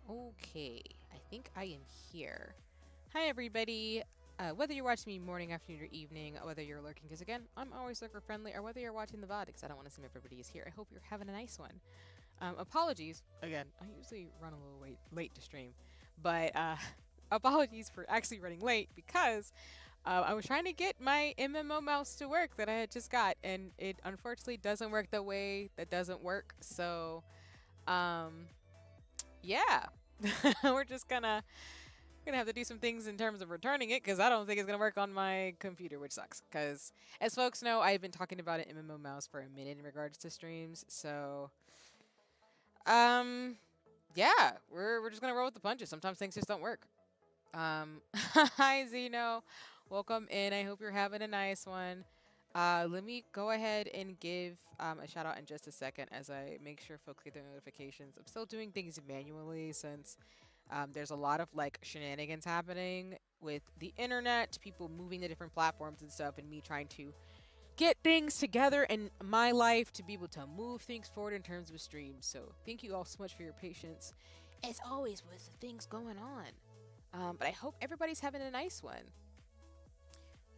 Okay, I think I am here. Hi, everybody. Whether you're watching me morning, afternoon, or evening, whether you're lurking, because again, I'm always lurker friendly, or whether you're watching the VOD, because I don't want to assume everybody is here. I hope you're having a nice one. Apologies. Again, I usually run a little late to stream, but apologies for actually running late because I was trying to get my MMO mouse to work that I had just got, and it unfortunately doesn't work the way that doesn't work. So, um, yeah, we're just gonna have to do some things in terms of returning it because I don't think it's gonna work on my computer, which sucks. Because as folks know, I've been talking about an MMO mouse for a minute in regards to streams. So, um, yeah, we're just gonna roll with the punches. Sometimes things just don't work. Hi Zeno, welcome in. I hope you're having a nice one. Let me go ahead and give a shout out in just a second as I make sure folks get their notifications. I'm still doing things manually since there's a lot of like shenanigans happening with the internet, people moving to different platforms and stuff, and me trying to get things together in my life to be able to move things forward in terms of streams. So thank you all so much for your patience, as always, with the things going on. But I hope everybody's having a nice one.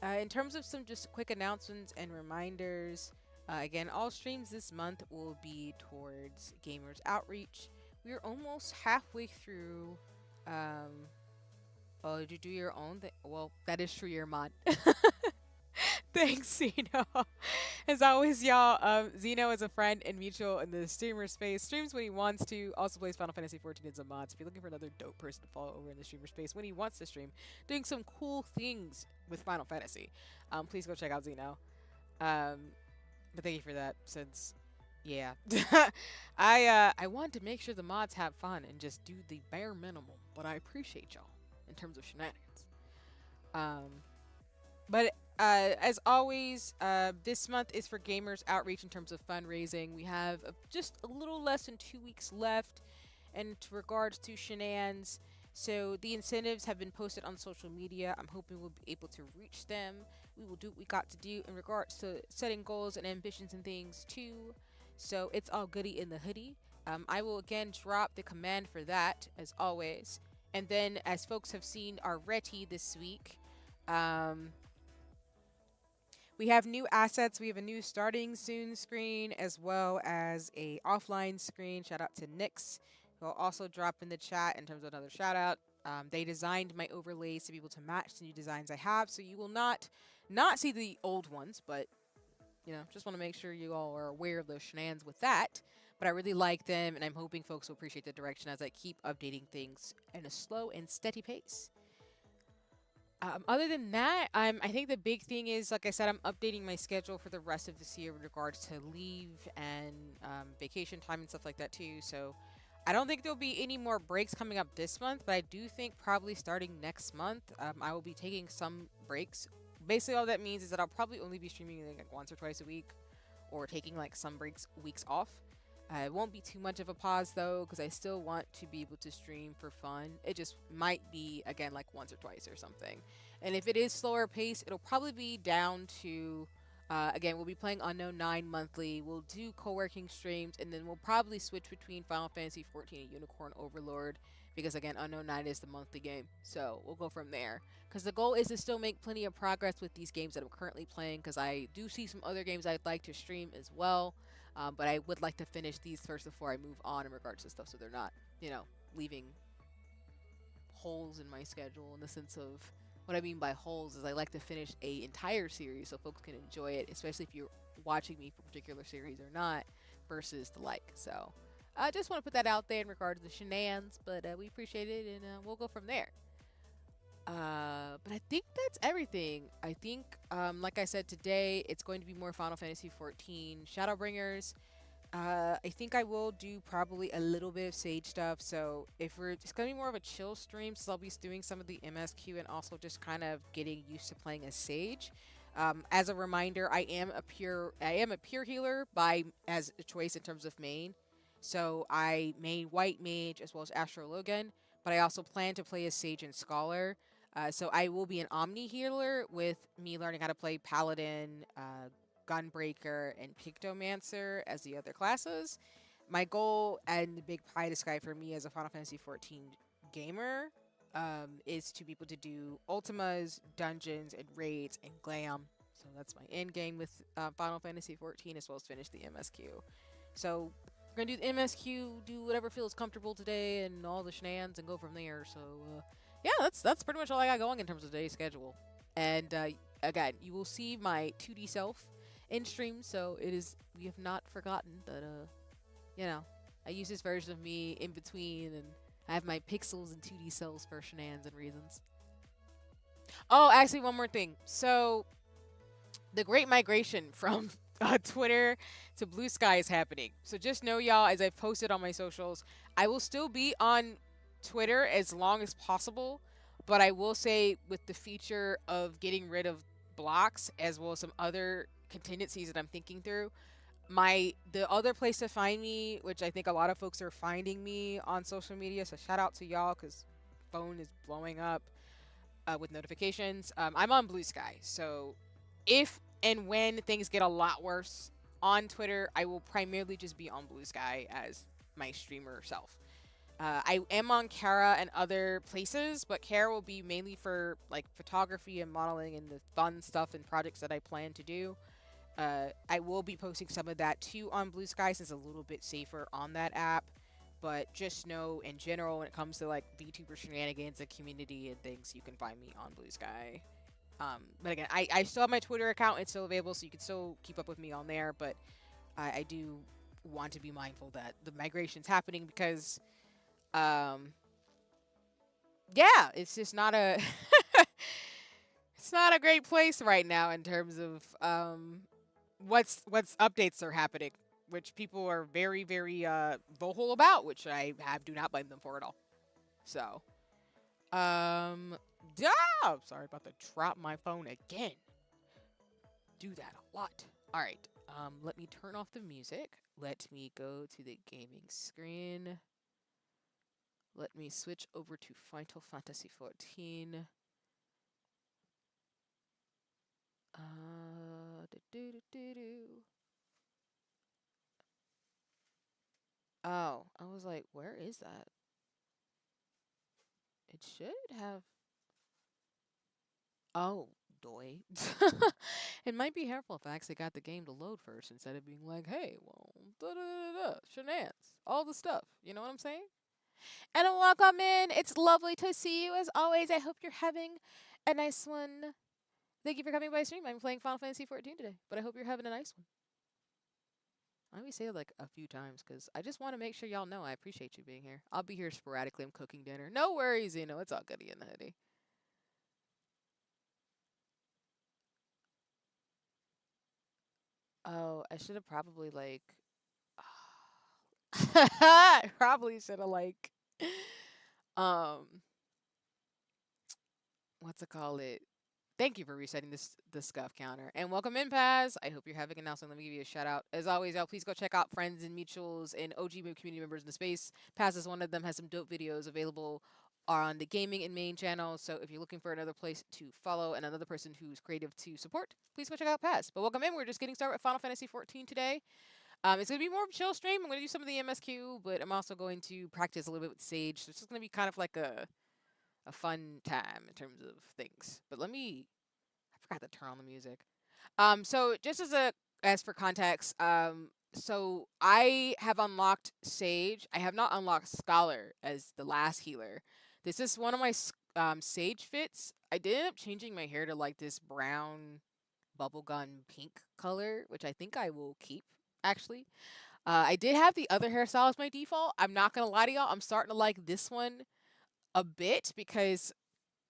In terms of some just quick announcements and reminders, again, all streams this month will be towards Gamers Outreach. We are almost halfway through. Oh, did you do your own thing? Well, that is true, your mod. Thanks, Zeno. As always, y'all, Zeno is a friend and mutual in the streamer space. Streams when he wants to. Also plays Final Fantasy XIV as a mod. So if you're looking for another dope person to follow over in the streamer space when he wants to stream, doing some cool things with Final Fantasy, please go check out Zeno. But thank you for that. Since, yeah, I want to make sure the mods have fun and just do the bare minimum. But I appreciate y'all in terms of shenanigans. Um, but as always, this month is for Gamers Outreach in terms of fundraising. We have just a little less than 2 weeks left in regards to shenanigans. So the incentives have been posted on social media. I'm hoping we'll be able to reach them. We will do what we got to do in regards to setting goals and ambitions and things too. So it's all goody in the hoodie. I will again drop the command for that as always. And then as folks have seen already this week, we have new assets. We have a new starting soon screen as well as a offline screen. Shout out to Nyx, who will also drop in the chat in terms of another shout out. They designed my overlays to be able to match the new designs I have, so you will not see the old ones, but you know, just want to make sure you all are aware of those shenanigans with that. But I really like them, and I'm hoping folks will appreciate the direction as I keep updating things in a slow and steady pace. Other than that, I think the big thing is, like I said, I'm updating my schedule for the rest of this year with regards to leave and vacation time and stuff like that too. So I don't think there'll be any more breaks coming up this month, but I do think probably starting next month, I will be taking some breaks. Basically, all that means is that I'll probably only be streaming like once or twice a week, or taking like some weeks off. It won't be too much of a pause though, because I still want to be able to stream for fun. It just might be, again, like once or twice or something. And if it is slower pace, it'll probably be down to, again, we'll be playing Unknown 9 monthly. We'll do co-working streams, and then we'll probably switch between Final Fantasy XIV and Unicorn Overlord, because again, Unknown 9 is the monthly game. So we'll go from there. Because the goal is to still make plenty of progress with these games that I'm currently playing, because I do see some other games I'd like to stream as well. But I would like to finish these first before I move on in regards to stuff, so they're not, you know, leaving holes in my schedule. In the sense of, what I mean by holes is I like to finish a entire series so folks can enjoy it, especially if you're watching me for a particular series or not, versus the like. So I just want to put that out there in regards to the shenanigans, but we appreciate it, and we'll go from there. But I think that's everything. I think, like I said, today it's going to be more Final Fantasy XIV Shadowbringers. I think I will do probably a little bit of Sage stuff. So if it's going to be more of a chill stream, so I'll be doing some of the MSQ and also just kind of getting used to playing as Sage. As a reminder, I am a pure healer as a choice in terms of main. So I main White Mage as well as Astro Logan, but I also plan to play as Sage and Scholar. So I will be an Omni healer with me learning how to play Paladin, Gunbreaker, and Pictomancer as the other classes. my goal and the big pie in the sky for me as a Final Fantasy 14 gamer is to be able to do ultimas, dungeons, and raids and glam. So that's my end game with Final Fantasy 14, as well as finish the MSQ. So we're gonna do the MSQ, do whatever feels comfortable today, and all the shenanigans, and go from there. So yeah, that's pretty much all I got going in terms of today's schedule. And again, you will see my 2D self in stream, so we have not forgotten that you know, I use this version of me in between, and I have my pixels and 2D cells for shenanigans and reasons. Oh, actually, one more thing. So, the great migration from Twitter to Blue Sky is happening. So just know, y'all, as I've posted on my socials, I will still be on Twitter as long as possible, but I will say with the feature of getting rid of blocks as well as some other contingencies that I'm thinking through, the other place to find me, which I think a lot of folks are finding me on social media, so shout out to y'all because phone is blowing up with notifications. I'm on Blue Sky, so if and when things get a lot worse on Twitter, I will primarily just be on Blue Sky as my streamer self. I am on Kara and other places, but Kara will be mainly for like photography and modeling and the fun stuff and projects that I plan to do. I will be posting some of that too on Blue Sky since it's a little bit safer on that app. But just know, in general, when it comes to like VTuber shenanigans and community and things, you can find me on Blue Sky. But again, I still have my Twitter account. It's still available, so you can still keep up with me on there. But I do want to be mindful that the migration's happening because, yeah, it's just not a it's not a great place right now in terms of what's updates are happening, which people are very, very vocal about, which do not blame them for at all. So, yeah, sorry about to drop my phone again. Do that a lot. All right, let me turn off the music. Let me go to the gaming screen. Let me switch over to Final Fantasy 14. Oh, I was like, where is that? It should have. Oh, doy. It might be helpful if I actually got the game to load first instead of being like, hey, well, shenanigans, all the stuff. You know what I'm saying? And welcome in. It's lovely to see you as always. I hope you're having a nice one. Thank you for coming by stream. I'm playing Final Fantasy 14 today, but I hope you're having a nice one. I always say it like a few times because I just want to make sure y'all know I appreciate you being here. I'll be here sporadically. I'm cooking dinner. No worries, it's all goody in the hoodie. Oh, I should have probably like I probably should have like um what's it called it? Thank you for resetting the scuff counter. And welcome in, Paz. I hope you're having an awesome. Let me give you a shout out. As always, y'all, please go check out friends and mutuals and OG community members in the space. Paz is one of them, has some dope videos available on the gaming and main channel. So if you're looking for another place to follow and another person who's creative to support, please go check out Paz. But welcome in. We're just getting started with Final Fantasy 14 today. It's going to be more of a chill stream. I'm going to do some of the MSQ, but I'm also going to practice a little bit with Sage. So it's just going to be kind of like a fun time in terms of things. But I forgot to turn on the music. So just as for context, so I have unlocked Sage. I have not unlocked Scholar as the last healer. This is one of my Sage fits. I did end up changing my hair to like this brown bubblegum pink color, which I think I will keep actually. I did have the other hairstyle as my default. I'm not gonna lie to y'all. I'm starting to like this one a bit because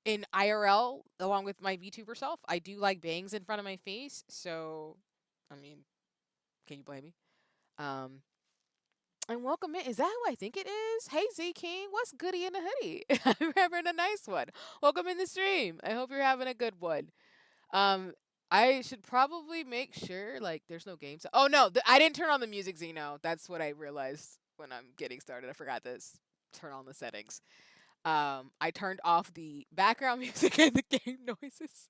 in IRL, along with my VTuber self, I do like bangs in front of my face. So, I mean, can you blame me? And welcome in. Is that who I think it is? Hey, Z King, what's goody in the hoodie? I'm having a nice one. Welcome in the stream. I hope you're having a good one. I should probably make sure, like, there's no games. Oh, no, I didn't turn on the music, Zeno. That's what I realized when I'm getting started. I forgot to turn on the settings. I turned off the background music and the game noises.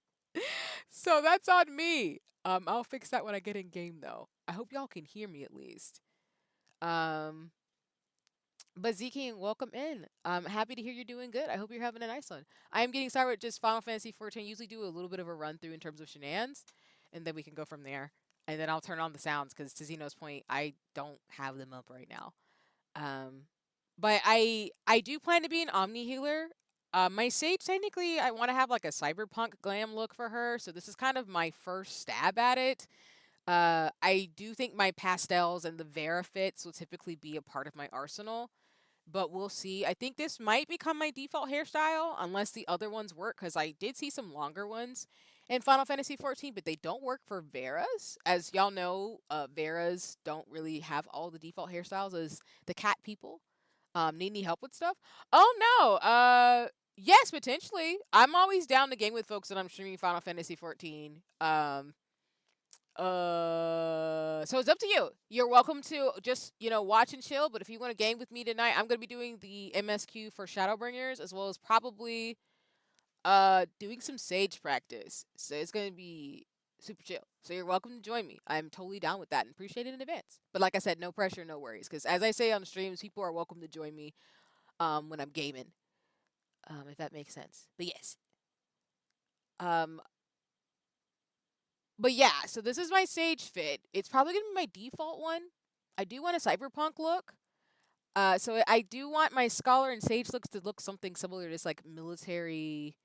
So that's on me. I'll fix that when I get in game, though. I hope y'all can hear me at least. Um, but Z King, welcome in. I'm happy to hear you're doing good. I hope you're having a nice one. I am getting started with just Final Fantasy 14. Usually do a little bit of a run through in terms of shenanigans, and then we can go from there. And then I'll turn on the sounds because to Zeno's point, I don't have them up right now. Um, but I do plan to be an Omni healer. My Sage, technically, I want to have like a cyberpunk glam look for her, so this is kind of my first stab at it. I do think my pastels and the Vera fits will typically be a part of my arsenal, but we'll see. I think this might become my default hairstyle unless the other ones work, because I did see some longer ones in Final Fantasy 14, but they don't work for Veras. As y'all know, Veras don't really have all the default hairstyles as the cat people. Need any help with stuff? Oh no. Yes, potentially. I'm always down to game with folks that I'm streaming Final Fantasy 14. So it's up to you. You're welcome to just, watch and chill, but if you want to game with me tonight, I'm going to be doing the MSQ for Shadowbringers as well as probably doing some Sage practice. So it's going to be super chill. So you're welcome to join me. I'm totally down with that and appreciate it in advance. But like I said, no pressure, no worries, cuz as I say on the streams, people are welcome to join me when I'm gaming. If that makes sense. But yes. Um But yeah, so this is my Sage fit. It's probably gonna be my default one. I do want a cyberpunk look. So I do want my Scholar and Sage looks to look something similar to this like military.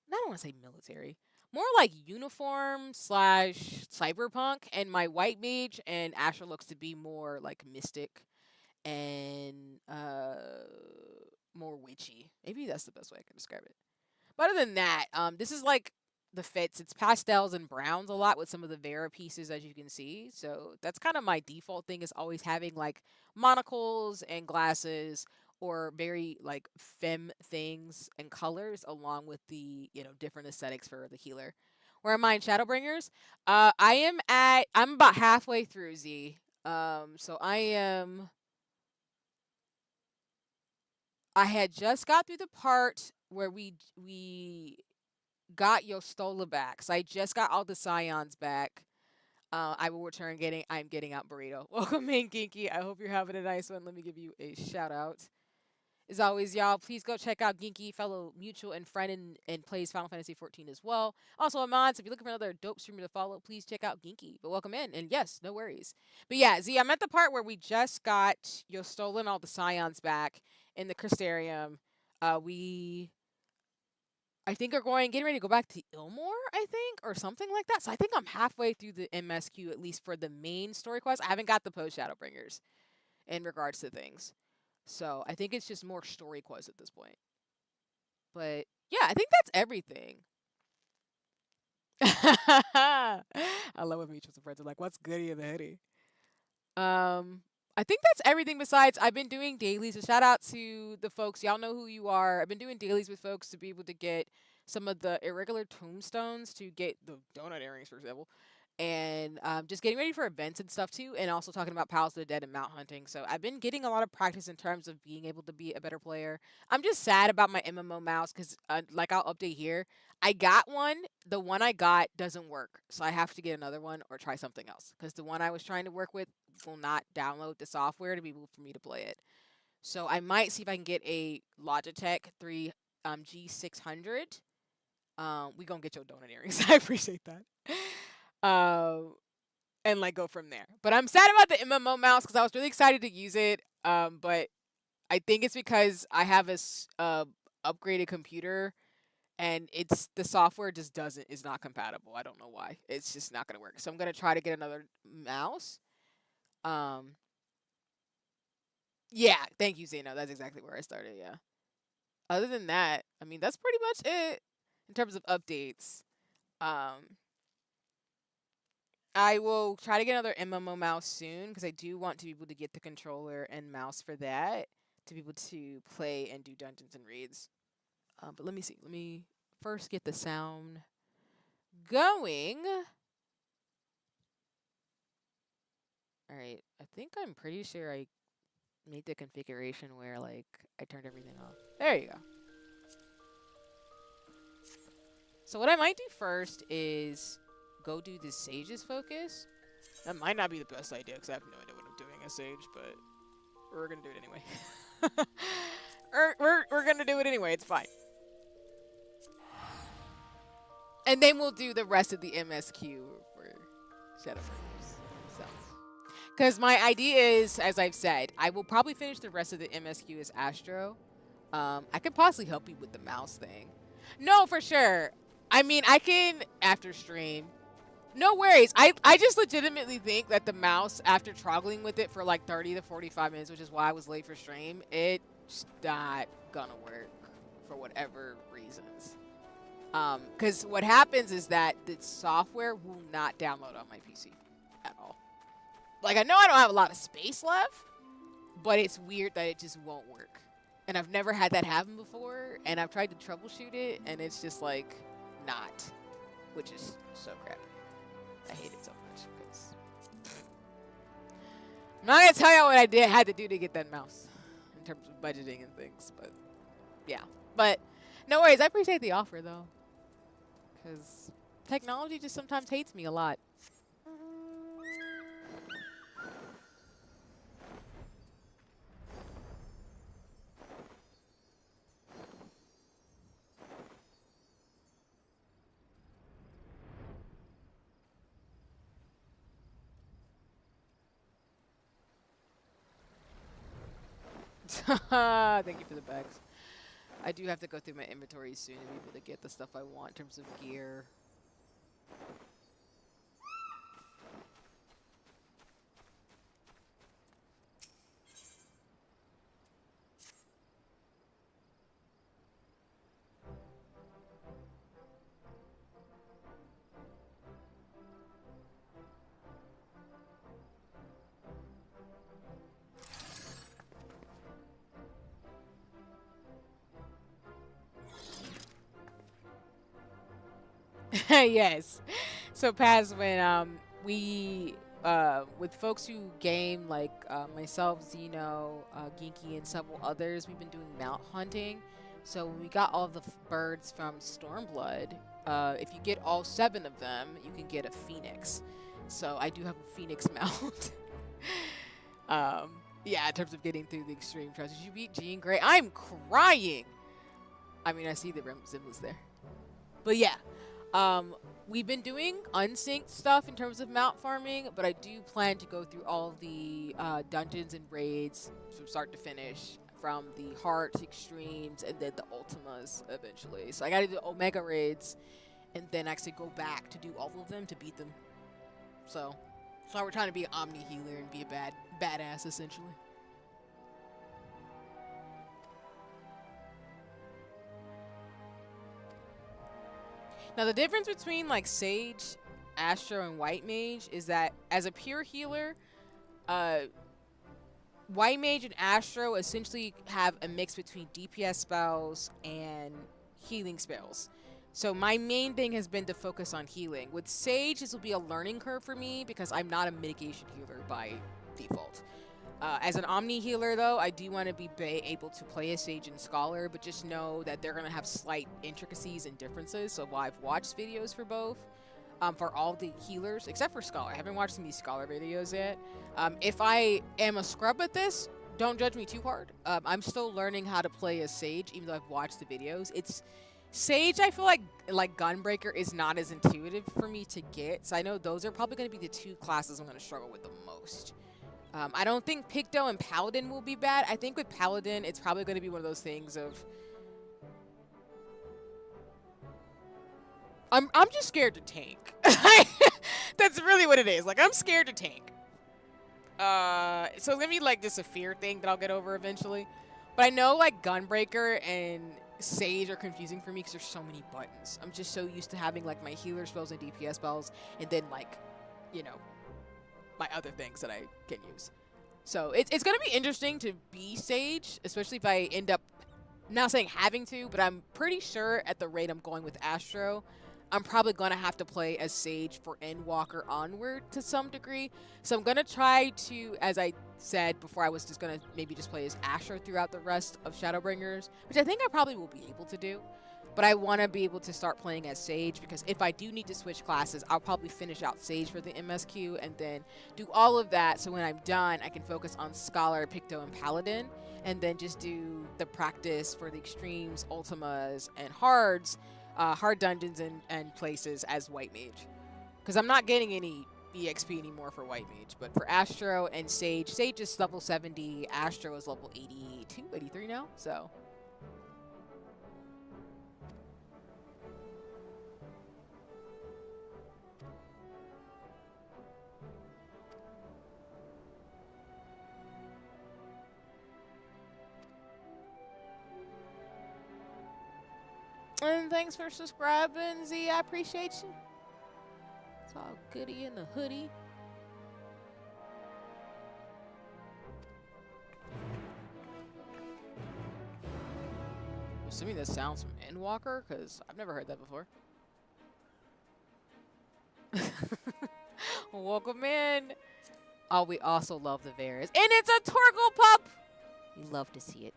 I don't want to say military. More like uniform slash cyberpunk, and my white mage and Asher looks to be more like mystic and more witchy. Maybe that's the best way I can describe it. But other than that, this is like the fits. It's pastels and browns a lot with some of the Vera pieces, as you can see. So that's kind of my default thing, is always having like monocles and glasses or very like femme things and colors along with the, different aesthetics for the healer. Where am I in Shadowbringers? I'm about halfway through Z. So I had just got through the part where we got Yostola back. So I just got all the Scions back. I will return I'm getting out burrito. Welcome in, Ginky. I hope you're having a nice one. Let me give you a shout out. As always, y'all, please go check out Ginky, fellow mutual and friend, and plays Final Fantasy 14 as well. Also, Amon, so if you're looking for another dope streamer to follow, please check out Ginky. But welcome in, and yes, no worries. But yeah, Z, I'm at the part where we just got Yostola all the Scions back in the Crystarium. I think are getting ready to go back to Ilmore, I think, or something like that. So I think I'm halfway through the MSQ, at least for the main story quest. I haven't got the post Shadowbringers in regards to things. So I think it's just more story quests at this point. But yeah, I think that's everything. I love when mutual friends are like, "What's goody in the hoodie?" I think that's everything. Besides, I've been doing dailies. So shout out to the folks. Y'all know who you are. I've been doing dailies with folks to be able to get some of the irregular tombstones to get the donut earrings, for example. And just getting ready for events and stuff too, and also talking about Palace of the Dead and mount hunting. So I've been getting a lot of practice in terms of being able to be a better player. I'm just sad about my MMO mouse because, like, I'll update here. I got one. The one I got doesn't work, so I have to get another one or try something else because the one I was trying to work with will not download the software to be able for me to play it. So I might see if I can get a Logitech 3 G600. We gonna get your donut earrings. I appreciate that. And like go from there. But I'm sad about the MMO mouse because I was really excited to use it. But I think it's because I have a upgraded computer, and it's the software just is not compatible. I don't know why. It's just not gonna work. So I'm gonna try to get another mouse. Yeah, thank you, Zeno. That's exactly where I started. Yeah. Other than that, I mean, that's pretty much it in terms of updates. I will try to get another MMO mouse soon because I do want to be able to get the controller and mouse for that to be able to play and do dungeons and raids. But let me see. Let me first get the sound going. All right. I think I'm pretty sure I made the configuration where like I turned everything off. There you go. So what I might do first is go do the Sage's focus. That might not be the best idea because I have no idea what I'm doing as Sage, but we're gonna do it anyway. we're gonna do it anyway. It's fine. And then we'll do the rest of the MSQ for Shadowbringers. So, because my idea is, as I've said, I will probably finish the rest of the MSQ as Astro. I could possibly help you with the mouse thing. No, for sure. I mean, I can after stream. No worries. I just legitimately think that the mouse, after troggling with it for like 30 to 45 minutes, which is why I was late for stream, it's not gonna work for whatever reasons. Because what happens is that the software will not download on my PC at all. Like, I know I don't have a lot of space left, but it's weird that it just won't work. And I've never had that happen before, and I've tried to troubleshoot it, and it's just like not, which is so crappy. I hate it so much because I'm not gonna tell you what I had to do to get that mouse in terms of budgeting and things, but yeah. But no worries, I appreciate the offer though, because technology just sometimes hates me a lot. Thank you for the bags. I do have to go through my inventory soon to be able to get the stuff I want in terms of gear. Yes. So Paz, when we with folks who game like myself, Zeno, Ginky, and several others, we've been doing mount hunting. So when we got all the birds from Stormblood, if you get all 7 of them, you can get a phoenix. So I do have a phoenix mount. Yeah, in terms of getting through the extreme trials. Did you beat Jean Grey? I'm crying. I mean, I see the resemblance there. But yeah. We've been doing unsynced stuff in terms of mount farming, but I do plan to go through all of the dungeons and raids from start to finish, from the Heart Extremes and then the Ultimas eventually. So I gotta do Omega raids and then actually go back to do all of them to beat them. So we're trying to be an Omni healer and be a badass essentially. Now the difference between like Sage, Astro, and White Mage is that as a pure healer, White Mage and Astro essentially have a mix between DPS spells and healing spells. So my main thing has been to focus on healing. With Sage, this will be a learning curve for me because I'm not a mitigation healer by default. As an Omni healer, though, I do want to be able to play a Sage and Scholar, but just know that they're going to have slight intricacies and differences. So while I've watched videos for both, for all the healers, except for Scholar. I haven't watched any Scholar videos yet. If I am a scrub at this, don't judge me too hard. I'm still learning how to play as Sage, even though I've watched the videos. Sage, I feel like Gunbreaker is not as intuitive for me to get. So I know those are probably going to be the 2 classes I'm going to struggle with the most. I don't think Picto and Paladin will be bad. I think with Paladin, it's probably going to be one of those things of... I'm just scared to tank. That's really what it is. Like, I'm scared to tank. So it's going to be like just a fear thing that I'll get over eventually. But I know like Gunbreaker and Sage are confusing for me because there's so many buttons. I'm just so used to having like my healer spells and DPS spells and then like, you know, my other things that I can use. So it's going to be interesting to be Sage, especially if I end up, not saying having to, but I'm pretty sure at the rate I'm going with Astro, I'm probably going to have to play as Sage for Endwalker onward to some degree. So I'm going to try to, as I said before, I was just going to maybe just play as Astro throughout the rest of Shadowbringers, which I think I probably will be able to do. But I want to be able to start playing as Sage, because if I do need to switch classes, I'll probably finish out Sage for the MSQ and then do all of that, so when I'm done, I can focus on Scholar, Picto, and Paladin, and then just do the practice for the Extremes, Ultimas, and Hards, hard dungeons and places as White Mage. Because I'm not getting any EXP anymore for White Mage, but for Astro and Sage, Sage is level 70, Astro is level 82, 83 now, so... And thanks for subscribing, Z. I appreciate you. It's all goody in the hoodie. I'm assuming this sounds from Endwalker, because I've never heard that before. Welcome in. Oh, we also love the Varus. And it's a Torgal pup! We love to see it.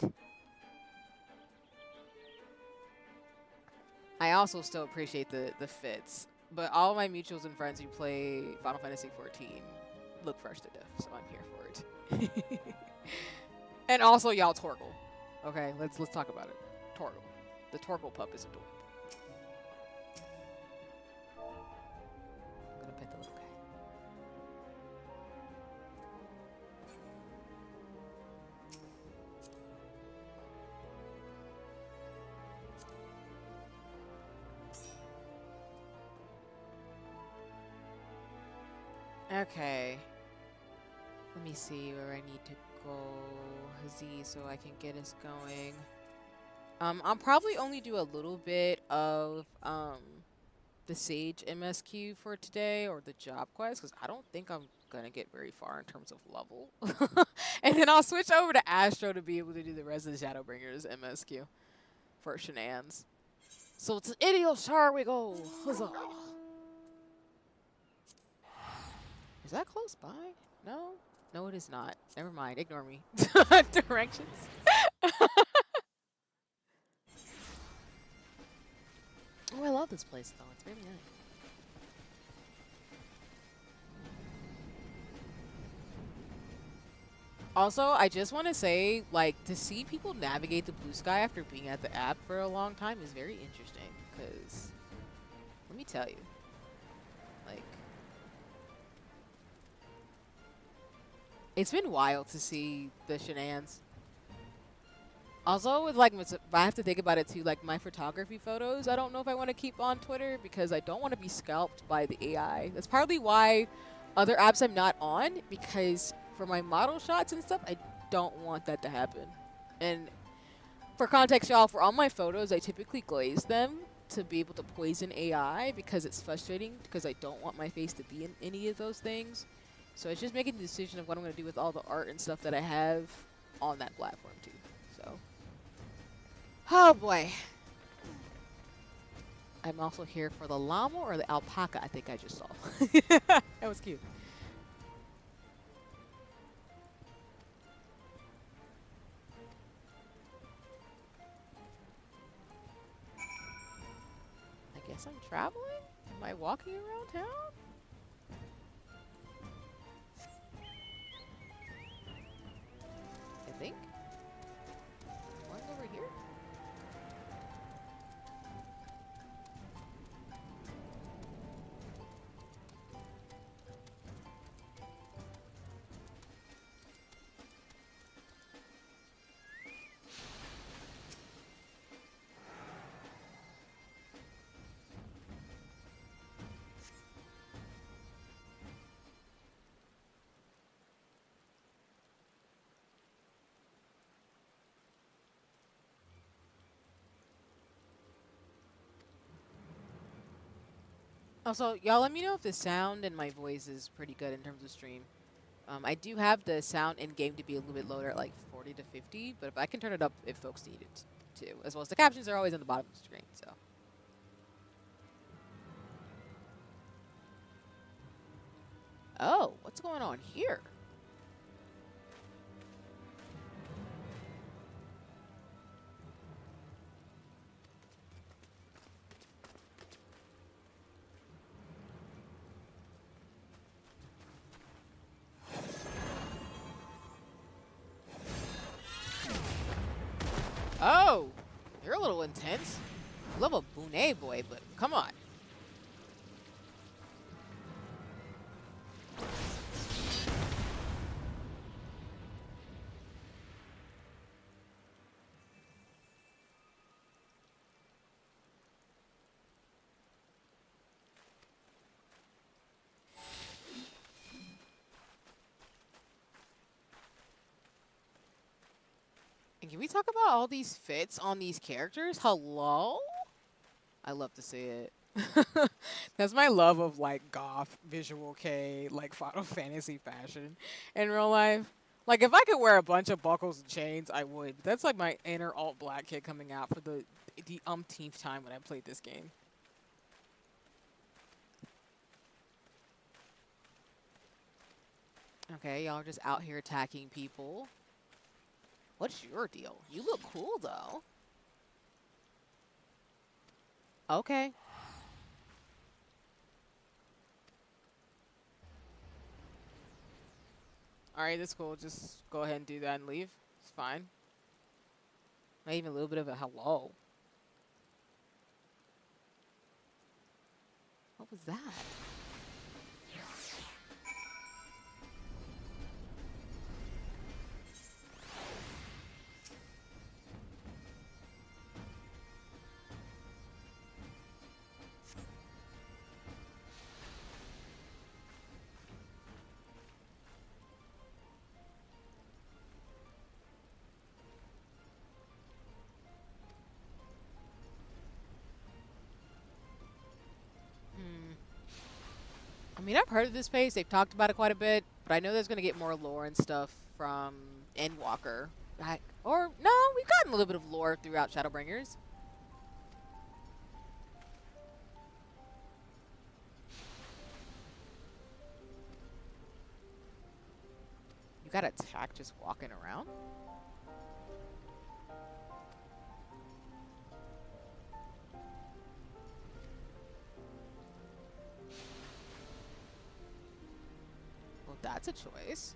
I also still appreciate the fits, but all of my mutuals and friends who play Final Fantasy XIV look fresh to death, so I'm here for it. And also, y'all, Torgal. Okay, let's talk about it. Torgal. The Torgal pup is adorable. I'm gonna pet the little guy. Okay. Let me see where I need to go, Z, so I can get us going. I'll probably only do a little bit of the Sage MSQ for today, or the job quest, because I don't think I'm gonna get very far in terms of level. And then I'll switch over to Astro to be able to do the rest of the Shadowbringers MSQ for shenanigans. So to Idiosar we go. Huzzah. Is that close by? No? No, it is not. Never mind. Ignore me. Directions. Oh, I love this place, though. It's really nice. Also, I just want to say, like, to see people navigate the blue sky after being at the app for a long time is very interesting, because, let me tell you, like, it's been wild to see the shenanigans. Also, with, like, I have to think about it, too, like, my photography photos, I don't know if I want to keep on Twitter, because I don't want to be scalped by the AI. That's partly why other apps I'm not on, because for my model shots and stuff, I don't want that to happen. And for context, y'all, for all my photos, I typically glaze them to be able to poison AI, because it's frustrating, because I don't want my face to be in any of those things. So it's just making the decision of what I'm going to do with all the art and stuff that I have on that platform, too. So, oh boy. I'm also here for the llama or the alpaca, I think I just saw. That was cute. I guess I'm traveling? Am I walking around town? I think. One's over here? Also, y'all let me know if the sound and my voice is pretty good in terms of stream. I do have the sound in-game to be a little bit lower at like 40 to 50, but if I can turn it up if folks need it to. As well as the captions are always on the bottom of the screen, so. Oh, what's going on here? Oh, you're a little intense. Love a Boone boy, but come on. And can we talk about all these fits on these characters? Hello? I love to see it. That's my love of like goth, visual K, like Final Fantasy fashion in real life. Like if I could wear a bunch of buckles and chains, I would. That's like my inner alt black kid coming out for the umpteenth time when I played this game. Okay, y'all are just out here attacking people. What's your deal? You look cool though. Okay. Alright, that's cool. Just go ahead and do that and leave. It's fine. Maybe even a little bit of a hello. What was that? I mean, I've heard of this place. They've talked about it quite a bit, but I know there's going to get more lore and stuff from Endwalker. Or, no, we've gotten a little bit of lore throughout Shadowbringers. You got attacked just walking around? Well, that's a choice.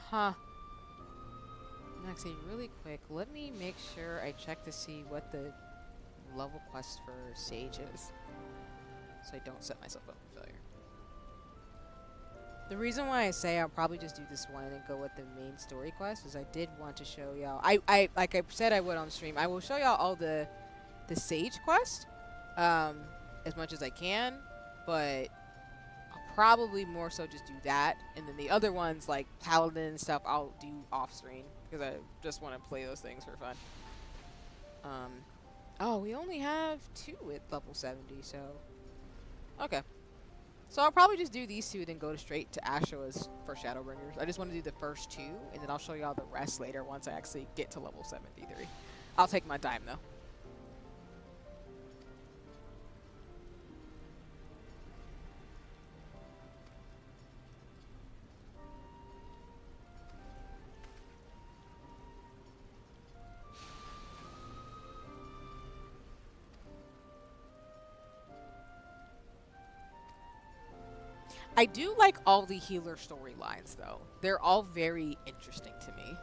Huh. Actually, really quick, let me make sure I check to see what the level quest for Sage is, so I don't set myself up for failure. The reason why I say I'll probably just do this one and then go with the main story quest is I did want to show y'all. I like I said I would on stream. I will show y'all all the Sage quest, as much as I can, but I'll probably more so just do that, and then the other ones like Paladin and stuff I'll do off screen because I just want to play those things for fun. Oh, we only have 2 at level 70, so okay. So I'll probably just do these 2, then go straight to Asho's for Shadowbringers. I just want to do the first 2, and then I'll show y'all the rest later once I actually get to level 73. I'll take my time though. I do like all the healer storylines, though. They're all very interesting to me.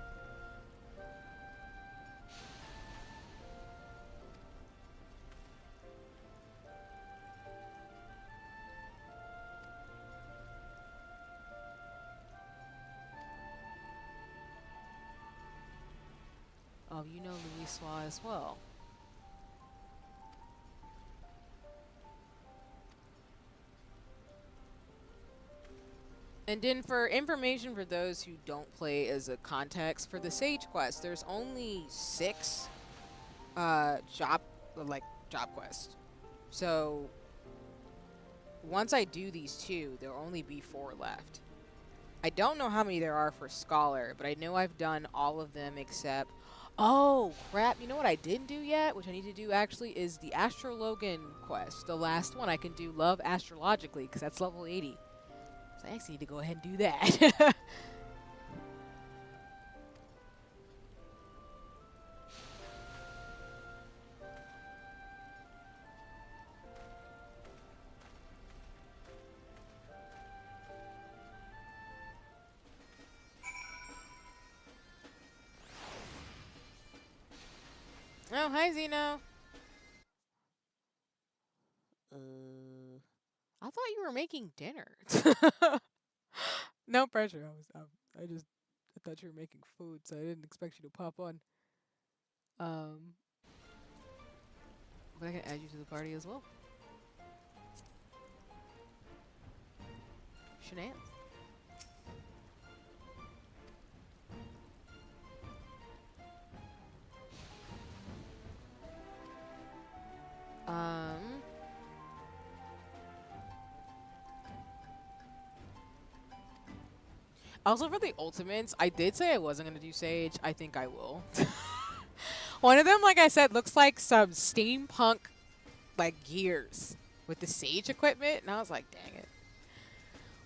Oh, you know Louisoix as well. And then for information for those who don't play as a context, for the Sage quest, there's only 6 job quests. So once I do these 2, there'll only be 4 left. I don't know how many there are for Scholar, but I know I've done all of them except... Oh, crap. You know what I didn't do yet, which I need to do actually, is the Astrologan quest. The last one I can do Love Astrologically, because that's level 80. So I actually need to go ahead and do that. hi Zeno. I thought you were making dinner. No pressure. I thought you were making food, so I didn't expect you to pop on. But I can add you to the party as well. Shenanigans. Also for the ultimates, I did say I wasn't gonna do Sage. I think I will. One of them, like I said, looks like some steampunk like gears with the Sage equipment, and I was like, dang it.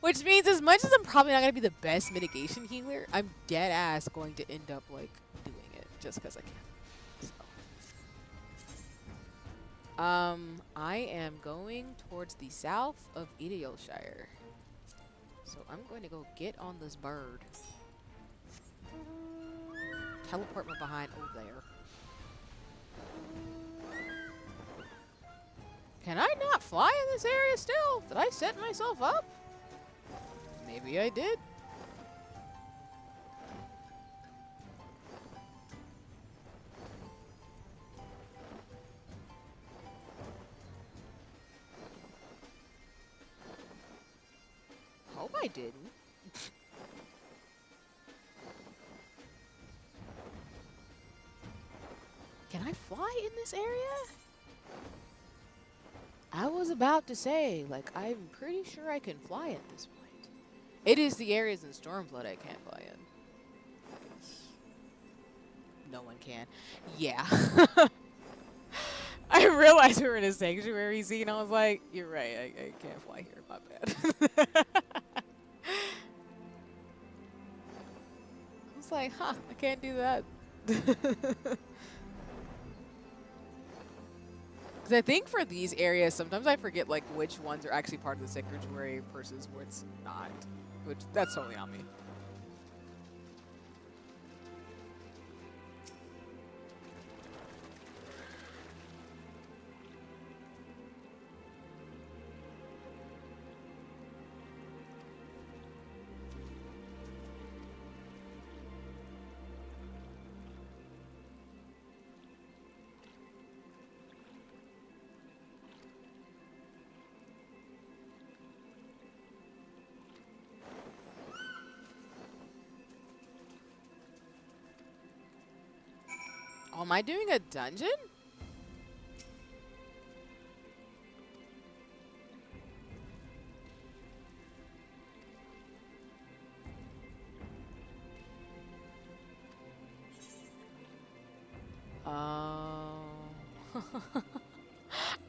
Which means as much as I'm probably not gonna be the best mitigation healer, I'm dead ass going to end up like doing it just because I can. So. I am going towards the south of Idealshire. So I'm going to go get on this bird. Teleport me behind over there. Can I not fly in this area still? Did I set myself up? Maybe I did. Hope I didn't. Can I fly in this area? I was about to say, like, I'm pretty sure I can fly at this point. It is the areas in Stormblood I can't fly in. No one can. Yeah. I realized we were in a sanctuary scene. I was like, you're right, I can't fly here. My bad. I was like, huh, I can't do that. Because I think for these areas, sometimes I forget like which ones are actually part of the sanctuary versus what's not. Which, that's totally on me. Oh, am I doing a dungeon?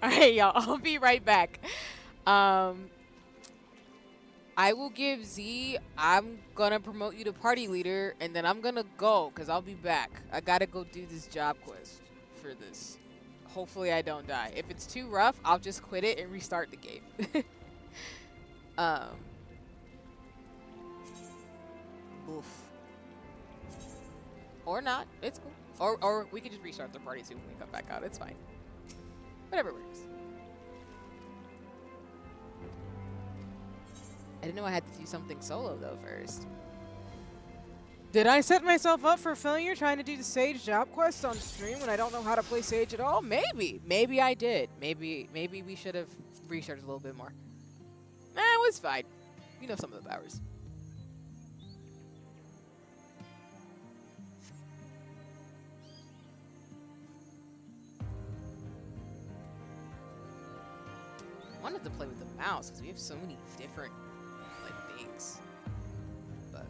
Alright, y'all. I'll be right back. I will give Z, I'm gonna promote you to party leader, and then I'm gonna go, because I'll be back. I gotta go do this job quest for this. Hopefully I don't die. If it's too rough, I'll just quit it and restart the game. Oof. Or not. It's cool. Or we could just restart the party too when we come back out. It's fine. Whatever works. I didn't know I had to do something solo though first. Did I set myself up for failure trying to do the Sage job quest on stream when I don't know how to play Sage at all? Maybe. Maybe I did. Maybe we should have researched a little bit more. Nah, it was fine. You know some of the powers. I wanted to play with the mouse because we have so many different like things. But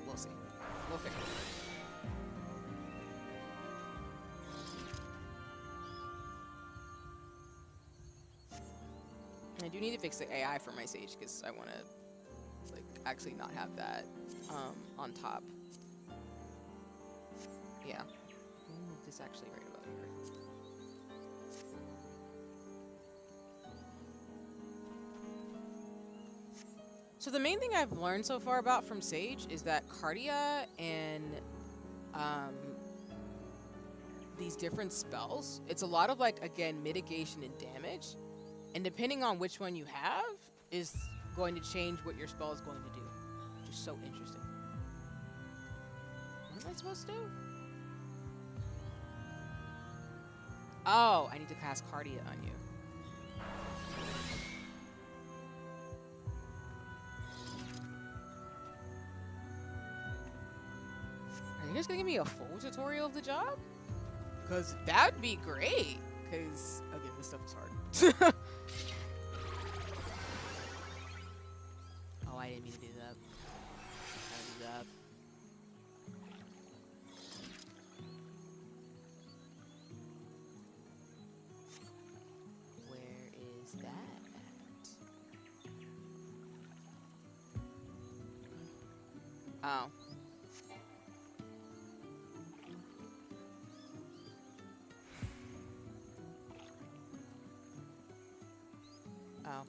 we'll see. We'll figure it out. I do need to fix the AI for my Sage because I want to like actually not have that on top. Yeah. We'll move this actually right about here. So the main thing I've learned so far about from Sage is that Cardia and these different spells, it's a lot of like, again, mitigation and damage. And depending on which one you have is going to change what your spell is going to do. Which is so interesting. What am I supposed to do? Oh, I need to cast Cardia on you. Are you just gonna give me a full tutorial of the job? Because that would be great. Because, again, this stuff is hard. Oh, I didn't mean to do that. I didn't do that. Where is that at? Oh. Oh.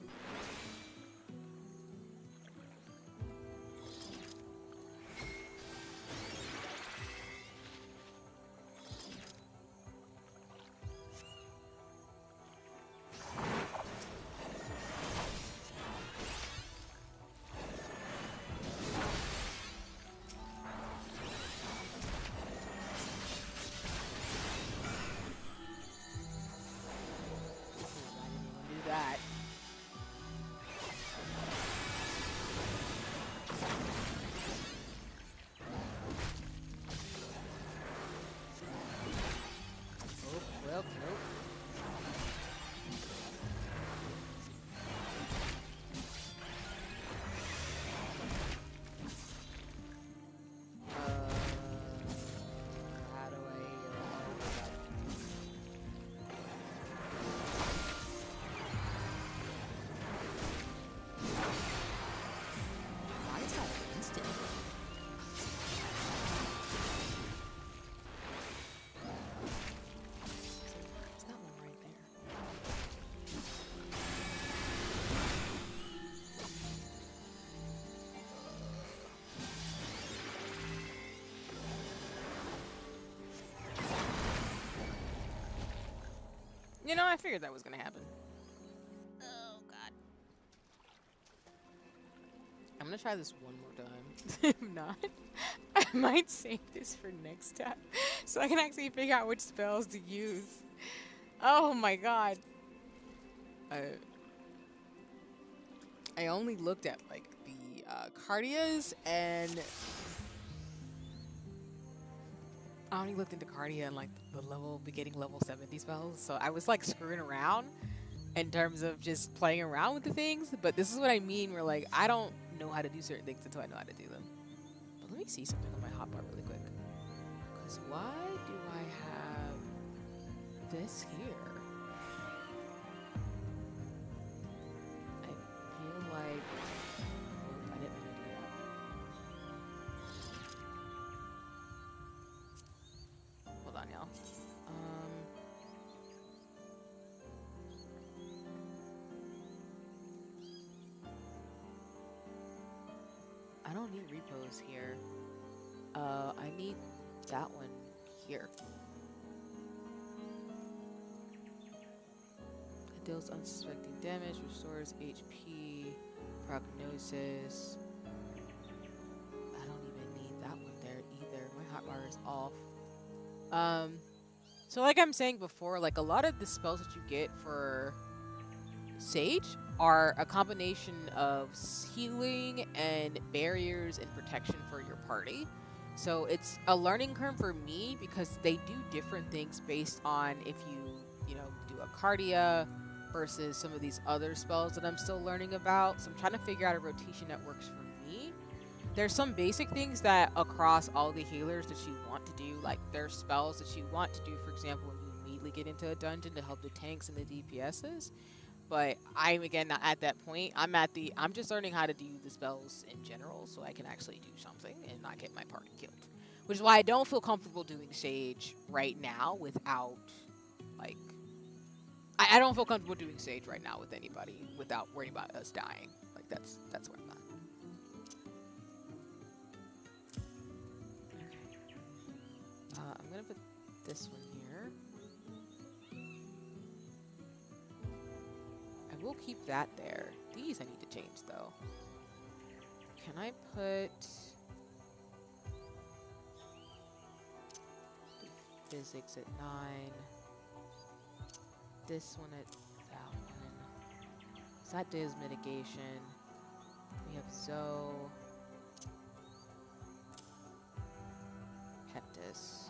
That. Oh, well, nope. How do I Why is that instant? Is that one right there? You know, I figured that was gonna happen. Oh, God. I'm gonna try this one more time. If not, I might save this for next time so I can actually figure out which spells to use. Oh my god. I only looked at like the Cardias, and I only looked into Cardia and like the beginning level 70 spells, so I was like screwing around in terms of just playing around with the things. But this is what I mean, where like I don't know how to do certain things until I know how to do them. But let me see something on my hotbar really quick. Because why do I have this here? I feel like... Nope, I didn't want to do that. Hold on, y'all. I don't need repos here. I need that one here. It deals unsuspecting damage, restores HP, prognosis. I don't even need that one there either. My hotbar is off. So like I'm saying before, like a lot of the spells that you get for Sage are a combination of healing and barriers and protection for your party. So it's a learning curve for me because they do different things based on if you know, do a Cardia versus some of these other spells that I'm still learning about. So I'm trying to figure out a rotation that works for me. There's some basic things that across all the healers that you want to do, like there's spells that you want to do, for example, when you immediately get into a dungeon to help the tanks and the DPSs. But I'm, again, not at that point. I'm just learning how to do the spells in general so I can actually do something and not get my party killed. Which is why I don't feel comfortable doing Sage right now without, like... I don't feel comfortable doing Sage right now with anybody without worrying about us dying. Like, that's where I'm at. Okay. I'm gonna put this one here. keep that there. These I need to change though. Can I put physics at 9? This one at that one. So that does mitigation. We have Zoe. Peptis.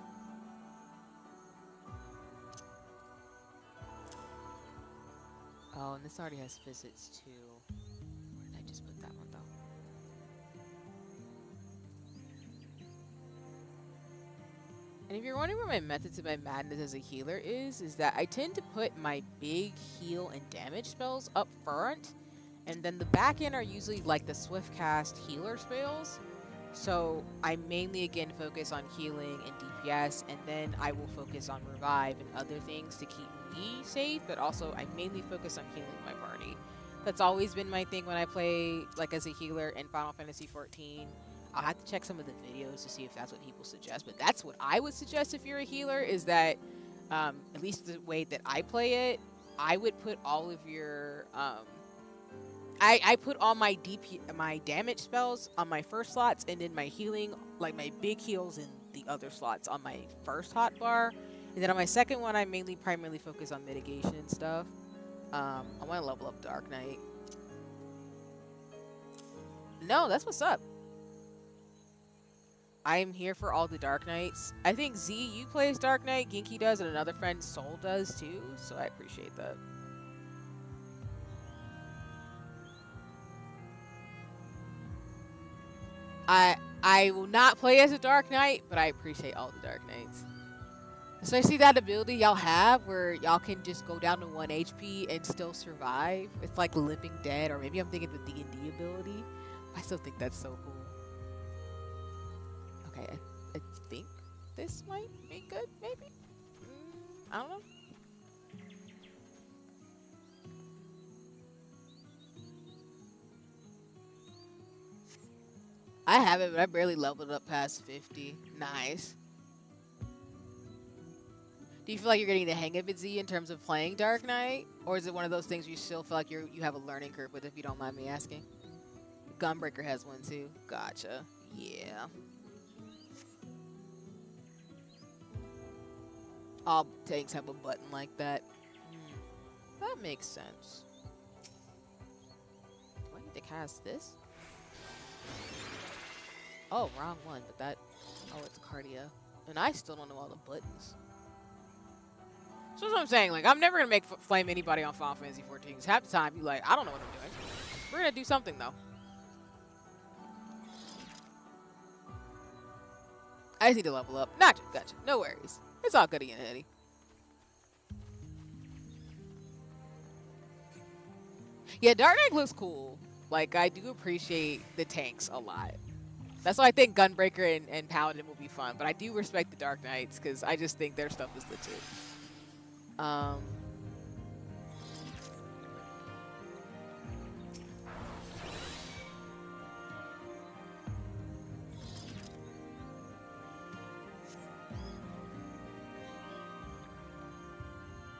Oh, and this already has physics too. Where did I just put that one though? And if you're wondering where my method to my madness as a healer is that I tend to put my big heal and damage spells up front, and then the back end are usually like the swift cast healer spells. So I mainly again focus on healing and DPS, and then I will focus on revive and other things to keep me safe, but also I mainly focus on healing my party. That's always been my thing when I play like as a healer in Final Fantasy XIV. I'll have to check some of the videos to see if that's what people suggest, but that's what I would suggest if you're a healer, is that at least the way that I play it, I would put all of your I put all my my damage spells on my first slots, and then my healing, like my big heals, in the other slots on my first hotbar. And then on my second one, I primarily focus on mitigation and stuff. I want to level up Dark Knight. No, that's what's up. I am here for all the Dark Knights. I think Z, you plays Dark Knight, Ginky does, and another friend, Soul, does too. So I appreciate that. I will not play as a Dark Knight, but I appreciate all the Dark Knights. Especially that ability y'all have where y'all can just go down to 1 HP and still survive. It's like Living Dead, or maybe I'm thinking the D&D ability. I still think that's so cool. Okay, I think this might be good, maybe? I don't know. I haven't, but I barely leveled up past 50. Nice. Do you feel like you're getting the hang of it, Z, in terms of playing Dark Knight? Or is it one of those things you still feel like you have a learning curve with, if you don't mind me asking? Gunbreaker has one too. Gotcha. Yeah. All tanks have a button like that. That makes sense. Do I need to cast this? Oh, wrong one, but that... Oh, it's Cardia. And I still don't know all the buttons. So that's what I'm saying. Like, I'm never going to flame anybody on Final Fantasy XIV. Because half the time, you like, I don't know what I'm doing. We're going to do something, though. I just need to level up. Gotcha. No worries. It's all good again, Eddie. Yeah, Dark Knight looks cool. Like, I do appreciate the tanks a lot. That's why I think Gunbreaker and Paladin will be fun. But I do respect the Dark Knights because I just think their stuff is legit.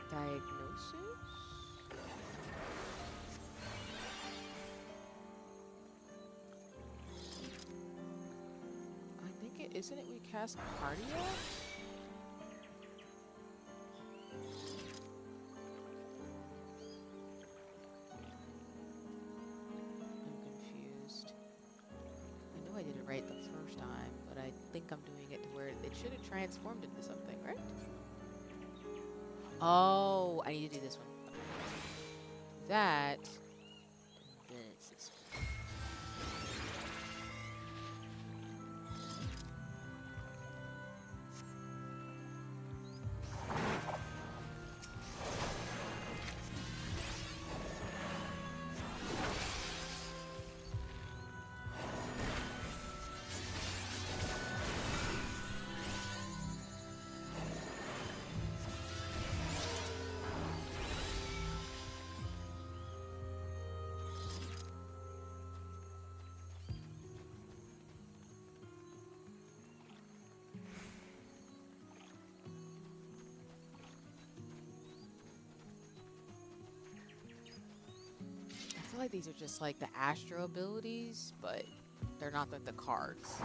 Diagnosis? I think it isn't it we cast Cardia? I did it right the first time, but I think I'm doing it to where it should have transformed into something, right? Oh, I need to do this one. That, and then it's this one. like these are just like the Astro abilities, but they're not like the cards.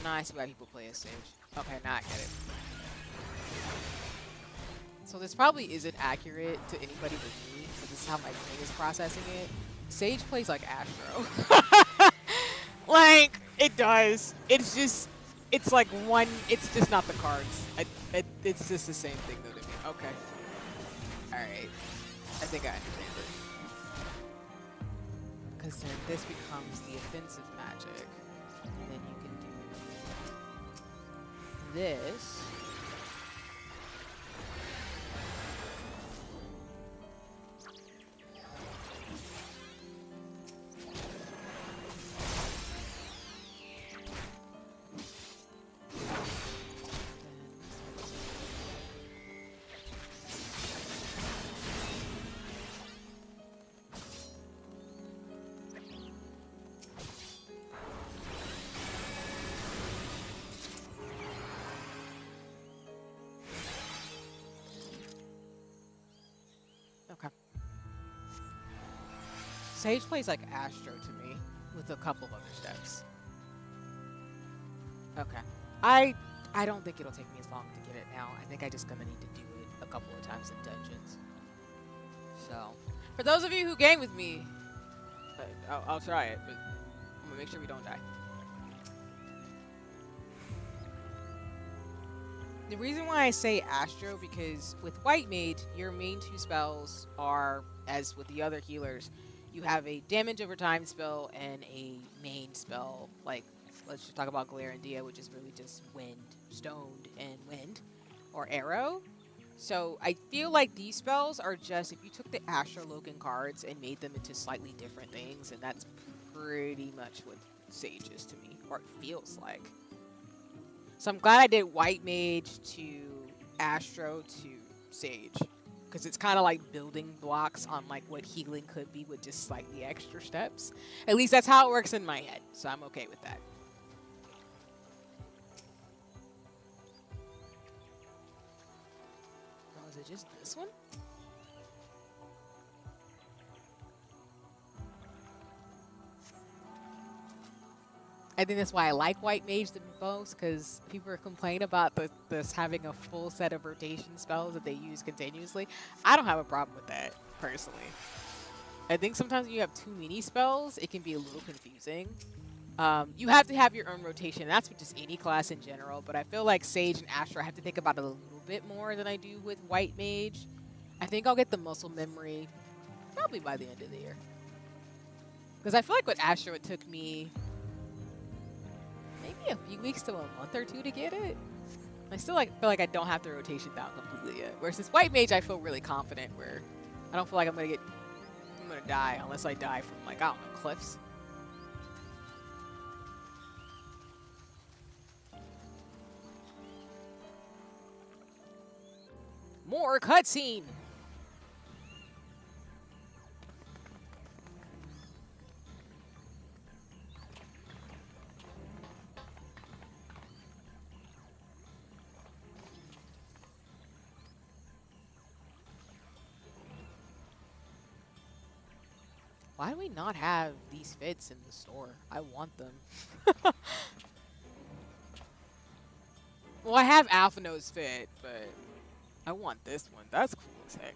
Now I see why people play as Sage. Okay, now I get it. So this probably isn't accurate to anybody but me, but this is how my brain is processing it. Sage plays like Astro. Like, it does. It's just, it's like one, it's just not the cards. It's just the same thing though to me. Okay. Alright. I think I understand it. Because then this becomes the offensive magic. And then you can do this. Okay. Sage plays like Astro to me, with a couple of other steps. Okay. I don't think it'll take me as long to get it now. I think I just gonna need to do it a couple of times in dungeons. So, for those of you who game with me, I'll try it, but I'm gonna make sure we don't die. The reason why I say Astro, because with White Mage, your main two spells are, as with the other healers, you have a damage over time spell and a main spell, like, let's just talk about Glare and Dia, which is really just wind, stoned, and wind, or arrow. So I feel like these spells are just, if you took the Astro Loken cards and made them into slightly different things, and that's pretty much what Sage is to me, or it feels like. So I'm glad I did White Mage to Astro to Sage, because it's kind of like building blocks on like what healing could be with just slightly extra steps. At least that's how it works in my head, so I'm okay with that. Oh, is it just this one? I think that's why I like White Mage the most, because people are complaining about this having a full set of rotation spells that they use continuously. I don't have a problem with that, personally. I think sometimes when you have too many spells, it can be a little confusing. You have to have your own rotation. That's with just any class in general, but I feel like Sage and Astro, I have to think about it a little bit more than I do with White Mage. I think I'll get the muscle memory probably by the end of the year. Because I feel like with Astro, it took me maybe a few weeks to a month or two to get it. I still feel like I don't have the rotation down completely yet. Whereas this White Mage, I feel really confident, where I don't feel like I'm gonna die unless I die from, like, I don't know, cliffs. More cutscene. Why do we not have these fits in the store? I want them. Well, I have Alphino's fit, but I want this one. That's cool as heck.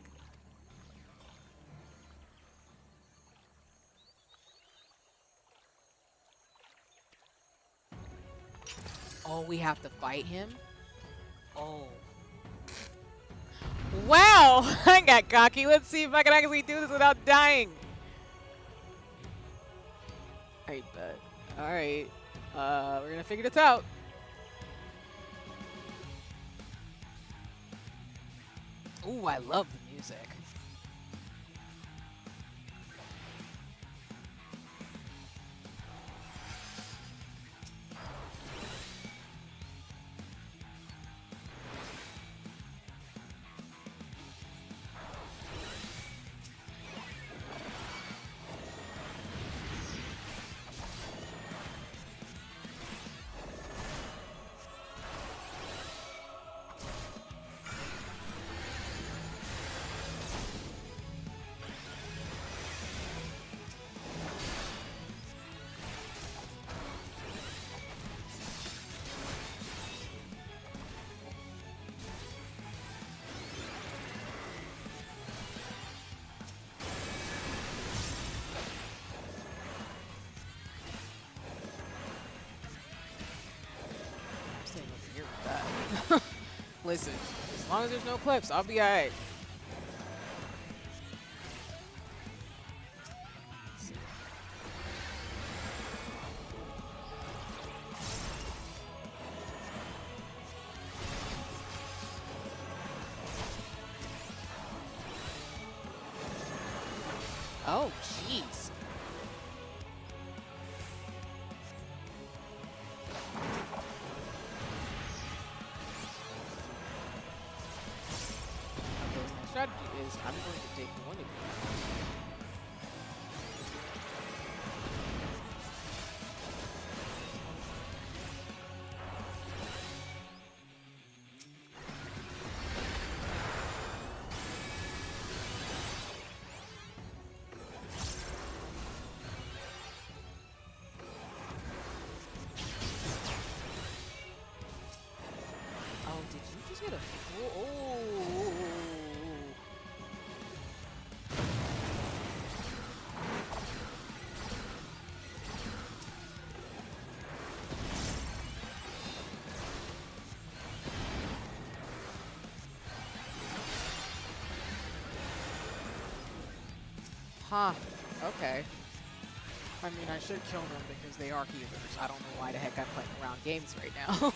Oh, we have to fight him? Oh. Wow! I got cocky. Let's see if I can actually do this without dying. I bet. All right. We're gonna figure this out. Ooh, I love the music. I'm staying over here with that. Listen, as long as there's no clips, I'll be alright. Oh, jeez. Okay, my strategy is I'm going to take one of you. Oh, did you just get a... Oh. Huh. Okay. I mean, I should kill them because they are healers. I don't know why the heck I'm playing around games right now.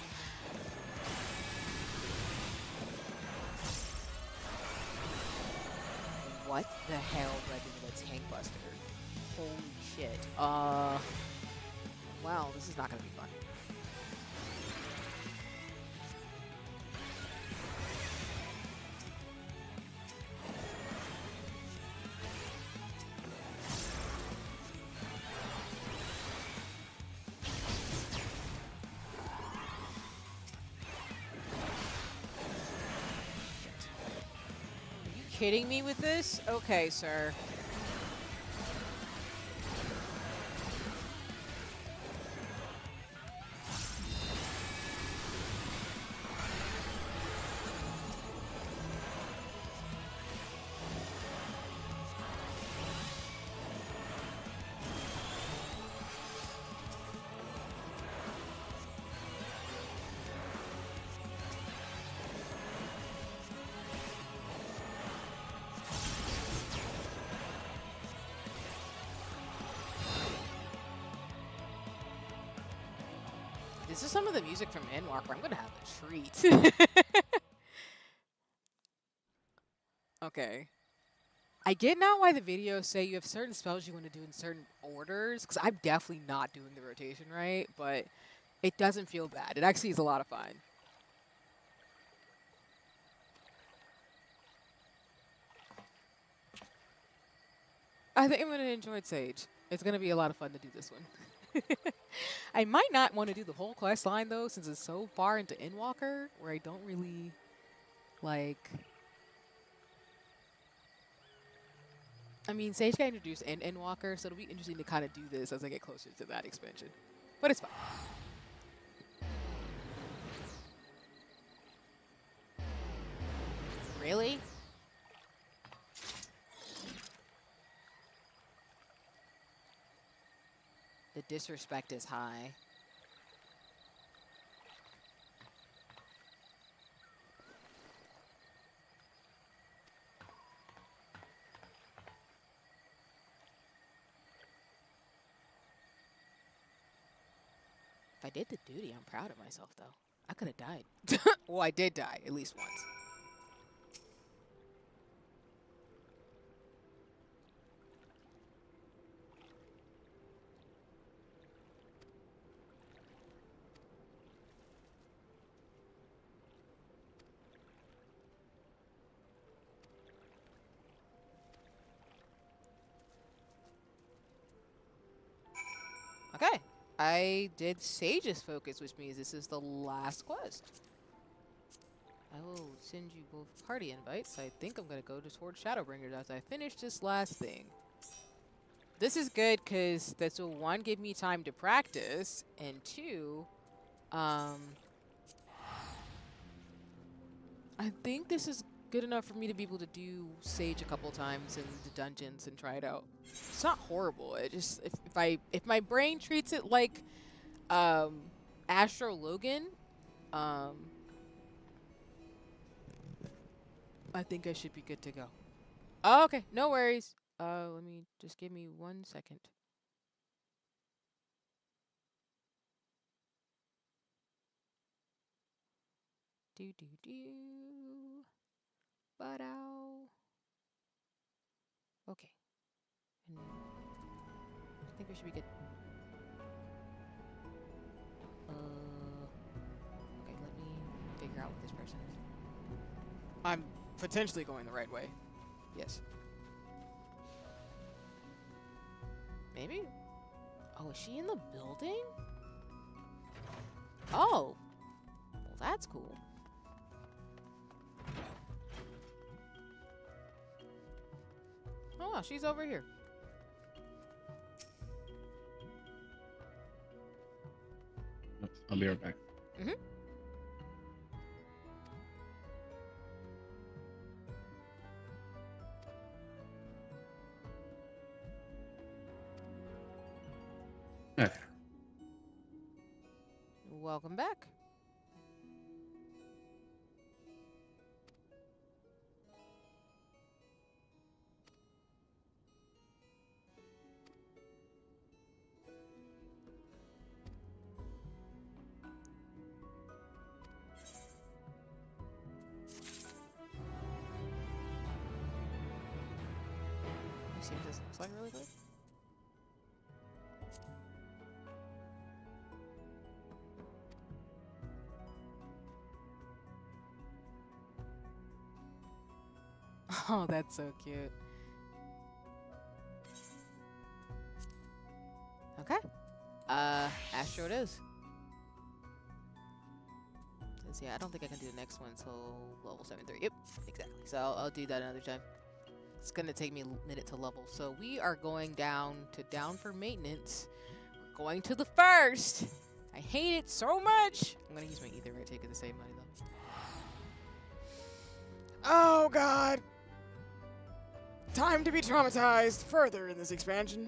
What the hell do I do with a tank buster? Holy shit. Wow, this is not gonna be fun. Kidding me with this? Okay, sir. This is some of the music from Endwalker. I'm gonna have a treat. Okay. I get now why the videos say you have certain spells you want to do in certain orders, because I'm definitely not doing the rotation right, but it doesn't feel bad. It actually is a lot of fun. I think I'm gonna enjoy Sage. It's gonna be a lot of fun to do this one. I might not want to do the whole quest line though, since it's so far into Endwalker, where I don't really like. I mean, Sage got introduced in Endwalker, so it'll be interesting to kind of do this as I get closer to that expansion. But it's fine. Really? The disrespect is high. If I did the duty, I'm proud of myself, though. I could have died. Well, I did die, at least once. Okay. I did Sage's Focus, which means this is the last quest. I will send you both party invites. I think I'm going to go towards Shadowbringers after I finish this last thing. This is good because this will, one, give me time to practice, and two, I think this is good enough for me to be able to do Sage a couple times in the dungeons and try it out. It's not horrible. It just, if my brain treats it like Astro Logan, I think I should be good to go. Oh, okay, no worries. Let me just give me 1 second. Do. Ba-dow. Okay. And I think we should be good. Okay, let me figure out what this person is. I'm potentially going the right way. Yes. Maybe? Oh, is she in the building? Oh. Well, that's cool. Oh, she's over here. I'll be right back. Mm-hmm. Okay. Welcome back. Let me see what this looks like really quick. Oh, that's so cute. Okay. Astro it is. Let's see, I don't think I can do the next one until level 73. Yep, exactly. So I'll do that another time. It's gonna take me a minute to level. So we are going down for maintenance. We're going to the first. I hate it so much. I'm gonna use my ether right take it to save money though. Oh god. Time to be traumatized further in this expansion.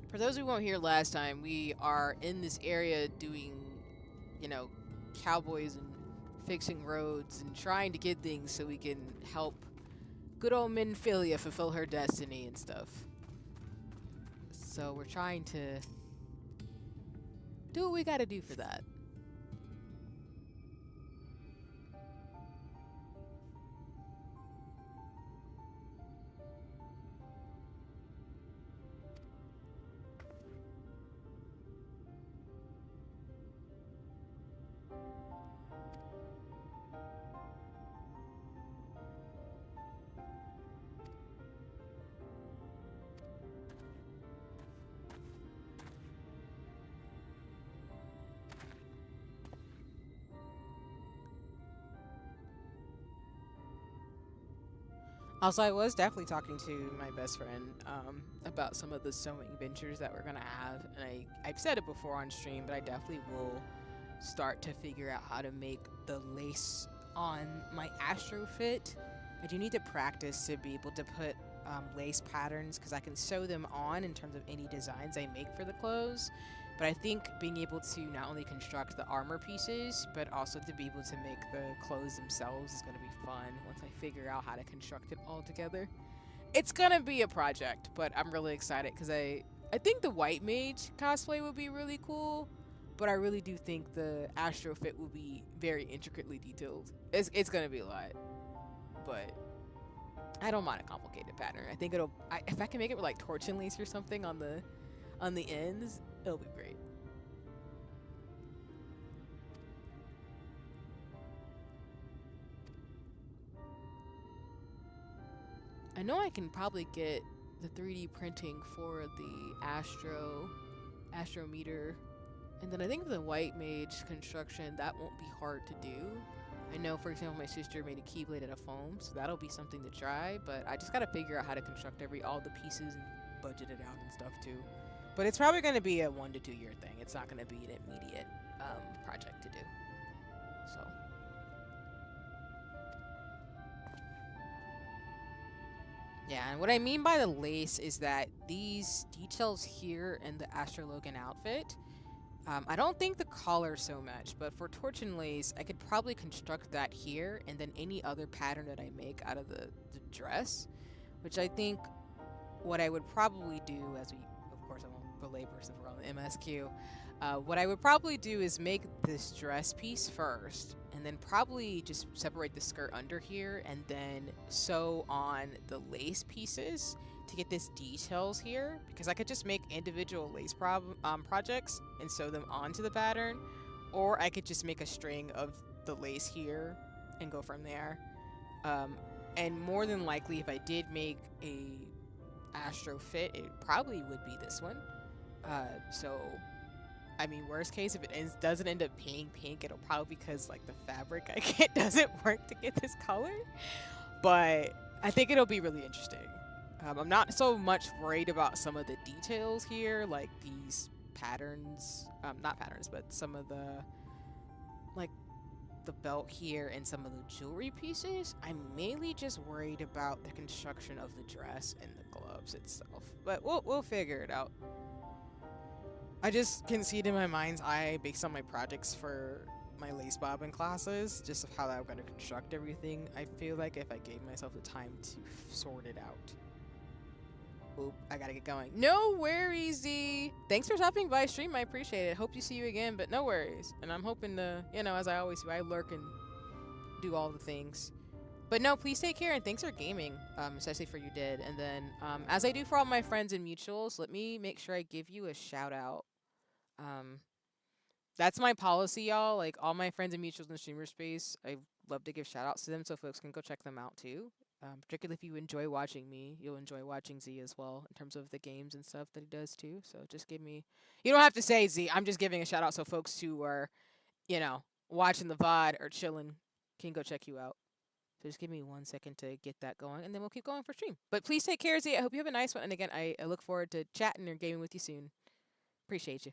For those who weren't here last time, we are in this area doing, you know, cowboys and fixing roads and trying to get things so we can help good old Minfilia fulfill her destiny and stuff. So we're trying to do what we gotta do for that. Also, I was definitely talking to my best friend about some of the sewing ventures that we're going to have. And I've said it before on stream, but I definitely will start to figure out how to make the lace on my Astro fit. I do need to practice to be able to put lace patterns because I can sew them on in terms of any designs I make for the clothes. But I think being able to not only construct the armor pieces, but also to be able to make the clothes themselves is going to be fun once I figure out how to construct it all together. It's going to be a project, but I'm really excited because I I think the white mage cosplay would be really cool, but I really do think the astro fit will be very intricately detailed. It's gonna be a lot, but I don't mind a complicated pattern. I think if I can make it with like torch and lace or something on the ends, it'll be great. I know I can probably get the 3D printing for the astrometer, and then I think the white mage construction that won't be hard to do. I know, for example, my sister made a keyblade out of foam, so that'll be something to try. But I just gotta figure out how to construct all the pieces and budget it out and stuff too. But it's probably gonna be a 1 to 2 year thing. It's not gonna be an immediate project to do. So. Yeah, and what I mean by the lace is that these details here in the Astro Logan outfit, I don't think the collar so much, but for torch and lace, I could probably construct that here, and then any other pattern that I make out of the dress, which I think what I would probably do, of course, I won't belabor since we're on the MSQ, what I would probably do is make this dress piece first, and then probably just separate the skirt under here, and then sew on the lace pieces to get this details here, because I could just make individual lace projects and sew them onto the pattern, or I could just make a string of the lace here and go from there. And more than likely, if I did make a astro fit, it probably would be this one. So I mean, worst case, if it doesn't end up being pink, it'll probably because like the fabric I get doesn't work to get this color. But I think it'll be really interesting. I'm not so much worried about some of the details here, like these patterns, not patterns, but some of like the belt here and some of the jewelry pieces. I'm mainly just worried about the construction of the dress and the gloves itself. But we'll figure it out. I just can see it in my mind's eye based on my projects for my lace bobbin classes, just of how I'm going to construct everything. I feel like if I gave myself the time to sort it out. Oop, I gotta get going. No worries, Z. Thanks for stopping by stream. I appreciate it. Hope to see you again, but no worries. And I'm hoping to, as I always do, I lurk and do all the things. But no, please take care and thanks for gaming, especially for you did. And then, as I do for all my friends and mutuals, let me make sure I give you a shout out. That's my policy, y'all. Like all my friends and mutuals in the streamer space, I love to give shout outs to them so folks can go check them out too. Particularly if you enjoy watching me, you'll enjoy watching Z as well in terms of the games and stuff that he does too. So just give me, you don't have to say Z. I'm just giving a shout out so folks who are, watching the VOD or chilling can go check you out. So just give me 1 second to get that going, and then we'll keep going for stream. But please take care, Z. I hope you have a nice one. And again, I look forward to chatting or gaming with you soon. Appreciate you.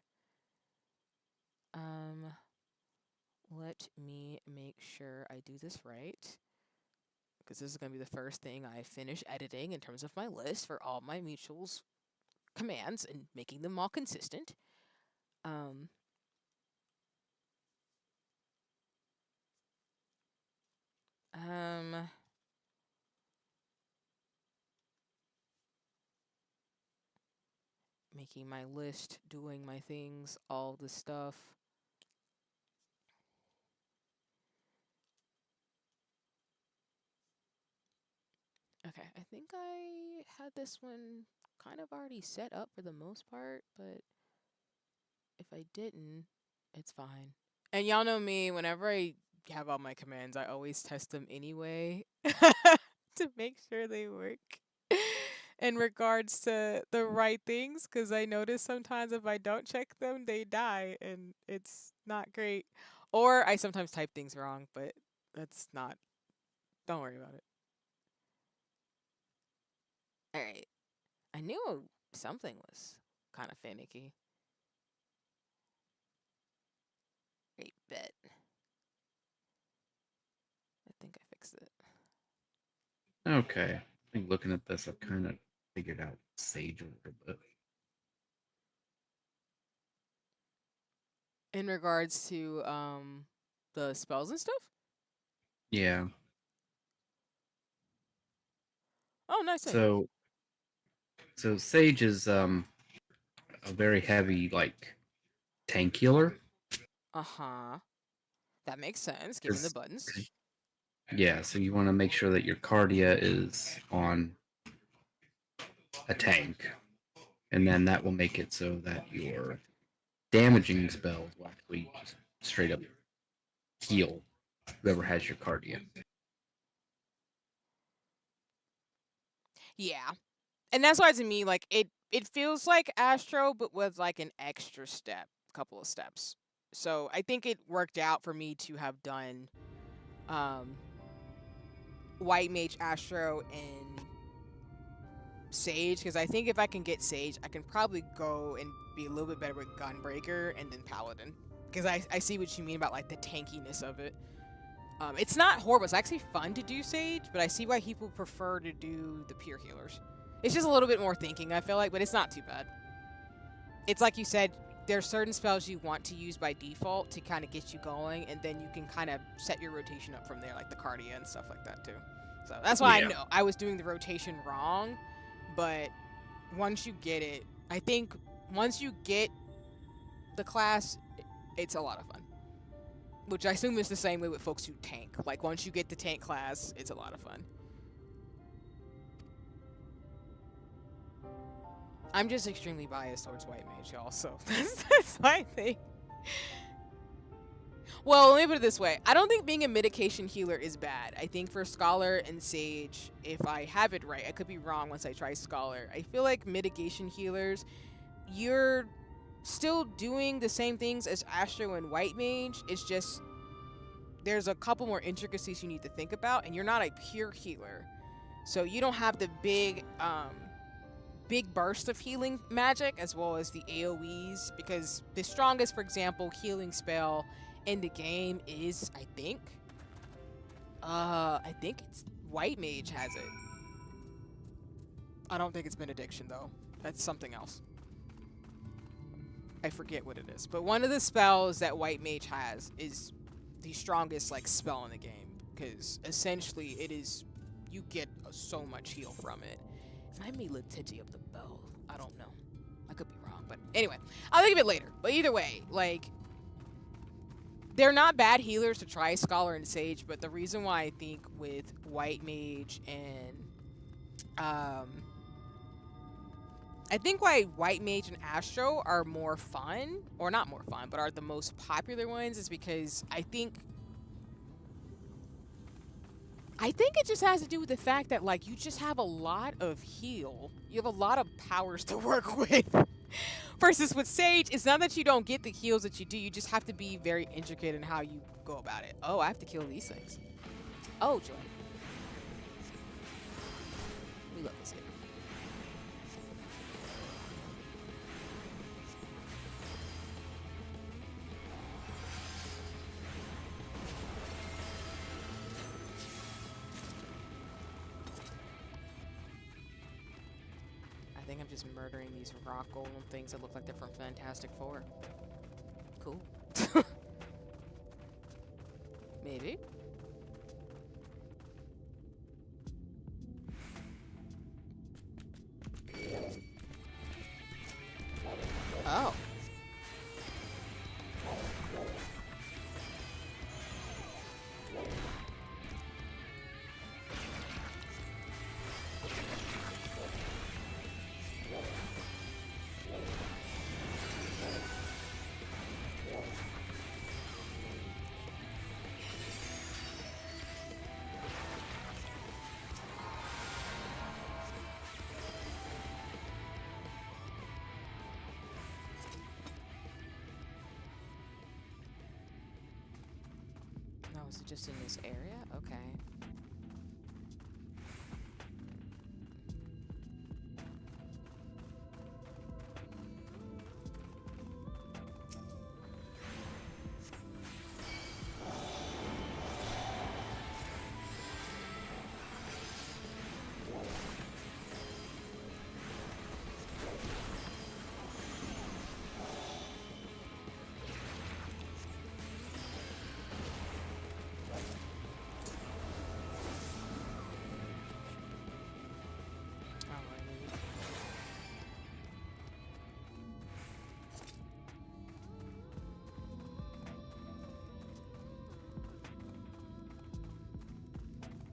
Let me make sure I do this right, because this is going to be the first thing I finish editing in terms of my list for all my mutuals commands and making them all consistent. Making my list, doing my things, all the stuff. Okay, I think I had this one kind of already set up for the most part, but if I didn't, it's fine. And y'all know me, whenever I have all my commands, I always test them anyway to make sure they work in regards to the right things, because I notice sometimes if I don't check them, they die, and it's not great. Or I sometimes type things wrong, but that's not, don't worry about it. Alright. I knew something was kind of finicky. Great bet. I think I fixed it. Okay. I think looking at this, I've kind of figured out Sage a little bit. In regards to the spells and stuff? Yeah. Oh, nice. So Sage is a very heavy like tank healer. Uh-huh. That makes sense, given the 'Cause- buttons. 'cause- yeah, so you want to make sure that your Cardia is on a tank, and then that will make it so that your damaging spells will actually just straight up heal whoever has your Cardia. Yeah. And that's why to me, like, it feels like Astro, but with like an extra step, couple of steps. So I think it worked out for me to have done White Mage Astro and Sage, because I think if I can get Sage, I can probably go and be a little bit better with Gunbreaker and then Paladin. Because I see what you mean about like the tankiness of it. It's not horrible. It's actually fun to do Sage, but I see why people prefer to do the pure healers. It's just a little bit more thinking, I feel like, but it's not too bad. It's like you said, there's certain spells you want to use by default to kind of get you going, and then you can kind of set your rotation up from there, like the Cardia and stuff like that too. So that's why I know I was doing the rotation wrong, but once you get it, I think once you get the class, it's a lot of fun. Which I assume is the same way with folks who tank. Like, once you get the tank class, it's a lot of fun. I'm just extremely biased towards White Mage, y'all, so that's my thing. Well, let me put it this way. I don't think being a medication healer is bad. I think for Scholar and Sage, if I have it right, I could be wrong once I try Scholar. I feel like mitigation healers, you're still doing the same things as Astro and White Mage. It's just there's a couple more intricacies you need to think about, and you're not a pure healer. So you don't have the big burst of healing magic as well as the AoEs, because the strongest, for example, healing spell in the game is, I think it's White Mage has it. I don't think it's Benediction though. That's something else. I forget what it is. But one of the spells that White Mage has is the strongest like spell in the game, because essentially it is, you get so much heal from it. It might be Letitia of the Bell. I don't know. I could be wrong, but anyway, I'll think of it later. But either way, like, they're not bad healers to try Scholar and Sage, but the reason why I think with White Mage and I think why White Mage and Astro are more fun, or not more fun, but are the most popular ones, is because I think it just has to do with the fact that, like, you just have a lot of heal. You have a lot of powers to work with. Versus with Sage, it's not that you don't get the heals that you do. You just have to be very intricate in how you go about it. Oh, I have to kill these things. Oh, joy. We love this game. I think I'm just murdering these rock golem things that look like they're from Fantastic Four. Cool. Maybe. Oh. No, is it just in this area? Okay.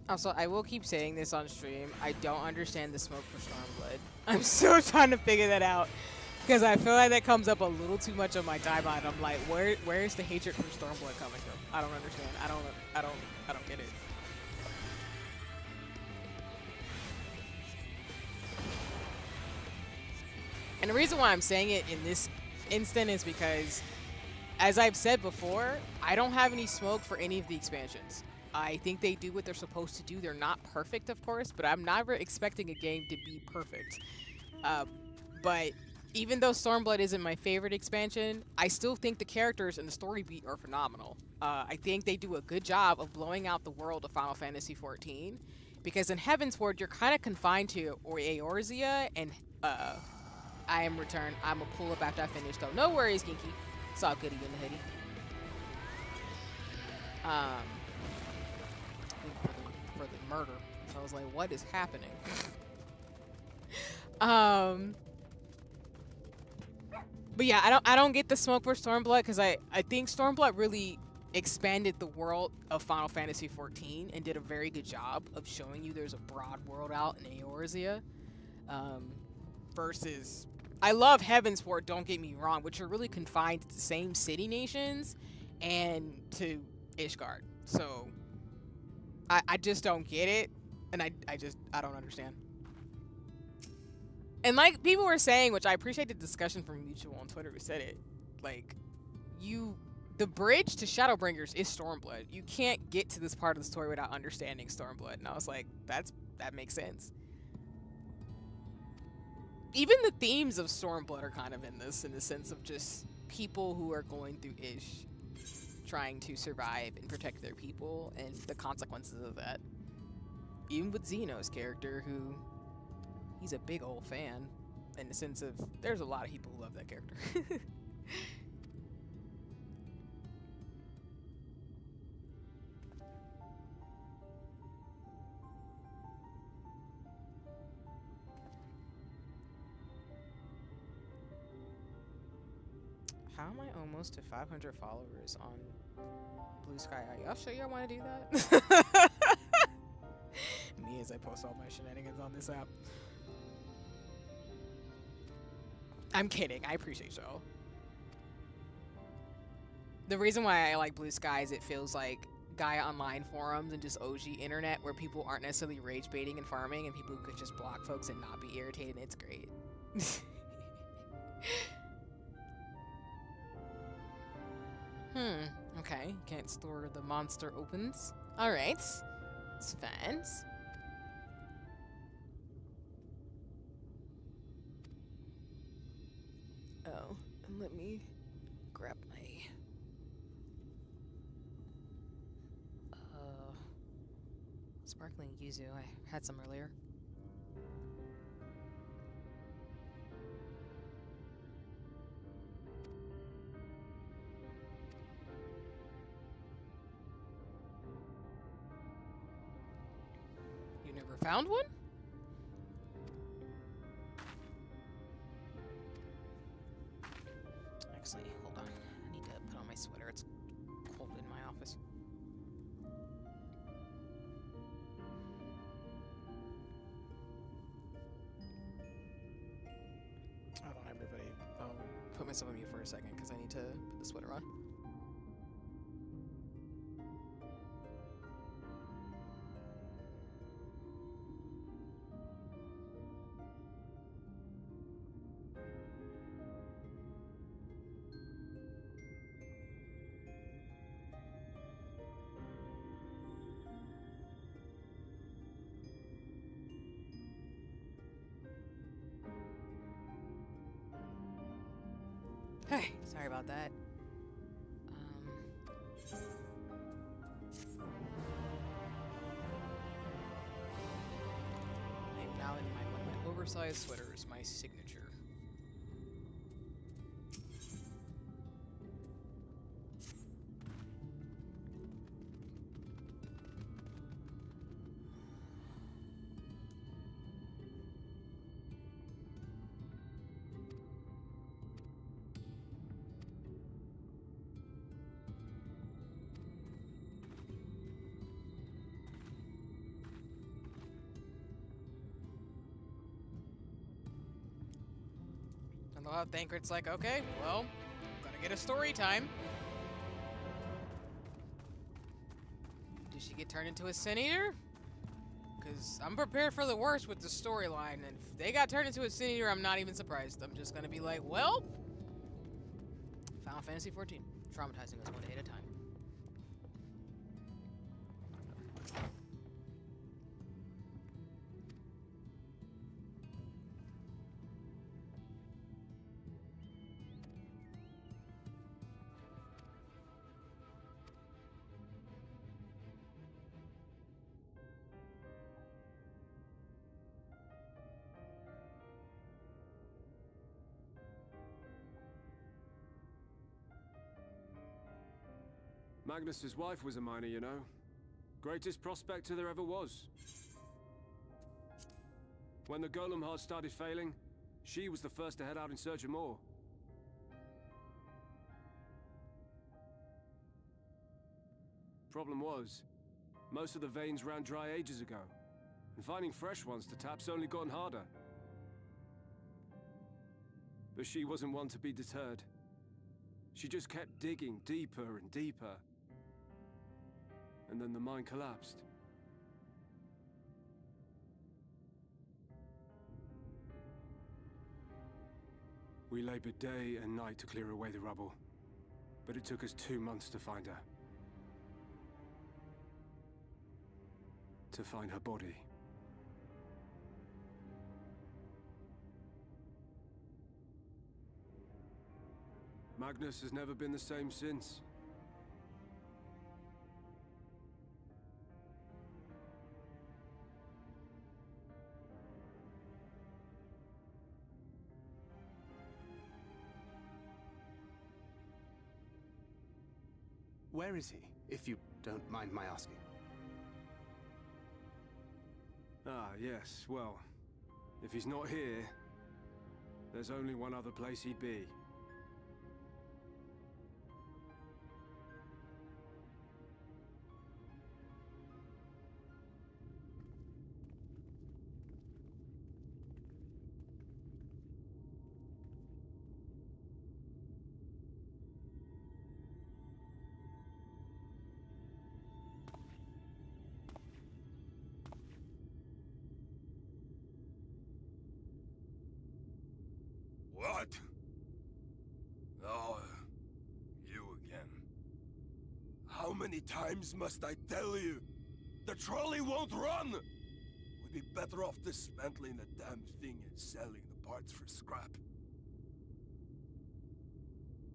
Also, I will keep saying this on stream. I don't understand the smoke for Stormblood. I'm still trying to figure that out because I feel like that comes up a little too much on my timeline. I'm like, where's the hatred for Stormblood coming from? I don't understand. I don't get it. And the reason why I'm saying it in this instant is because, as I've said before, I don't have any smoke for any of the expansions. I think they do what they're supposed to do. They're not perfect, of course, but I'm never expecting a game to be perfect. But even though Stormblood isn't my favorite expansion, I still think the characters and the story beat are phenomenal. I think they do a good job of blowing out the world of Final Fantasy XIV, because in Heavensward, you're kind of confined to Eorzea and I am returned. I'm gonna pull up after I finish though. No worries, Ginky. It's all goody in the hoodie. For the murder. So I was like, what is happening? But yeah, I don't get the smoke for Stormblood because I think Stormblood really expanded the world of Final Fantasy XIV and did a very good job of showing you there's a broad world out in Eorzea. Versus, I love Heavensward, don't get me wrong, which are really confined to the same city nations and to Ishgard. So I just don't get it, and I don't understand. And like people were saying, which I appreciate the discussion from Mutual on Twitter who said it, like, the bridge to Shadowbringers is Stormblood. You can't get to this part of the story without understanding Stormblood. And I was like, that makes sense. Even the themes of Stormblood are kind of in this, in the sense of just people who are going through Ish, trying to survive and protect their people, and the consequences of that. Even with Xeno's character, who, he's a big old fan, in the sense of, there's a lot of people who love that character. How am I almost to 500 followers on Blue Sky? Y'all sure y'all want to do that? Me as I post all my shenanigans on this app. I'm kidding. I appreciate y'all. The reason why I like Blue Sky is it feels like Gaia Online forums and just OG internet where people aren't necessarily rage baiting and farming and people could just block folks and not be irritated. It's great. Okay. Can't store the monster opens. Alright. It's fine. Oh, and let me grab my sparkling yuzu. I had some earlier. You never found one? Actually, hold on. I need to put on my sweater. It's cold in my office. Hold on, everybody. I'll put myself on mute for a second because I need to put the sweater on. Hey, sorry about that. I'm now in one of my oversized sweaters, my signature. Well, Thancred's like, okay, well, gotta get a story time. Did she get turned into a Sin Eater? Because I'm prepared for the worst with the storyline, and if they got turned into a Sin Eater, I'm not even surprised. I'm just gonna be like, well, Final Fantasy XIV, traumatizing us one day at a time. Magnus's wife was a miner, you know. Greatest prospector there ever was. When the golem heart started failing, she was the first to head out in search of more. Problem was, most of the veins ran dry ages ago, and finding fresh ones to tap's only gotten harder. But she wasn't one to be deterred. She just kept digging deeper and deeper. And then the mine collapsed. We labored day and night to clear away the rubble, but it took us 2 months to find her. To find her body. Magnus has never been the same since. Where is he, if you don't mind my asking? Ah, yes, well, if he's not here, there's only one other place he'd be. What? Oh, you again. How many times must I tell you? The trolley won't run! We'd be better off dismantling the damn thing and selling the parts for scrap.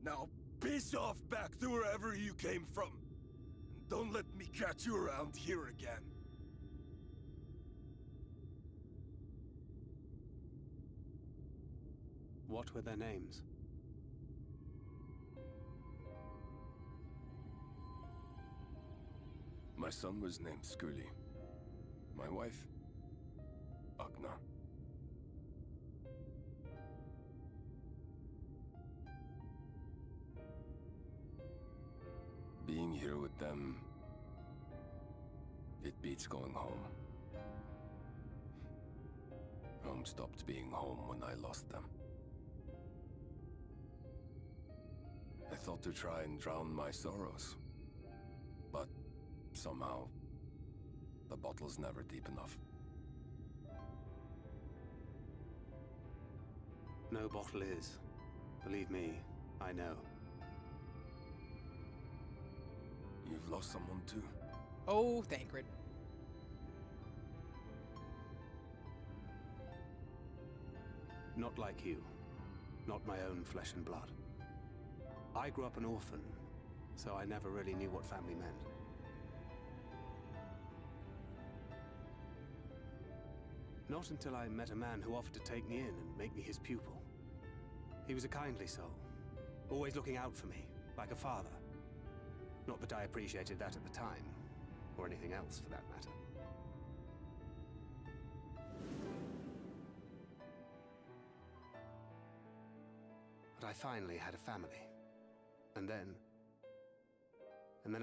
Now, piss off back to wherever you came from. And don't let me catch you around here again. What were their names? My son was named Skuli. My wife, Agna. Being here with them, it beats going home. Home stopped being home when I lost them. I thought to try and drown my sorrows, but somehow, the bottle's never deep enough. No bottle is. Believe me, I know. You've lost someone too? Oh, Thancred. Not like you. Not my own flesh and blood. I grew up an orphan, so I never really knew what family meant. Not until I met a man who offered to take me in and make me his pupil. He was a kindly soul, always looking out for me, like a father. Not that I appreciated that at the time, or anything else for that matter. But I finally had a family. And then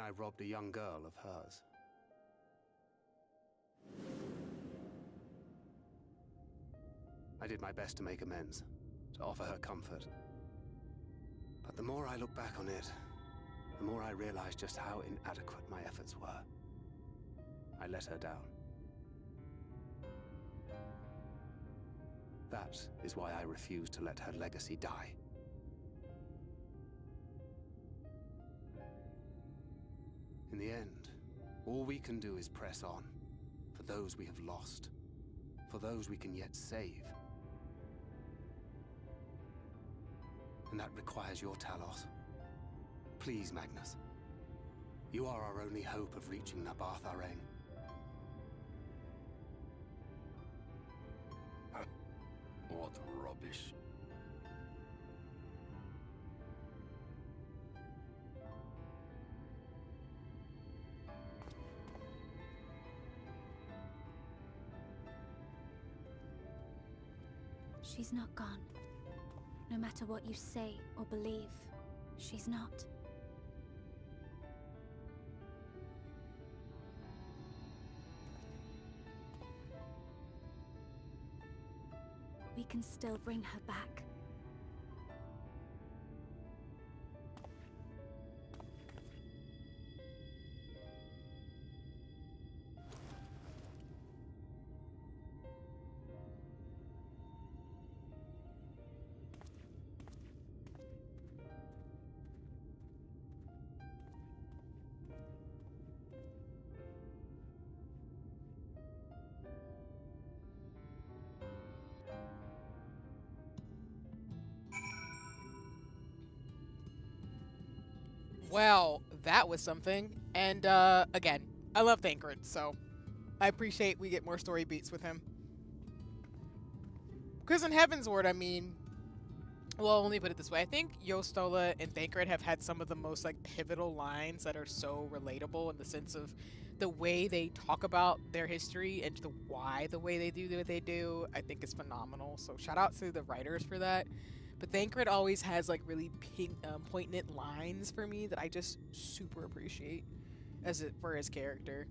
I robbed a young girl of hers. I did my best to make amends, to offer her comfort. But the more I look back on it, the more I realize just how inadequate my efforts were. I let her down. That is why I refuse to let her legacy die. In the end, all we can do is press on, for those we have lost, for those we can yet save. And that requires your Talos. Please, Magnus. You are our only hope of reaching Nabarth Areng. What rubbish. She's not gone. No matter what you say or believe, she's not. We can still bring her back. Well, that was something. And again, I love Thancred, so I appreciate we get more story beats with him. Because in Heavensward, I mean, well, let me put it this way. I think Yostola and Thancred have had some of the most like pivotal lines that are so relatable in the sense of the way they talk about their history and the way they do what they do. I think is phenomenal. So shout out to the writers for that. But Thancred always has like really poignant lines for me that I just super appreciate for his character.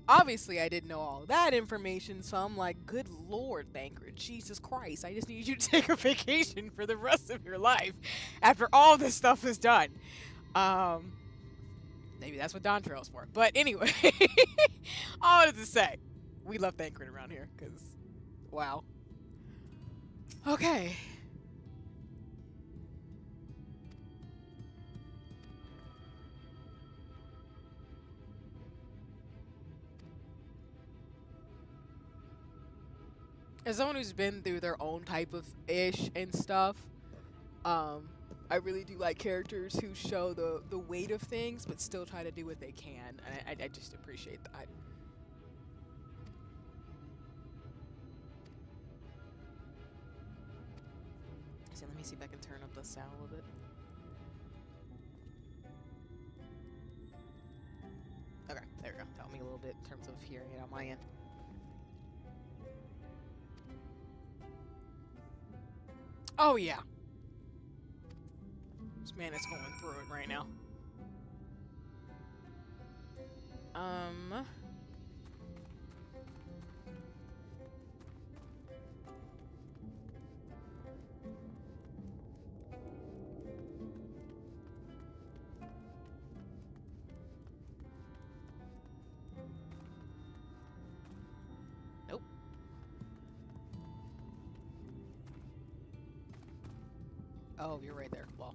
Obviously, I didn't know all that information, so I'm like, good lord, Thancred, Jesus Christ, I just need you to take a vacation for the rest of your life after all this stuff is done. Maybe that's what Dontrell's for. But anyway, all I wanted to say, we love Thancred around here, because, wow. Okay. As someone who's been through their own type of ish and stuff, I really do like characters who show the weight of things, but still try to do what they can. And I just appreciate that. So let me see if I can turn up the sound a little bit. Okay, there we go. Tell me a little bit in terms of hearing it on my end. Oh yeah. This man is going through it right now. Nope. Oh, you're right there. Well.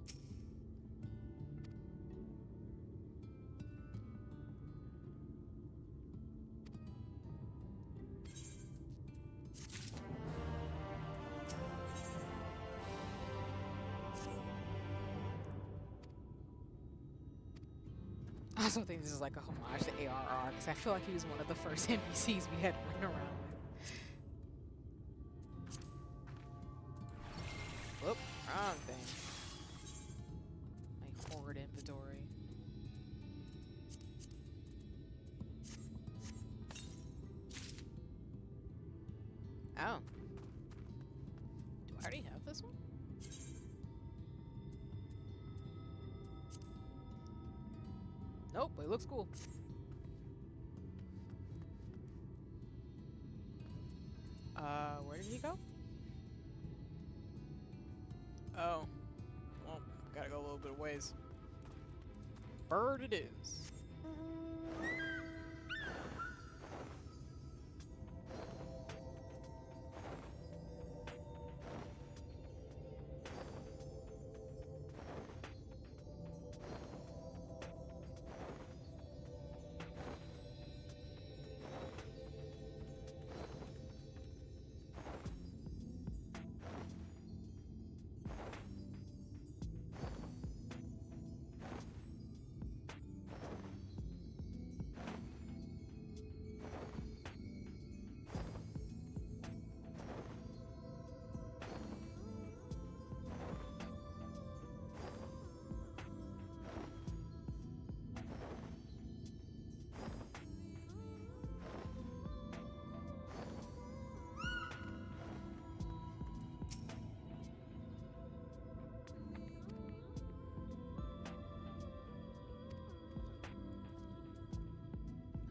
I also think this is like a homage to ARR, because I feel like he was one of the first NPCs we had running around with. Whoop, wrong thing. My forward inventory. Oh. Do I already have this one? Nope, but it looks cool. Where did he go? Gotta go a little bit of ways. Bird it is.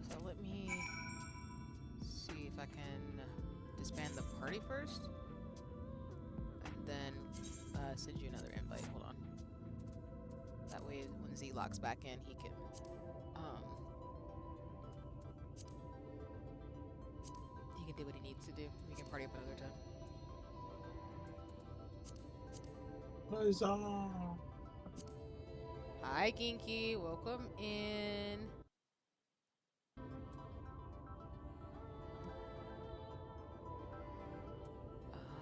So let me see if I can disband the party first, and then send you another invite. Hold on. That way, when Z locks back in, he can do what he needs to do. We can party up another time. Huzzah! Hi, Ginky. Welcome in.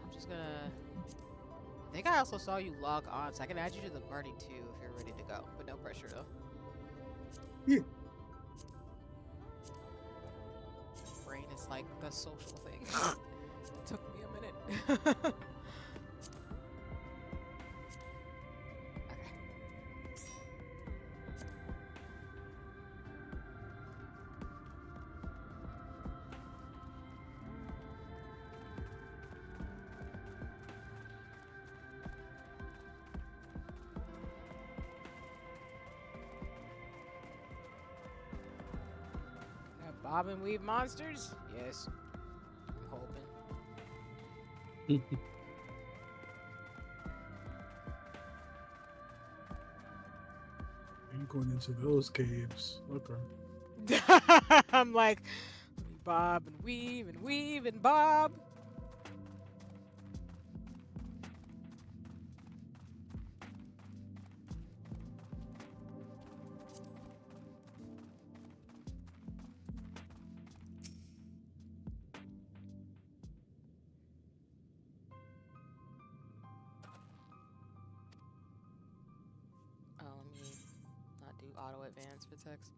I'm just gonna... I think I also saw you log on, so I can add you to the party too if you're ready to go. But no pressure though. Yeah. Brain is like the social thing. Took me a minute. Okay. Bob and weave monsters? Yes. I'm hoping. Ain't going into those caves. Okay. I'm like, Bob and weave and Bob. Auto advance for text.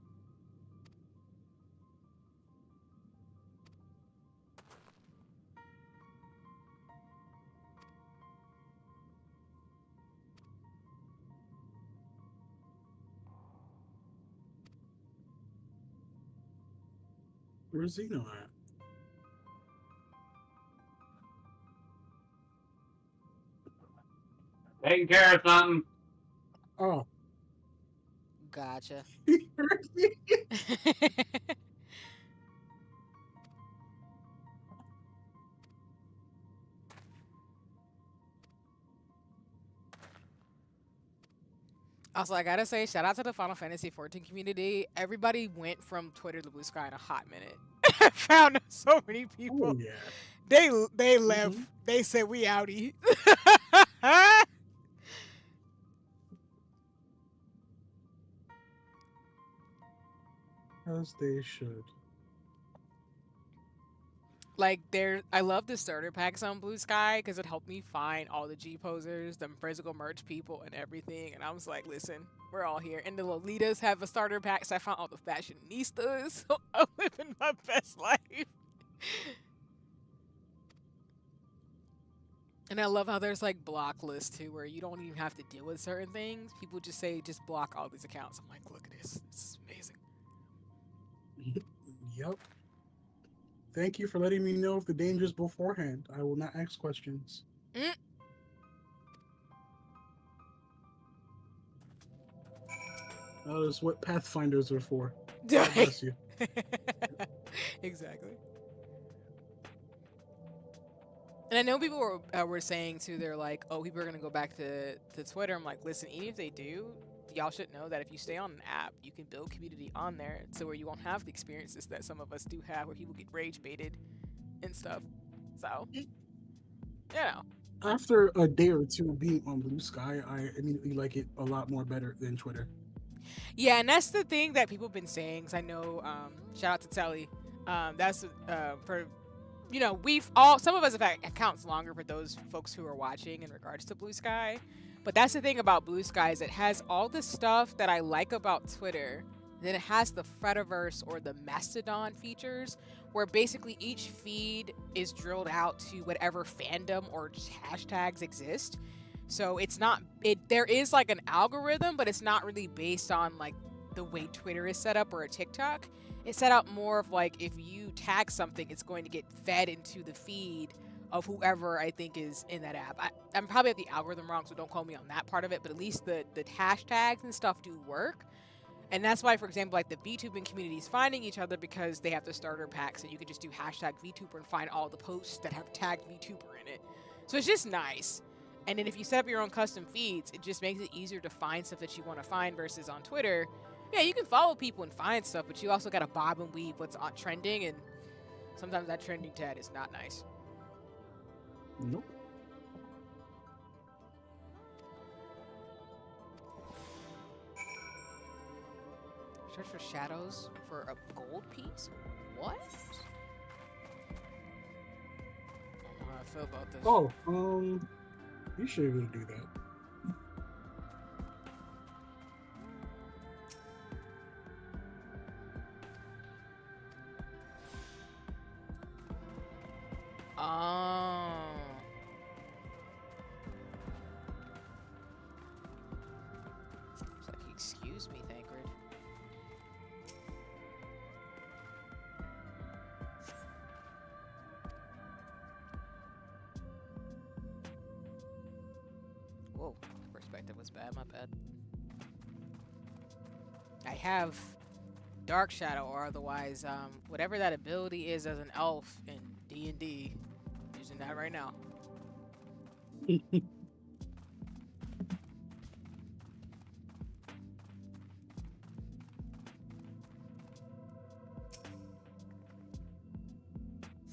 Where's Zeno at? Taking care of something. Oh. Gotcha. Also, I gotta say, shout out to the Final Fantasy XIV community. Everybody went from Twitter to Blue Sky in a hot minute. Found so many people. Oh, yeah. They left. They said we outie. As they should. Like, I love the starter packs on Blue Sky because it helped me find all the G posers, the physical merch people, and everything. And I was like, listen, we're all here. And the Lolitas have a starter pack, so I found all the fashionistas. So I'm living my best life. And I love how there's like block lists too, where you don't even have to deal with certain things. People just say, just block all these accounts. I'm like, look at this. This is amazing. Yep. Thank you for letting me know of the dangers beforehand. I will not ask questions. That is what Pathfinders are for. God bless you. Exactly. And I know people were saying too, they're like, oh, people are gonna go back to Twitter. I'm like, listen, even if they do, y'all should know that if you stay on an app, you can build community on there, so where you won't have the experiences that some of us do have, where people get rage baited and stuff. So, you know. After a day or two being on Blue Sky, I immediately like it a lot more better than Twitter. Yeah, and that's the thing that people have been saying. 'Cause I know, shout out to Telly. That's for, you know, some of us have had accounts longer for those folks who are watching in regards to Blue Sky. But that's the thing about Blue Sky, is it has all the stuff that I like about Twitter. Then it has the Fediverse or the Mastodon features, where basically each feed is drilled out to whatever fandom or hashtags exist. So it's not, there is like an algorithm, but it's not really based on like the way Twitter is set up or a TikTok. It's set up more of like, if you tag something, it's going to get fed into the feed of whoever I think is in that app. I'm probably at the algorithm wrong, so don't quote me on that part of it, but at least the hashtags and stuff do work. And that's why, for example, like the VTubing community is finding each other, because they have the starter packs, and you can just do hashtag VTuber and find all the posts that have tagged VTuber in it. So it's just nice. And then if you set up your own custom feeds, it just makes it easier to find stuff that you want to find, versus on Twitter. Yeah, you can follow people and find stuff, but you also got to bob and weave what's on trending, and sometimes that trending tab is not nice. Nope. Search for shadows for a gold piece? What? I don't know how I feel about this. Oh, you should be able to do that. Oh. It's like, excuse me, Thancred. Whoa, the perspective was bad, my bad. I have Dark Shadow, or otherwise, whatever that ability is as an elf in D&D, using that right now.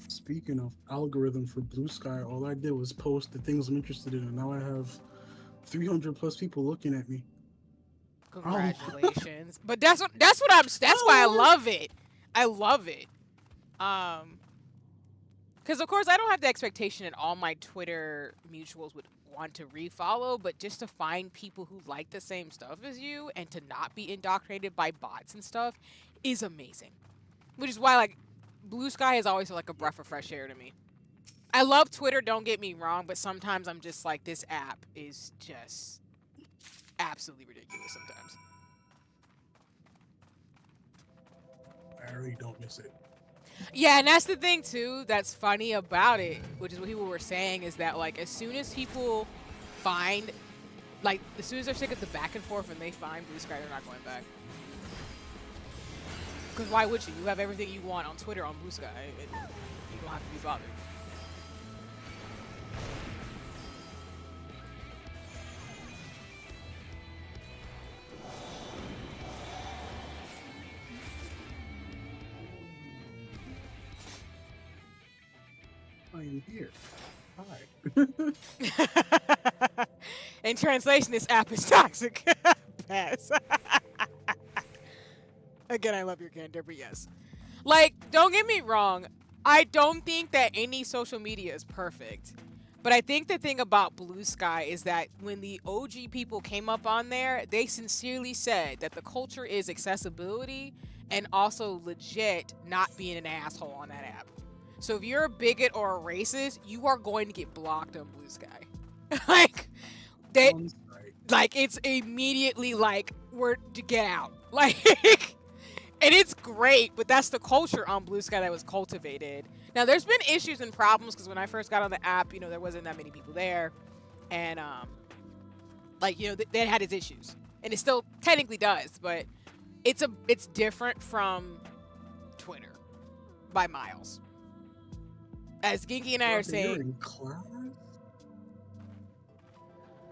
Speaking of algorithm for Blue Sky, all I did was post the things I'm interested in, and now I have 300 plus people looking at me. Congratulations. But that's why I love it. I love it. Because of course I don't have the expectation that all my Twitter mutuals would want to refollow, but just to find people who like the same stuff as you and to not be indoctrinated by bots and stuff is amazing. Which is why, like, Blue Sky is always like a breath of fresh air to me. I love Twitter, don't get me wrong, but sometimes I'm just like, this app is just absolutely ridiculous sometimes. I really don't miss it. Yeah, and that's the thing too that's funny about it, which is what people were saying, is that like as soon as people find, like as soon as they're sick of the back and forth and they find Blue Sky, they're not going back. Because why would you? You have everything you want on Twitter on Blue Sky, and you don't have to be bothered. I am here. Hi. In translation, this app is toxic. Pass. Again, I love your candor, but yes. Like, don't get me wrong. I don't think that any social media is perfect. But I think the thing about Blue Sky is that when the OG people came up on there, they sincerely said that the culture is accessibility and also legit not being an asshole on that app. So if you're a bigot or a racist, you are going to get blocked on Blue Sky. Like it's immediately like, we're to get out. Like, and it's great, but that's the culture on Blue Sky that was cultivated. Now, there's been issues and problems, because when I first got on the app, you know, there wasn't that many people there. And, like, you know, they had its issues. And it still technically does, but it's different from Twitter by miles. as Ginky and I are You're saying, in class?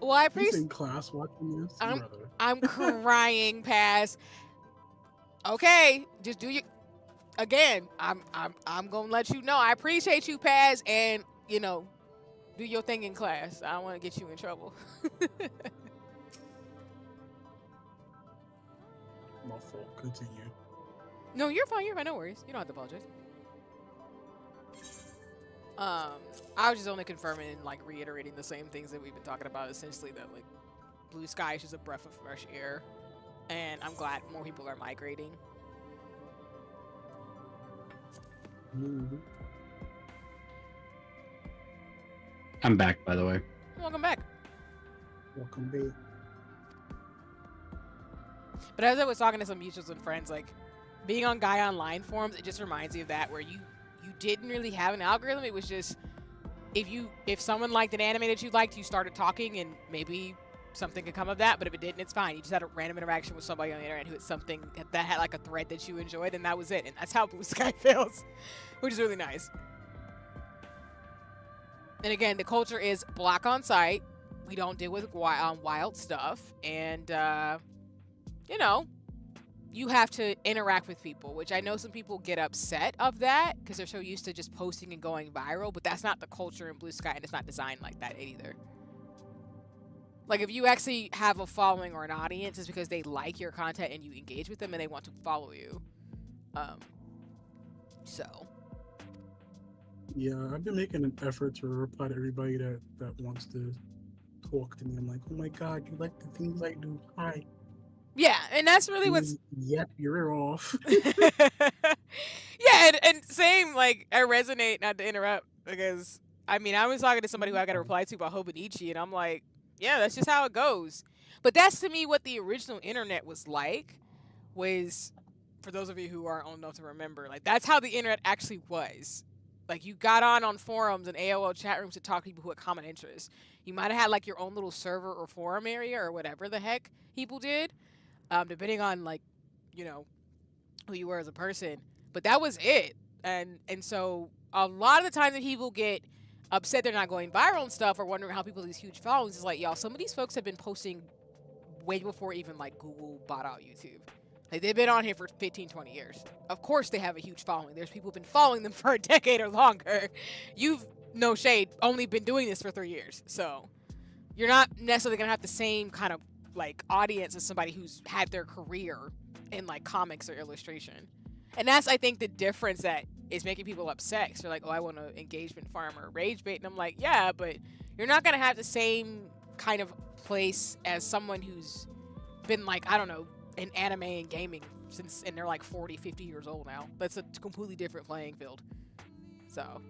well, I He's appreciate. in class watching this, I'm brother. I'm crying past. Okay, just do your again. I'm gonna let you know. I appreciate you, Paz, and you know, do your thing in class. I don't want to get you in trouble. My fault. Continue. No, you're fine. You're fine. No worries. You don't have to apologize. I was just only confirming and like reiterating the same things that we've been talking about. Essentially, that like blue sky is just a breath of fresh air, and I'm glad more people are migrating. Mm-hmm. I'm back, by the way. Welcome back. Welcome back. But as I was talking to some mutuals and friends, like being on Guy Online forums, it just reminds me of that where you didn't really have an algorithm. It was just if someone liked an anime that you liked, you started talking and maybe something could come of that. But if it didn't, it's fine. You just had a random interaction with somebody on the internet who had something that had like a thread that you enjoyed, and that was it. And that's how Blue Sky feels, which is really nice. And again, the culture is black on site. We don't deal with wild stuff, and you know, you have to interact with people, which I know some people get upset of that because they're so used to just posting and going viral, but that's not the culture in Blue Sky, and it's not designed like that either. Like, if you actually have a following or an audience, it's because they like your content and you engage with them and they want to follow you. So. Yeah, I've been making an effort to reply to everybody that wants to talk to me. I'm like, oh my god, you like the things I do? Hi. Yeah, and that's really what's... Yep, you're off. Yeah, and same, like, I resonate, not to interrupt, because, I mean, I was talking to somebody who I got a reply to about Hobonichi, and I'm like, yeah, that's just how it goes. But that's, to me, what the original internet was like, was, for those of you who aren't old enough to remember, like, that's how the internet actually was. Like, you got on forums and AOL chat rooms to talk to people who had common interests. You might have had, like, your own little server or forum area or whatever the heck people did, depending on, like, you know, who you were as a person. But that was it. And so a lot of the times that people get upset they're not going viral and stuff, or wondering how people have these huge followings, is like, y'all, some of these folks have been posting way before even, like, Google bought out YouTube. Like, they've been on here for 15, 20 years. Of course they have a huge following. There's people who've been following them for a decade or longer. You've, no shade, only been doing this for 3 years. So you're not necessarily going to have the same kind of, like, audience as somebody who's had their career in, like, comics or illustration. And that's, I think, the difference that is making people upset. Because they're like, oh, I want to engagement farm or rage bait. And I'm like, yeah, but you're not going to have the same kind of place as someone who's been, like, I don't know, in anime and gaming since, and they're like 40, 50 years old now. That's a completely different playing field. So.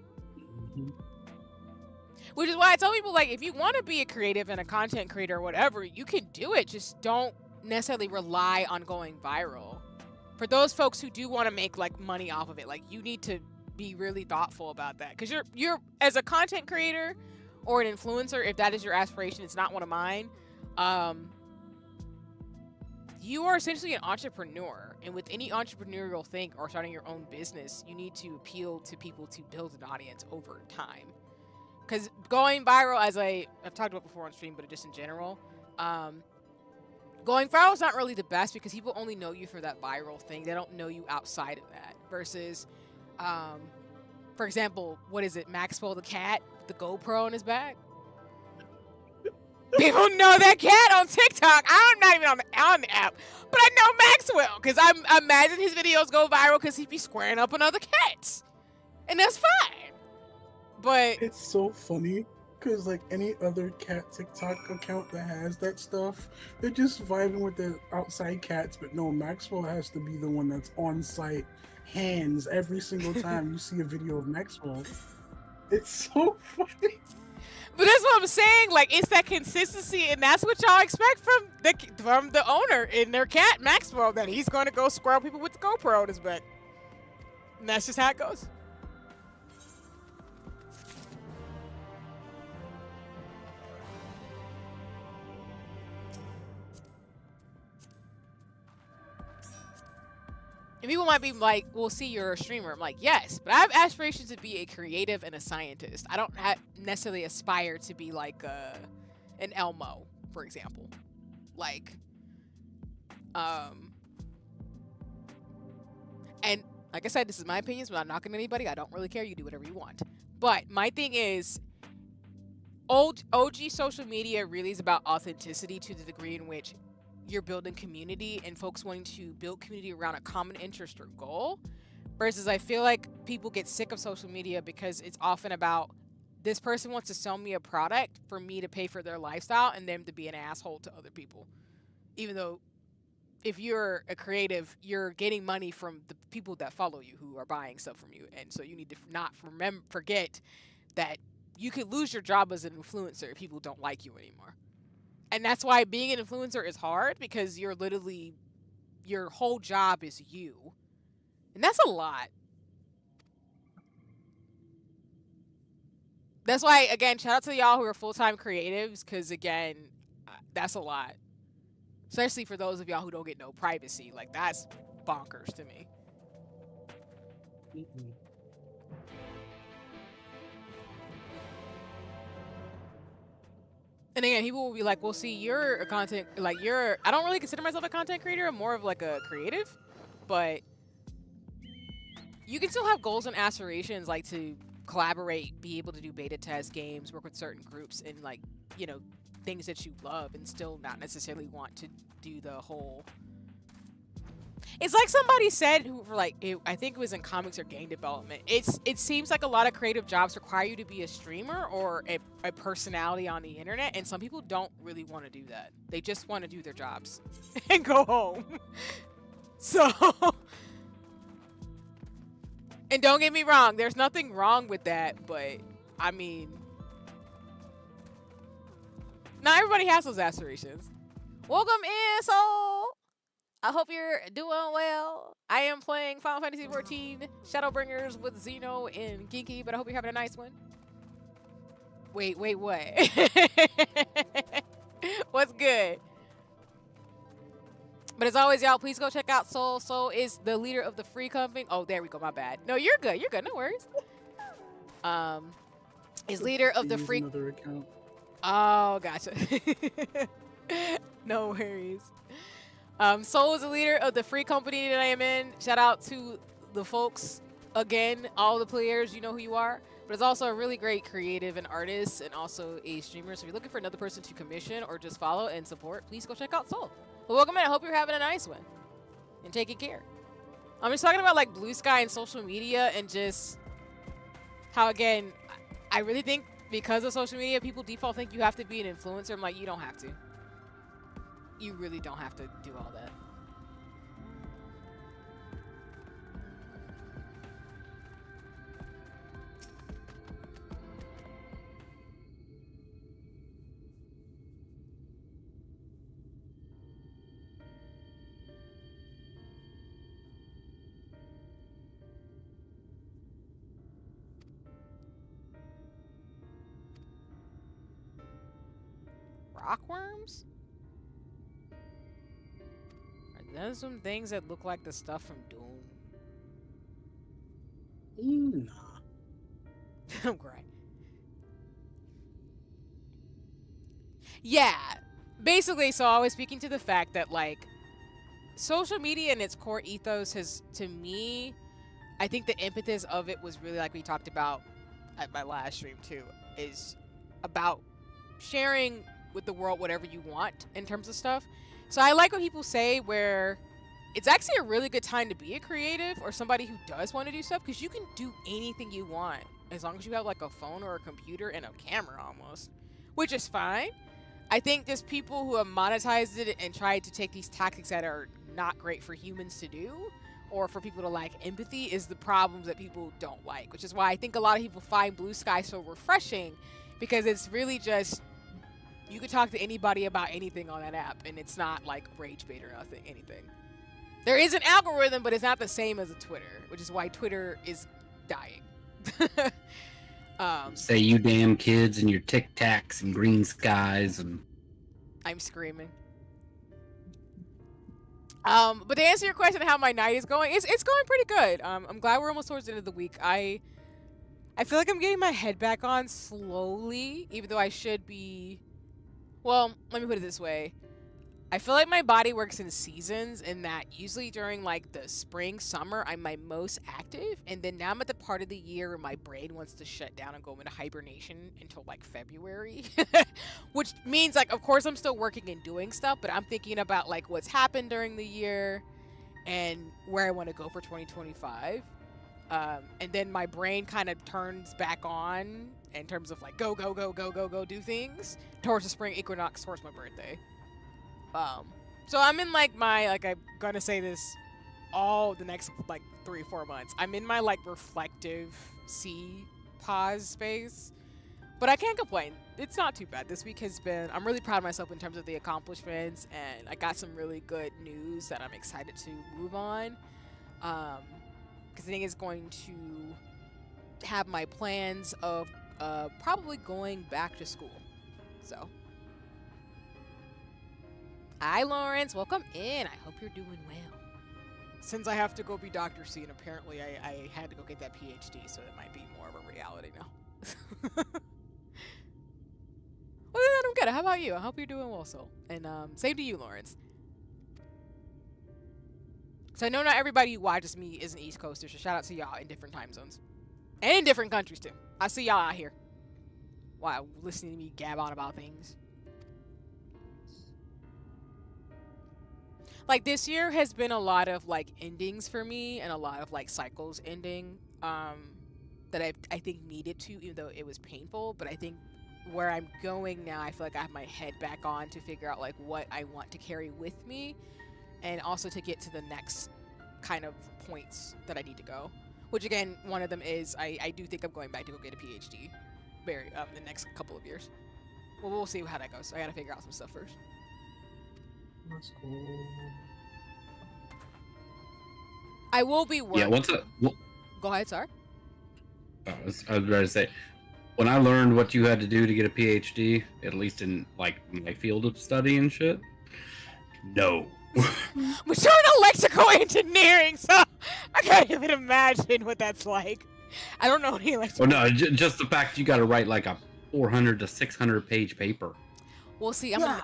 Which is why I tell people, like, if you want to be a creative and a content creator or whatever, you can do it. Just don't necessarily rely on going viral. For those folks who do want to make, like, money off of it, like, you need to be really thoughtful about that. Because you're as a content creator or an influencer, if that is your aspiration, it's not one of mine, you are essentially an entrepreneur. And with any entrepreneurial thing or starting your own business, you need to appeal to people to build an audience over time. Because going viral, as I've talked about before on stream, but just in general, going viral is not really the best because people only know you for that viral thing. They don't know you outside of that. Versus, for example, what is it? Maxwell the cat with the GoPro on his back? People know that cat on TikTok. I'm not even on the app, but I know Maxwell because I imagine his videos go viral because he'd be squaring up on other cats, and that's fine. But it's so funny because, like, any other cat TikTok account that has that stuff, they're just vibing with the outside cats. But no, Maxwell has to be the one that's on site, hands every single time you see a video of Maxwell. It's so funny. But that's what I'm saying. Like, it's that consistency, and that's what y'all expect from the owner in their cat Maxwell, that he's going to go squirrel people with the GoPro on his back. And that's just how it goes. And people might be like, "We'll see, you're a streamer." I'm like, yes, but I have aspirations to be a creative and a scientist. I don't necessarily aspire to be like an Elmo, for example. Like, and like I said, this is my opinion, so I'm not knocking anybody. I don't really care. You do whatever you want. But my thing is, OG social media really is about authenticity to the degree in which you're building community and folks wanting to build community around a common interest or goal. Versus I feel like people get sick of social media because it's often about this person wants to sell me a product for me to pay for their lifestyle and them to be an asshole to other people. Even though if you're a creative, you're getting money from the people that follow you who are buying stuff from you. And so you need to not forget that you could lose your job as an influencer if people don't like you anymore. And that's why being an influencer is hard, because you're literally, your whole job is you. And that's a lot. That's why, again, shout out to y'all who are full-time creatives, because, again, that's a lot. Especially for those of y'all who don't get no privacy. Like, that's bonkers to me. And again, people will be like, well, see, you're a content, like, I don't really consider myself a content creator. I'm more of like a creative. But you can still have goals and aspirations, like to collaborate, be able to do beta test games, work with certain groups, and, like, you know, things that you love, and still not necessarily want to do the whole... It's like somebody said, who, like, I think it was in comics or game development, it seems like a lot of creative jobs require you to be a streamer or a personality on the internet, and some people don't really want to do that. They just want to do their jobs and go home. So... And don't get me wrong, there's nothing wrong with that, but, I mean... Not everybody has those aspirations. Welcome in, Soul! I hope you're doing well. I am playing Final Fantasy XIV Shadowbringers with Zeno and Ginky, but I hope you're having a nice one. Wait, what? What's good? But as always, y'all, please go check out Soul. Soul is the leader of the free company. Oh, there we go. My bad. No, you're good. You're good. No worries. Is leader of the free... Another account. Oh, gotcha. No worries. Soul is the leader of the free company that I am in. Shout out to the folks, again, all the players, you know who you are. But it's also a really great creative and artist, and also a streamer. So if you're looking for another person to commission or just follow and support, please go check out Soul. Well, welcome in. I hope you're having a nice one and taking care. I'm just talking about, like, blue sky and social media, and just how, again, I really think because of social media, people default think you have to be an influencer. I'm like, you don't have to. You really don't have to do all that. Rockworms? Are those some things that look like the stuff from Doom? Nah. I'm great. Yeah. Basically, so I was speaking to the fact that, like, social media and its core ethos has, to me, I think the impetus of it was really, like we talked about at my last stream too, is about sharing with the world whatever you want in terms of stuff. So I like what people say, where it's actually a really good time to be a creative or somebody who does want to do stuff, because you can do anything you want as long as you have, like, a phone or a computer and a camera almost, which is fine. I think just people who have monetized it and tried to take these tactics that are not great for humans to do, or for people to lack empathy, is the problems that people don't like, which is why I think a lot of people find Blue Sky so refreshing, because it's really just, you could talk to anybody about anything on that app, and it's not like rage bait or nothing, anything. There is an algorithm, but it's not the same as a Twitter, which is why Twitter is dying. Say you damn kids and your Tic Tacs and green skies and... I'm screaming. But to answer your question, how my night is going, it's going pretty good. I'm glad we're almost towards the end of the week. I feel like I'm getting my head back on slowly, even though I should be. Well, let me put it this way. I feel like my body works in seasons, in that usually during like the spring, summer, I'm my most active, and then now I'm at the part of the year where my brain wants to shut down and go into hibernation until like February, which means like, of course, I'm still working and doing stuff, but I'm thinking about like what's happened during the year and where I want to go for 2025. And then my brain kind of turns back on in terms of like go do things towards the spring equinox, towards my birthday. So I'm in like my, like, I'm gonna say this all the next like 3-4 months. I'm in my like reflective sea pause space, but I can't complain. It's not too bad. This week has been, I'm really proud of myself in terms of the accomplishments, and I got some really good news that I'm excited to move on. Because I think it's going to have my plans of probably going back to school. So. Hi, Lawrence. Welcome in. I hope you're doing well. Since I have to go be Dr. C, and apparently I had to go get that PhD, so it might be more of a reality now. Other than that, I'm good. How about you? I hope you're doing well, Soul. And same to you, Lawrence. So I know not everybody who watches me is an East Coaster, so shout out to y'all in different time zones. And in different countries, too. I see y'all out here. Wow, listening to me gab on about things. Like, this year has been a lot of, like, endings for me, and a lot of, like, cycles ending, that I think needed to, even though it was painful. But I think where I'm going now, I feel like I have my head back on to figure out, like, what I want to carry with me, and also to get to the next kind of points that I need to go. Which, again, one of them is I do think I'm going back to go get a PhD the next couple of years. Well, we'll see how that goes. I gotta figure out some stuff first. That's cool. I will be working. Yeah, Go ahead, sorry. I was about to say, when I learned what you had to do to get a PhD, at least in like my field of study and shit, no. We're doing electrical engineering, so I can't even imagine what that's like. I don't know any electrical. Well, no, just the fact you got to write like a 400 to 600 page paper. Well, see, I'm a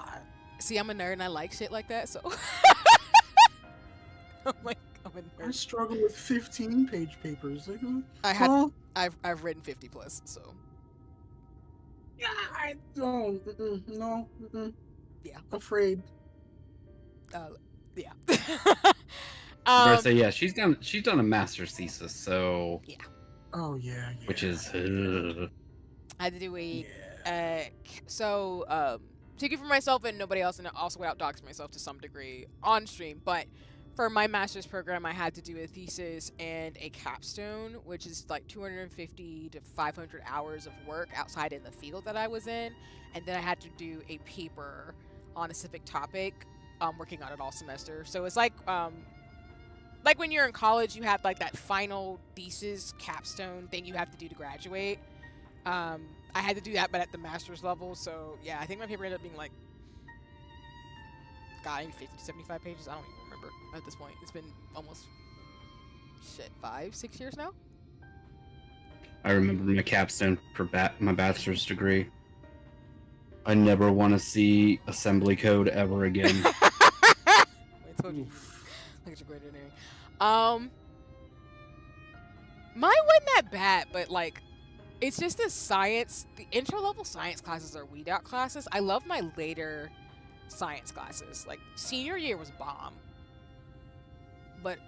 nerd and I like shit like that, so. I'm a nerd. I struggle with 15-page papers. Like, I've written 50 plus, so. Yeah, I don't. No. Yeah. Afraid. Yeah. I say, yeah, she's done a master's thesis, so. Yeah. Oh yeah. Which is. I had to do take it for myself and nobody else, and also out-dox myself to some degree on stream. But for my master's program, I had to do a thesis and a capstone, which is like 250 to 500 hours of work outside in the field that I was in, and then I had to do a paper on a specific topic. Working on it all semester. So it's like when you're in college, you have like that final thesis capstone thing you have to do to graduate. I had to do that, but at the master's level. So yeah, I think my paper ended up being like, God, maybe 50 to 75 pages. I don't even remember at this point. It's been almost 5-6 years now. I remember my capstone for my bachelor's degree. I never want to see assembly code ever again. I told you. Look at your great engineering. Mine wasn't that bad, but like, it's just the science. The intro level science classes are weed out classes. I love my later science classes. Like senior year was bomb, but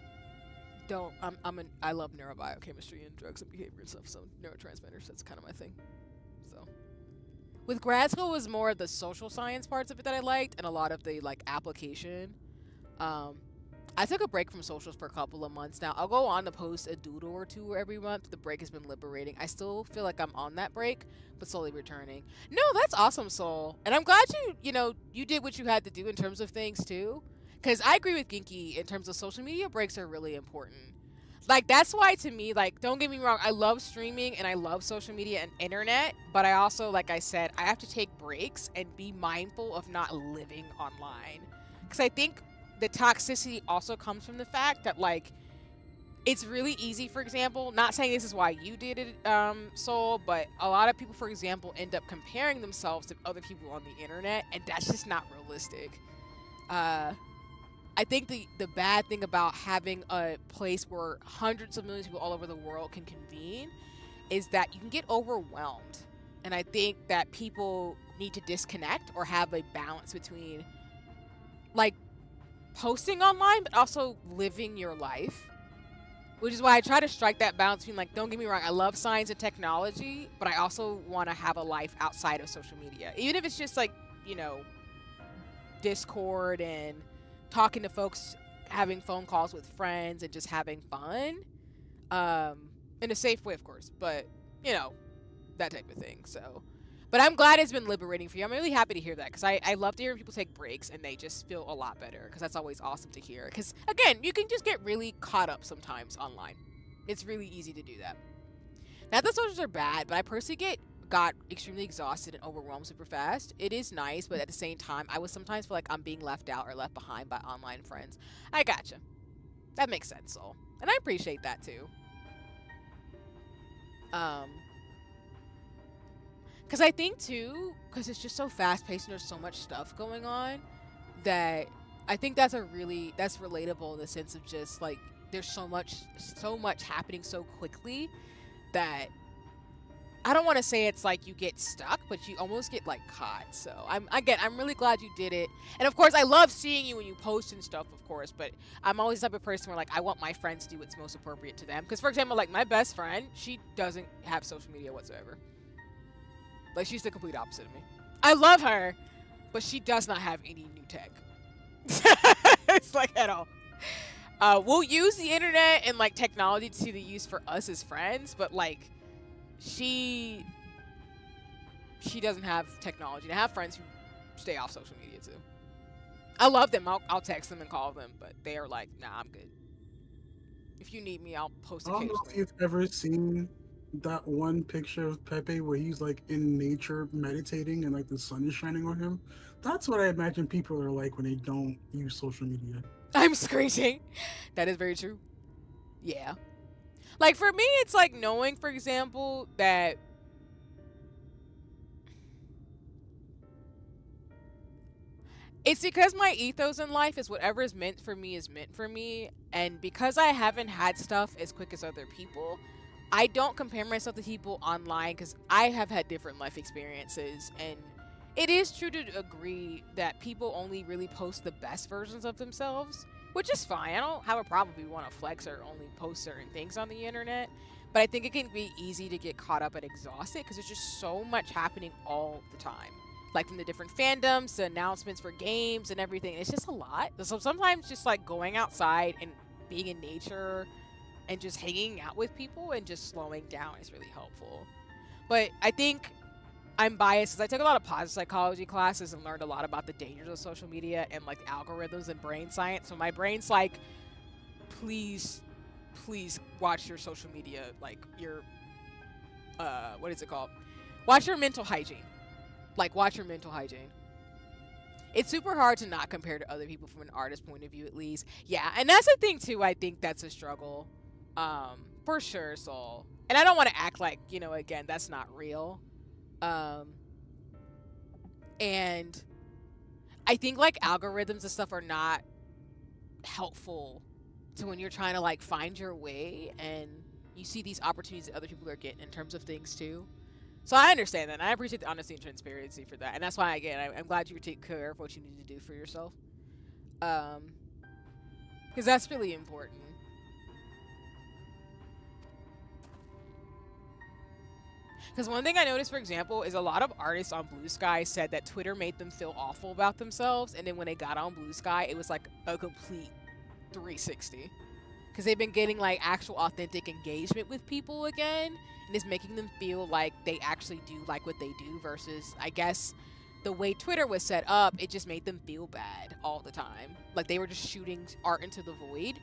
I love neurobiochemistry and drugs and behavior and stuff. So neurotransmitters, that's kind of my thing. So. With grad school, it was more of the social science parts of it that I liked, and a lot of the like application. I took a break from socials for a couple of months now. I'll go on to post a doodle or two every month. The break has been liberating. I still feel like I'm on that break, but slowly returning. No, that's awesome, Soul. And I'm glad you did what you had to do in terms of things too. Because I agree with Ginky in terms of social media breaks are really important. Like, that's why, to me, like, don't get me wrong, I love streaming and I love social media and internet, but I also, like I said, I have to take breaks and be mindful of not living online. Because I think the toxicity also comes from the fact that, like, it's really easy, for example, not saying this is why you did it, Soul, but a lot of people, for example, end up comparing themselves to other people on the internet, and that's just not realistic. I think the bad thing about having a place where hundreds of millions of people all over the world can convene is that you can get overwhelmed. And I think that people need to disconnect or have a balance between, like, posting online, but also living your life. Which is why I try to strike that balance between, like, don't get me wrong, I love science and technology, but I also want to have a life outside of social media. Even if it's just, like, you know, Discord and talking to folks, having phone calls with friends, and just having fun. In a safe way, of course, but, you know, that type of thing, so. But I'm glad it's been liberating for you. I'm really happy to hear that, because I love to hear people take breaks and they just feel a lot better, because that's always awesome to hear. Because, again, you can just get really caught up sometimes online. It's really easy to do that. Not that socials are bad, but I personally got extremely exhausted and overwhelmed super fast. It is nice, but at the same time, I would sometimes feel like I'm being left out or left behind by online friends. I gotcha. That makes sense, Soul. And I appreciate that, too. Because I think, too, because it's just so fast-paced and there's so much stuff going on, that I think that's relatable in the sense of just, like, there's so much happening so quickly that I don't want to say it's like you get stuck, but you almost get, like, caught. So I'm really glad you did it. And of course, I love seeing you when you post and stuff, of course, but I'm always the type of person where, like, I want my friends to do what's most appropriate to them. Because, for example, like, my best friend, she doesn't have social media whatsoever. Like, she's the complete opposite of me. I love her, but she does not have any new tech. It's like, at all. We'll use the internet and, like, technology to the use for us as friends, but, like, she doesn't have technology. And I have friends who stay off social media, too. I love them. I'll text them and call them, but they are like, nah, I'm good. If you need me, I'll post occasionally. I don't know if you've ever seen that one picture of Pepe where he's, like, in nature meditating and, like, the sun is shining on him. That's what I imagine people are like when they don't use social media. I'm screeching. That is very true. Yeah. Like, for me, it's like knowing, for example, that it's because my ethos in life is whatever is meant for me is meant for me. And because I haven't had stuff as quick as other people, I don't compare myself to people online because I have had different life experiences. And it is true to agree that people only really post the best versions of themselves, which is fine. I don't have a problem if you want to flex or only post certain things on the internet. But I think it can be easy to get caught up and exhausted because there's just so much happening all the time. Like, from the different fandoms, the announcements for games and everything. It's just a lot. So sometimes just, like, going outside and being in nature and just hanging out with people and just slowing down is really helpful. But I think I'm biased because I took a lot of positive psychology classes and learned a lot about the dangers of social media and, like, algorithms and brain science. So my brain's like, please watch your social media, like, your, what is it called? Watch your mental hygiene. Like, watch your mental hygiene. It's super hard to not compare to other people from an artist point of view, at least. Yeah, and that's the thing, too. I think that's a struggle. For sure, Soul. And I don't want to act like, you know, again, that's not real. And I think, like, algorithms and stuff are not helpful to when you're trying to, like, find your way and you see these opportunities that other people are getting in terms of things, too. So I understand that, and I appreciate the honesty and transparency for that. And that's why, again, I'm glad you would take care of what you need to do for yourself. Because that's really important. Because one thing I noticed, for example, is a lot of artists on Blue Sky said that Twitter made them feel awful about themselves, and then when they got on Blue Sky, it was like a complete 360. Because they've been getting, like, actual authentic engagement with people again, and it's making them feel like they actually do like what they do, versus, I guess, the way Twitter was set up, it just made them feel bad all the time. Like, they were just shooting art into the void.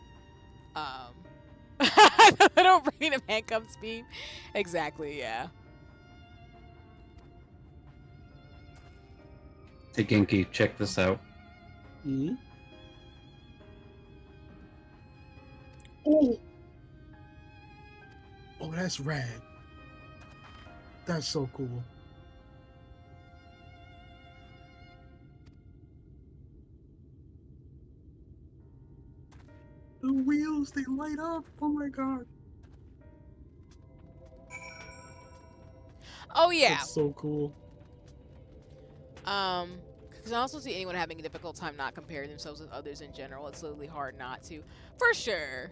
The little brain of handcuffs beam. Exactly, yeah. Hey, Genki, check this out. Mm-hmm. Oh, oh, that's rad. That's so cool. The wheels, they light up. Oh my god. Oh yeah. That's so cool. Because I also see anyone having a difficult time not comparing themselves with others in general. It's literally hard not to, for sure.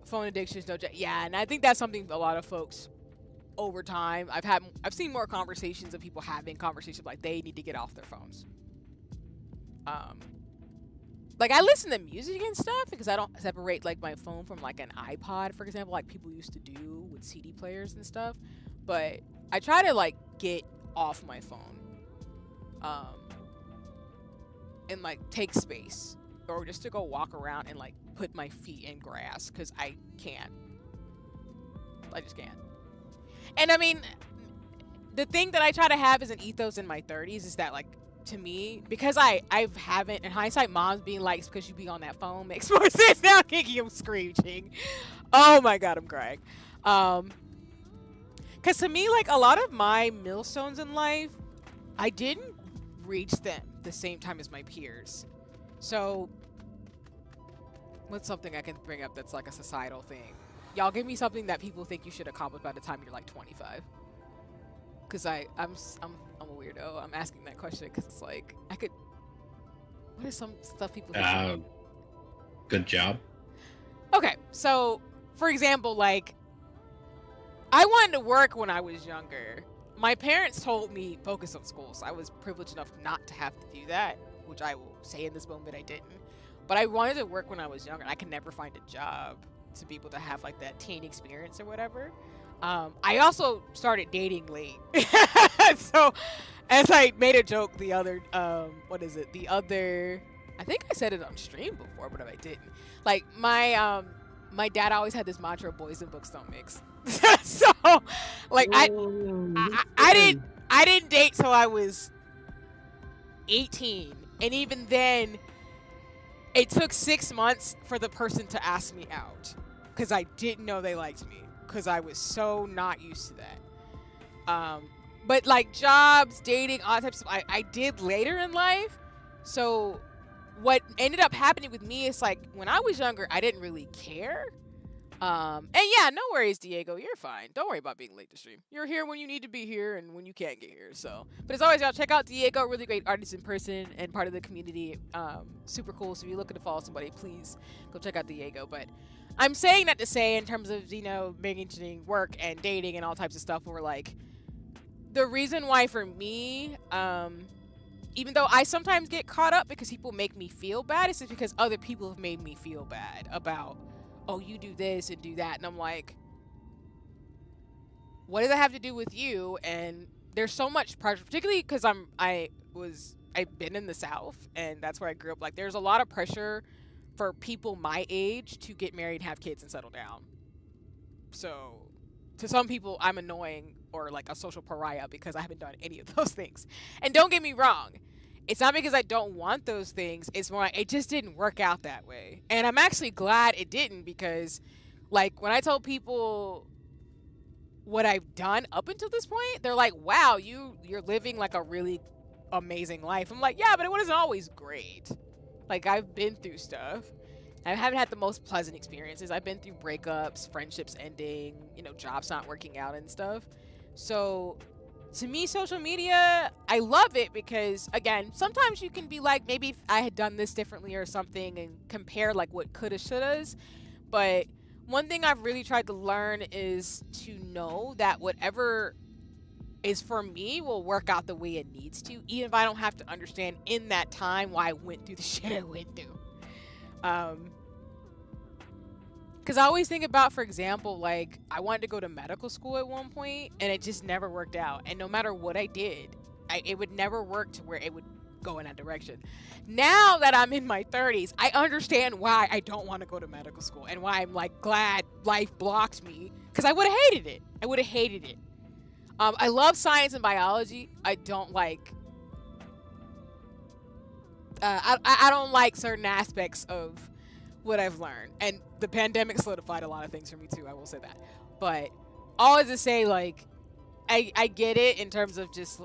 Phone addiction is no joke. Yeah, and I think that's something a lot of folks over time. I've seen more conversations of people having conversations like they need to get off their phones. Like I listen to music and stuff because I don't separate like my phone from like an iPod, for example, like people used to do with CD players and stuff. But I try to like get off my phone. And like take space, or just to go walk around and like put my feet in grass because I can't. I just can't. And I mean, the thing that I try to have as an ethos in my 30s is that like, to me, because I haven't, in hindsight, mom's being like, it's because you be on that phone makes more sense now. Kiki, I'm screeching. Oh my god, I'm crying. Because to me, like a lot of my millstones in life, I didn't reach them the same time as my peers. So what's something I can bring up that's like a societal thing? Y'all give me something that people think you should accomplish by the time you're like 25. Because I'm a weirdo. I'm asking that question because it's like I could. What is some stuff people think? Good job. Okay, so for example, like I wanted to work when I was younger. My parents told me focus on school, so I was privileged enough not to have to do that, which I will say in this moment I didn't. But I wanted to work when I was younger. I could never find a job to be able to have like that teen experience or whatever. I also started dating late. So as I made a joke the other, I think I said it on stream before, but if I didn't, like my dad always had this mantra, boys and books don't mix. So like I didn't date till I was 18, and even then it took 6 months for the person to ask me out because I didn't know they liked me because I was so not used to that. But like jobs, dating, all types of I did later in life. So what ended up happening with me is like when I was younger, I didn't really care. And yeah, no worries, Diego, you're fine. Don't worry about being late to stream. You're here when you need to be here and when you can't get here. So, but as always, y'all check out Diego, really great artist in person and part of the community. Super cool. So if you're looking to follow somebody, please go check out Diego. But I'm saying that to say in terms of, you know, mentioning work and dating and all types of stuff, where like the reason why for me, even though I sometimes get caught up because people make me feel bad, it's just because other people have made me feel bad about, oh, you do this and do that. And I'm like, what does that have to do with you? And there's so much pressure, particularly because I've been in the South and that's where I grew up. Like there's a lot of pressure for people my age to get married, have kids, and settle down. So to some people, I'm annoying or like a social pariah because I haven't done any of those things. And don't get me wrong, it's not because I don't want those things. It's more like it just didn't work out that way. And I'm actually glad it didn't, because like when I tell people what I've done up until this point, they're like, wow, you're living like a really amazing life. I'm like, yeah, but it wasn't always great. Like I've been through stuff. I haven't had the most pleasant experiences. I've been through breakups, friendships ending, you know, jobs not working out and stuff. So to me, social media, I love it because, again, sometimes you can be like, maybe if I had done this differently or something, and compare like what coulda, shouldas. But one thing I've really tried to learn is to know that whatever is for me will work out the way it needs to, even if I don't have to understand in that time why I went through the shit I went through. Because I always think about, for example, like I wanted to go to medical school at one point and it just never worked out. And no matter what I did, it would never work to where it would go in that direction. Now that I'm in my 30s, I understand why I don't want to go to medical school and why I'm like glad life blocked me, because I would have hated it. I would have hated it. I love science and biology. I don't like I don't like certain aspects of what I've learned. And the pandemic solidified a lot of things for me too, I will say that. But all is to say, like, I get it in terms of just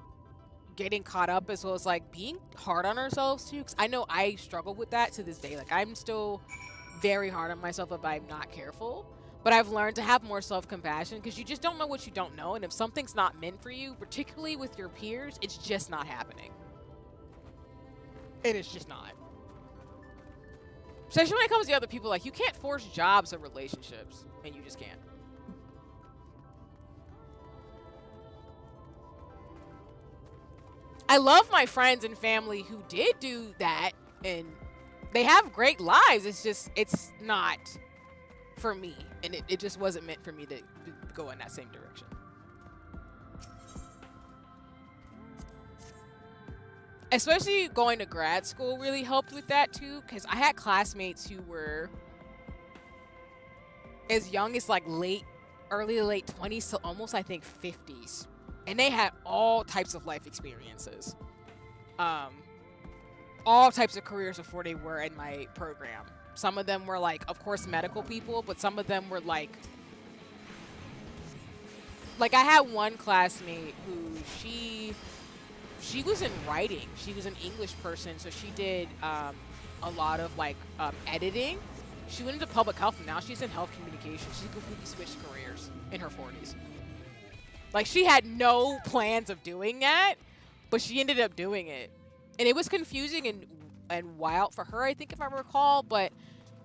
getting caught up, as well as like being hard on ourselves too, because I know I struggle with that to this day. Like, I'm still very hard on myself if I'm not careful, but I've learned to have more self-compassion, because you just don't know what you don't know, and if something's not meant for you, particularly with your peers, it's just not happening. And it's just not. Especially when it comes to other people, like, you can't force jobs or relationships, and you just can't. I love my friends and family who did do that, and they have great lives. It's just, it's not for me, and it just wasn't meant for me to go in that same direction. Especially going to grad school really helped with that too, because I had classmates who were as young as like early to late 20s to almost, I think, 50s. And they had all types of life experiences. All types of careers before they were in my program. Some of them were like, of course, medical people, but some of them were like I had one classmate who she was in writing. She was an English person, so she did a lot of like editing. She went into public health, and now she's in health communications. She completely switched careers in her 40s. Like, she had no plans of doing that, but she ended up doing it. And it was confusing and wild for her, I think, if I recall, but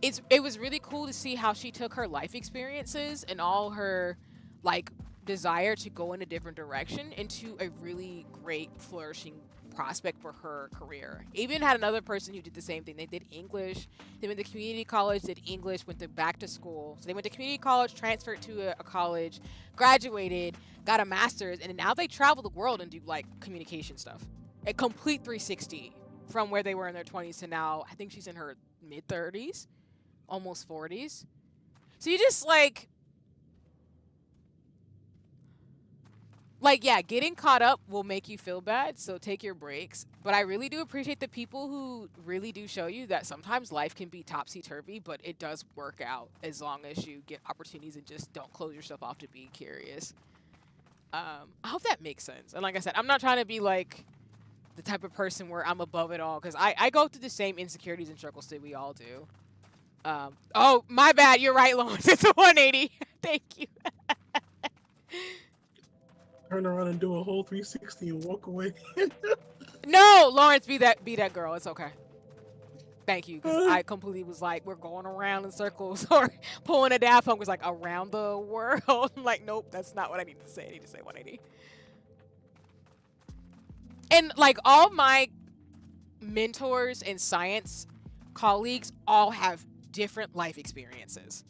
it was really cool to see how she took her life experiences and all her, like, desire to go in a different direction into a really great, flourishing prospect for her career. Even had another person who did the same thing. They did English. They went to community college, did English, went to back to school. So they went to community college, transferred to a college, graduated, got a master's, and now they travel the world and do like communication stuff. A complete 360 from where they were in their 20s to now. I think she's in her mid 30s, almost 40s. So you just yeah, getting caught up will make you feel bad, so take your breaks. But I really do appreciate the people who really do show you that sometimes life can be topsy-turvy, but it does work out as long as you get opportunities and just don't close yourself off to being curious. I hope that makes sense. And like I said, I'm not trying to be like the type of person where I'm above it all, because I go through the same insecurities and struggles that we all do. Oh, my bad. You're right, Lawrence. It's a 180. Thank you. Turn around and do a whole 360 and walk away. No, Lawrence, be that girl. It's okay. Thank you, because I completely was like, we're going around in circles, or pulling a Daft Punk was like, around the world. I'm like, nope, that's not what I need to say. I need to say 180. And like, all my mentors and science colleagues all have different life experiences.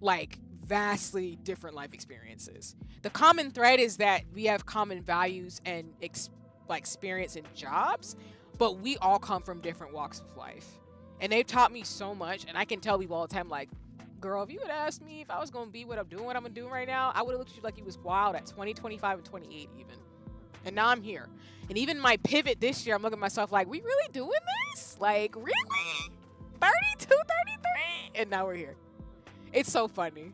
Like, vastly different life experiences. The common thread is that we have common values and experience in jobs, but we all come from different walks of life. And they've taught me so much, and I can tell people all the time, like, girl, if you had asked me if I was going to be what I'm doing right now, I would have looked at you like you was wild at 20, 25, and 28 even. And now I'm here. And even my pivot this year, I'm looking at myself like, we really doing this? Like, really? 32, 33? And now we're here. It's so funny.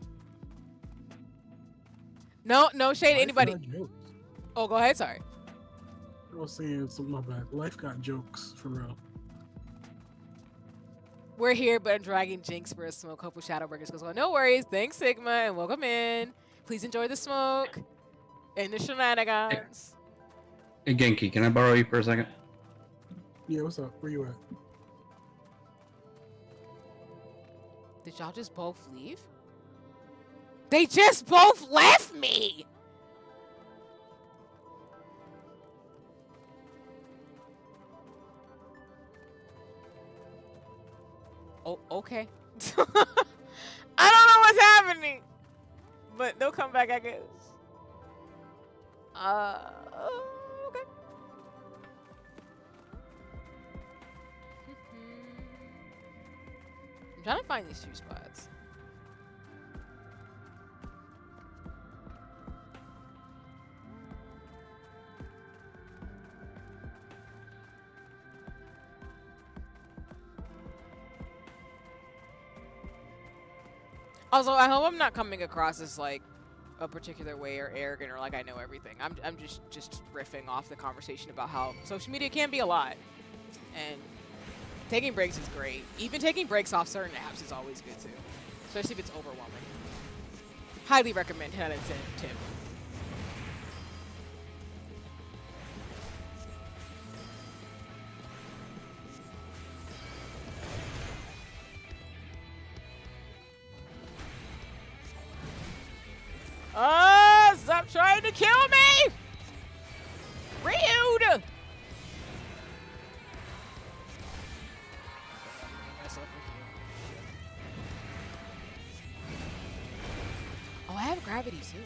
No shade to anybody. Oh, go ahead. Sorry. I was saying something, my bad. Life got jokes, for real. We're here, but I'm dragging Jinx for a smoke. Hope with Shadowbringers goes well. No worries. Thanks, Sigma, and welcome in. Please enjoy the smoke and the shenanigans. Hey, Genki, can I borrow you for a second? Yeah, what's up? Where you at? Did y'all just both leave? They just both left me! Oh, okay. I don't know what's happening. But they'll come back, I guess. Okay. I'm trying to find these two spots. Also, I hope I'm not coming across as like a particular way or arrogant or like I know everything. I'm just riffing off the conversation about how social media can be a lot, and taking breaks is great. Even taking breaks off certain apps is always good too, especially if it's overwhelming. Highly recommend 10 out of 10 tip. Stop trying to kill me! Rude! Oh, I have gravity too.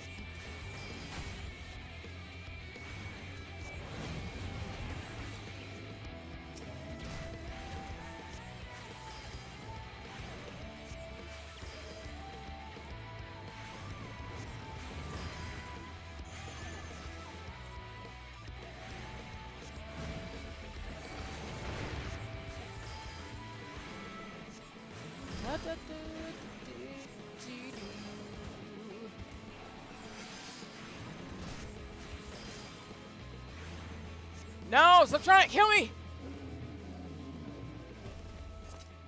No, stop trying to kill me!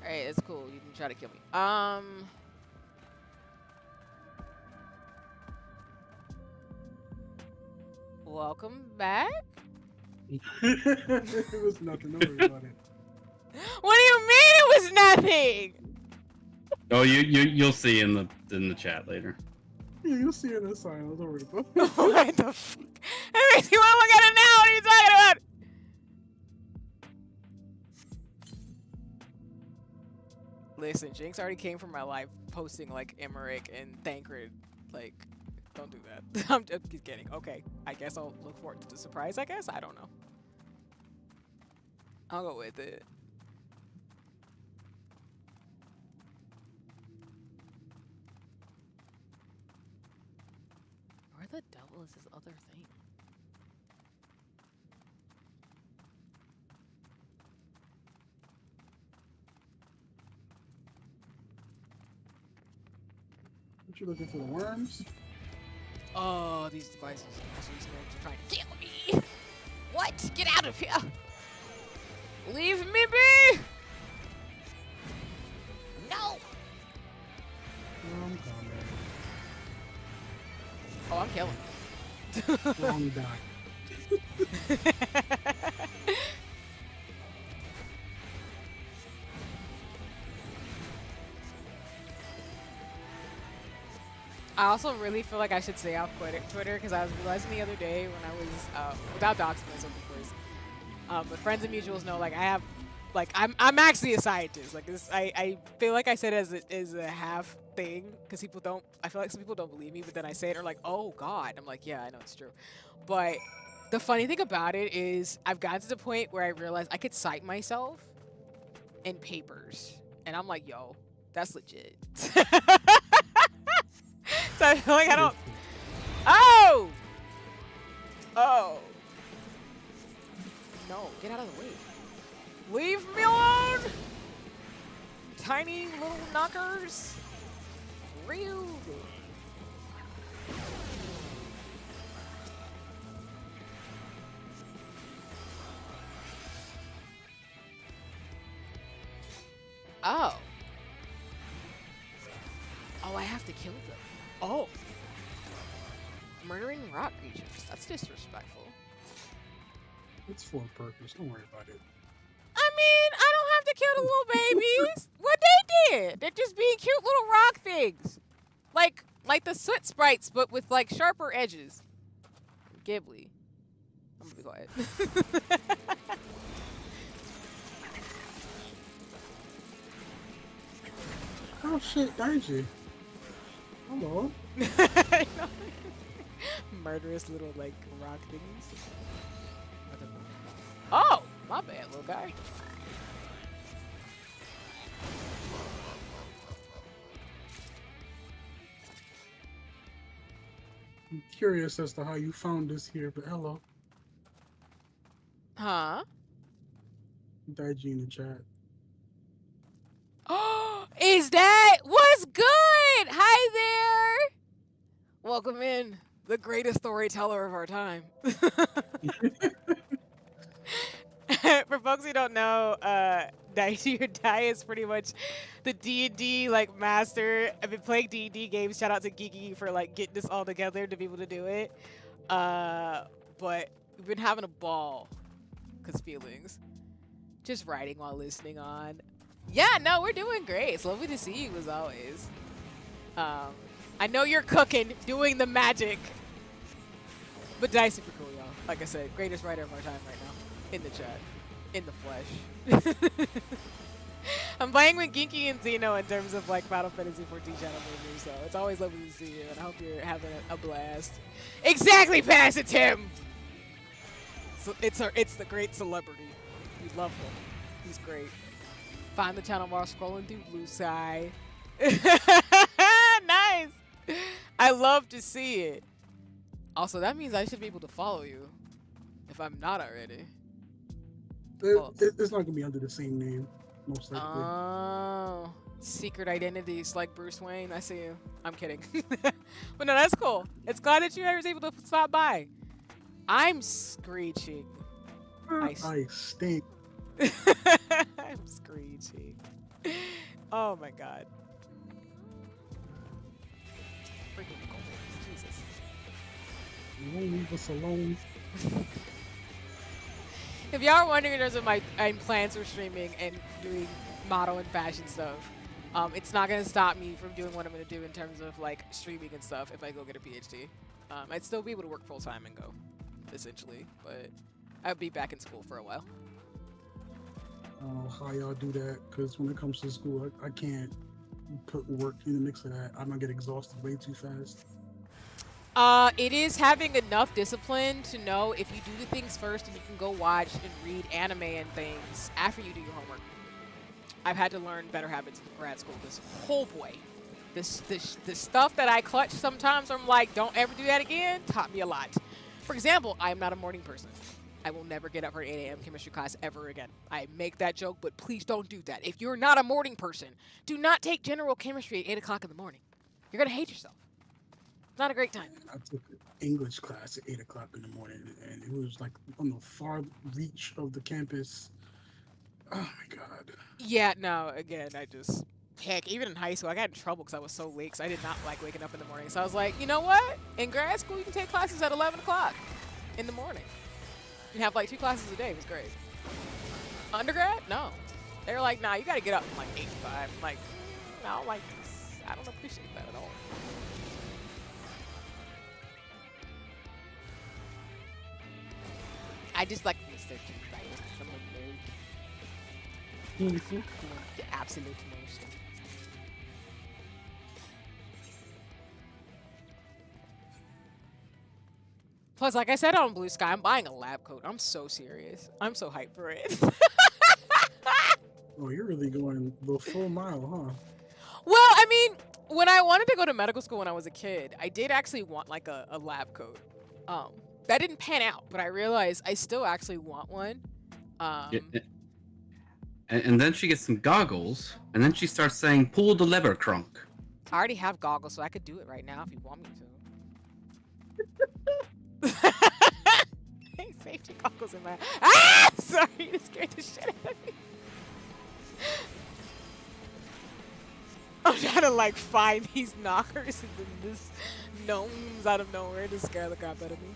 Alright, it's cool. You can try to kill me. Welcome back? It was nothing. Don't worry about it. What do you mean it was nothing? Oh, you'll see in the chat later. Yeah, you'll see it in the silence. Don't worry about it. What the fuck? It makes me want to look at it now. What are you talking about? Listen, Jinx already came from my life posting like Emmerich and Thancred. Like, don't do that. I'm just kidding. Okay, I guess I'll look forward to the surprise, I guess? I don't know. I'll go with it. Where the devil is this other thing? What you looking for, the worms? Oh, these devices. These nerds are trying to kill me. What? Get out of here. Leave me be. No. I'm coming. Oh, I'm killing. Wrong die. I also really feel like I should stay off Twitter because I was realizing the other day when I was without doxing myself, of course. But friends and mutuals know, like I have, like I'm actually a scientist. Like this, I feel like I said it as a half thing because people don't. I feel like some people don't believe me, but then I say it or like, oh God, I'm like, yeah, I know it's true. But the funny thing about it is I've gotten to the point where I realized I could cite myself in papers, and I'm like, yo, that's legit. So I feel like I don't. Oh! Oh. No, get out of the way. Leave me alone! Tiny little knockers. Real. Oh. Oh, I have to kill them. Oh. Murdering rock creatures. That's disrespectful. It's for a purpose. Don't worry about it. I mean, I don't have to kill the little babies. What they did. They're just being cute little rock things. Like the soot sprites, but with like sharper edges. Ghibli. I'm gonna be quiet. Oh shit, Daiji. Hello. Murderous little like rock things. Oh, my bad, little guy. I'm curious as to how you found this here, but hello. Huh? Daiji in the chat. Oh, is that what's good? Hi, Welcome in the greatest storyteller of our time. For folks who don't know, Dicey or Die is pretty much the D&D like master. I've been playing D&D games. Shout out to Geeky for like getting this all together to be able to do it. But we've been having a ball, cause feelings. Just writing while listening on. Yeah, no, we're doing great. It's lovely to see you as always. I know you're cooking, doing the magic. But Dice super cool, y'all. Like I said, greatest writer of our time right now. In the chat. In the flesh. I'm playing with Ginky and Zeno in terms of like Final Fantasy 14 Shadowbringers, so it's always lovely to see you, and I hope you're having a blast. Exactly, pass it, Tim! So it's the great celebrity. We love him. He's great. Find the channel while scrolling through Blue Sky. Nice! I love to see it. Also, that means I should be able to follow you. If I'm not already. It's not gonna be under the same name, most likely. Oh, secret identities like Bruce Wayne. I see you. I'm kidding. But no, that's cool. It's glad that you were able to stop by. I'm screeching. I stink. I'm screeching. Oh my god. Freaking cold. Jesus. You won't leave us alone. If y'all are wondering in terms of my plans for streaming and doing model and fashion stuff, it's not going to stop me from doing what I'm going to do in terms of like streaming and stuff if I go get a PhD. I'd still be able to work full time and go, essentially, but I'll be back in school for a while. How y'all do that? Because when it comes to school, I can't put work in the mix of that. I'm going to get exhausted way too fast. It is having enough discipline to know if you do the things first and you can go watch and read anime and things after you do your homework. I've had to learn better habits in grad school. This whole boy, this stuff that I clutch sometimes, I'm like, don't ever do that again, taught me a lot. For example, I am not a morning person. I will never get up for an 8 a.m. chemistry class ever again. I make that joke, but please don't do that. If you're not a morning person, do not take general chemistry at 8 o'clock in the morning. You're going to hate yourself. Not a great time. I took an English class at 8 o'clock in the morning, and it was like on the far reach of the campus. Oh my god. Yeah, no, again, heck, even in high school, I got in trouble because I was so late, because I did not like waking up in the morning. So I was like, you know what? In grad school, you can take classes at 11 o'clock in the morning. You have like 2 classes a day. It was great. Undergrad? No. They were like, nah, you got to get up from like 8 to 5. I'm like, no, I don't like this. I don't appreciate that at all. I just like the research and writing. I'm a nerd. The absolute most. Plus, like I said on Blue Sky, I'm buying a lab coat. I'm so serious. I'm so hyped for it. Oh, you're really going the full mile, huh? Well, I mean, when I wanted to go to medical school when I was a kid, I did actually want like a lab coat. That didn't pan out, but I realized I still actually want one. And then she gets some goggles, and then she starts saying, pull the lever, Crunk. I already have goggles, so I could do it right now if you want me to. Safety goggles in my... Ah! Sorry, you scared the shit out of me. I'm trying to, like, find these knockers and then this gnomes out of nowhere to scare the crap out of me.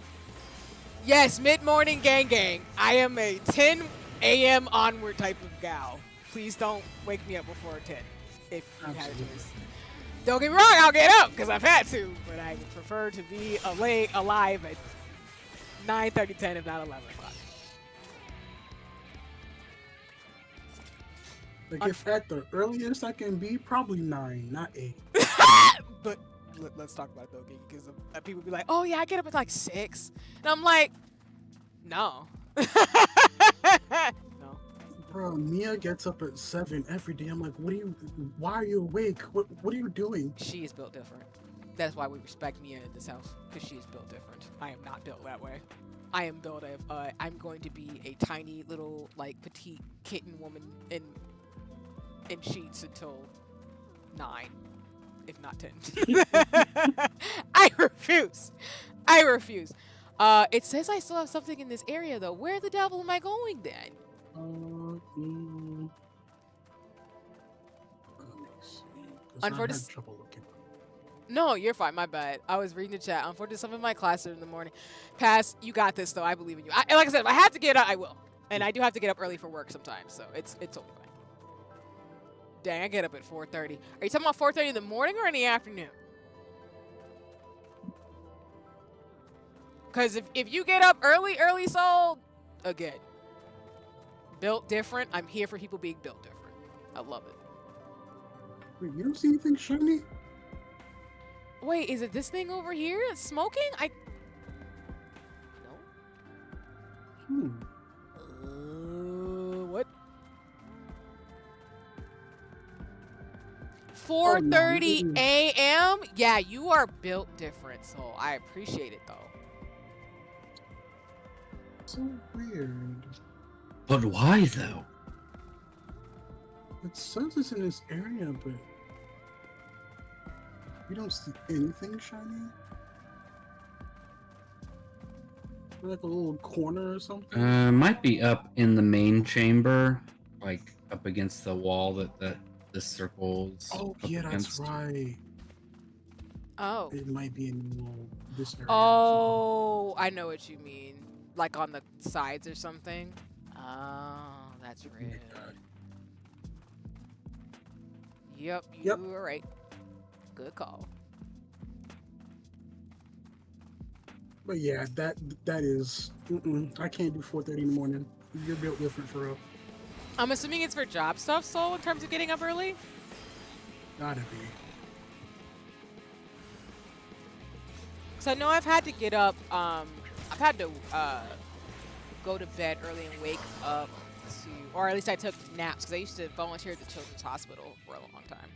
Yes, mid-morning gang. I am a 10 a.m. onward type of gal. Please don't wake me up before 10 if you had a choice. Don't get me wrong, I'll get up because I've had to, but I would prefer to be alive at 9:30, 10, if not 11 o'clock. Like, if at the earliest I can be, probably 9, not 8. But let's talk about it though, because people be like, oh yeah, I get up at like 6. And I'm like, no. No. Bro, Mia gets up at 7 every day. I'm like, why are you awake? What are you doing? She is built different. That's why we respect Mia in this house, because she is built different. I am not built that way. I am built I'm going to be a tiny little, like, petite kitten woman in sheets until 9. if not 10. I refuse. I refuse. It says I still have something in this area though. Where the devil am I going then? Let me see. 'Cause I Unfortunately, had trouble looking. no, you're fine. My bad. I was reading the chat. Unfortunately, some of my classes are in the morning. Pass, you got this though. I believe in you. Like I said, if I have to get up, I will. And I do have to get up early for work sometimes, so it's totally fine. Dang, I get up at 4:30. Are you talking about 4:30 in the morning or in the afternoon? Because if you get up early, soul, again, built different. I'm here for people being built different. I love it. Wait, you don't see anything shiny? Wait, is it this thing over here? It's smoking? No. What? 4:30 a.m. Yeah, you are built different, so I appreciate it though. So weird. But why though? It says it's in this area, but we don't see anything shiny. Like a little corner or something. Might be up in the main chamber, like up against the wall that this circle's. Oh up yeah, against. that's right. Oh. It might be in this area. Oh, I know what you mean. Like on the sides or something. Oh, that's Oh my right. God. Yep, you Yep. were right. Good call. But yeah, that is. I can't do 4:30 in the morning. You're built different for real. I'm assuming it's for job stuff, Soul, in terms of getting up early? Gotta be. Because I know I've had to get up, I've had to go to bed early and wake up to, or at least I took naps, because I used to volunteer at the Children's Hospital for a long time.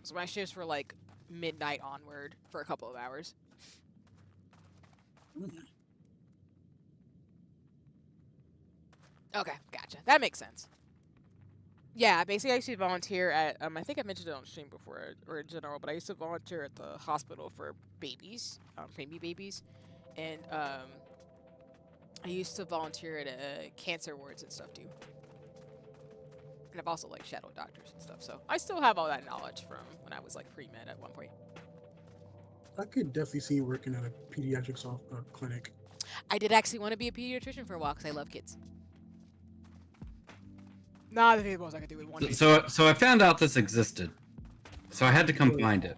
So my shifts were like midnight onward for a couple of hours. Okay, gotcha. That makes sense. Yeah, basically I used to volunteer at, I think I mentioned it on stream before, or in general, but I used to volunteer at the hospital for babies, babies. And I used to volunteer at cancer wards and stuff too. And I've also like shadow doctors and stuff, so I still have all that knowledge from when I was like pre-med at one point. I could definitely see you working at a pediatrics clinic. I did actually want to be a pediatrician for a while because I love kids. Nah, the most I could do in one day. So I found out this existed, so I had to come find it.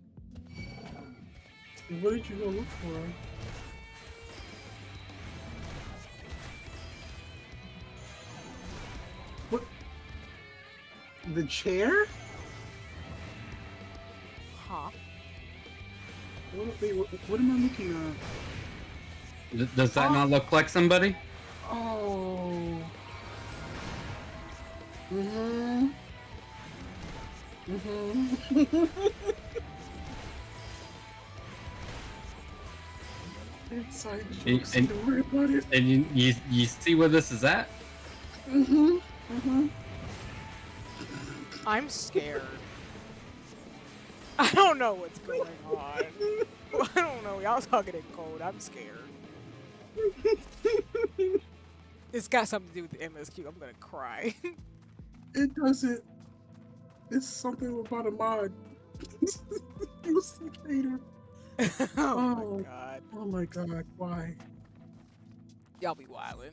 What did you go look for? What? The chair? Huh? What am I looking at? Does that not look like somebody? Oh. Inside jokes, And- don't worry about it. And you see where this is at? I'm scared. I don't know what's going on. I don't know. Y'all talking in code. I'm scared. It's got something to do with the MSQ. I'm gonna cry. It doesn't. It's something about a mod. Investigator. Oh my god. Oh my god, why? Y'all be wildin'.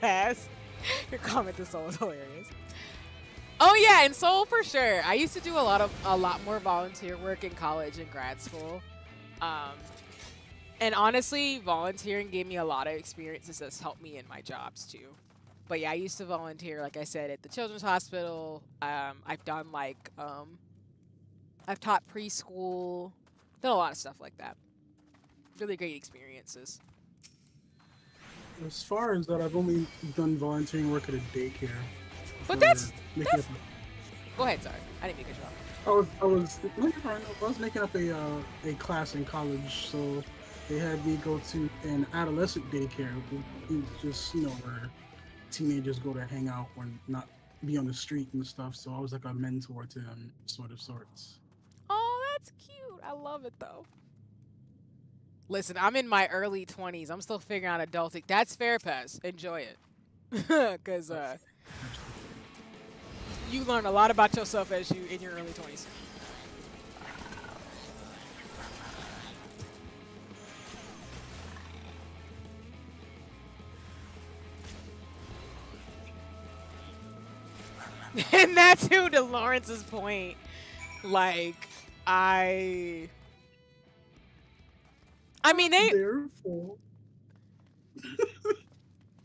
Pass. Your comment to Soul is hilarious. Oh yeah, in Soul for sure. I used to do a lot more volunteer work in college and grad school. And honestly, volunteering gave me a lot of experiences that's helped me in my jobs too. But yeah, I used to volunteer, like I said, at the Children's Hospital. I've done like, I've taught preschool, done a lot of stuff like that. Really great experiences. As far as that, I've only done volunteering work at a daycare. But for that's- making that's- up Go ahead, sorry. I didn't mean to cut you off. I was making up a class in college, so they had me go to an adolescent daycare. It's just where teenagers go to hang out or not be on the street and stuff. So I was like a mentor to them, sorts. Oh, that's cute. I love it though. Listen, I'm in my early 20s. I'm still figuring out adulting. That's fair, Pez. Enjoy it. Because you learn a lot about yourself as you in your early 20s. And that's who, to Lawrence's point, like, I mean, Therefore,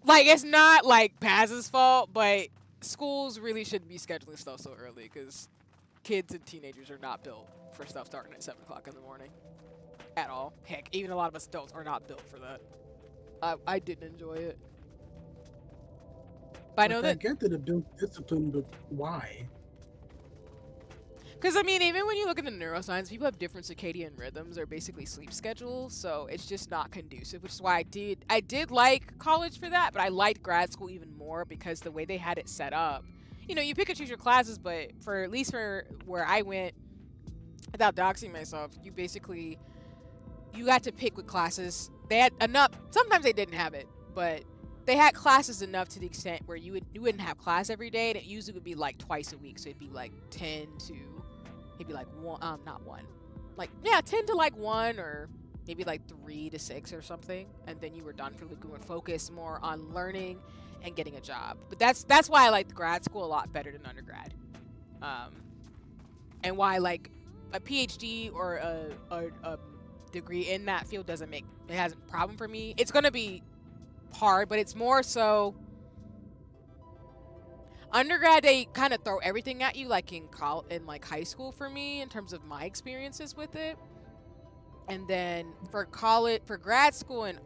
like, it's not like Paz's fault, but schools really shouldn't be scheduling stuff so early because kids and teenagers are not built for stuff starting at 7 o'clock in the morning at all. Heck, even a lot of us adults are not built for that. I didn't enjoy it. But I know that. I get that it builds discipline, but why? Because, I mean, even when you look into neuroscience, people have different circadian rhythms or basically sleep schedules, so it's just not conducive, which is why I did like college for that, but I liked grad school even more because the way they had it set up. You know, you pick and choose your classes, but for at least for where I went, without doxing myself, you got to pick what classes. They had enough, sometimes they didn't have it, but they had classes enough to the extent where you wouldn't have class every day, and it usually would be like twice a week, so it'd be like 10 to... maybe like 10 to like 1 or maybe like 3 to 6 or something, and then you were done for the week and focus more on learning and getting a job. But that's why I liked grad school a lot better than undergrad, and why like a PhD or a degree in that field hasn't a problem for me. It's gonna be hard, but it's more so undergrad, they kind of throw everything at you, like in high school for me, in terms of my experiences with it. And then for grad school and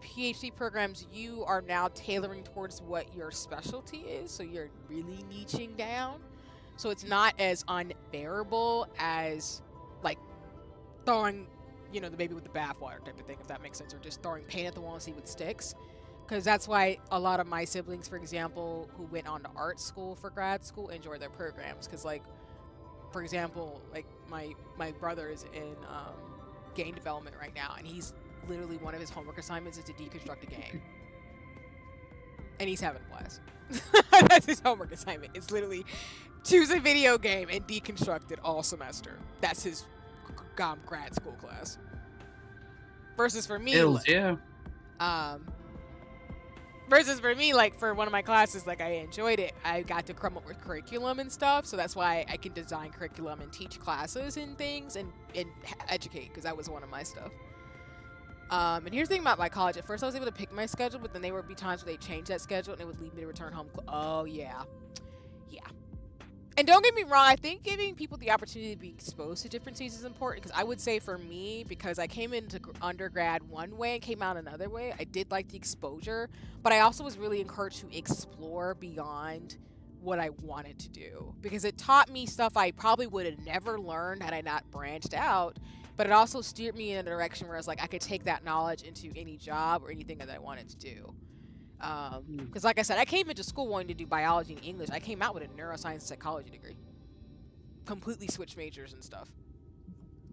PhD programs, you are now tailoring towards what your specialty is, so you're really niching down. So it's not as unbearable as like throwing, the baby with the bathwater type of thing, if that makes sense, or just throwing paint at the wall and see what sticks. Because that's why a lot of my siblings, for example, who went on to art school for grad school, enjoy their programs. Because, like, for example, like my brother is in game development right now, and he's literally, one of his homework assignments is to deconstruct a game, and he's having a blast. That's his homework assignment. It's literally choose a video game and deconstruct it all semester. That's his grad school class. Versus for me, Versus for me, like, for one of my classes, like, I enjoyed it. I got to come up with curriculum and stuff, so that's why I can design curriculum and teach classes and things and educate, because that was one of my stuff. And here's the thing about my college. At first, I was able to pick my schedule, but then there would be times where they changed that schedule, and it would lead me to return home. Oh, yeah. Yeah. And don't get me wrong, I think giving people the opportunity to be exposed to different seasons is important, because I would say for me, because I came into undergrad one way and came out another way, I did like the exposure, but I also was really encouraged to explore beyond what I wanted to do, because it taught me stuff I probably would have never learned had I not branched out, but it also steered me in a direction where I was like, I could take that knowledge into any job or anything that I wanted to do. Because like I said, I came into school wanting to do biology and English. I came out with a neuroscience psychology degree. Completely switched majors and stuff.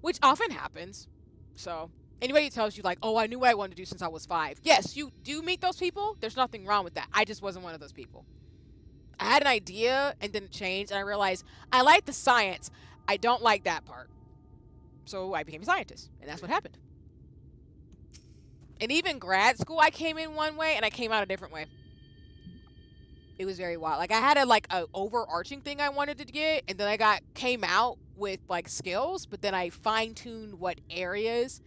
Which often happens. So, anybody who tells you like, oh, I knew what I wanted to do since I was 5. Yes, you do meet those people. There's nothing wrong with that. I just wasn't one of those people. I had an idea and then it changed, and I realized I like the science. I don't like that part. So I became a scientist, and that's what happened. And even grad school, I came in one way and I came out a different way. It was very wild. Like, I had a overarching thing I wanted to get, and then I came out with like skills, but then I fine-tuned what areas.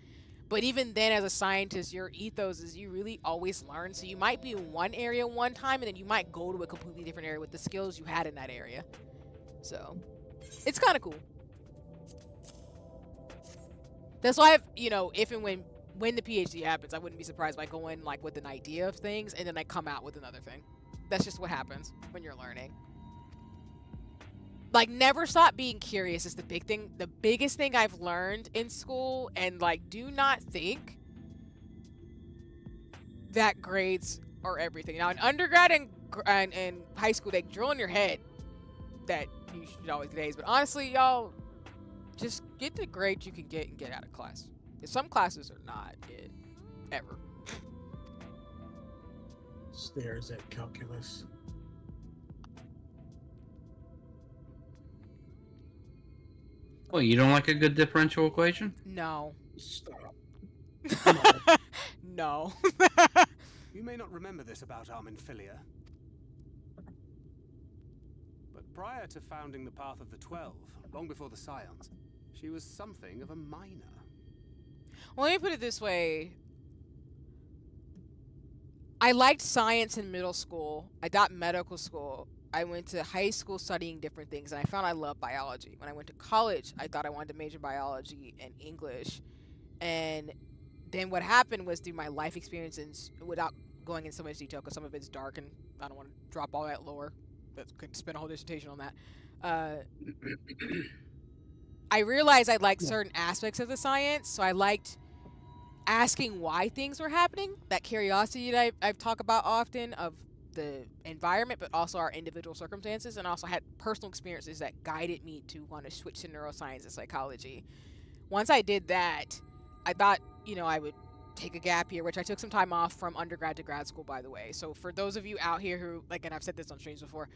But even then, as a scientist, your ethos is you really always learn. So you might be in one area one time, and then you might go to a completely different area with the skills you had in that area. So it's kind of cool. That's why if and when the PhD happens, I wouldn't be surprised by going like with an idea of things and then I come out with another thing. That's just what happens when you're learning. like, never stop being curious is the big thing. The biggest thing I've learned in school, and like, do not think that grades are everything. Now, in undergrad and high school, they drill in your head that you should always get A's. But honestly, y'all, just get the grades you can get and get out of class. Because some classes are not it, ever. Stares at calculus. Well, you don't like a good differential equation? No. Stop. No. You may not remember this about Arminfilia, but prior to founding the Path of the 12, long before the Scions, she was something of a minor. Well, let me put it this way. I liked science in middle school. I got medical school. I went to high school studying different things, and I found I loved biology. When I went to college, I thought I wanted to major biology and English. And then what happened was, through my life experiences, without going into so much detail because some of it's dark and I don't want to drop all that lore, but could spend a whole dissertation on that. I realized I liked certain aspects of the science, so I liked asking why things were happening. That curiosity that I've talked about often, of the environment, but also our individual circumstances, and also had personal experiences that guided me to want to switch to neuroscience and psychology. Once I did that, I thought, I would take a gap year, which I took some time off from undergrad to grad school, by the way. So for those of you out here who, like, and I've said this on streams before,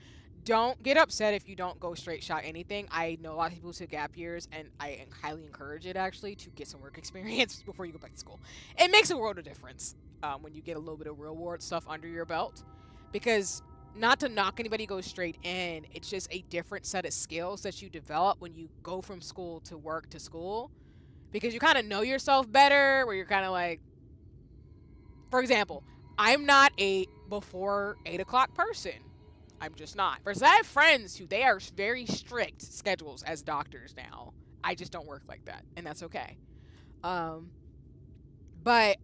don't get upset if you don't go straight shot anything. I know a lot of people took gap years, and I highly encourage it, actually, to get some work experience before you go back to school. It makes a world of difference when you get a little bit of real world stuff under your belt. Because, not to knock anybody go straight in, it's just a different set of skills that you develop when you go from school to work to school. Because you kind of know yourself better, where you're kind of like, for example, I'm not a before 8 o'clock person. I'm just not. Versus I have friends who, they are very strict schedules as doctors now. I just don't work like that, and that's okay. But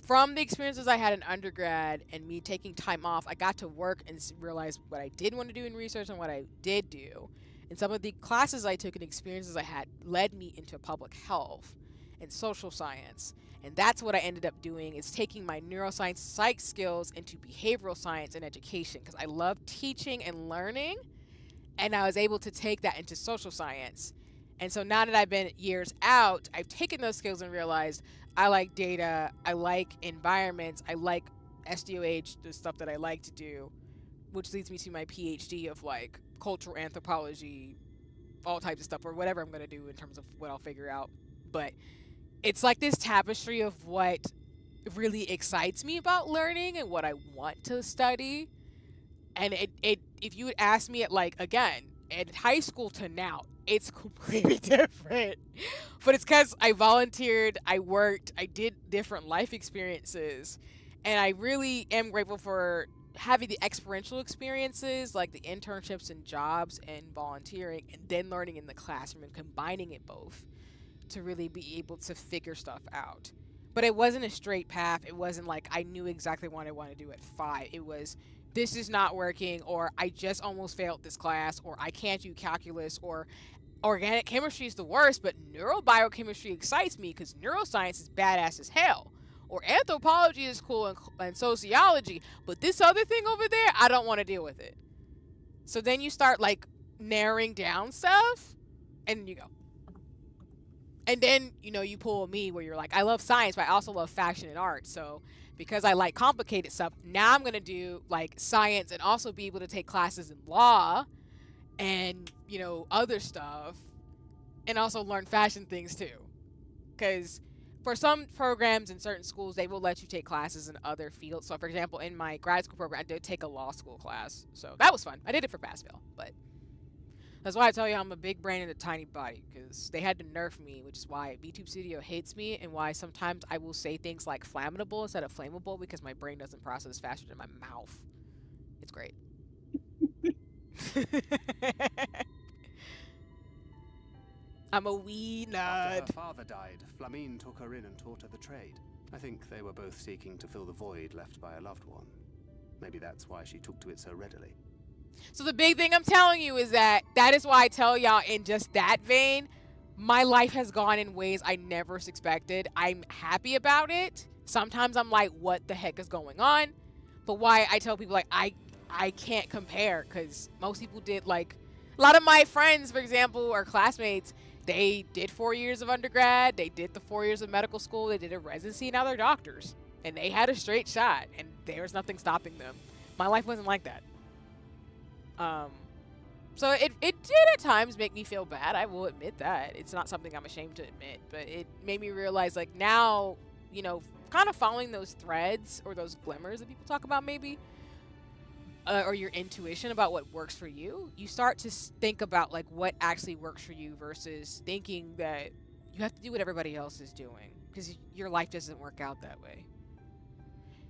from the experiences I had in undergrad and me taking time off, I got to work and realized what I did want to do in research and what I did do. And some of the classes I took and experiences I had led me into public health and social science. And that's what I ended up doing, is taking my neuroscience psych skills into behavioral science and education, because I love teaching and learning, and I was able to take that into social science. And so now that I've been years out, I've taken those skills and realized I like data, I like environments, I like SDOH, the stuff that I like to do, which leads me to my PhD of like cultural anthropology, all types of stuff, or whatever I'm going to do in terms of what I'll figure out. But it's like this tapestry of what really excites me about learning and what I want to study. And if you would ask me at, like, again, at high school to now, it's completely different. But it's because I volunteered, I worked, I did different life experiences. And I really am grateful for having the experiential experiences, like the internships and jobs and volunteering, and then learning in the classroom and combining it both to really be able to figure stuff out. But it wasn't a straight path. It wasn't like I knew exactly what I wanted to do at 5. It was, this is not working, or I just almost failed this class, or I can't do calculus, or organic chemistry is the worst, but neurobiochemistry excites me because neuroscience is badass as hell. Or anthropology is cool, and sociology, but this other thing over there, I don't want to deal with it. So then you start like narrowing down stuff, and you go. And then, you pull me where you're like, I love science, but I also love fashion and art. So because I like complicated stuff, now I'm going to do like science and also be able to take classes in law and, other stuff, and also learn fashion things too. Because for some programs in certain schools, they will let you take classes in other fields. So for example, in my grad school program, I did take a law school class. So that was fun. I did it for pass-fail, but that's why I tell you I'm a big brain and a tiny body, because they had to nerf me, which is why VTube Studio hates me, and why sometimes I will say things like flammable instead of flammable, because my brain doesn't process faster than my mouth. It's great. I'm a wee nerd. After her father died, Flamine took her in and taught her the trade. I think they were both seeking to fill the void left by a loved one. Maybe that's why she took to it so readily. So the big thing I'm telling you is that is why I tell y'all in just that vein, my life has gone in ways I never expected. I'm happy about it. Sometimes I'm like, what the heck is going on? But why I tell people like I can't compare, because most people did, like, a lot of my friends, for example, or classmates, they did 4 years of undergrad, they did the 4 years of medical school, they did a residency, now they're doctors. And they had a straight shot, and there was nothing stopping them. My life wasn't like that. So it did at times make me feel bad. I will admit that. It's not something I'm ashamed to admit, but it made me realize, like, now, you know, kind of following those threads or those glimmers that people talk about maybe, or your intuition about what works for you, you start to think about, like, what actually works for you versus thinking that you have to do what everybody else is doing, because your life doesn't work out that way.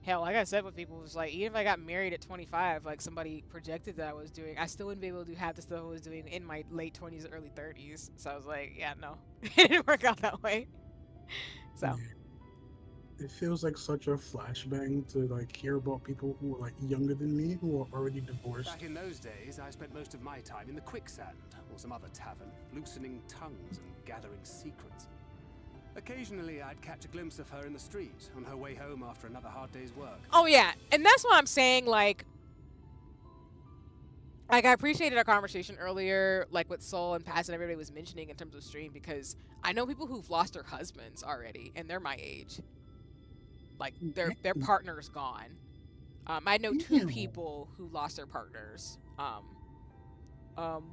Hell, like I said with people, it was like, even if I got married at 25, like somebody projected that I was doing, I still wouldn't be able to do half the stuff I was doing in my late 20s, early 30s. So I was like, yeah, no, it didn't work out that way. So. It feels like such a flashbang to like hear about people who are like younger than me who are already divorced. Back in those days, I spent most of my time in the quicksand or some other tavern, loosening tongues and gathering secrets. Occasionally, I'd catch a glimpse of her in the street on her way home after another hard day's work. Oh yeah, and that's what I'm saying. Like I appreciated our conversation earlier, like what Soul and Pass and everybody was mentioning in terms of stream, because I know people who've lost their husbands already, and they're my age. Like their partner's gone. I know 2 people who lost their partners.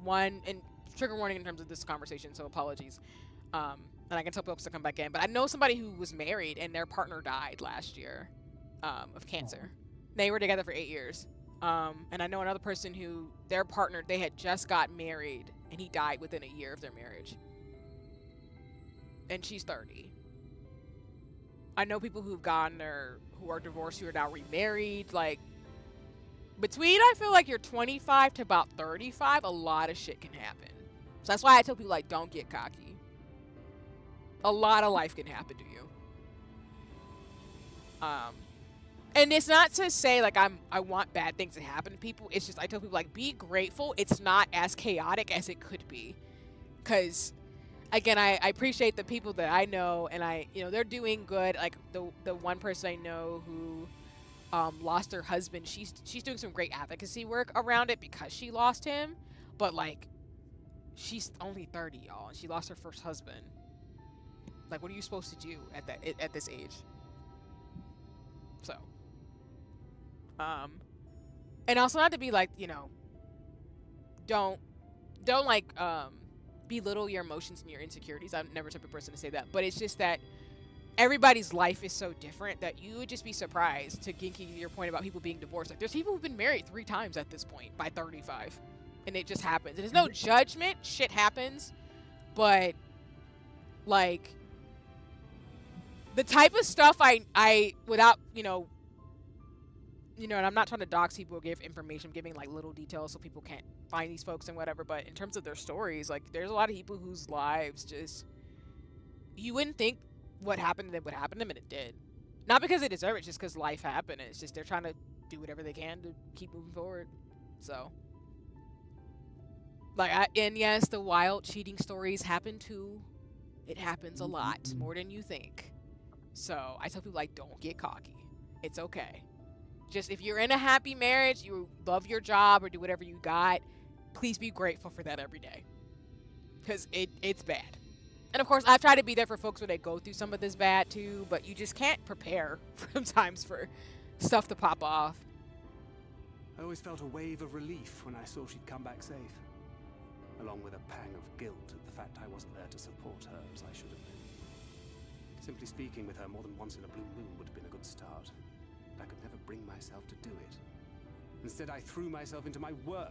One, and trigger warning in terms of this conversation, so apologies. And I can tell folks to come back in, but I know somebody who was married and their partner died last year of cancer. They were together for 8 years. And I know another person who their partner, they had just got married and he died within a year of their marriage. And she's 30. I know people who are divorced who are now remarried. Like, between, I feel like you're 25 to about 35, a lot of shit can happen. So that's why I tell people, like, don't get cocky. A lot of life can happen to you. And it's not to say, like, I want bad things to happen to people. It's just, I tell people, like, be grateful it's not as chaotic as it could be. Because, again, I appreciate the people that I know, and they're doing good. Like, the one person I know who lost her husband, she's doing some great advocacy work around it because she lost him. But, like, she's only 30, y'all, and she lost her first husband. Like, what are you supposed to do at this age? So, and also not to be like, don't like belittle your emotions and your insecurities. I'm never the type of person to say that, but it's just that everybody's life is so different that you would just be surprised, to Ginky, your point about people being divorced. Like, there's people who've been married 3 times at this point by 35, and it just happens. And there's no judgment. Shit happens, but like, the type of stuff I without, and I'm not trying to dox people or give information, I'm giving like little details so people can't find these folks and whatever, but in terms of their stories, like, there's a lot of people whose lives just, you wouldn't think what happened to them would happen to them, and it did. Not because they deserve it, just because life happened, and it's just they're trying to do whatever they can to keep moving forward. So, like, and yes, the wild cheating stories happen too. It happens a lot, more than you think. So I tell people, like, don't get cocky. It's okay. Just, if you're in a happy marriage, you love your job or do whatever you got, please be grateful for that every day. Because it's bad. And of course, I've tried to be there for folks when they go through some of this bad too, but you just can't prepare sometimes for stuff to pop off. I always felt a wave of relief when I saw she'd come back safe, along with a pang of guilt at the fact I wasn't there to support her as I should have been. Simply speaking with her more than once in a blue moon would have been a good start, but I could never bring myself to do it. Instead, I threw myself into my work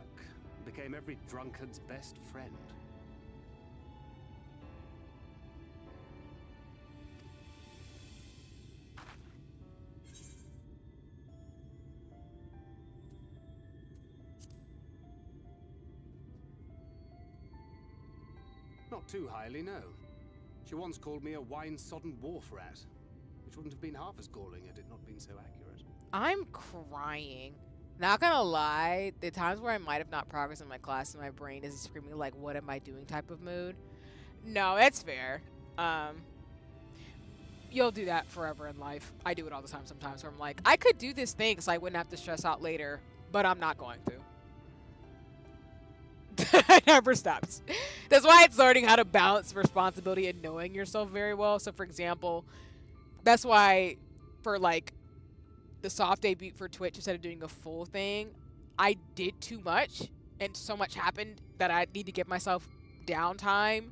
and became every drunkard's best friend. Not too highly, no. She once called me a wine-sodden wharf rat, which wouldn't have been half as galling had it not been so accurate. I'm crying. Not gonna lie, the times where I might have not progressed in my class and my brain is screaming like, what am I doing type of mood. No, that's fair. You'll do that forever in life. I do it all the time sometimes where I'm like, I could do this thing so I wouldn't have to stress out later, but I'm not going to. It never stops. That's why it's learning how to balance responsibility and knowing yourself very well. So for example, that's why for like the soft debut for Twitch, instead of doing a full thing, I did too much and so much happened that I need to give myself downtime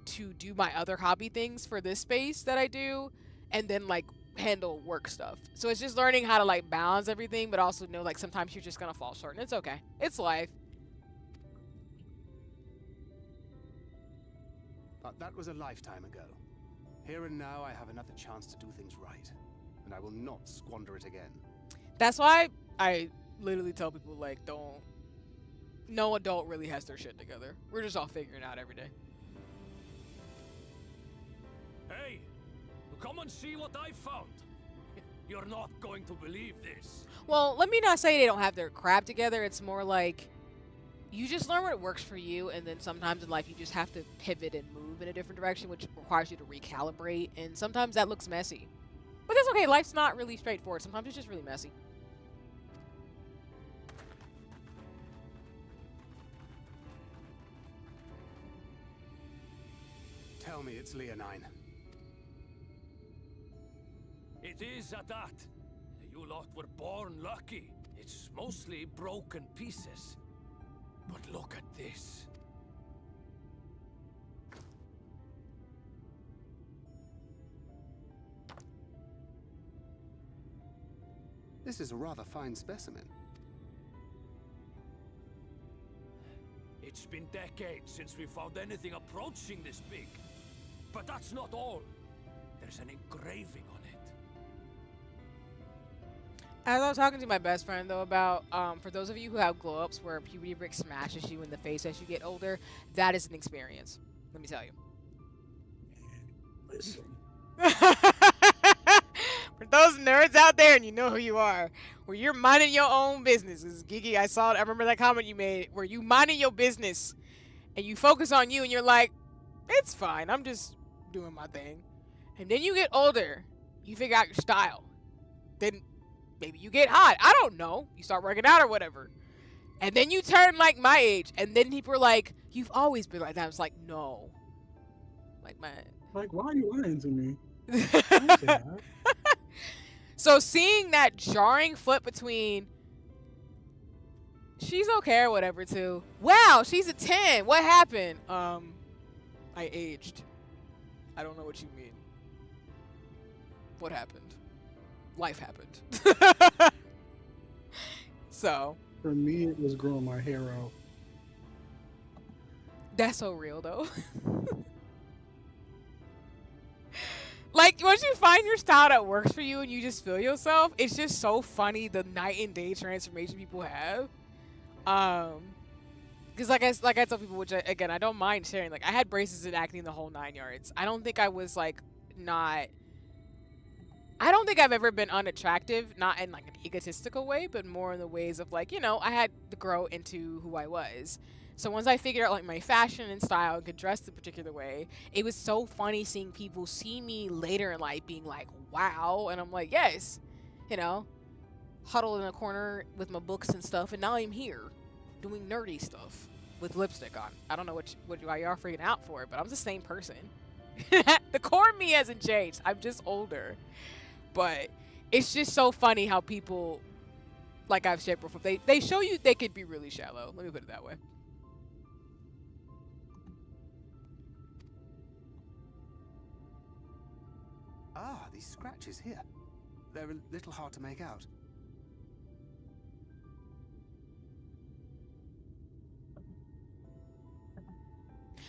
to do my other hobby things for this space that I do, and then like handle work stuff. So it's just learning how to like balance everything, but also know like sometimes you're just gonna fall short, and it's okay. It's life. But that was a lifetime ago. Here and now, I have another chance to do things right, and I will not squander it again. That's why I literally tell people like, don't. No adult really has their shit together. We're just all figuring it out every day. Hey, come and see what I found. You're not going to believe this. Well, let me not say they don't have their crap together. It's more like you just learn what works for you, and then sometimes in life you just have to pivot and move in a different direction, which requires you to recalibrate, and sometimes that looks messy. But that's okay. Life's not really straightforward. Sometimes it's just really messy. Tell me it's Leonine. It is at that. You lot were born lucky. It's mostly broken pieces. But look at this. This is a rather fine specimen. It's been decades since we found anything approaching this big. But that's not all. There's an engraving on it. As I was talking to my best friend though about, for those of you who have glow-ups where puberty brick smashes you in the face as you get older, that is an experience. Let me tell you. Listen. For those nerds out there, and you know who you are, where you're minding your own business. This is Geeky. I remember that comment you made where you minding your business and you focus on you and you're like, it's fine. I'm just doing my thing. And then you get older. You figure out your style. Then maybe you get hot. I don't know. You start working out or whatever. And then you turn like my age. And then people are like, you've always been like that. I was like, no. Like, man. Like, why are you lying to me? So seeing that jarring flip between she's okay or whatever to wow, she's a 10. What happened? I aged. I don't know what you mean. What happened? Life happened. So for me, it was growing my hair out. That's so real though. Like, once you find your style that works for you and you just feel yourself, it's just so funny the night and day transformation people have. Because like I tell people, which again, I don't mind sharing, like, I had braces and acne in the whole 9 yards. I don't think I was, like, I don't think I've ever been unattractive, not in, like, an egotistical way, but more in the ways of, like, you know, I had to grow into who I was. So once I figured out like my fashion and style and could dress a particular way, it was so funny seeing people see me later in life being like, wow. And I'm like, yes, you know, huddled in a corner with my books and stuff. And now I'm here doing nerdy stuff with lipstick on. I don't know why y'all freaking out for it, but I'm the same person. The core me hasn't changed. I'm just older. But it's just so funny how people, like I've shared before, they show you they could be really shallow. Let me put it that way. Ah, these scratches here. They're a little hard to make out.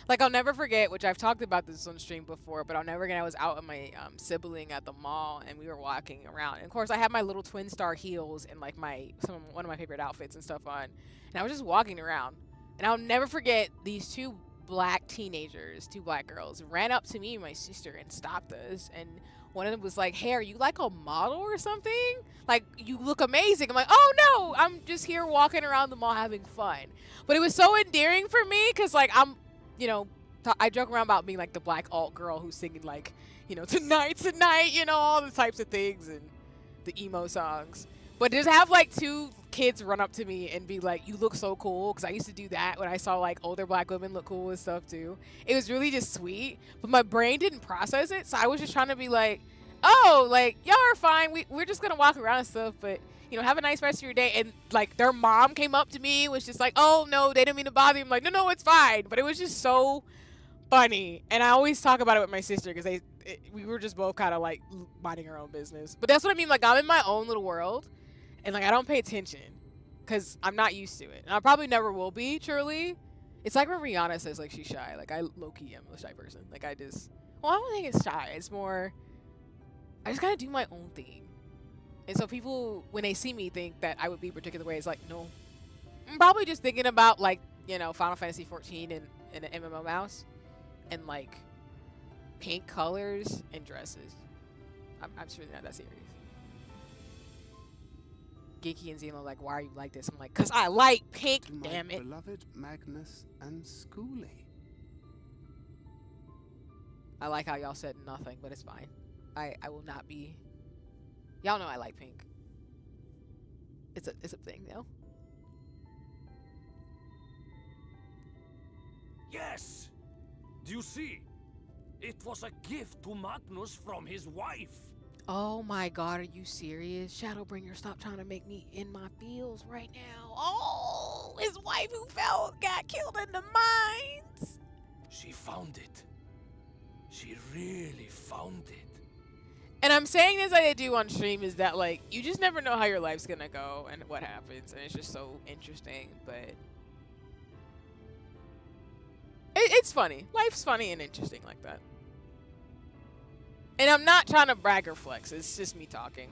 Like, I'll never forget, which I've talked about this on stream before, but I'll never forget I was out with my sibling at the mall, and we were walking around. And, of course, I had my little twin star heels and, like, one of my favorite outfits and stuff on. And I was just walking around. And I'll never forget these two black teenagers, two black girls, ran up to me and my sister and stopped us. And one of them was like, "Hey, are you like a model or something? Like, you look amazing." I'm like, "Oh no, I'm just here walking around the mall having fun." But it was so endearing for me because, like, I'm, you know, I joke around about being like the black alt girl who's singing like, you know, tonight's the night, you know, all the types of things and the emo songs. But just have like two kids run up to me and be like, "You look so cool," because I used to do that when I saw like older black women look cool and stuff too. It was really just sweet, but my brain didn't process it, so I was just trying to be like, "Oh, like, y'all are fine. We're just gonna walk around and stuff, but you know, have a nice rest of your day." And like their mom came up to me, was just like, "Oh no, they didn't mean to bother you." I'm like, "No, it's fine." But it was just so funny, and I always talk about it with my sister because we were just both kind of like minding our own business. But that's what I mean. Like, I'm in my own little world. And, like, I don't pay attention because I'm not used to it. And I probably never will be, truly. It's like when Rihanna says, like, she's shy. Like, I low-key am a shy person. Like, I just... Well, I don't think it's shy. It's more... I just gotta do my own thing. And so people, when they see me, think that I would be a particular way. It's like, no. I'm probably just thinking about, like, you know, Final Fantasy 14 and an MMO mouse. And, like, pink colors and dresses. I'm just really not that serious. Geeky and Zeno like, "Why are you like this?" I'm like, "Cause I like pink, To my damn it." beloved Magnus and Schooly. I like how y'all said nothing, but it's fine. I will not be. Y'all know I like pink. It's a thing, though. Yes! Do you see? It was a gift to Magnus from his wife. Oh my god, are you serious? Shadowbringers, stop trying to make me in my feels right now. Oh, his wife who got killed in the mines. She found it. She really found it. And I'm saying this like I do on stream is that, like, you just never know how your life's gonna go and what happens, and it's just so interesting, but it's funny. Life's funny and interesting like that. And I'm not trying to brag or flex. It's just me talking.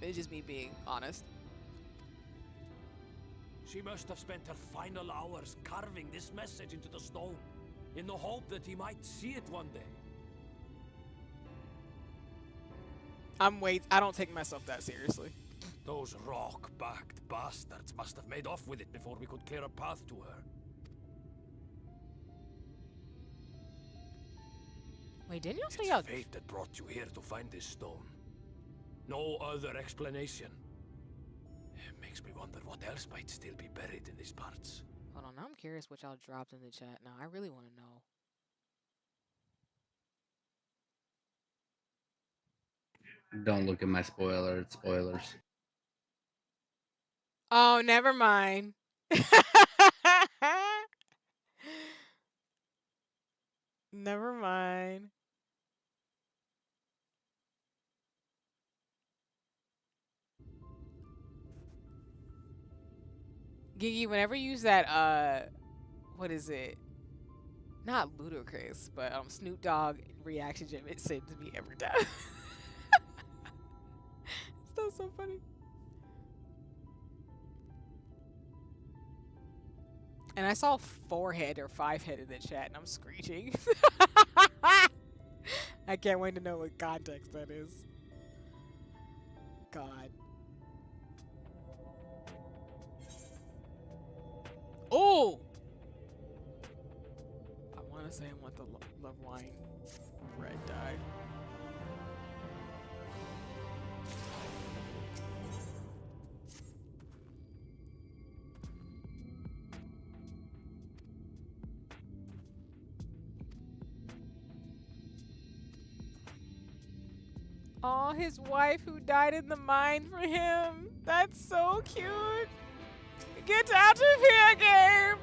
It's just me being honest. She must have spent her final hours carving this message into the stone, in the hope that he might see it one day. I don't take myself that seriously. Those rock-backed bastards must have made off with it before we could clear a path to her. Wait, didn't you say It's y'all... fate that brought you here to find this stone. No other explanation. It makes me wonder what else might still be buried in these parts. Hold on, now I'm curious what y'all dropped in the chat. Now, I really want to know. Don't look at my spoiler. It's spoilers. Oh, never mind. Never mind. Gigi, whenever you use that, what is it? Not ludicrous, but Snoop Dogg reaction gem, it sends me every time. It's so funny. And I saw 4-head or 5-head in the chat, and I'm screeching. I can't wait to know what context that is. God. Oh! I want to say I want the love line red dye. Aw, his wife who died in the mine for him. That's so cute. Get out of here, game.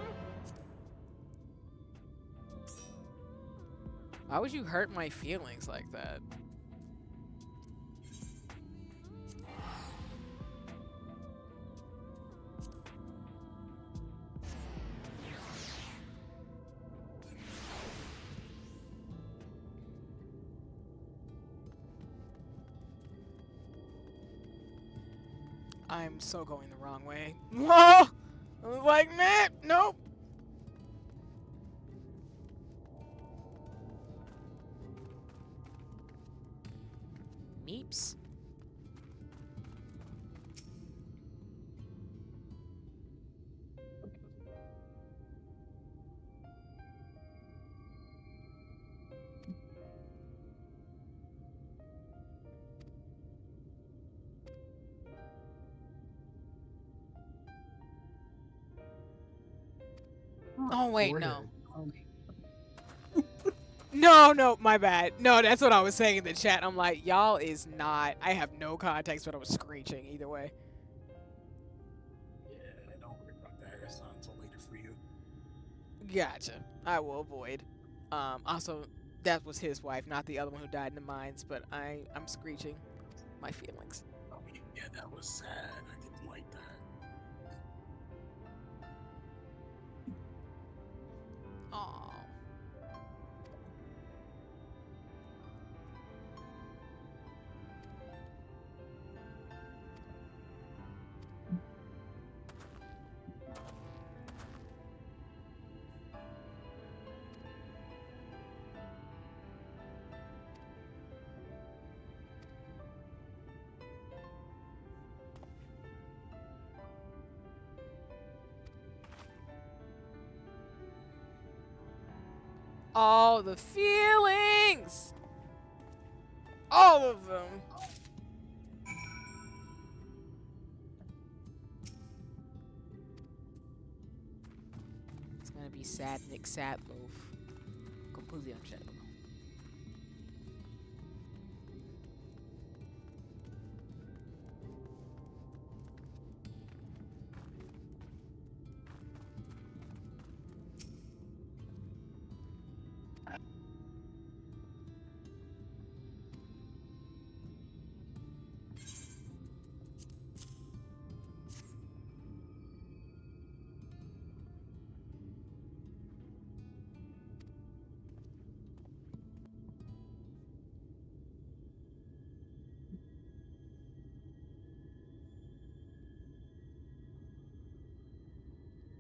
Why would you hurt my feelings like that? I'm so going the wrong way. Whoa! I was like, man, nope. Meeps. Oh wait, no. No, my bad. No, that's what I was saying in the chat. I'm like, y'all is not. I have no context, but I was screeching either way. Yeah, don't worry about that. That's not until later for you. Gotcha. I will avoid. Also, that was his wife, not the other one who died in the mines. But I'm screeching my feelings. Oh yeah, that was sad. I didn't like that. Aww. All the feelings! All of them! It's gonna be sad Nick Sadloaf. Completely understandable.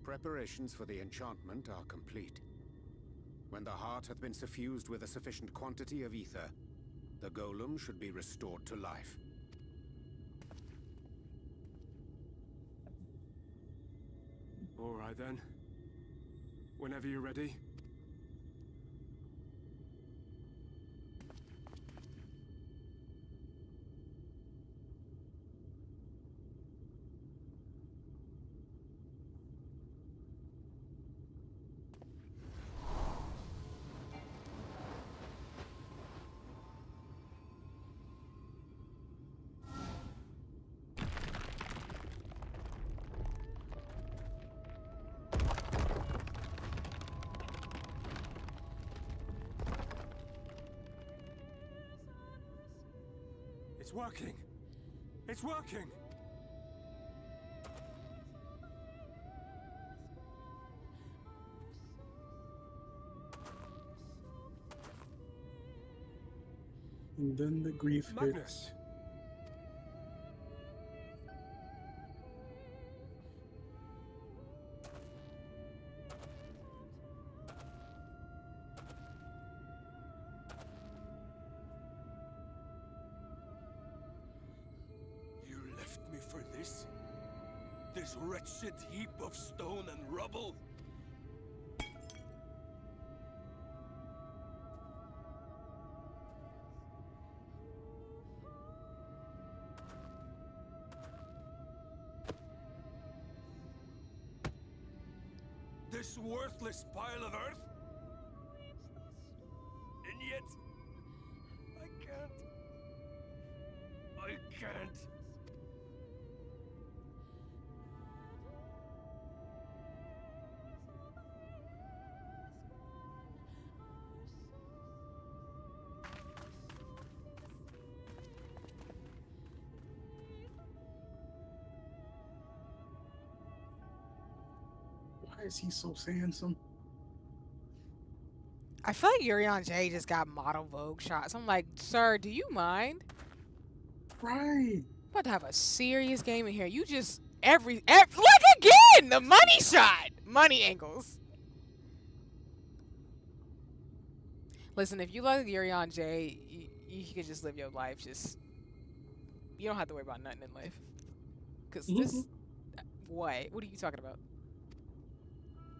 Preparations for the enchantment are complete. When the heart hath been suffused with a sufficient quantity of ether, the golem should be restored to life. All right then. Whenever you're ready. It's working! It's working! And then the grief hits. Magnus! For this? This wretched heap of stone and rubble? This worthless pile of earth? And yet, I can't. Why is he so handsome? I feel like Yurion J just got model Vogue shots. I'm like, sir, do you mind? Right. About to have a serious game in here. You just look again the money shot, money angles. Listen, if you love Yurion J, you could just live your life just You don't have to worry about nothing in life. Cause this, what? What are you talking about?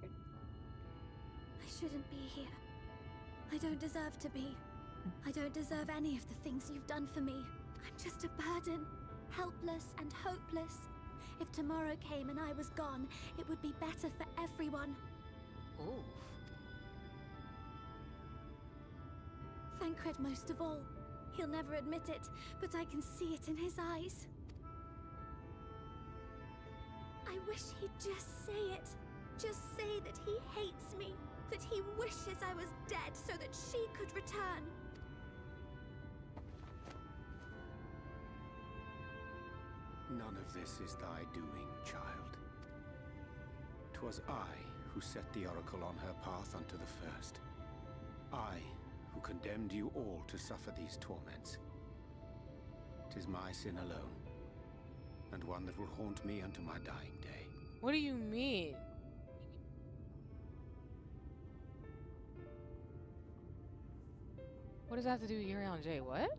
I shouldn't be here. I don't deserve to be. I don't deserve any of the things you've done for me. I'm just a burden, helpless and hopeless. If tomorrow came and I was gone, it would be better for everyone. Ooh. Thancred most of all. He'll never admit it, but I can see it in his eyes. I wish he'd just say it. Just say that he hates me, that he wishes I was dead so that she could return. None of this is thy doing, child. 'Twas I who set the Oracle on her path unto the first. I who condemned you all to suffer these torments. 'Tis my sin alone, and one that will haunt me unto my dying day. What do you mean? What does that have to do with Urion J? What?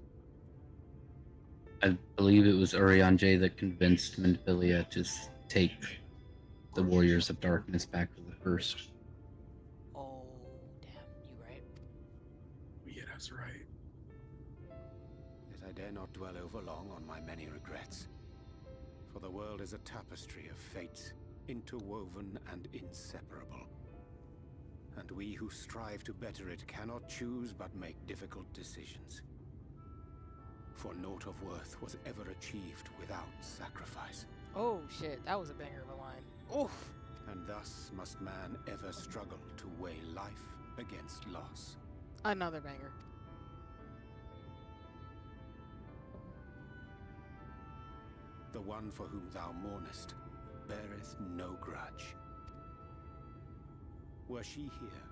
I believe it was Urion J that convinced Menphilia to take the Warriors of Darkness back to the first. Oh, damn. You right. Yeah, that's right. Yet I dare not dwell over long on my many regrets. For the world is a tapestry of fates, interwoven and inseparable. And we who strive to better it cannot choose but make difficult decisions. For naught of worth was ever achieved without sacrifice. Oh, shit. That was a banger of a line. Oof. And thus must man ever struggle to weigh life against loss. Another banger. The one for whom thou mournest beareth no grudge. Were she here,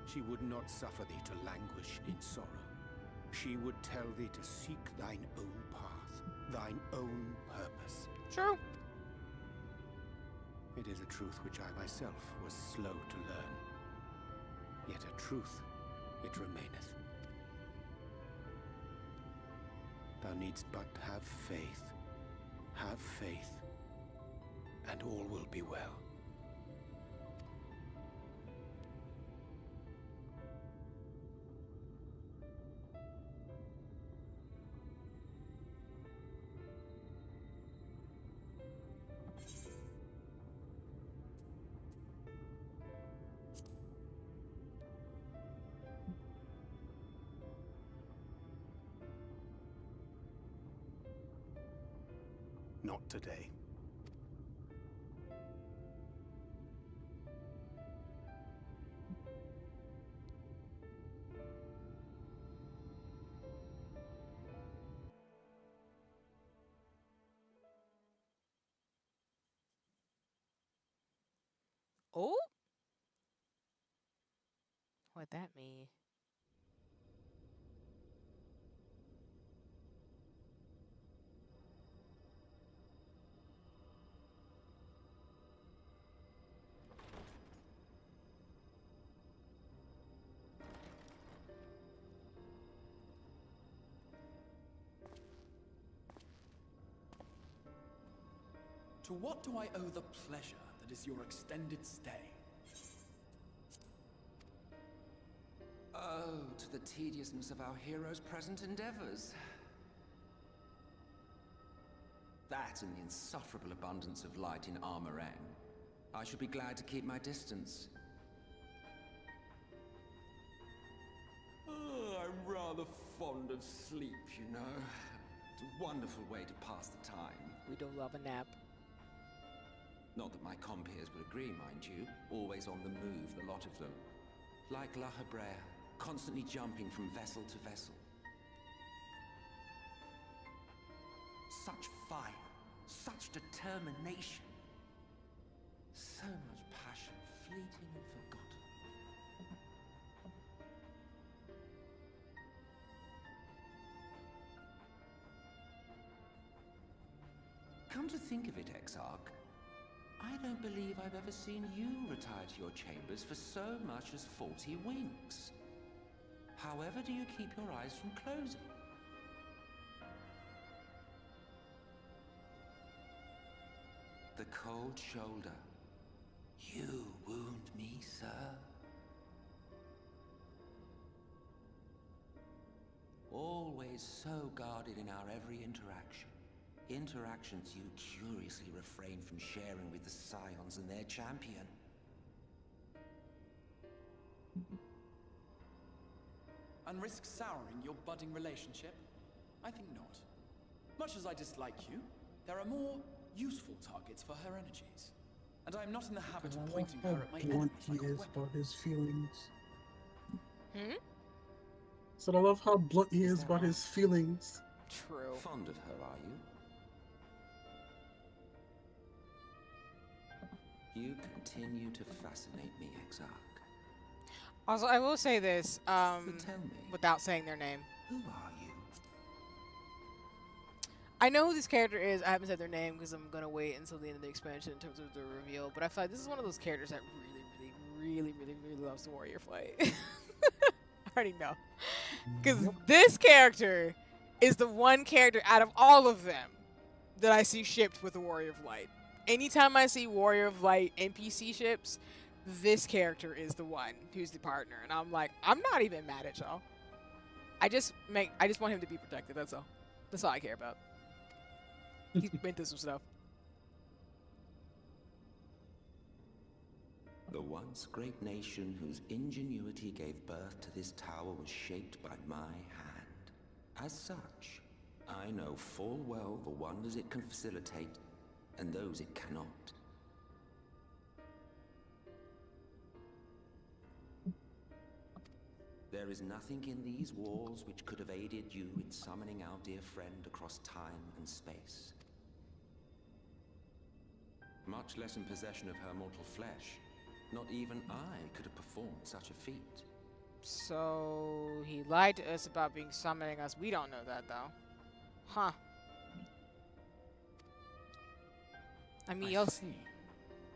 she would not suffer thee to languish in sorrow. She would tell thee to seek thine own path, thine own purpose. True. It is a truth which I myself was slow to learn. Yet a truth it remaineth. Thou needst but have faith. Have faith, and all will be well. Not today. Oh? What'd that mean? To what do I owe the pleasure that is your extended stay? Oh, to the tediousness of our hero's present endeavors. That and the insufferable abundance of light in Armorang. I should be glad to keep my distance. Oh, I'm rather fond of sleep, you know. It's a wonderful way to pass the time. We do love a nap. Not that my compeers would agree, mind you. Always on the move, the lot of them. Like La Hebrea, constantly jumping from vessel to vessel. Such fire, such determination. So much passion, fleeting and forgotten. Come to think of it, Exarch, I don't believe I've ever seen you retire to your chambers for so much as 40 winks. However do you keep your eyes from closing? cold shoulder. You wound me, sir. Always so guarded in our every interaction. Interactions you curiously refrain from sharing with the Scions and their champion. And risk souring your budding relationship? I think not. Much as I dislike you, there are more useful targets for her energies. And I am not in the habit of pointing her at my enemies like a he is weapon. about his feelings. Hmm? So I love how blunt he is about his feelings. True. Fond of her, are you? You continue to fascinate me, Exarch. Also, I will say this, But tell me, without saying their name. who are you? I know who this character is. I haven't said their name because I'm gonna wait until the end of the expansion in terms of the reveal. But I feel like this is one of those characters that really loves the warrior fight. I already know, because this character is the one character out of all of them that I see shipped with the Warrior of Light. Anytime I see Warrior of Light NPC ships, this character is the one who's the partner, and I'm like, I'm not even mad at y'all. I just want him to be protected. That's all. That's all I care about. He's been through some stuff. The once great nation whose ingenuity gave birth to this tower was shaped by my hand. As such, I know full well the wonders it can facilitate and those it cannot. There is nothing in these walls which could have aided you in summoning our dear friend across time and space. Much less in possession of her mortal flesh. Not even I could have performed such a feat. So he lied to us about being summoning us. We don't know that though. Huh. I mean, I see.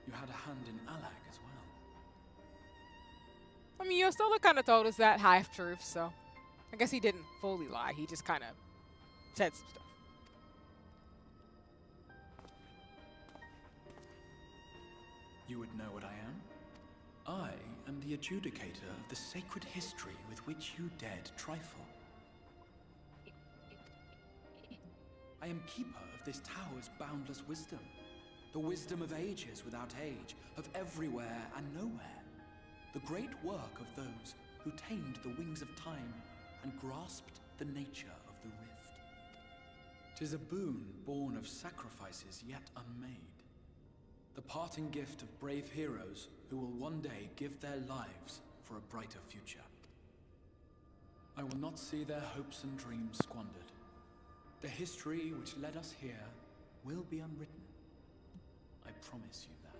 You had a hand in Alag as well. I mean, Yostola kind of told us that half truth, so I guess he didn't fully lie. He just kind of said some stuff. You would know what I am? I am the adjudicator of the sacred history with which you dared trifle. I am keeper of this tower's boundless wisdom. The wisdom of ages without age, of everywhere and nowhere. The great work of those who tamed the wings of time and grasped the nature of the rift. 'Tis a boon born of sacrifices yet unmade. The parting gift of brave heroes who will one day give their lives for a brighter future. I will not see their hopes and dreams squandered. The history which led us here will be unwritten. I promise you that.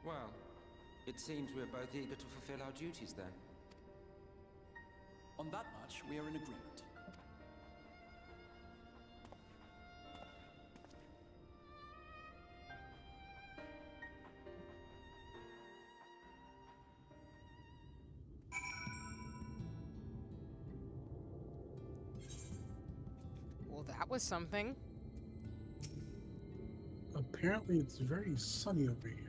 Well, it seems we're both eager to fulfill our duties then. On that much, we are in agreement. Well, that was something. Apparently, it's very sunny over here.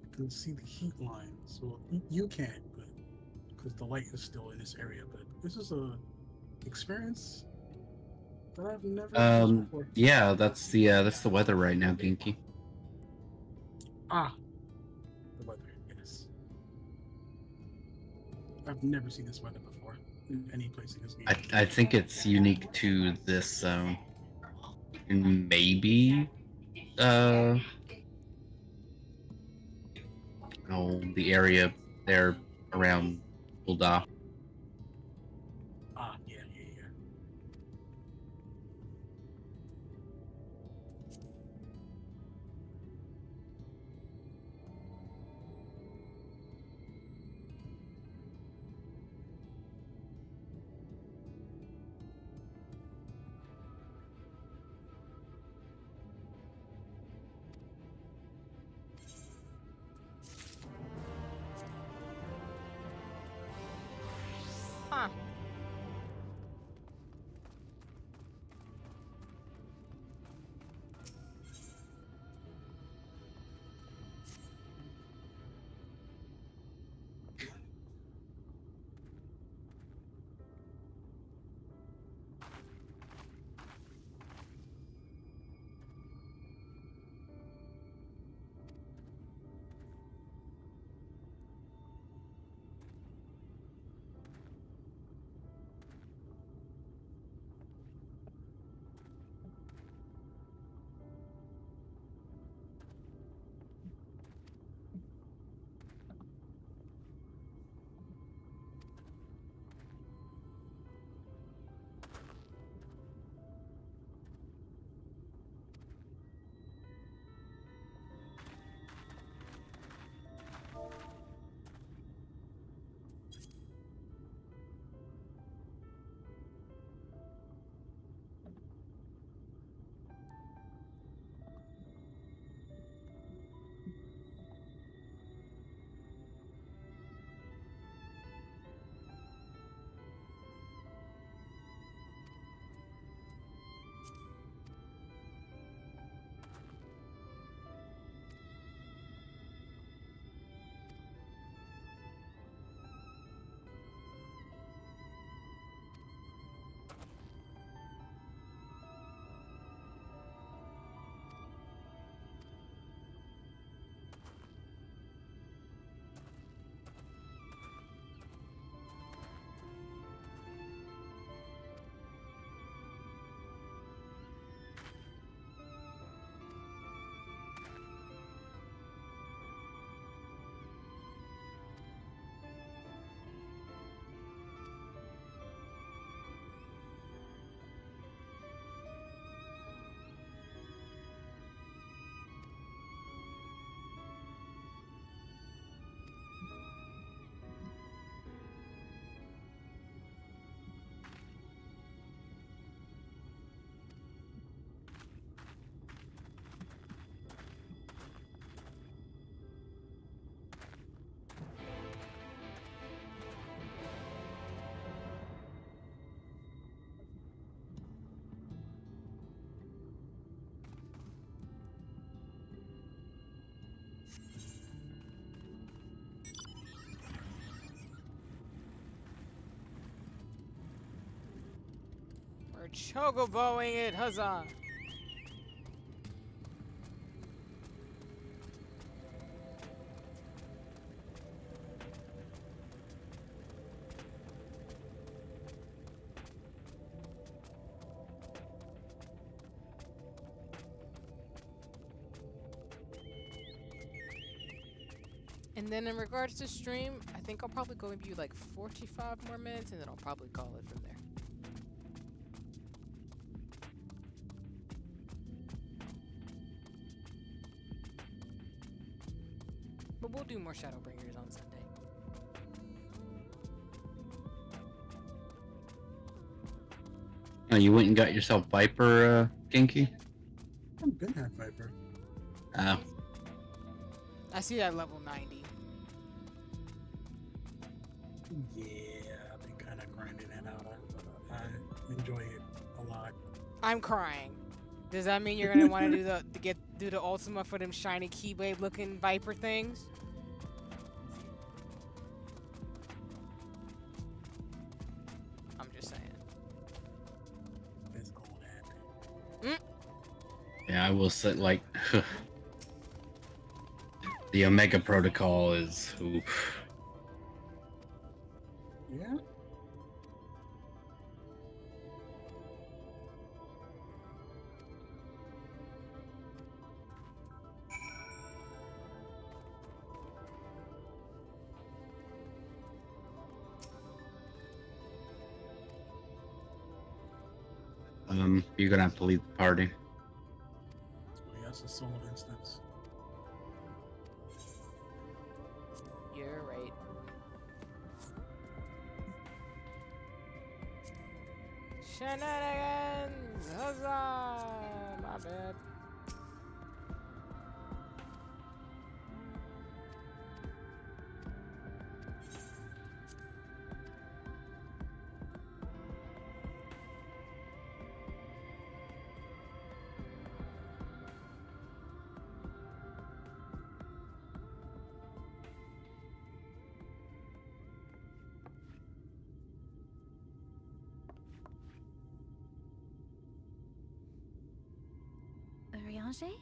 You can see the heat lines. Well, you can't, but because the light is still in this area. But this is a experience that I've never experienced before. Yeah, that's the weather right now, Ginky. Ah, the weather. Yes, I've never seen this weather before in any place in this game. I think it's unique to this zone. And maybe the area there around Ul'dah. Ah, yeah. We're chocoboing it, huzzah! And then in regards to stream, I think I'll probably go maybe like 45 more minutes, and then I'll probably call it from there. But we'll do more Shadowbringers on Sunday. Oh, you went and got yourself Viper, Genki? I've been at Viper. Oh. I see that level 90. Yeah, I've been kind of grinding it out. I enjoy it a lot. I'm crying. Does that mean you're gonna want to do the Ultima for them shiny Keyblade looking Viper things? I'm just saying. Physical hand. Yeah, I will say, like, the Omega Protocol is, oof. Yeah. You're gonna have to leave the party. Yes, a solo instance. You're right. Shenanigans! Huzzah! My bad. Oriange?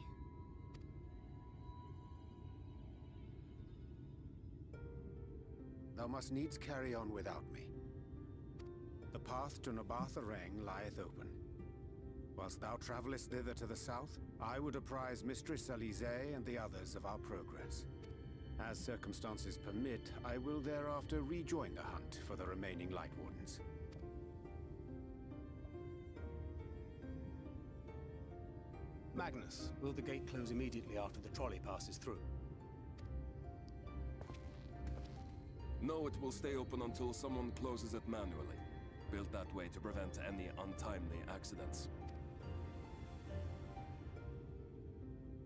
Thou must needs carry on without me. The path to Nabartha-Reng lieth open. Whilst thou travellest thither to the south, I would apprise Mistress Alize and the others of our progress. As circumstances permit, I will thereafter rejoin the hunt for the remaining Light Wardens. Magnus, will the gate close immediately after the trolley passes through? No, it will stay open until someone closes it manually. Built that way to prevent any untimely accidents.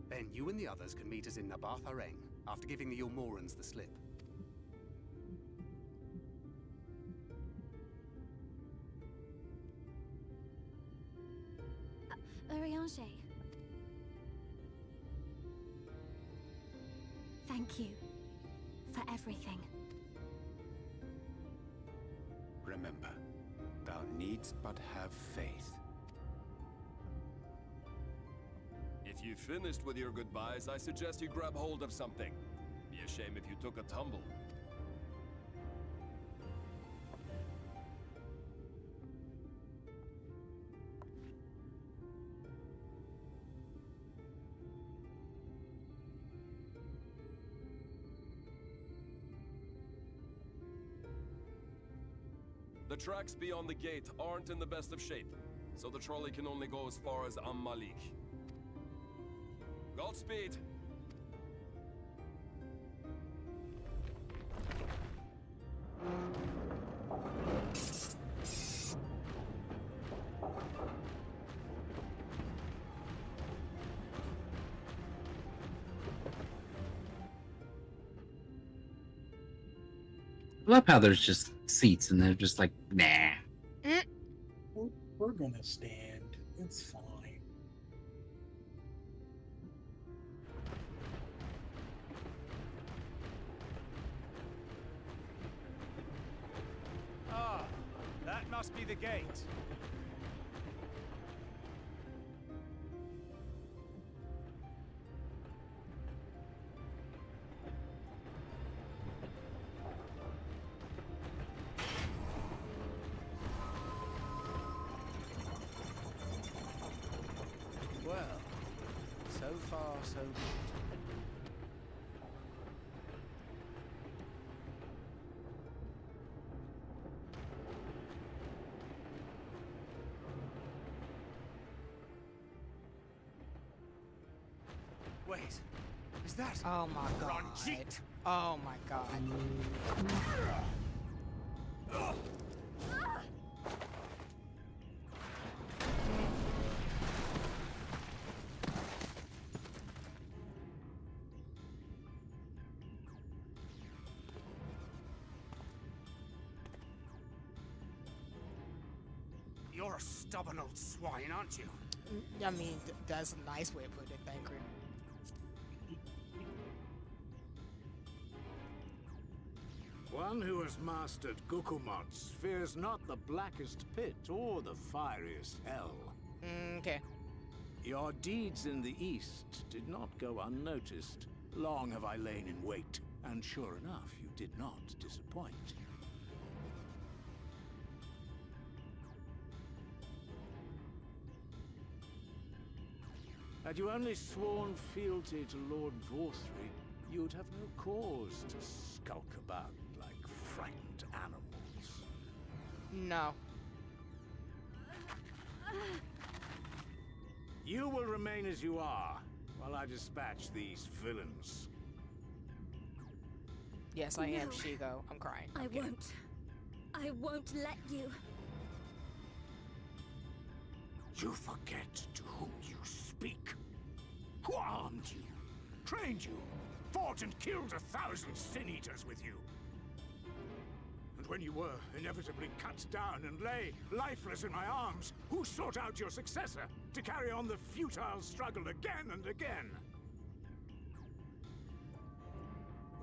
Then you and the others can meet us in Nabartha-Reng after giving the Ilmorans the slip. Oriange. Thank you for everything. Remember, thou needst but have faith. If you finished with your goodbyes, I suggest you grab hold of something. Be a shame if you took a tumble. The tracks beyond the gate aren't in the best of shape, so the trolley can only go as far as Malik. Godspeed! I love how there's just seats and they're just like, nah. We're gonna stand. It's fine. Ah, that must be the gate. so be it. Wait, is that? Oh my god. Ranjit? Oh my god. You're a stubborn old swine, aren't you? I mean, that's a nice way of putting it, Thancred. One who has mastered Gukumots fears not the blackest pit or the fieriest hell. Okay. Your deeds in the east did not go unnoticed. Long have I lain in wait, and sure enough, you did not disappoint. Had you only sworn fealty to Lord Vorthry, you'd have no cause to skulk about like frightened animals. No. You will remain as you are, while I dispatch these villains. Yes, I am No. Shigo. I'm crying. I Okay. won't. I won't let you. You forget to whom you speak. Who armed you, trained you, fought and killed 1,000 sin-eaters with you. And when you were inevitably cut down and lay lifeless in my arms, who sought out your successor to carry on the futile struggle again and again?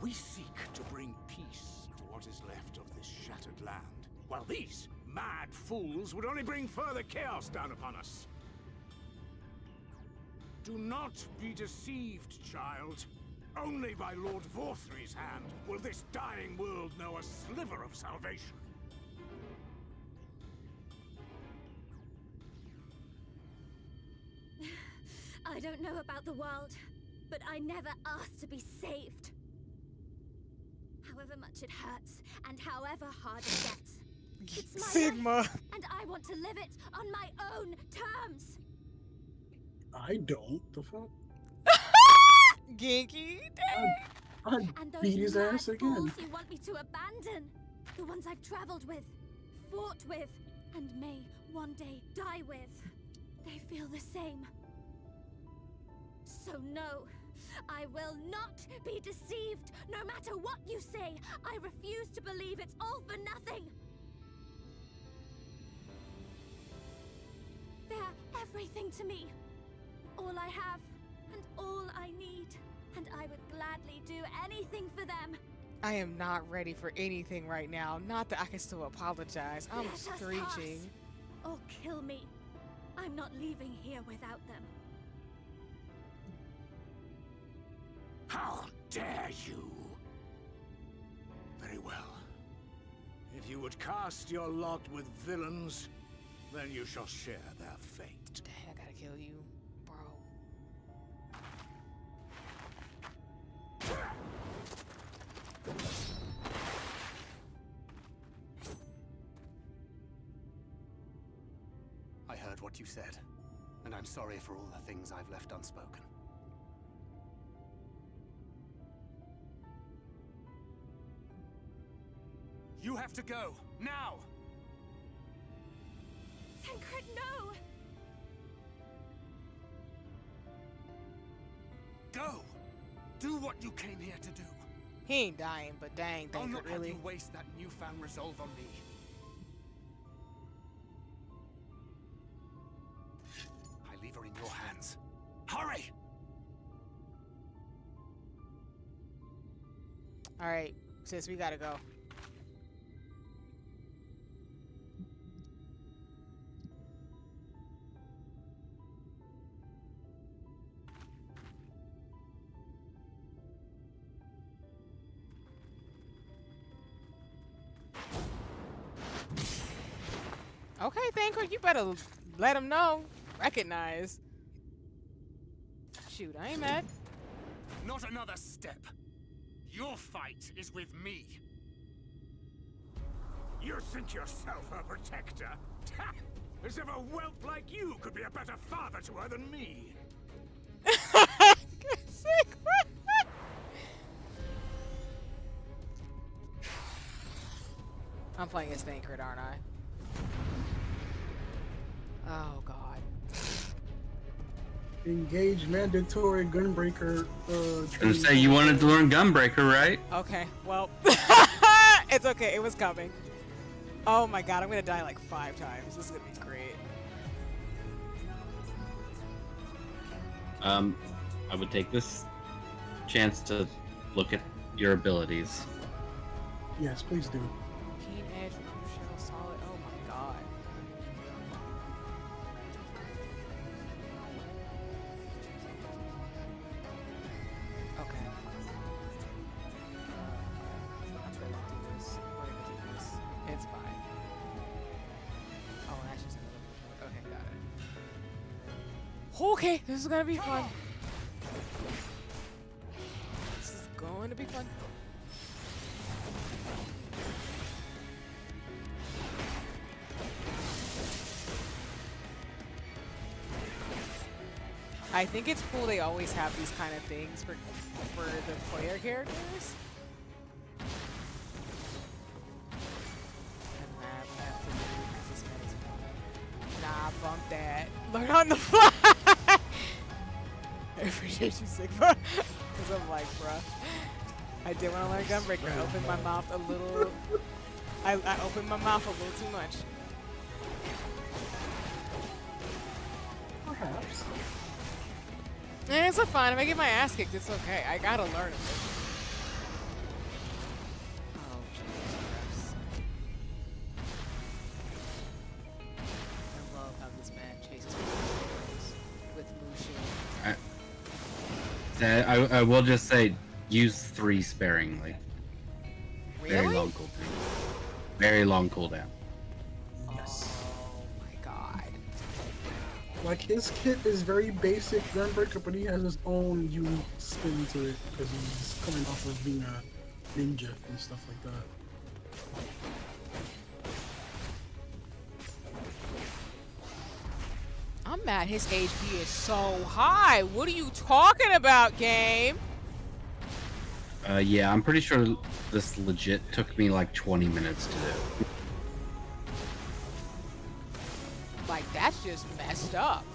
We seek to bring peace to what is left of this shattered land, while these mad fools would only bring further chaos down upon us. Do not be deceived, child. Only by Lord Vorthry's hand will this dying world know a sliver of salvation. I don't know about the world, but I never asked to be saved. However much it hurts, and however hard it gets. It's my Sigma. life, and I want to live it on my own terms. I don't. The fuck? Genki. I'd And those beat his mad ass again. fools you want me to abandon. The ones I've traveled with, fought with, and may one day die with. They feel the same. So no, I will not be deceived. No matter what you say, I refuse to believe it's all for nothing. They're everything to me. All I have, and all I need. And I would gladly do anything for them. I am not ready for anything right now. Not that I can still apologize. I'm Let us screeching. pass, or kill me. I'm not leaving here without them. How dare you? Very well. If you would cast your lot with villains, then you shall share their fate. Dang, I gotta kill you, bro. I heard what you said, and I'm sorry for all the things I've left unspoken. You have to go, now! Thancred, no! Go! Do what you came here to do. He ain't dying, but dang, I'll Thancred, not have really. you waste that newfound resolve on me. I leave her in your hands. Hurry! Alright, sis, we gotta go. Okay, Thancred, you better let him know. Recognize. Shoot, I ain't mad. Not another step. Your fight is with me. You think yourself a protector? As if a whelp like you could be a better father to her than me. I'm playing as Thancred, aren't I? Oh god. Engage mandatory gunbreaker. I was gonna say you wanted to learn Gunbreaker, right? Okay, well, it's okay. It was coming. Oh my god, I'm gonna die like 5 times. This is gonna be great. I would take this chance to look at your abilities. Yes, please do. Keen edge, shell, solid. Oh my god. Okay. I'm gonna do this. We're gonna do this. It's fine. Oh, that's just another. Okay, got it. Okay, this is gonna be fun. This is going to be fun. I think it's cool they always have these kind of things for the player characters. Nah, bump that. Learn on the fly! I appreciate you, Sigma. Because I'm like, bruh. I did want to learn Gunbreaker. I opened my mouth a little... I opened my mouth a little too much. Perhaps. Eh, it's fine. If I get my ass kicked, it's okay. I gotta learn it. Oh, Jesus. I love how this man chases me with Mushu. I will just say, use 3 sparingly. Really? Very long cooldown. Very long cooldown. Yes. Oh my god. Like, his kit is very basic Gunbreaker, but he has his own unique spin to it because he's coming off of being a ninja and stuff like that. I'm mad his HP is so high. What are you talking about, game? Yeah, I'm pretty sure this legit took me like 20 minutes to do. Like, that's just messed up.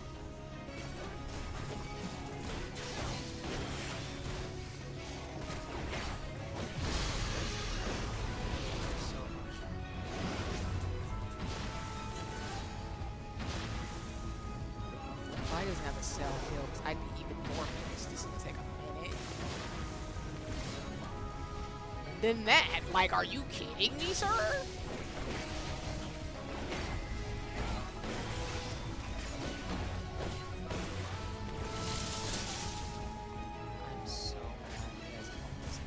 Why doesn't have a cell kill? Because I'd be even more pissed. This is gonna take a minute. And then that, like, are you kidding me, sir? I'm so mad he has all this HP.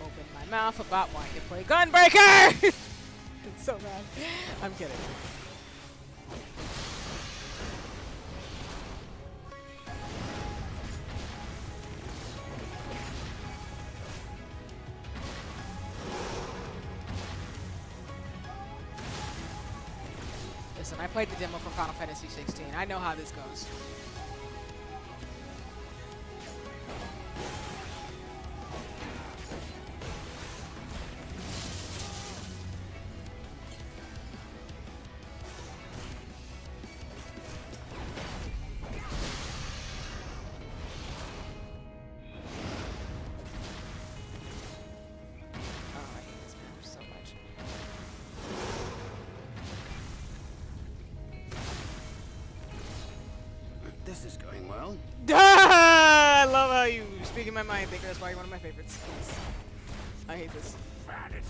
Open my mouth about wanting to play Gunbreaker! I'm so mad. I'm kidding. Listen, I played the demo for Final Fantasy 16. I know how this goes. Oh, I hate this map so much. This is going well. I love how you speak in my mind, Thinker. That's why you're one of my favorites. Yes. I hate this. Vanity.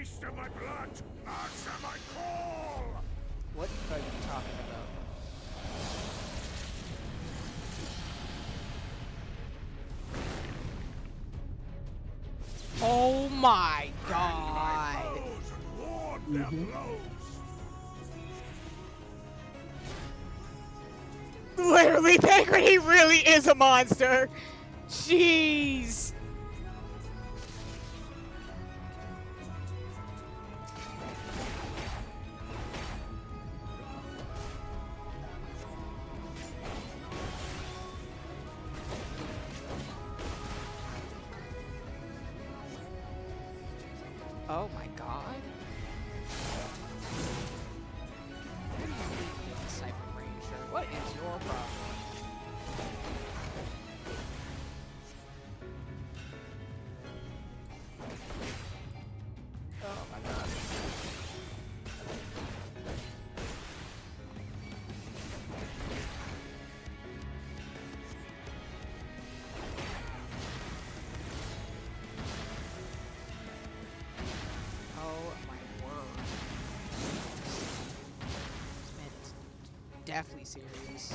beast of my blood, answer my call! What are you talking about? Oh my god! Literally, Penguin, he really is a monster! Jeez! Oh my god. What are you doing, Cyber Ranger? What is your problem? Oh my god. Oh my word. This man is definitely serious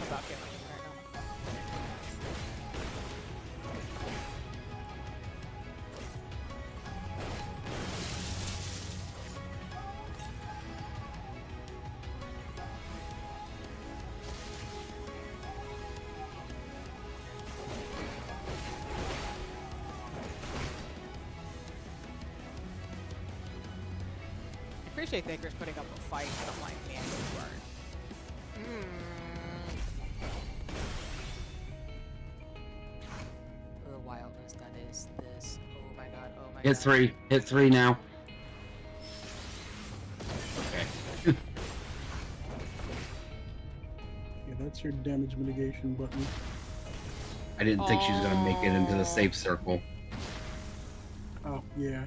about getting right now. I appreciate Thinker's putting up a fight, but I'm like, man, you weren't. The wildness that is this. Oh my god, oh my god. Hit 3. Hit 3 now. Okay. Yeah, that's your damage mitigation button. I didn't think she was going to make it into the safe circle. Oh, yeah.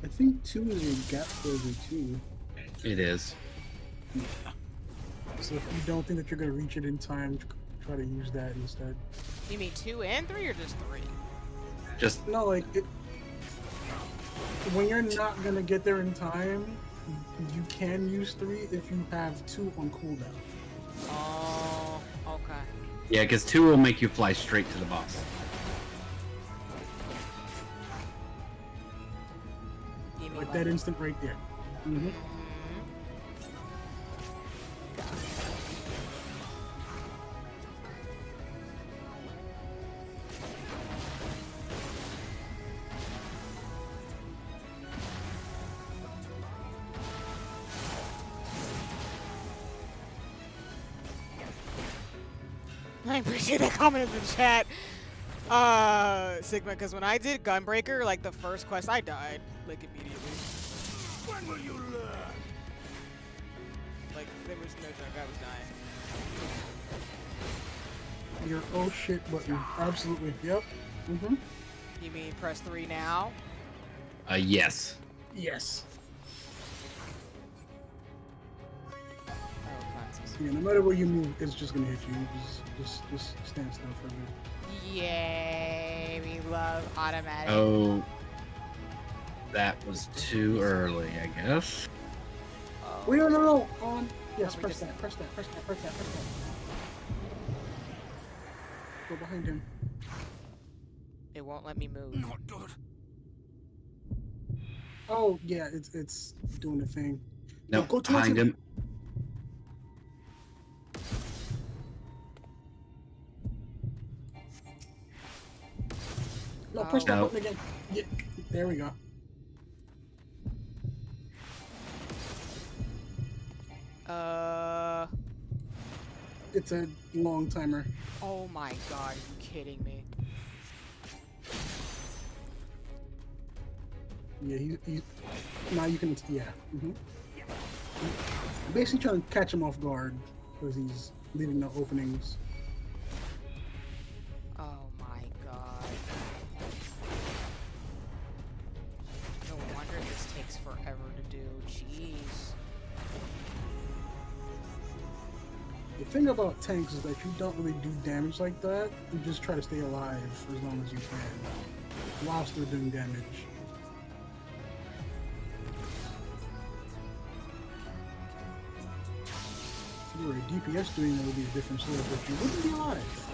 I think 2 is your gap closer too. It is. Yeah. So if you don't think that you're gonna reach it in time, try to use that instead. You mean 2 and 3 or just 3? Just No, like when you're not gonna get there in time, you can use 3 if you have 2 on cooldown. Oh, okay. yeah, because 2 will make you fly straight to the boss. You mean Like that instant right there. Mm-hmm. I appreciate that comment in the chat, Sigma, because when I did Gunbreaker, like the first quest, I died, like immediately. When will you learn? Like, there was no joke, I was dying. Your oh shit button. Absolutely. Yep. Mm-hmm. You mean press 3 now? Yes. Yes. Oh, Francis. Yeah, no matter where you move, it's just gonna hit you. Just stand still for a minute. Yay, we love automatic. Oh, that was too early, I guess. Oh. Wait, no. Yes, we press just- that. Press that. Go behind him. It won't let me move. Not good. Oh yeah, it's doing the thing. No, go towards behind him. No, press that No. button again. Yeah, there we go. It's a long timer. Oh my god, are you kidding me? Yeah, he's now you can, yeah. Basically trying to catch him off guard because he's leaving no openings. Oh my god. No wonder this takes forever to do. Jeez. The thing about tanks is that you don't really do damage like that. You just try to stay alive for as long as you can, while still doing damage. If you were a DPS doing it, would be a different story, but you wouldn't be alive.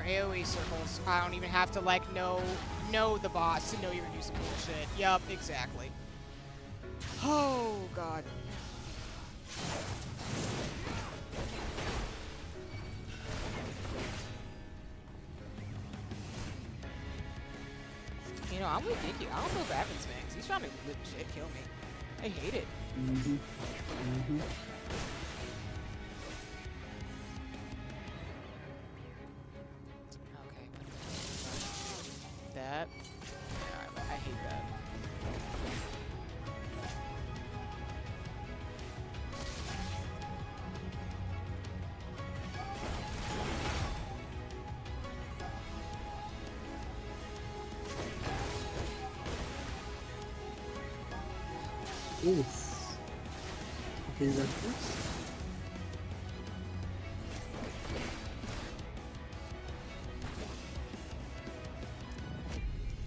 AoE circles. I don't even have to like know the boss to know you're gonna do some bullshit. Yup, exactly. Oh god. You know, I'm with Dicky. I don't feel bad for this man, 'cause he's trying to legit kill me. I hate it. Mm-hmm. Mm-hmm. That. Yeah, I hate that. Oof. Okay, that's this.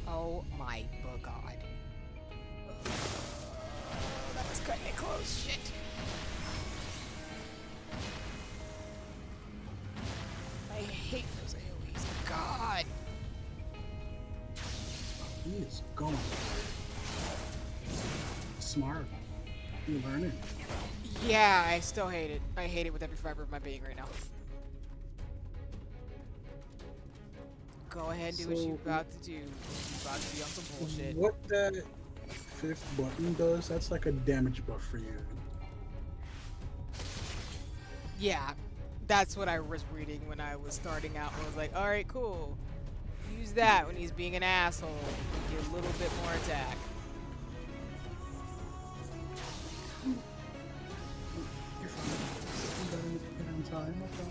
Oh my god. That was cutting it close. Shit. I hate those AoEs. God. He is gone. Smart. You're learning. Yeah, I still hate it. I hate it with every fiber of my being right now. Go ahead and do what you're about to do. You're about to be on some bullshit. What that 5th button does, that's like a damage buff for you. Yeah, that's what I was reading when I was starting out. I was like, alright, cool. Use that when he's being an asshole. Get a little bit more attack. You're fine. You got it in time, okay?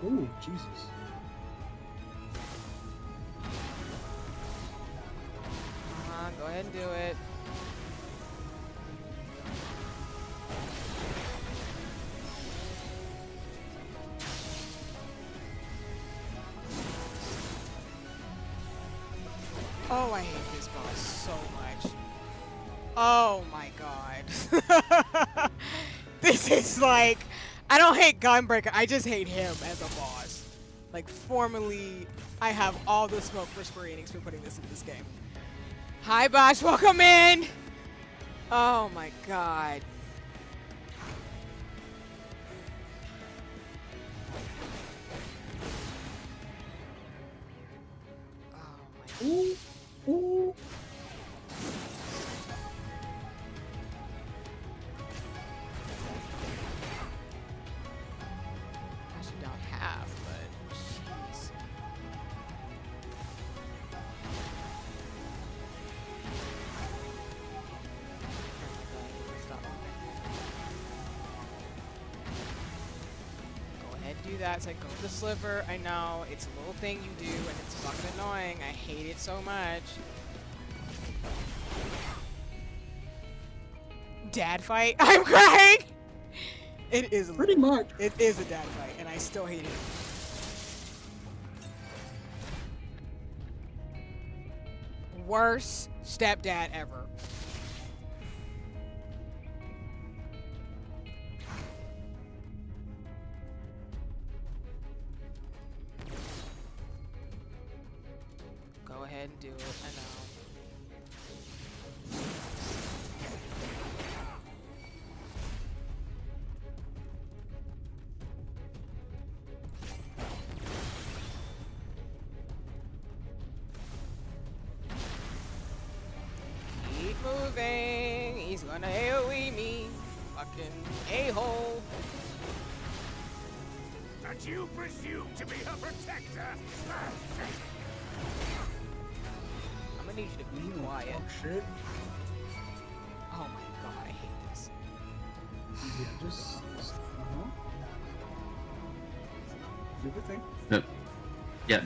Ooh, Jesus. Come on, go ahead and do it. Oh, I hate this boss so much. Oh my god. This is like... I don't hate Gunbreaker, I just hate him as a boss. Like, formally, I have all the smoke for Square Enix for putting this in this game. Hi, Bosh, welcome in! Oh my god. Oh my... Ooh, ooh. Actually don't have, but jeez. Stop. Go ahead and do that. So I go to the sliver. I know it's a little thing you do, and it's fucking annoying. I hate it so much. Dad fight? I'm crying! It is Pretty much. It is a dad fight, and I still hate it. Worst stepdad ever. Go ahead and do it. I know. Keep moving. He's gonna AoE me. Fucking a-hole. And you presume to be her protector? I'm gonna need you to be quiet. Oh shit. Oh Yeah, just do the thing. Yeah.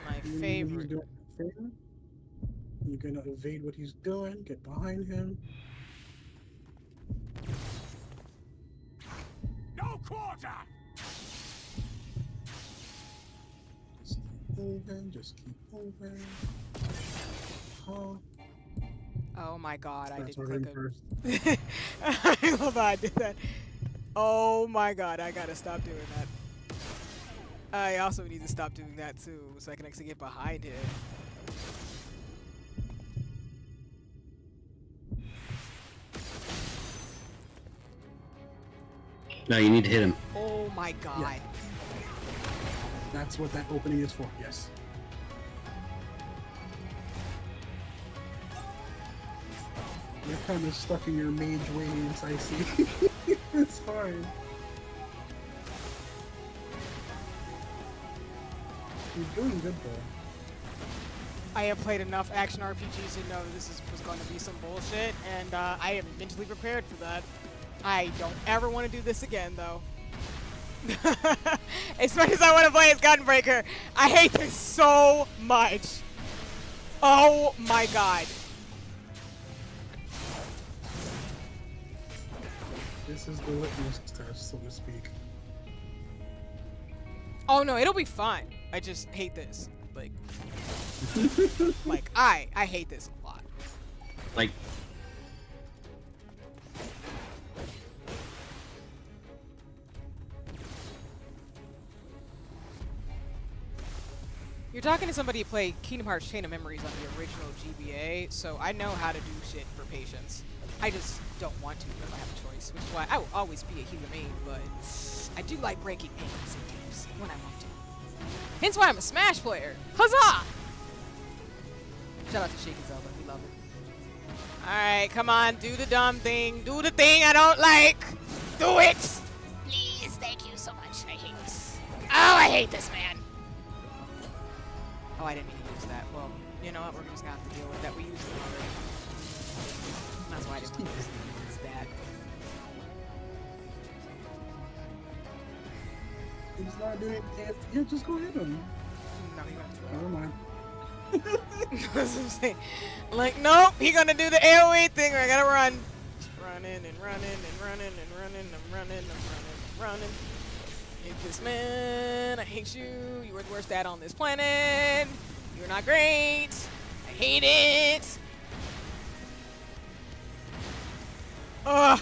My He's favorite. doing a favor. You're gonna evade what he's doing. Get behind him. No quarter! Just keep moving. Just keep moving. Oh my god, I That's did already click first. I love how I did that. Oh my god, I gotta stop doing that. I also need to stop doing that too, so I can actually get behind him. No, you need to hit him. Oh my god. Yeah. That's what that opening is for, yes. You're kind of stuck in your mage ways, I see. It's fine. You're doing good though. I have played enough action RPGs to know this was going to be some bullshit, and I am mentally prepared for that. I don't ever want to do this again, though. As much as I want to play as Gunbreaker, I hate this so much. Oh my god. This is the litmus test, so to speak. Oh no, it'll be fine. I just hate this. Like, I hate this a lot. Like, you're talking to somebody who played Kingdom Hearts Chain of Memories on the original GBA, so I know how to do shit for patience. I just don't want to if I have a choice, which is why I will always be a healer main, but I do like breaking ankles in games when I want to. Hence why I'm a Smash player. Huzzah! Shout out to Sheik and Zelda, we love it. Alright, come on, do the dumb thing. Do the thing I don't like. Do it! Please, thank you so much. I hate this. Oh, I hate this, man. Oh, I didn't mean to use that. Well, you know what? We're just gonna have to deal with that. We used it already. That's why I didn't use that. He's not doing it. Yeah, just go hit him. No, he went to Never mind. That's what I'm saying. I'm like, nope, he gonna do the AoE thing, or I gotta run. Running and running and running and running. I'm running, I'm running. Hate this man. I hate you. You are the worst dad on this planet. You're not great. I hate it. Ugh.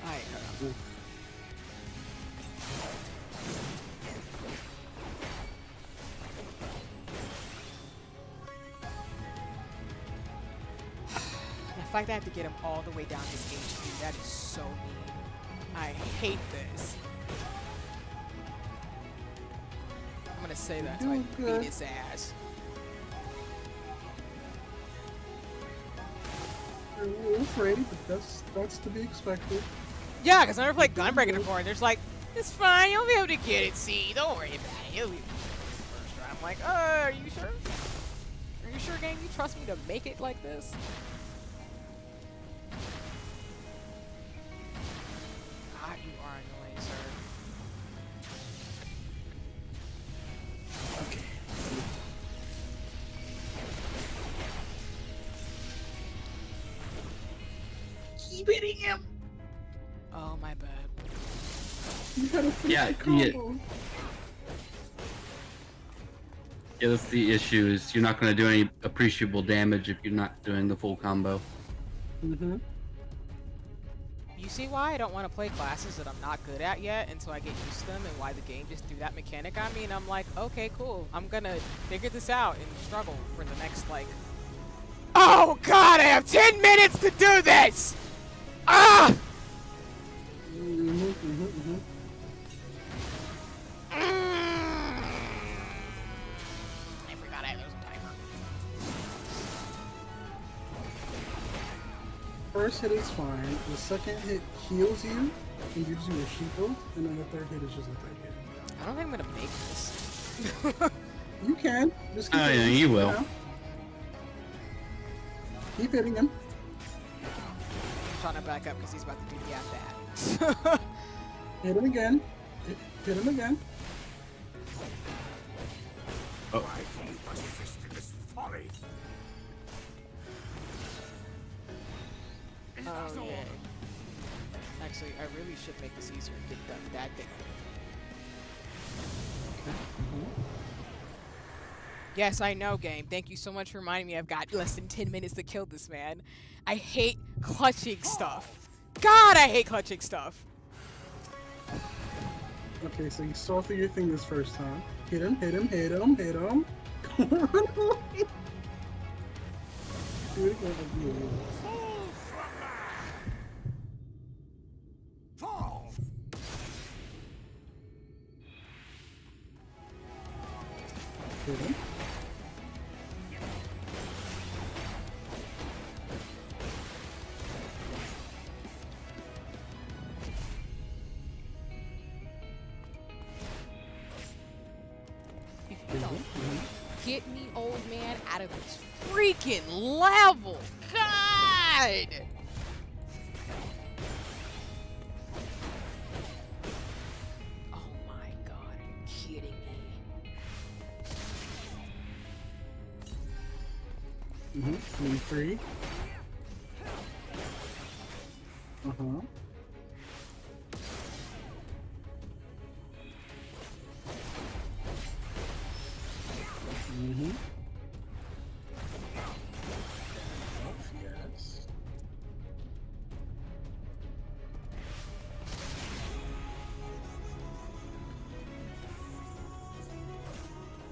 I hate her. The fact that I have to get him all the way down his HP, that is so mean. I hate this. I'm gonna say that so I beat his ass. You're a little afraid, but that's to be expected. Yeah, because I never played Gunbreaker before, and they're just like, it's fine, you'll be able to get it, see, don't worry about it, you'll be able to get it first try. I'm like, are you sure? Are you sure, gang? You trust me to make it like this? God, you are annoying, sir. Okay. Keep hitting him. Oh, my bad. You gotta finish Yeah, the combo. yeah, that's the issue, is you're not going to do any appreciable damage if you're not doing the full combo. Mm-hmm. You see why I don't want to play classes that I'm not good at yet until I get used to them, and why the game just threw that mechanic on me, and I'm like, okay, cool. I'm gonna figure this out and struggle for the next, like... Oh god, I have 10 minutes to do this! Ah! I forgot I was a timer. First hit is fine. The second hit heals you and gives you a shield, and then the third hit is just a third hit. I don't think I'm gonna make this. You can. Just keep Oh, yeah, going, you will. know? Keep hitting him. I'm trying to back up because he's about to do that. Hit him again. Hit him again. Why do you persist in this folly? Oh, yeah. Actually, I really should make this easier and get done that thing. Yes, I know, game. Thank you so much for reminding me I've got less than 10 minutes to kill this man. I hate clutching stuff. God, I hate clutching stuff. Okay, so you saw through your thing this first time. Hit him, hit him, hit him, hit him. Do it again. Fall! Hit him. Get me, old man, out of this freaking level. God! Oh my God, are you kidding me? 23. Yes.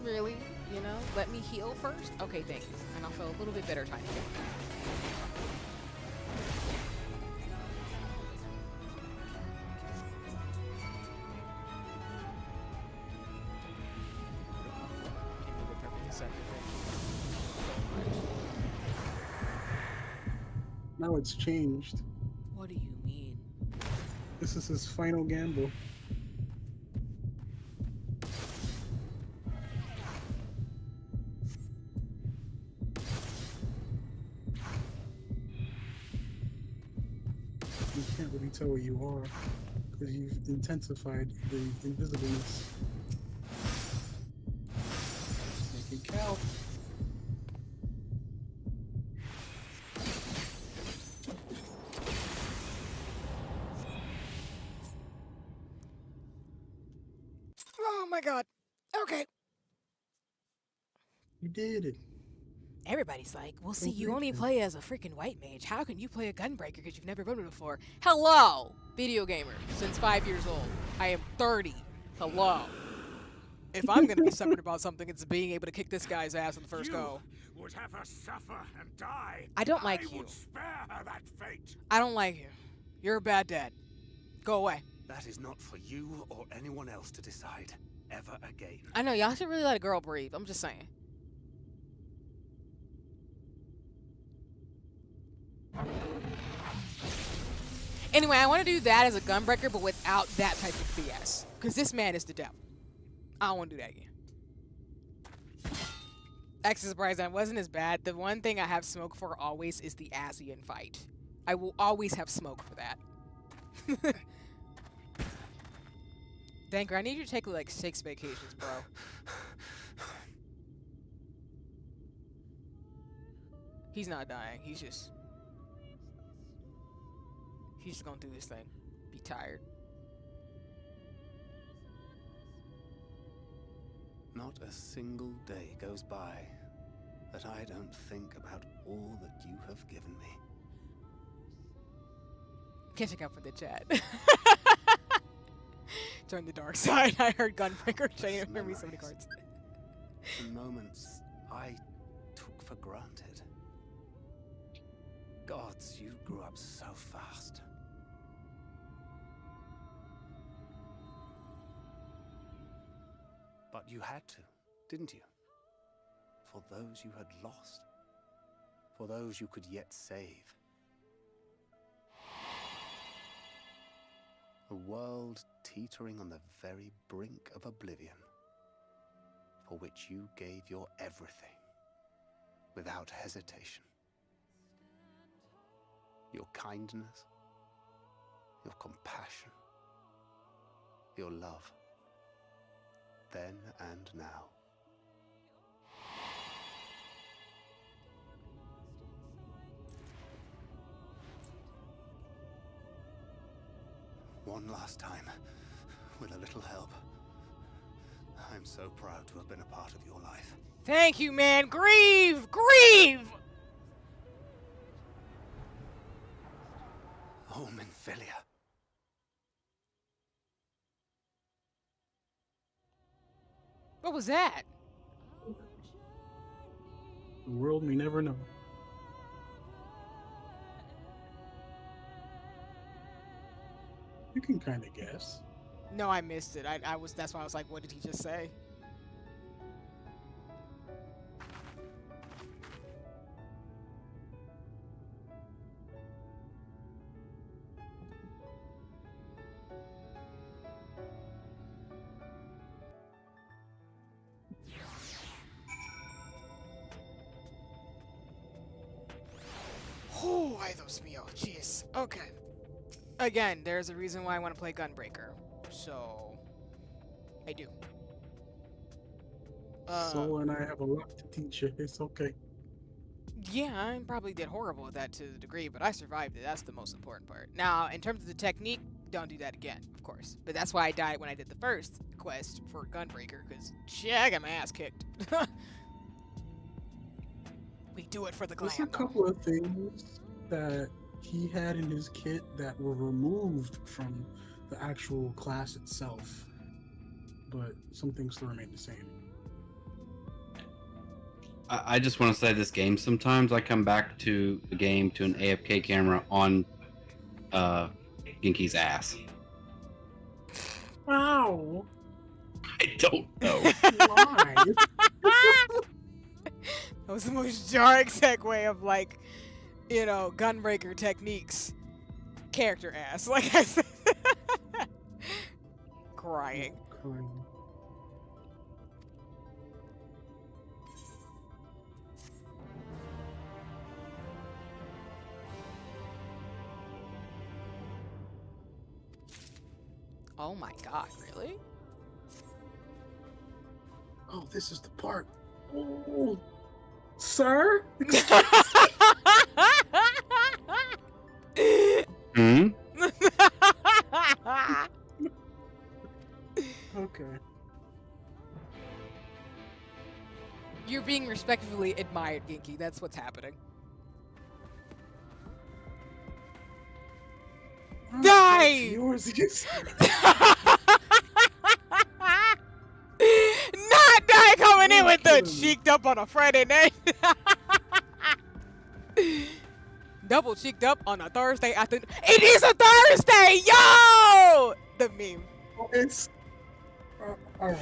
Really? You know, let me heal first? Okay, thanks. And I'll feel a little bit better time. Now it's changed. What do you mean? This is his final gamble. You can't really tell where you are because you've intensified the invisibleness. Make it count. Oh my God. Okay. You did it. Everybody's like, well, see, you great only then. play as a freaking white mage. How can you play a gunbreaker because you've never voted before? Hello, video gamer, since 5 years old. I am 30. Hello. If I'm going to be stubborn about something, it's being able to kick this guy's ass on the first go. Would have her suffer and die. I don't like you. Would spare her that fate. I don't like you. You're a bad dad. Go away. That is not for you or anyone else to decide ever again. I know, y'all should really let a girl breathe. I'm just saying. Anyway, I want to do that as a gunbreaker, but without that type of BS. Because this man is the devil. I don't want to do that again. Actually, surprised that wasn't as bad. The one thing I have smoke for always is the ASEAN fight. I will always have smoke for that. Danker, I need you to take like 6 vacations, bro. He's not dying. He's just gonna do this thing. Be tired. Not a single day goes by that I don't think about all that you have given me. Catching up with the chat. Join the dark side. I heard Gunbreaker chain of memory so many cards. The moments I took for granted. Gods, you grew up so fast. But you had to, didn't you? For those you had lost. For those you could yet save. A world teetering on the very brink of oblivion, for which you gave your everything, without hesitation. your kindness, your compassion, your love, then and now. One last time, with a little help. I'm so proud to have been a part of your life. Thank you, man. Grieve! Grieve! Oh, Minfilia. What was that? The world may never know. You can kind of guess. No, I missed it. That's why I was like, what did he just say? Oh, ay, Dios mío. Jeez. Okay. Again, there's a reason why I want to play Gunbreaker. So, I do. Soul and I have a lot to teach you. It's okay. Yeah, I probably did horrible at that to the degree, but I survived it. That's the most important part. Now, in terms of the technique, don't do that again, of course. But that's why I died when I did the first quest for Gunbreaker, because shit, I got my ass kicked. We do it for the glam. There's a couple of things that he had in his kit that were removed from the actual class itself, but some things still remain the same. I just want to say this game, sometimes I come back to the game to an AFK camera on Genki's ass. Wow. I don't know. Why? That was the most jarring segue of, like, you know, Gunbreaker techniques. Character ass, like I said. Crying. Oh my god, really? Oh, this is the part. Oh, sir? Hmm? Okay. You're being respectfully admired, Genki. That's what's happening. Die! Yours is. Not die coming in with the cheeked up on a Friday night. Double cheeked up on a Thursday afternoon. It is a Thursday, yo! The meme. It's all right.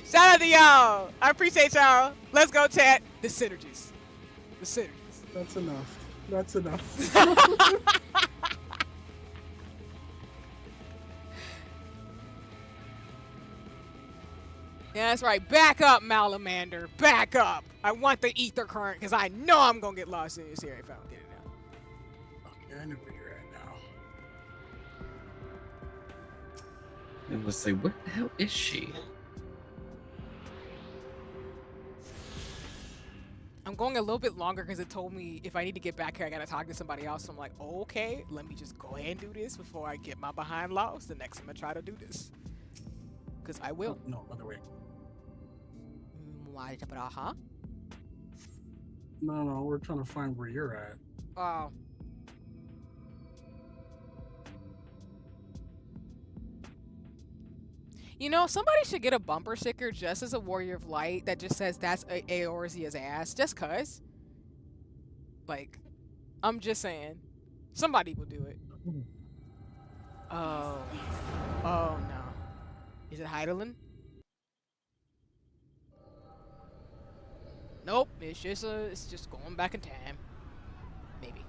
Shout out to y'all. I appreciate y'all. Let's go chat. The synergies. The synergies. That's enough. That's enough. Yeah, that's right. Back up, Malamander. Back up. I want the ether current because I know I'm going to get lost in this area if I don't get it now. Okay, I know where you're at now. And let's say, what the hell is she? I'm going a little bit longer because it told me if I need to get back here, I got to talk to somebody else. So I'm like, okay, let me just go ahead and do this before I get my behind lost. The next time I try to do this. Because I will. Oh, no, other way. Huh? No, we're trying to find where you're at. Oh. You know, somebody should get a bumper sticker just as a Warrior of Light that just says that's Eorzea's ass. Just cuz. Like, I'm just saying. Somebody will do it. Oh. Oh, no. Is it Heidelin? Nope. It's just going back in time. Maybe.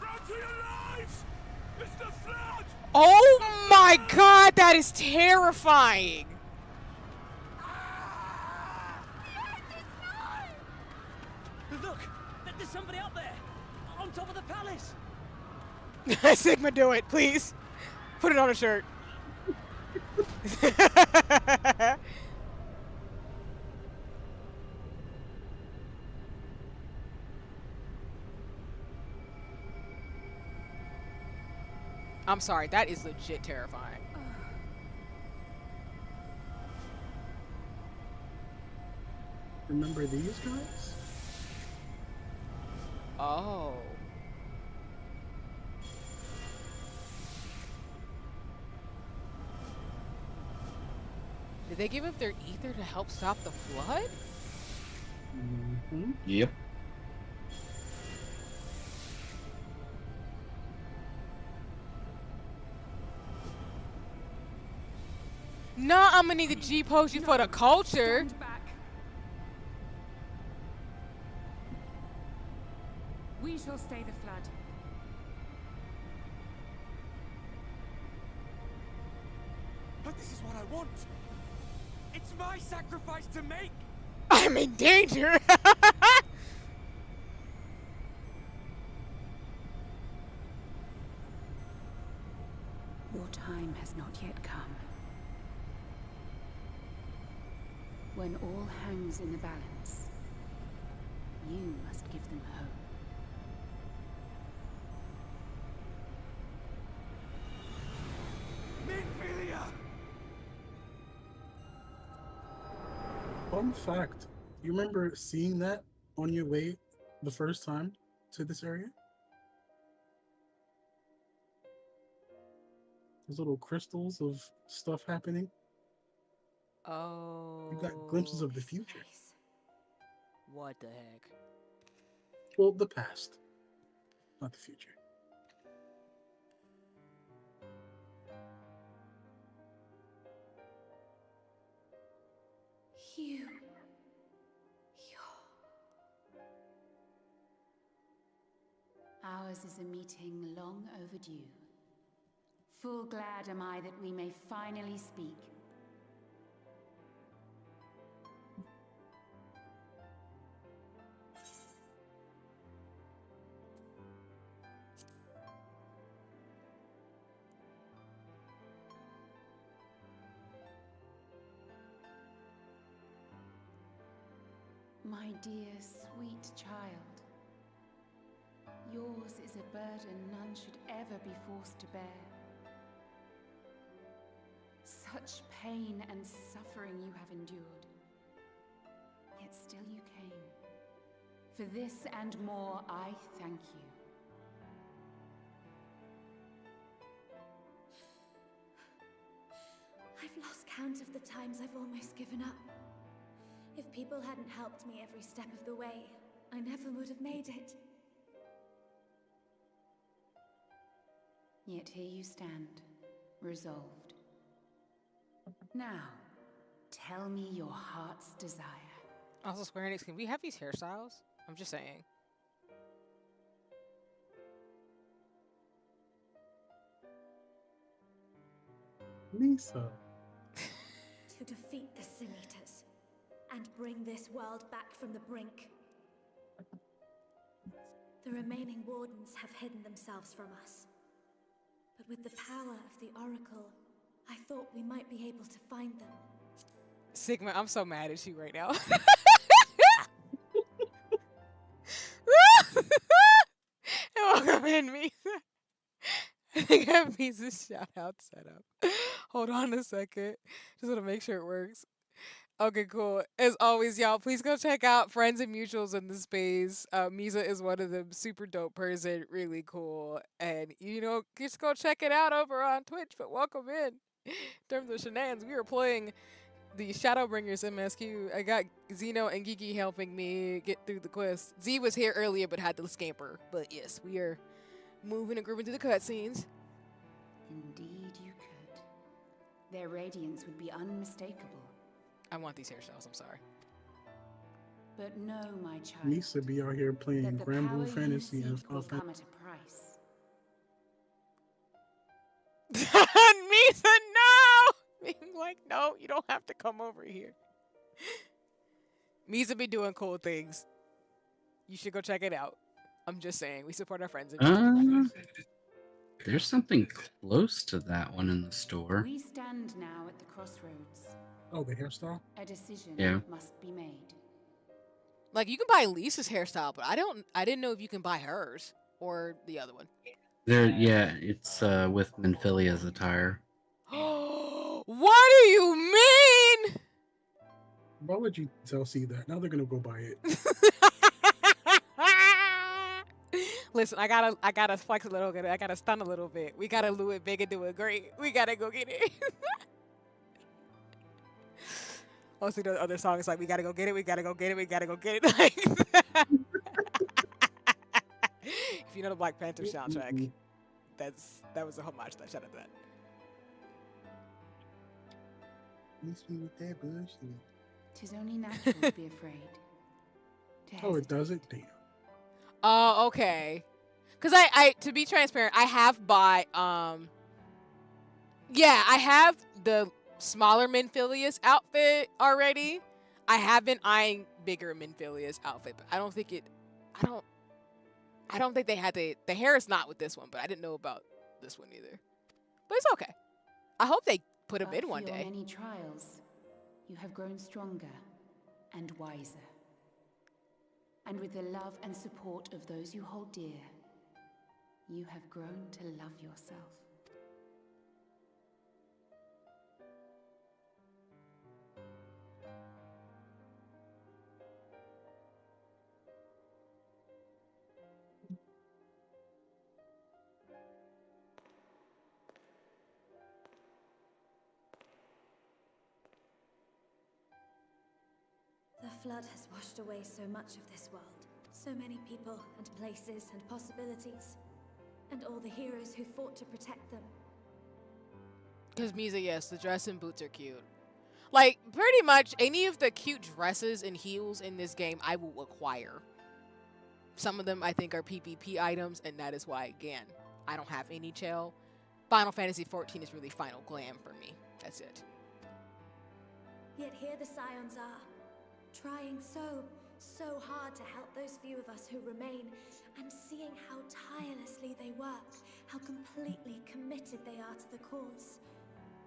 Run to your lives! Mr. Flood! Oh my god, that is terrifying! Look! There's somebody up there! On top of the palace! Sigma, do it, please! Put it on a shirt. I'm sorry, that is legit terrifying. Remember these guys? Oh. Did they give up their ether to help stop the flood? Mm-hmm. Yep. Nah, I'm gonna need the G potion for the culture. Stand back. We shall stay the flood. But this is what I want. It's my sacrifice to make. I'm in danger. Your time has not yet come. When all hangs in the balance, you must give them hope. Minfilia! Fun fact, you remember seeing that on your way the first time to this area? Those little crystals of stuff happening. Oh. You got glimpses of the future. What the heck? Well, the past, not the future. You. Ours is a meeting long overdue. Full glad am I that we may finally speak. My dear, sweet child, yours is a burden none should ever be forced to bear. Such pain and suffering you have endured, yet still you came. For this and more, I thank you. I've lost count of the times I've almost given up. If people hadn't helped me every step of the way, I never would have made it. Yet here you stand, resolved. Now, tell me your heart's desire. Also, Square Enix, can we have these hairstyles? I'm just saying. Lisa. To defeat the Sin Eaters and bring this world back from the brink. The remaining wardens have hidden themselves from us. But with the power of the Oracle, I thought we might be able to find them. Sigma, I'm so mad at you right now. Welcome in, Misa. I think I have Misa's shout out set up. Hold on a second. Just want to make sure it works. Okay, cool. As always, y'all, please go check out Friends and Mutuals in the space. Misa is one of them, super dope person, really cool. And, you know, just go check it out over on Twitch, but welcome in. In terms of shenanigans, we are playing the Shadowbringers MSQ. I got Zeno and Gigi helping me get through the quest. Z was here earlier but had to scamper. But yes, we are moving and grooving through the cutscenes. Indeed you could. Their radiance would be unmistakable. I want these hairstyles, I'm sorry. But no, my child. Lisa be out here playing that the Grand power Blue you Fantasy seek and will stuff. come at a price. don't have to come over here. Misa be doing cool things. You should go check it out. I'm just saying, we support our friends. There's something close to that one in the store. We stand now at the crossroads. Oh, the hairstyle? A decision must be made. Like, you can buy Lisa's hairstyle, but I didn't know if you can buy hers or the other one. It's with Minfilia's attire. What do you mean? Why would you tell see that? Now they're gonna go buy it. Listen, I gotta flex a little bit. I gotta stun a little bit. We gotta do it big and do it great. We gotta go get it. Also, the other song is like, we gotta go get it. We gotta go get it. We gotta go get it. Like that. If you know the Black Panther soundtrack, that was a homage to that. Shout out to that. Miss me with that bush. Tis only natural to be afraid. Oh, it does it? Damn. Oh, okay. Cause I to be transparent, I have bought I have the smaller Minfilia's outfit already. I have been eyeing bigger Minfilia's outfit, but I don't think they had the hair is not with this one, but I didn't know about this one either. But it's okay. I hope they put him in one day. Many trials, you have grown stronger and wiser. And with the love and support of those you hold dear, you have grown to love yourself. The flood has washed away so much of this world. So many people and places and possibilities. And all the heroes who fought to protect them. Because Misa, yes, the dress and boots are cute. Like, pretty much any of the cute dresses and heels in this game, I will acquire. Some of them, I think, are PvP items, and that is why, again, I don't have any chill. Final Fantasy XIV is really final glam for me. That's it. Yet here the Scions are, trying so hard to help those few of us who remain, and seeing how tirelessly they work, how completely committed they are to the cause.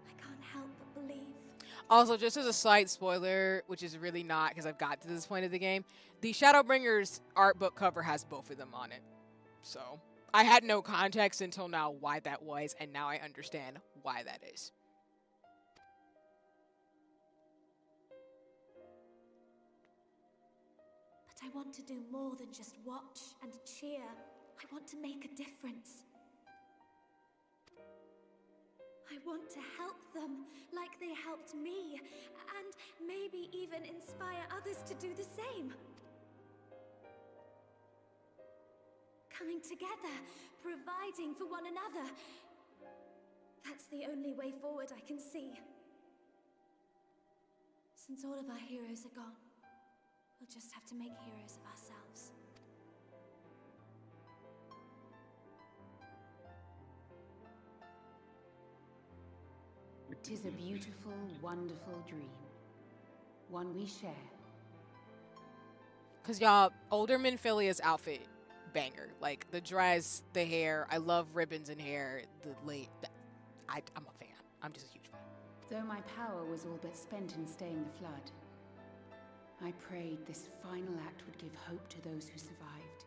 I can't help but believe. Also, just as a slight spoiler, which is really not because I've got to this point of the game, the Shadowbringers art book cover has both of them on it. So, I had no context until now why that was, and now I understand why that is. But I want to do more than just watch and cheer. I want to make a difference. I want to help them like they helped me, and maybe even inspire others to do the same. Coming together, providing for one another. That's the only way forward I can see. Since all of our heroes are gone, we'll just have to make heroes of ourselves. 'Tis a beautiful, wonderful dream. One we share. Because, y'all, older Minfilia's outfit, banger. Like, the dress, the hair. I love ribbons and hair. I'm a fan. I'm just a huge fan. Though my power was all but spent in staying the flood, I prayed this final act would give hope to those who survived.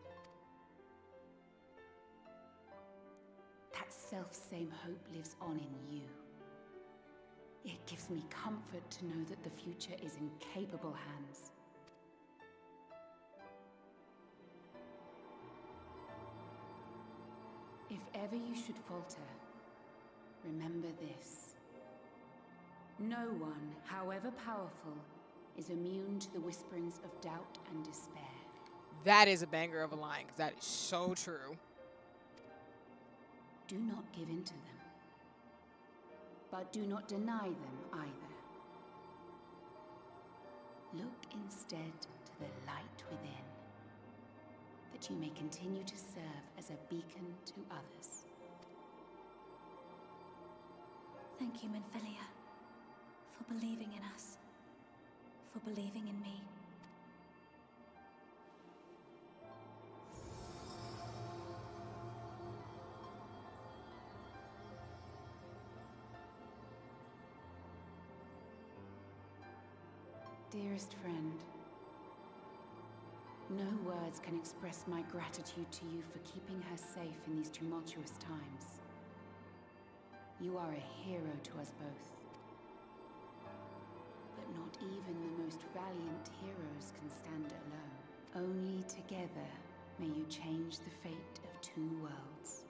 That self-same hope lives on in you. It gives me comfort to know that the future is in capable hands. If ever you should falter, remember this. No one, however powerful, is immune to the whisperings of doubt and despair. That is a banger of a line, because that is so true. Do not give in to them. But do not deny them either. Look instead to the light within, that you may continue to serve as a beacon to others. Thank you, Minfilia, for for believing in us, for believing in me. Dearest friend, no words can express my gratitude to you for keeping her safe in these tumultuous times. You are a hero to us both. But not even the most valiant heroes can stand alone. Only together may you change the fate of two worlds.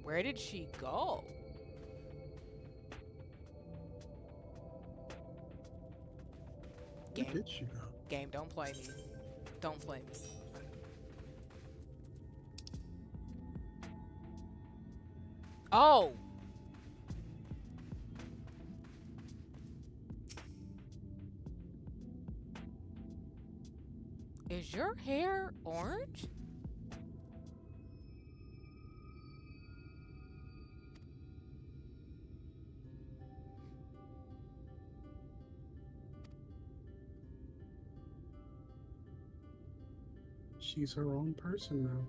Where did she go? Where did she go? Game, don't play me. Don't play me. Oh! Is your hair orange? She's her own person now.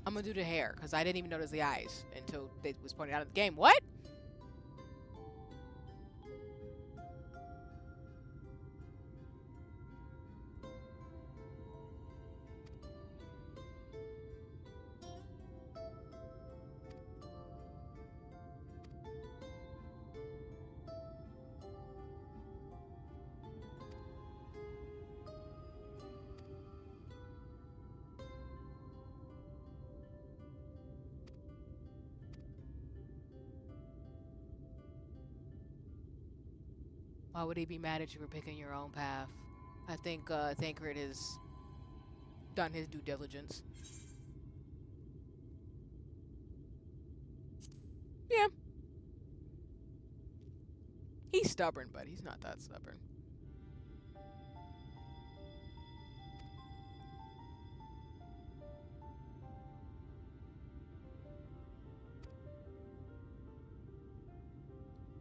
I'm gonna do the hair, because I didn't even notice the eyes until it was pointed out in the game. What? Why would he be mad at you for picking your own path? I think Thancred has done his due diligence. Yeah. He's stubborn, but he's not that stubborn.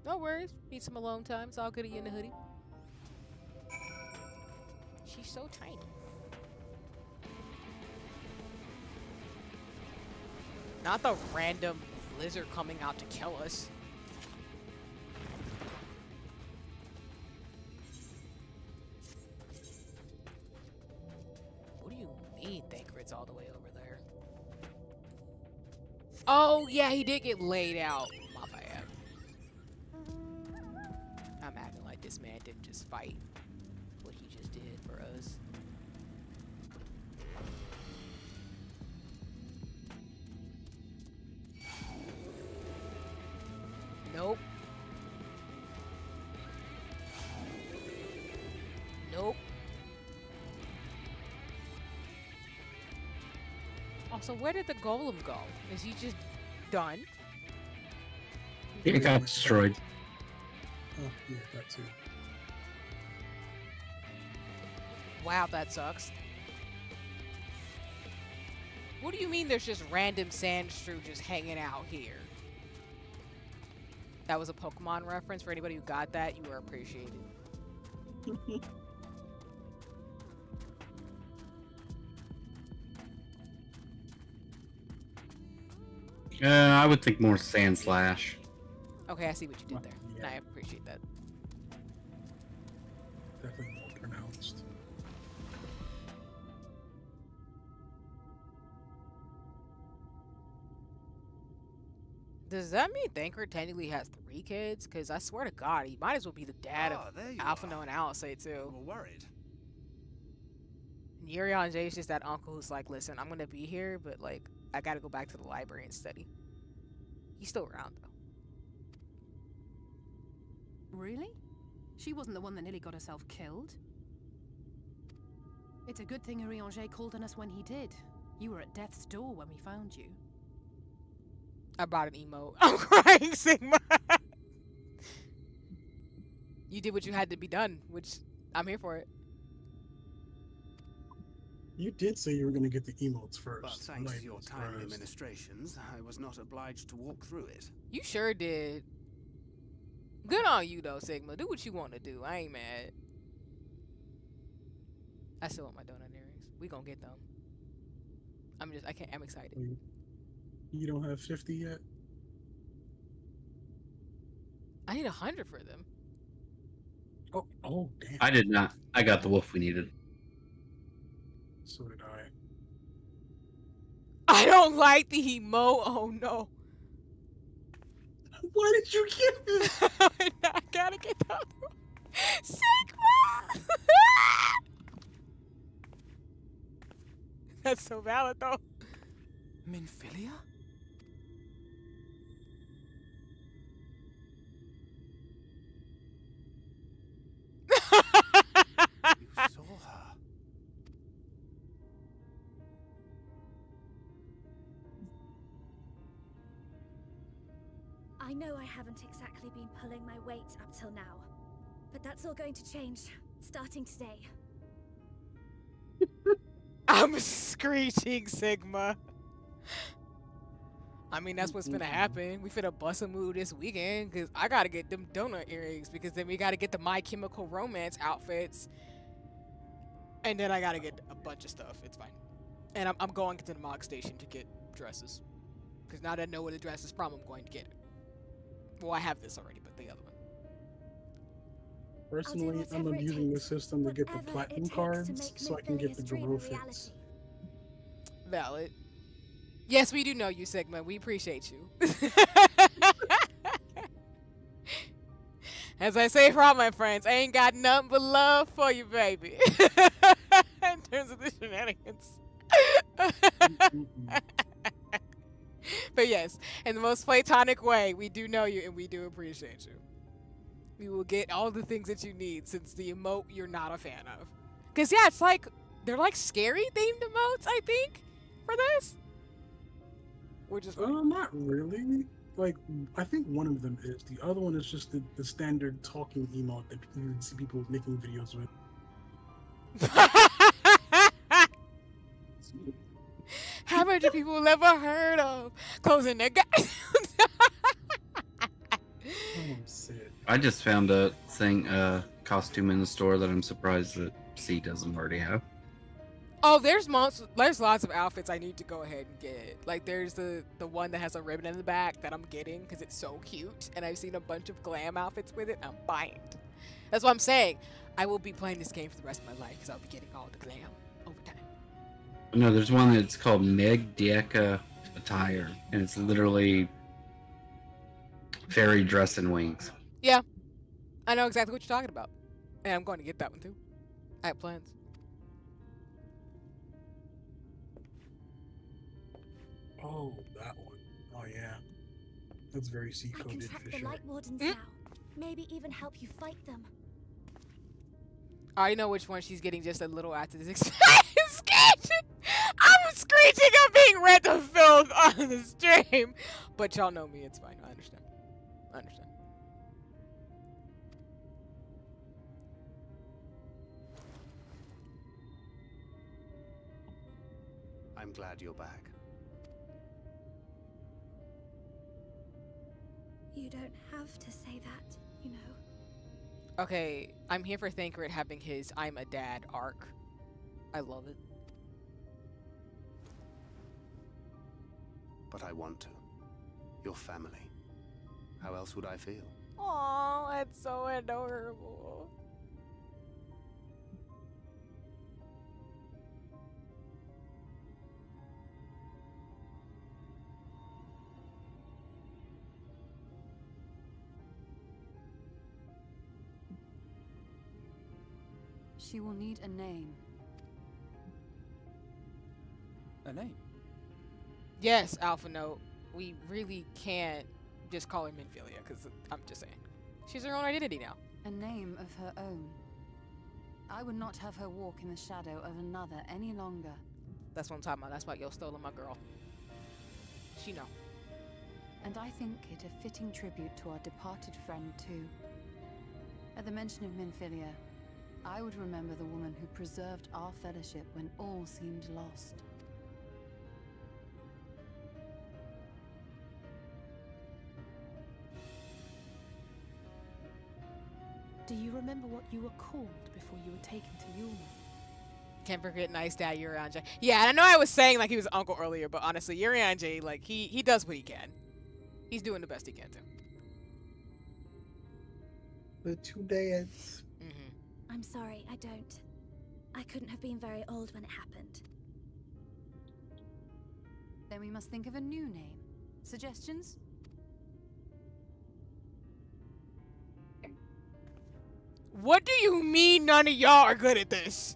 No worries. Need some alone time. It's all goody in the hoodie. She's so tiny. Not the random lizard coming out to kill us. What do you mean Thancred's all the way over there? Oh, yeah, he did get laid out. My bad. I'm acting like this man didn't just fight what he just did for us. Nope. Nope. Also, where did the golem go? Is he just done? It got destroyed. Oh, yeah, that too. Wow, that sucks. What do you mean there's just random sandstrew just hanging out here? That was a Pokemon reference. For anybody who got that, you are appreciated. I would think more Sand Slash. Okay, I see what you did there. Yeah. I appreciate that. Definitely more pronounced. Does that mean Thancred technically has 3 kids? Because I swear to God, he might as well be the dad of Alphino and Alisei too. I'm worried. And Yurion J is just that uncle who's like, listen, I'm gonna be here, but like, I gotta go back to the library and study. He's still around though. Really? She wasn't the one that nearly got herself killed. It's a good thing Urianger called on us when he did. You were at death's door when we found you. I bought an emote. I'm crying, Sigma. You did what you had to be done, which I'm here for it. You did say you were going to get the emotes first. But thanks to your timely ministrations, I was not obliged to walk through it. You sure did. Good on you, though, Sigma. Do what you want to do. I ain't mad. I still want my donut earrings. We gonna get them. I'm excited. You don't have 50 yet? I need 100 for them. Oh, damn. I did not. I got the wolf we needed. So did I. I don't like the emote. Oh, no. Why did you get this? I gotta get the other one. Sigma! That's so valid, though. Minfilia? You saw her. I know I haven't exactly been pulling my weight up till now, but that's all going to change, starting today. I'm screeching, Sigma. I mean, that's what's finna happen. We finna bust a move this weekend, because I gotta get them donut earrings, because then we gotta get the My Chemical Romance outfits. And then I gotta get a bunch of stuff. It's fine. And I'm going to the Mog Station to get dresses. Because now that I know where the dress is from, I'm going to get it. Well, I have this already, but the other one. Personally, I'm abusing the system to get the platinum cards so I can get the Garo fits. Valid. Yes, we do know you, Sigma. We appreciate you. As I say for all my friends, I ain't got nothing but love for you, baby. In terms of the shenanigans. But yes, in the most platonic way, we do know you and we do appreciate you. We will get all the things that you need since the emote you're not a fan of. Because, yeah, it's like, they're like scary themed emotes, I think, for this. Which is not really. Like, I think one of them is. The other one is just the standard talking emote that you see people making videos with. How many people never heard of closing their guys? I just found a costume in the store that I'm surprised that C doesn't already have. Oh, there's lots of outfits I need to go ahead and get. Like, there's the one that has a ribbon in the back that I'm getting because it's so cute. And I've seen a bunch of glam outfits with it. I'm buying it. That's what I'm saying. I will be playing this game for the rest of my life because I'll be getting all the glam over time. No, there's one that's called Meg Dieka Attire. And it's literally fairy dress and wings. Yeah. I know exactly what you're talking about. And I'm going to get that one too. I have plans. Oh, that one. Oh, yeah. That's very C-coded I can track for the sure. Light Wardens now. Maybe even help you fight them. I know which one she's getting just a little after this. I'm screeching. I'm being read to filth on the stream. But y'all know me. It's fine. I understand. I understand. I'm glad you're back. You don't have to say that, you know. Okay, I'm here for Thancred having his I'm a Dad arc. I love it. But I want to. Your family. How else would I feel? Aw, that's so adorable. She will need a name. A name? Yes, Alpha Note. We really can't just call her Minfilia, because I'm just saying. She's her own identity now. A name of her own. I would not have her walk in the shadow of another any longer. That's what I'm talking about. That's why yo stolen my girl. She know. And I think it a fitting tribute to our departed friend, too. At the mention of Minfilia, I would remember the woman who preserved our fellowship when all seemed lost. Do you remember what you were called before you were taken to Yulma? Can't forget nice dad Urian J. Yeah, and I know I was saying like he was uncle earlier, but honestly, Urian J, like he does what he can. He's doing the best he can too. The 2 dads. I'm sorry, I don't. I couldn't have been very old when it happened. Then we must think of a new name. Suggestions? What do you mean none of y'all are good at this?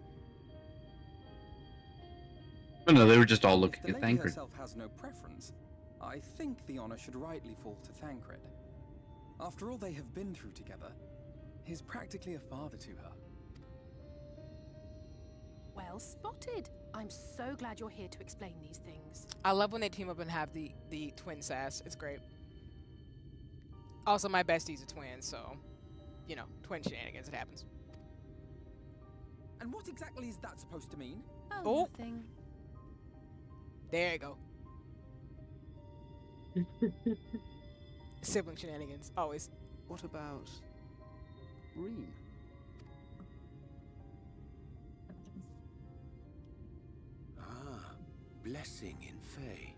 Oh, no, they were just all If looking the at lady Thancred. herself has no preference, I think the honor should rightly fall to Thancred. After all they have been through together, he's practically a father to her. Well spotted. I'm so glad you're here to explain these things. I love when they team up and have the twin sass. It's great. Also, my bestie's a twin, so you know, twin shenanigans. It happens. And what exactly is that supposed to mean? Oh, nothing. There you go. Sibling shenanigans, always. What about Reem? Ah, blessing in Fae.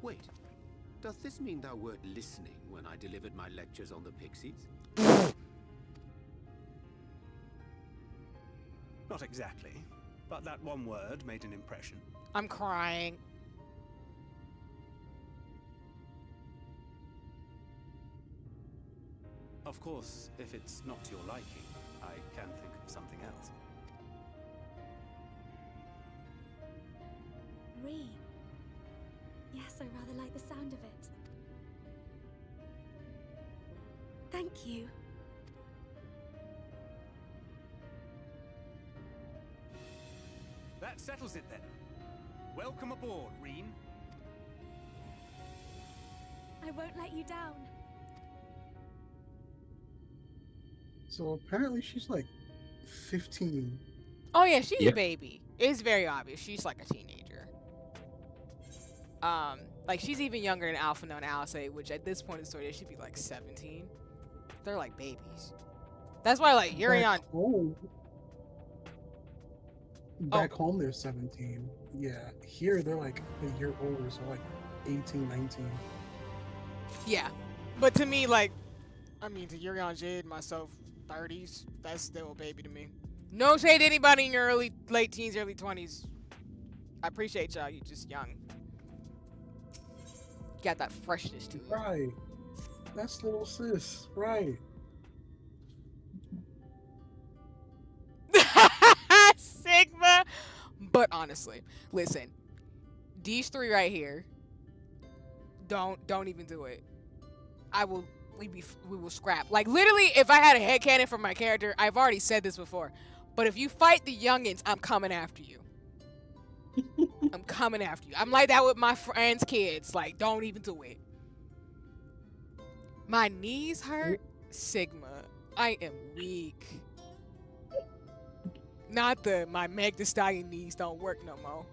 Wait, does this mean thou wert listening when I delivered my lectures on the Pixies? Not exactly, but that one word made an impression. I'm crying. Of course, if it's not to your liking, I can think of something else. Reem. Yes, I rather like the sound of it. Thank you. That settles it then. Welcome aboard, Reem. I won't let you down. So apparently she's like 15. Oh yeah, she's Yep. a baby. It's very obvious. She's like a teenager. Like she's even younger than Alpha and Alice, which at this point in the story they should be like 17. They're like babies. That's why like Urian. Back home they're 17. Yeah, here they're like a year older, so like 18, 19. Yeah, but to me, like, I mean, to Urian Jade, myself, 30s, that's still a baby to me. No shade to anybody in your late teens, early 20s. I appreciate y'all. You're just young. Got that freshness to you. Right. That's little sis. Right. Sigma. But honestly, listen, these three right here, don't even do it. We will scrap. Like literally, if I had a headcanon for my character, I've already said this before, but if you fight the youngins, I'm coming after you. I'm coming after you. I'm like that with my friends' kids. Like, don't even do it. My knees hurt. Sigma. I am weak. Not my Meg Thee Stallion knees don't work no more.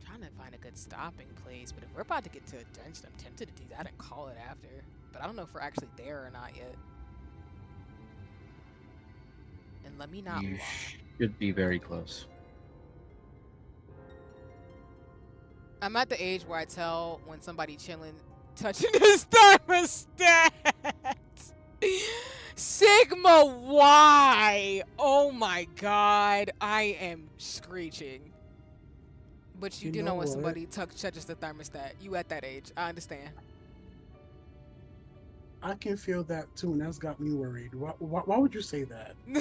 Trying to find a good stopping place, but if we're about to get to a dungeon, I'm tempted to do that and call it after. But I don't know if we're actually there or not yet. And let me not You lie. should be very close. I'm at the age where I tell when somebody chilling, touching his thermostat. Sigma, why? Oh my god, I am screeching. But you do know when somebody touches the thermostat. You at that age. I understand. I can feel that too, and that's got me worried. Why would you say that? I'm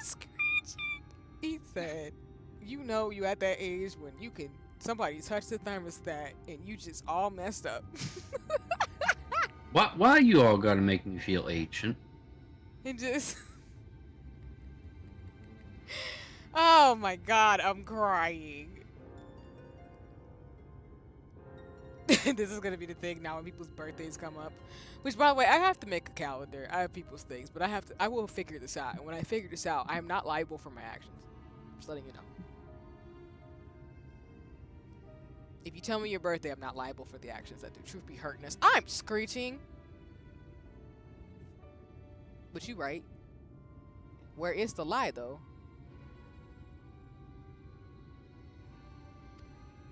screeching. He said, you know you at that age when you can somebody touch the thermostat and you just all messed up. Why you all gotta make me feel ancient? And just oh my god, I'm crying. This is gonna be the thing now when people's birthdays come up. Which, by the way, I have to make a calendar. I have people's things, but I will figure this out. And when I figure this out, I am not liable for my actions. Just letting you know. If you tell me your birthday, I'm not liable for the actions that do truth be hurting us. I'm screeching. But you right. Where is the lie, though?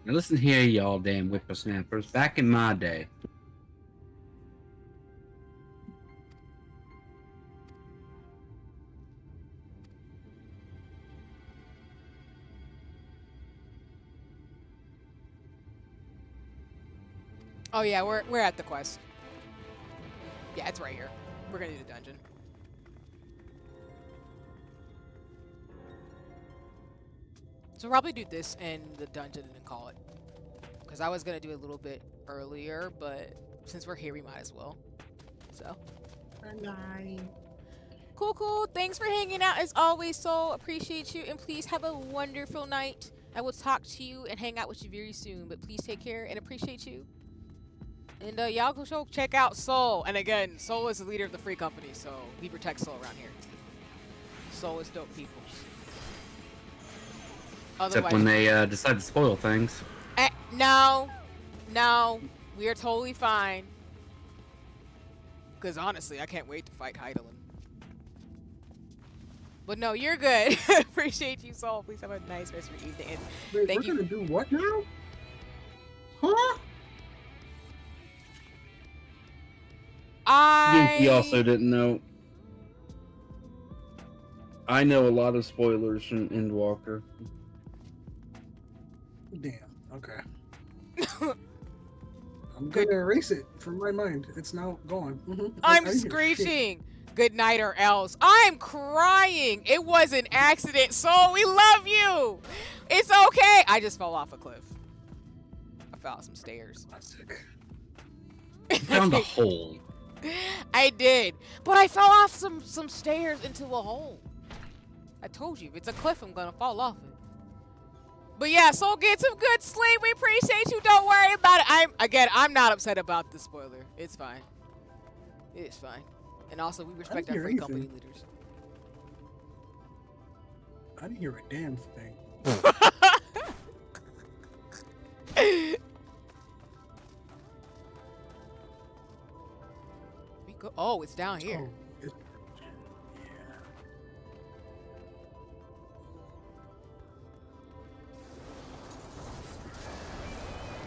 Now listen here, y'all damn whippersnappers. Back in my day, oh yeah, we're at the quest. Yeah, it's right here. We're gonna do the dungeon. So we'll probably do this in the dungeon and then call it. Because I was going to do a little bit earlier, but since we're here, we might as well. So. Bye. Cool. Thanks for hanging out as always, Soul. Appreciate you. And please have a wonderful night. I will talk to you and hang out with you very soon. But please take care and appreciate you. And y'all go check out Soul. And again, Soul is the leader of the free company, so we protect Soul around here. Soul is dope people. Except when they decide to spoil things. No, we are totally fine. Because honestly, I can't wait to fight Heidelin. But no, you're good. Appreciate you, Soul. Please have a nice rest of your evening. And wait, thank we're you. Gonna do what now? Huh? He also didn't know. I know a lot of spoilers from Endwalker. Damn. Okay. I'm gonna erase it from my mind. It's now gone. I'm screeching. Good night or else. I'm crying. It was an accident. Soul, we love you. It's okay. I just fell off a cliff. I fell off some stairs. You found a hole. I did. But I fell off some stairs into a hole. I told you, if it's a cliff, I'm gonna fall off it. But yeah, Soul, get some good sleep. We appreciate you. Don't worry about it. I'm not upset about the spoiler. It's fine. It's fine. And also, we respect our free company leaders. I didn't hear a damn thing. We go. Oh, it's down here. Oh,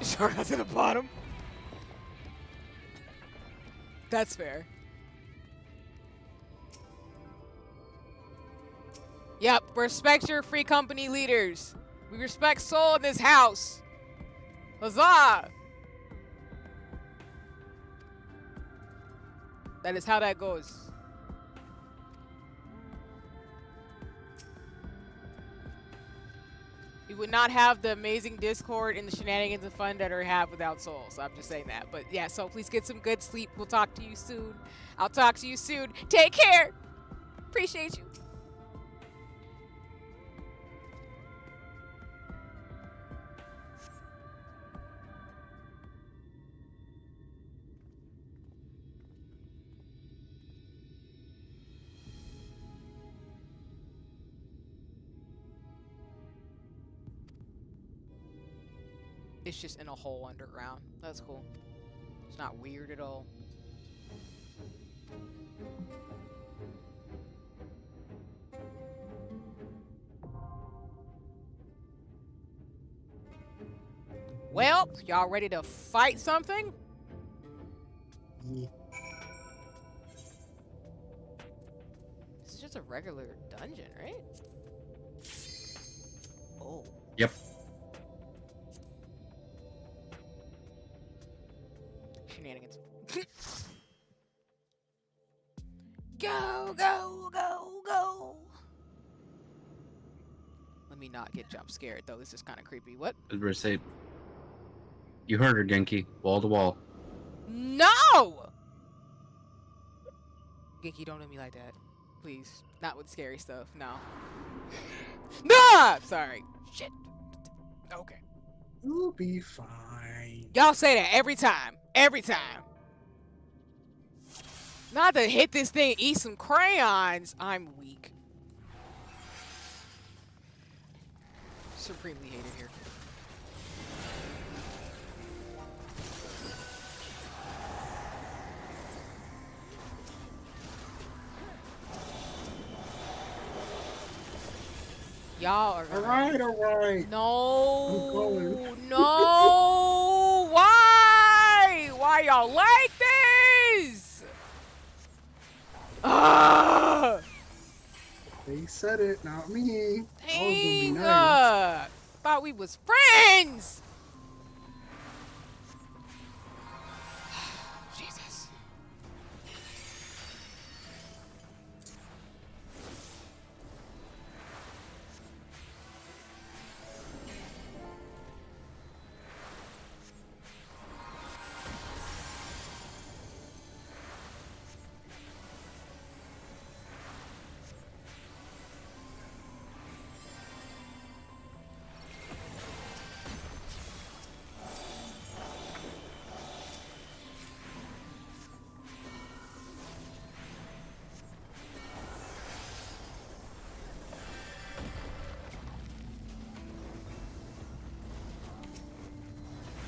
Sure, that's at the bottom. That's fair. Yep, respect your free company leaders. We respect Soul in this house. Huzzah! That is how that goes. We would not have the amazing Discord and the shenanigans and fun that we have without Soul. So I'm just saying that. But yeah, so please get some good sleep. We'll talk to you soon. I'll talk to you soon. Take care. Appreciate you. It's just in a hole underground. That's cool. It's not weird at all. Well, y'all ready to fight something? Yeah. This is just a regular dungeon, right? Oh. Yep. Shenanigans. Go, go, go, go. Let me not get jump scared, though. This is kind of creepy. What? I was going to say, you heard her, Genki. Wall to wall. No! Genki, don't do me like that. Please. Not with scary stuff. No. No! Sorry. Shit. Okay. We'll be fine. Y'all say that every time. Every time. Not to hit this thing and eat some crayons. I'm weak. Supremely hated here. Y'all are gonna... Alright. No. No. Why? Why y'all like this? Ah! They said it, not me. Dang. Nice. Thought we was friends. Jesus.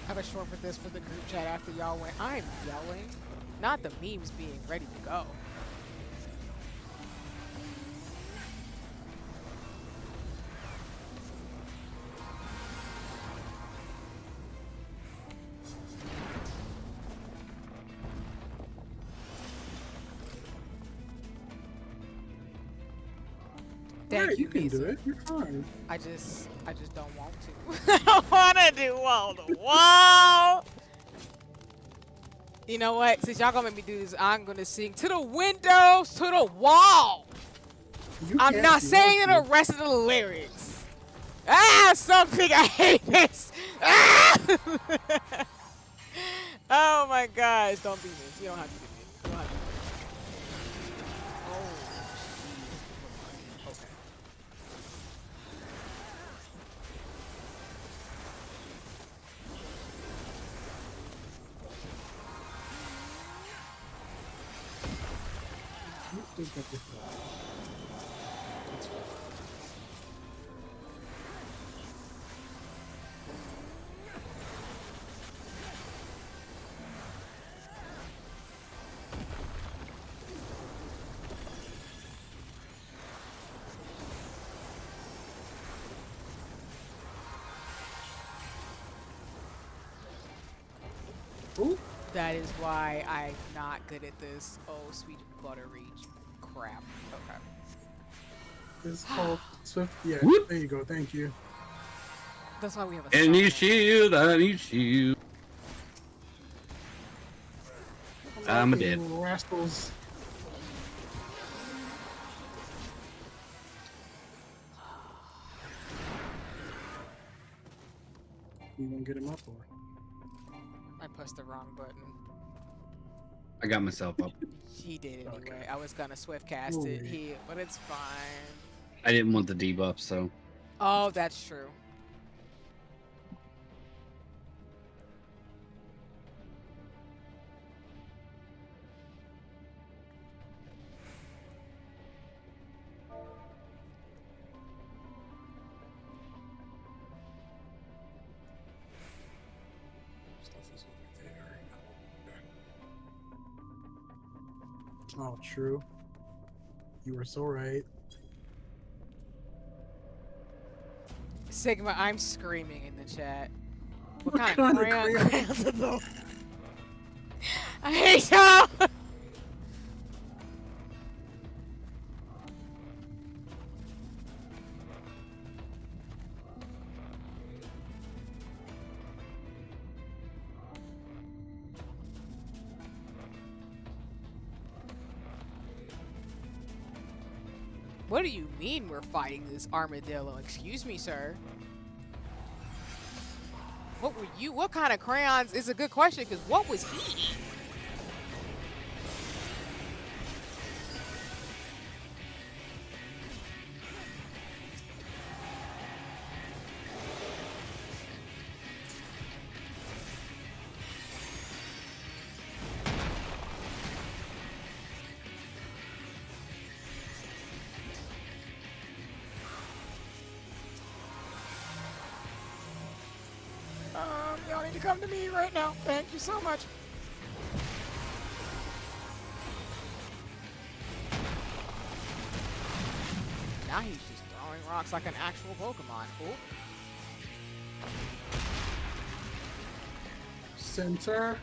I have a short for this for the group chat after y'all went. I'm yelling, not the memes being ready to go. Thank you, can do it. You're fine. I just don't want to. I don't want to do wall to wall. You know what? Since y'all gonna make me do this, I'm gonna sing to the windows, to the wall. I'm not saying the rest of the lyrics. Ah, something. I hate this. Ah! Oh my gosh! Don't do this. You don't have to do this. You don't have to do this. Oh. Okay. Ooh. That is why I'm not good at this. Oh, sweet buttery crap. Okay. It's called Swift. Yeah, Whoop. there you go. Thank you. That's why we have a I need shield. I need shield. I'm dead. Rascals. You gonna get him up or? I pressed the wrong button. I got myself up. He did anyway. Okay. I was gonna swift cast it here, but it's fine. I didn't want the debuff, so. Oh, that's true. Oh, true. You were so right. Sigma, I'm screaming in the chat. What What kind of kind of crayons are those? I hate y'all! What do you mean we're fighting this armadillo? Excuse me, sir. What were you? What kind of crayons is a good question, because what was he eating? Y'all need to come to me right now. Thank you so much. Now he's just throwing rocks like an actual Pokemon. Cool. Center.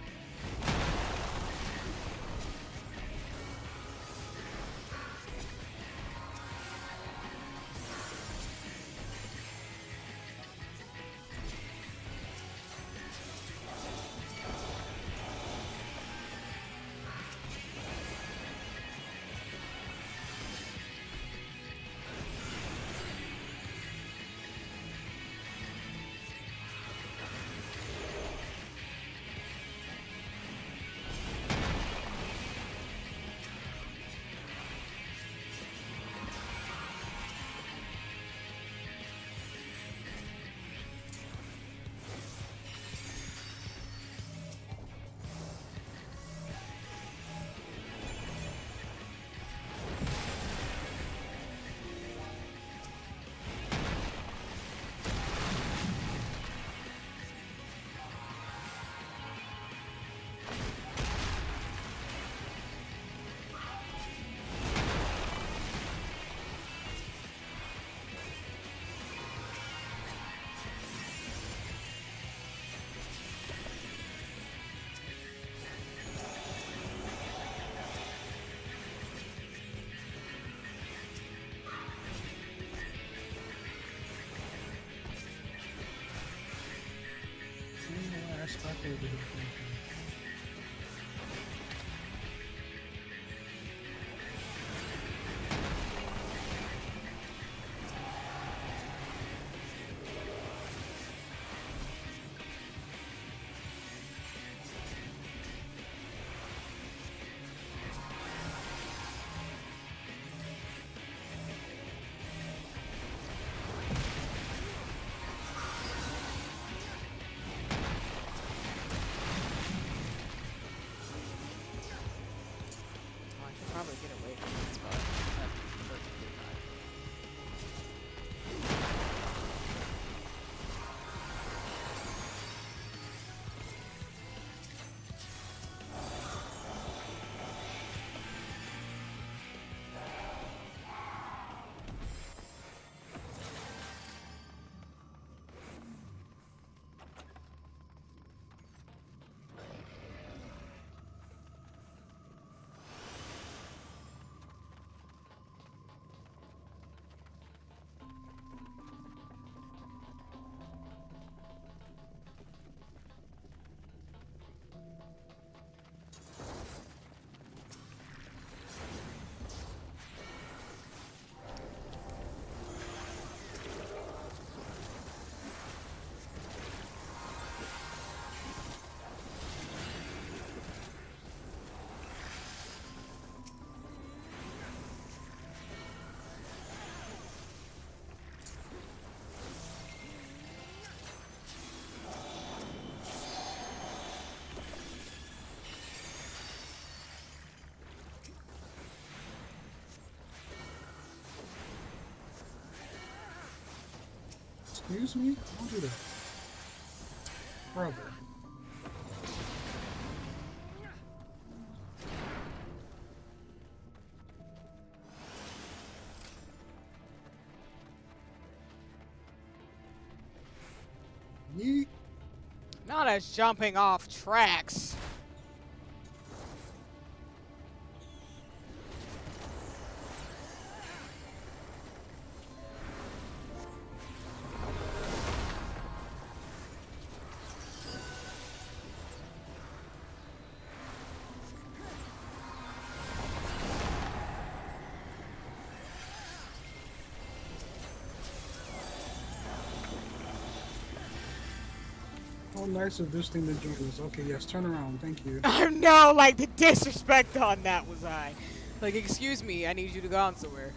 Probably get away from this spot. That'd be perfectly fine. Excuse me? Don't do that. Brother. Yeet. Not as jumping off tracks. nice of this thing to join us. Okay, yes, turn around. Thank you. No, like the disrespect on that was high. Like, excuse me, I need you to go on somewhere.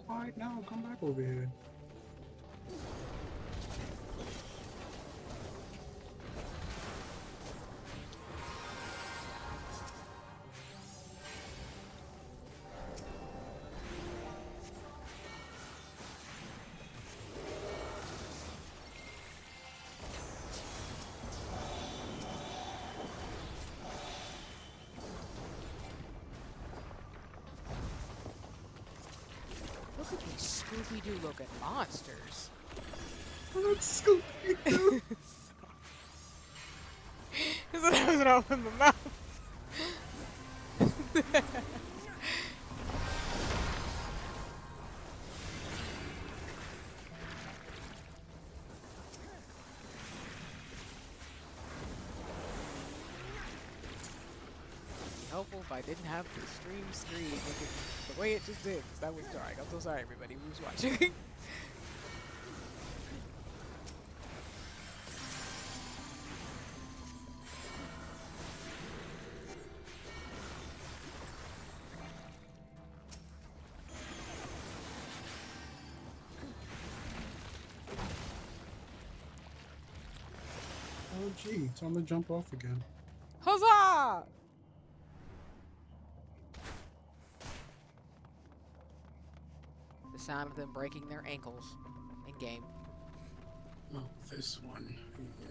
All right, now come back over here. Look at these Scooby-Doo looking monsters. That's Scooby-Doo. Because I wasn't open my mouth. Helpful if I didn't have the stream screen looking the way it just did. 'Cause that was dark. I'm so sorry, everybody who's watching. Oh, gee, time to jump off again. Huzzah! The sound of them breaking their ankles in game. Oh, this one. Yeah.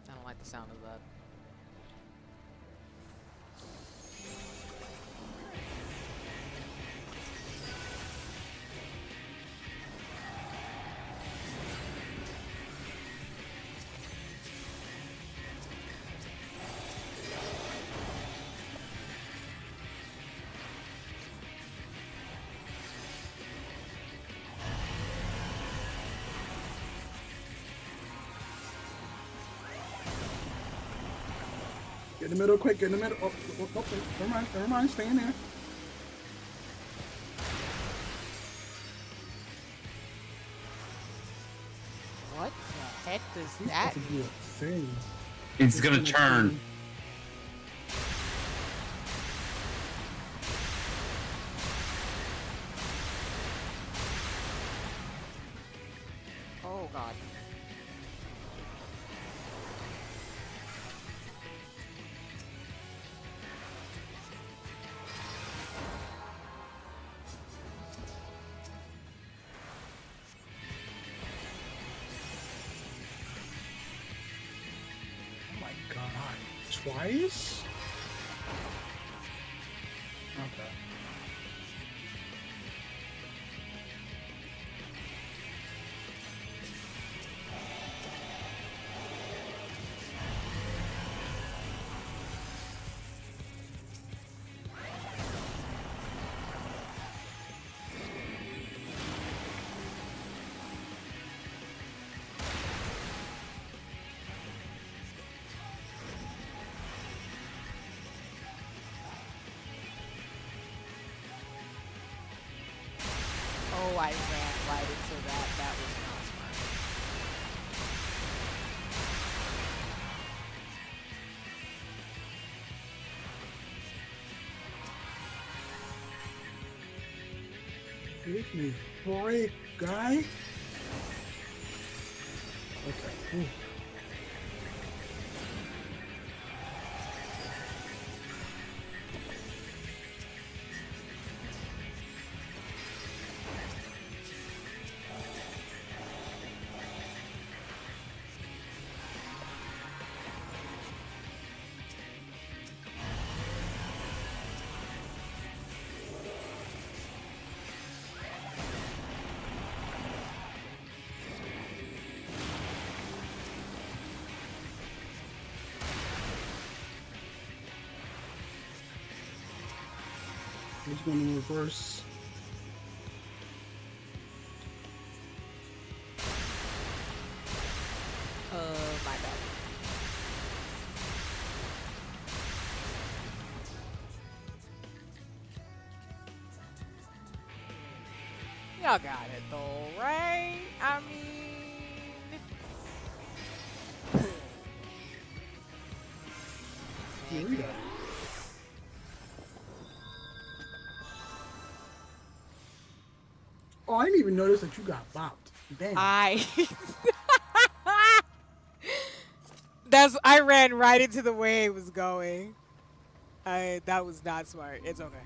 I don't like the sound of that. Get in the middle, quick, get in the middle. Oh, never mind, stay in there. What the heck does that mean? Thing. It's gonna turn. Oh god. Oh my god. Twice? Okay. Oh, I ran right into that. That was not smart. Give me a break, guy. Okay. Ooh. He's going in reverse. Oh, my bad. Y'all got it though, right? I mean... Here we go. Oh, I didn't even notice that you got bopped. Damn. I ran right into the way it was going. That was not smart. It's okay.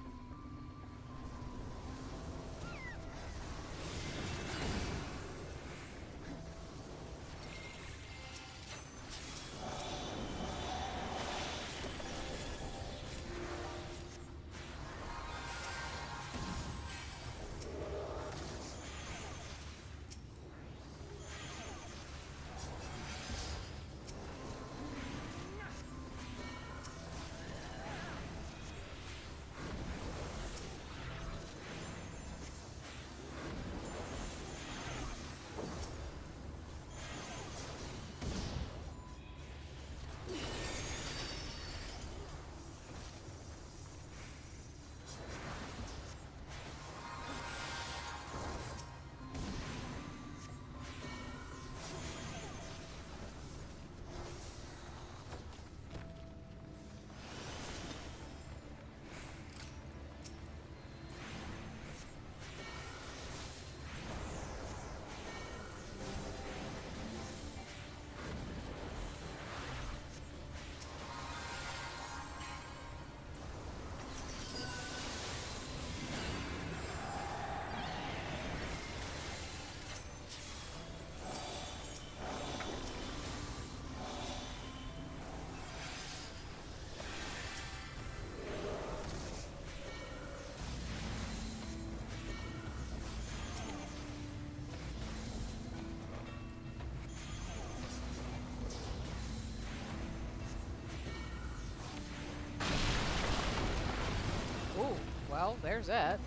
Well, there's that.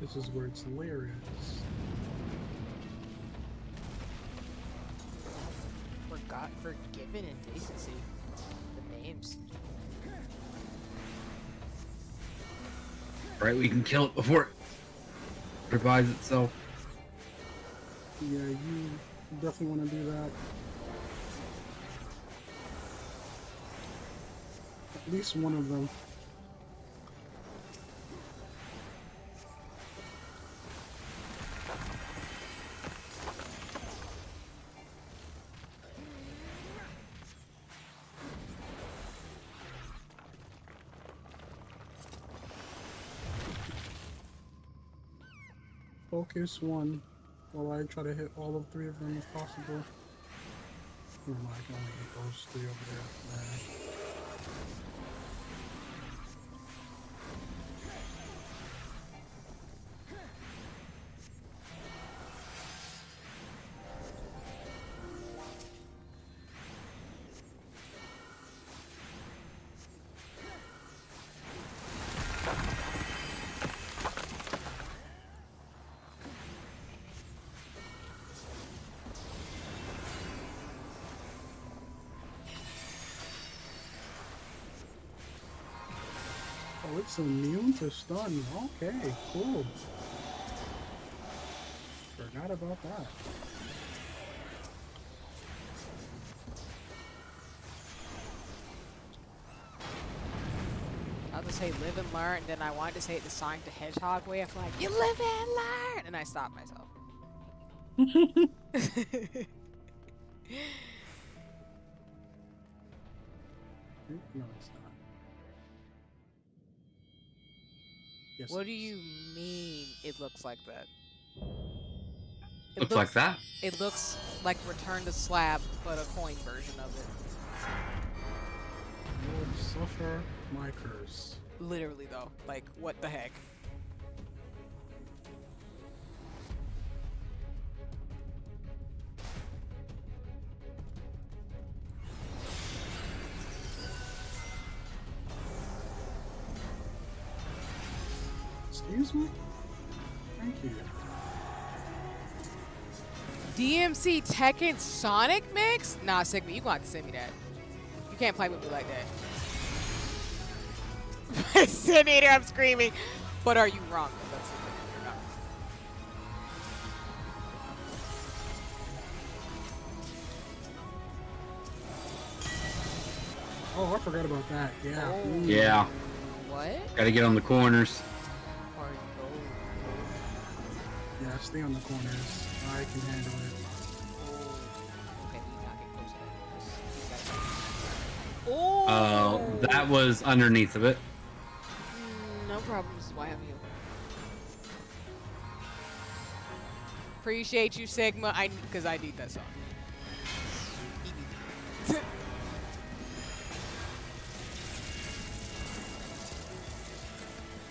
This is where its lair is. Forgiven indecency. The names. Right, we can kill it before it revives itself. Yeah, you definitely want to do that. At least one of them. Focus one while I try to hit all of three of them if possible. Oh, I can only hit those three over there. Oh, it's immune to stun. Okay, cool. Forgot about that. I was gonna say live and learn, and then I wanted to say it the Sonic the Hedgehog way. I feel like you live and learn, and I stopped myself. No, it's not. Yes, What do you mean it looks like that? Looks like that? It looks like Return to Slab, but a coin version of it. Lord, suffer my curse. Literally, though. Like, what the heck? Excuse me? Thank you. DMC Tekken Sonic mix? Nah, Sigma, you gonna have to send me that. You can't play with me like that. Sitting here, I'm screaming. But are you wrong? Let's see if you're not. Oh, I forgot about that. Yeah. Oh. Ooh. Yeah. What? Gotta get on the corners. Yeah, stay on the corners. I can handle it. Okay, we not get close to that. Oh! That was underneath of it. No problem. This is why I'm you. Appreciate you, Sigma. Because I need that song.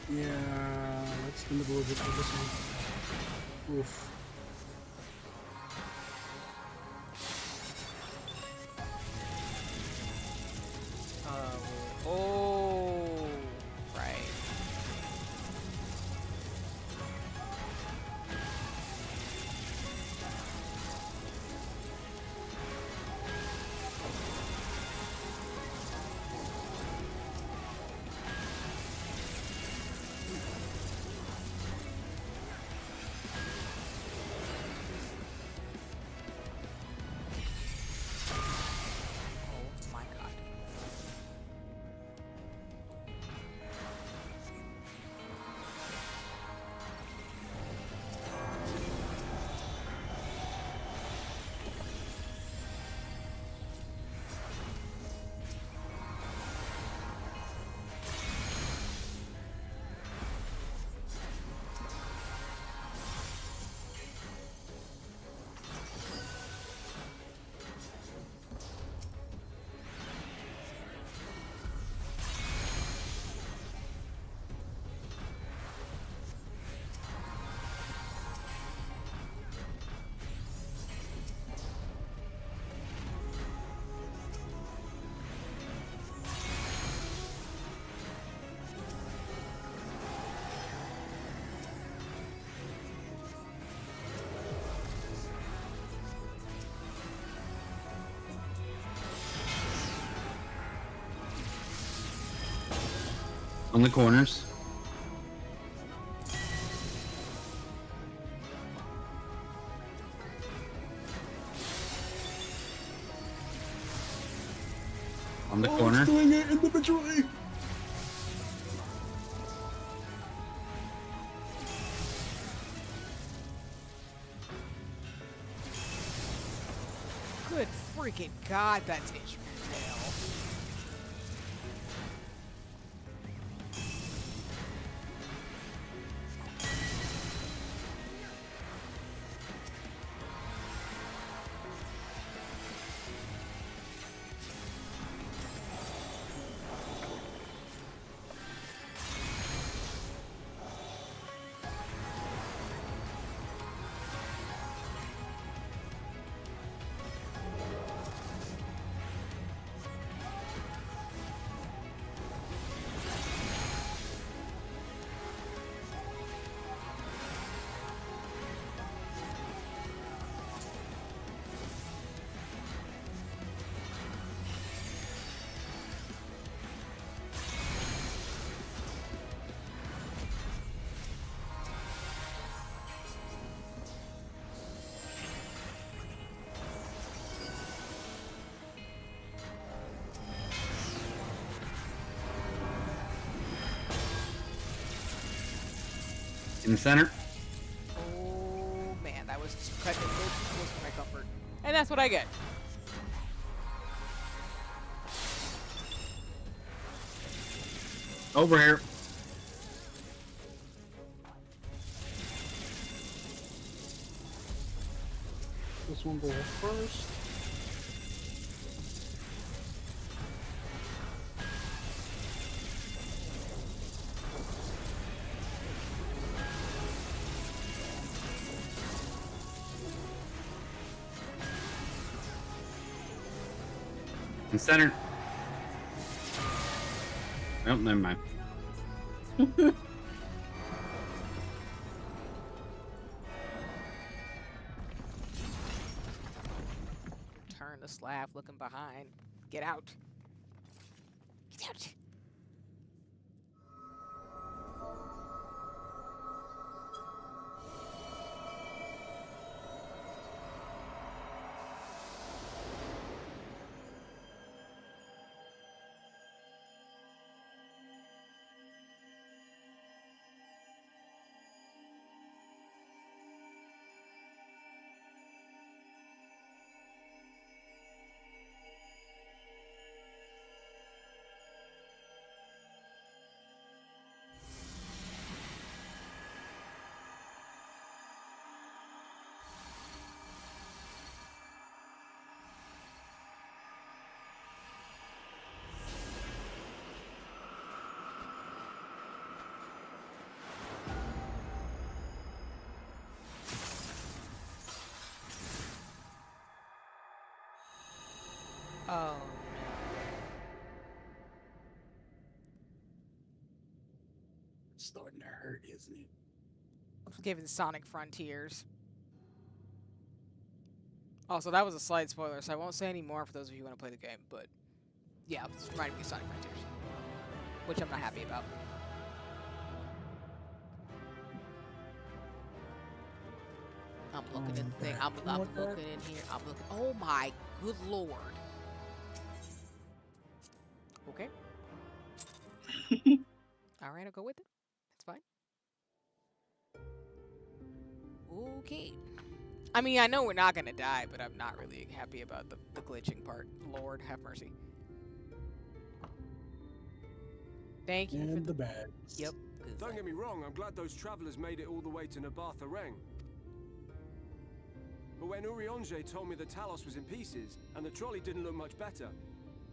Yeah, let's spin the bullet for this one. Oof. Oh, right. Oh my god. On the corners. On the corner. It's doing it individually. Good freaking god, that takes you hell. In the center. Oh man, that was cutting it a little too close for my comfort. And that's what I get. Over here. This one go first. In center. Oh, never mind. laugh looking behind. Get out. Get out. Oh. It's starting to hurt, isn't it? Given Sonic Frontiers. Also, that was a slight spoiler, so I won't say any more for those of you who want to play the game, but yeah, it's reminding me of Sonic Frontiers, which I'm not happy about. I'm looking in the thing. I'm looking in here. I'm looking. Oh my good lord. Okay. Alright, I'll go with it. That's fine. Okay. I mean, I know we're not gonna die, but I'm not really happy about the glitching part. Lord, have mercy. Thank you for the bags. Yep. Don't get me wrong, I'm glad those travelers made it all the way to Nabatha Reng. But when Urianger told me the Talos was in pieces, and the trolley didn't look much better,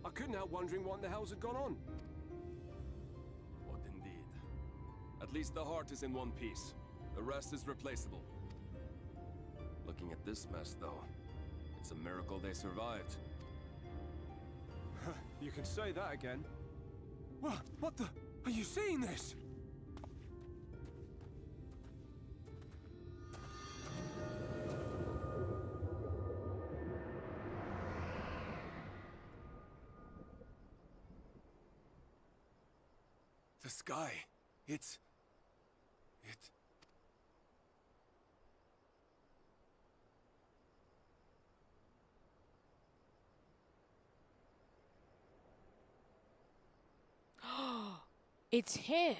I couldn't help wondering what in the hell's had gone on. What indeed? At least the heart is in one piece. The rest is replaceable. Looking at this mess, though, it's a miracle they survived. You can say that again. What the? Are you seeing this? The sky, it... It's him.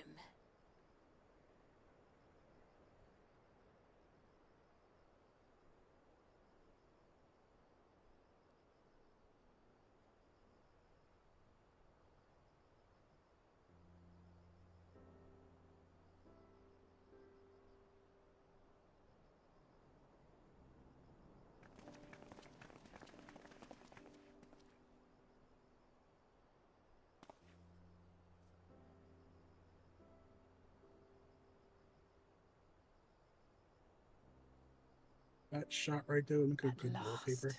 That shot right there would make a good wallpaper.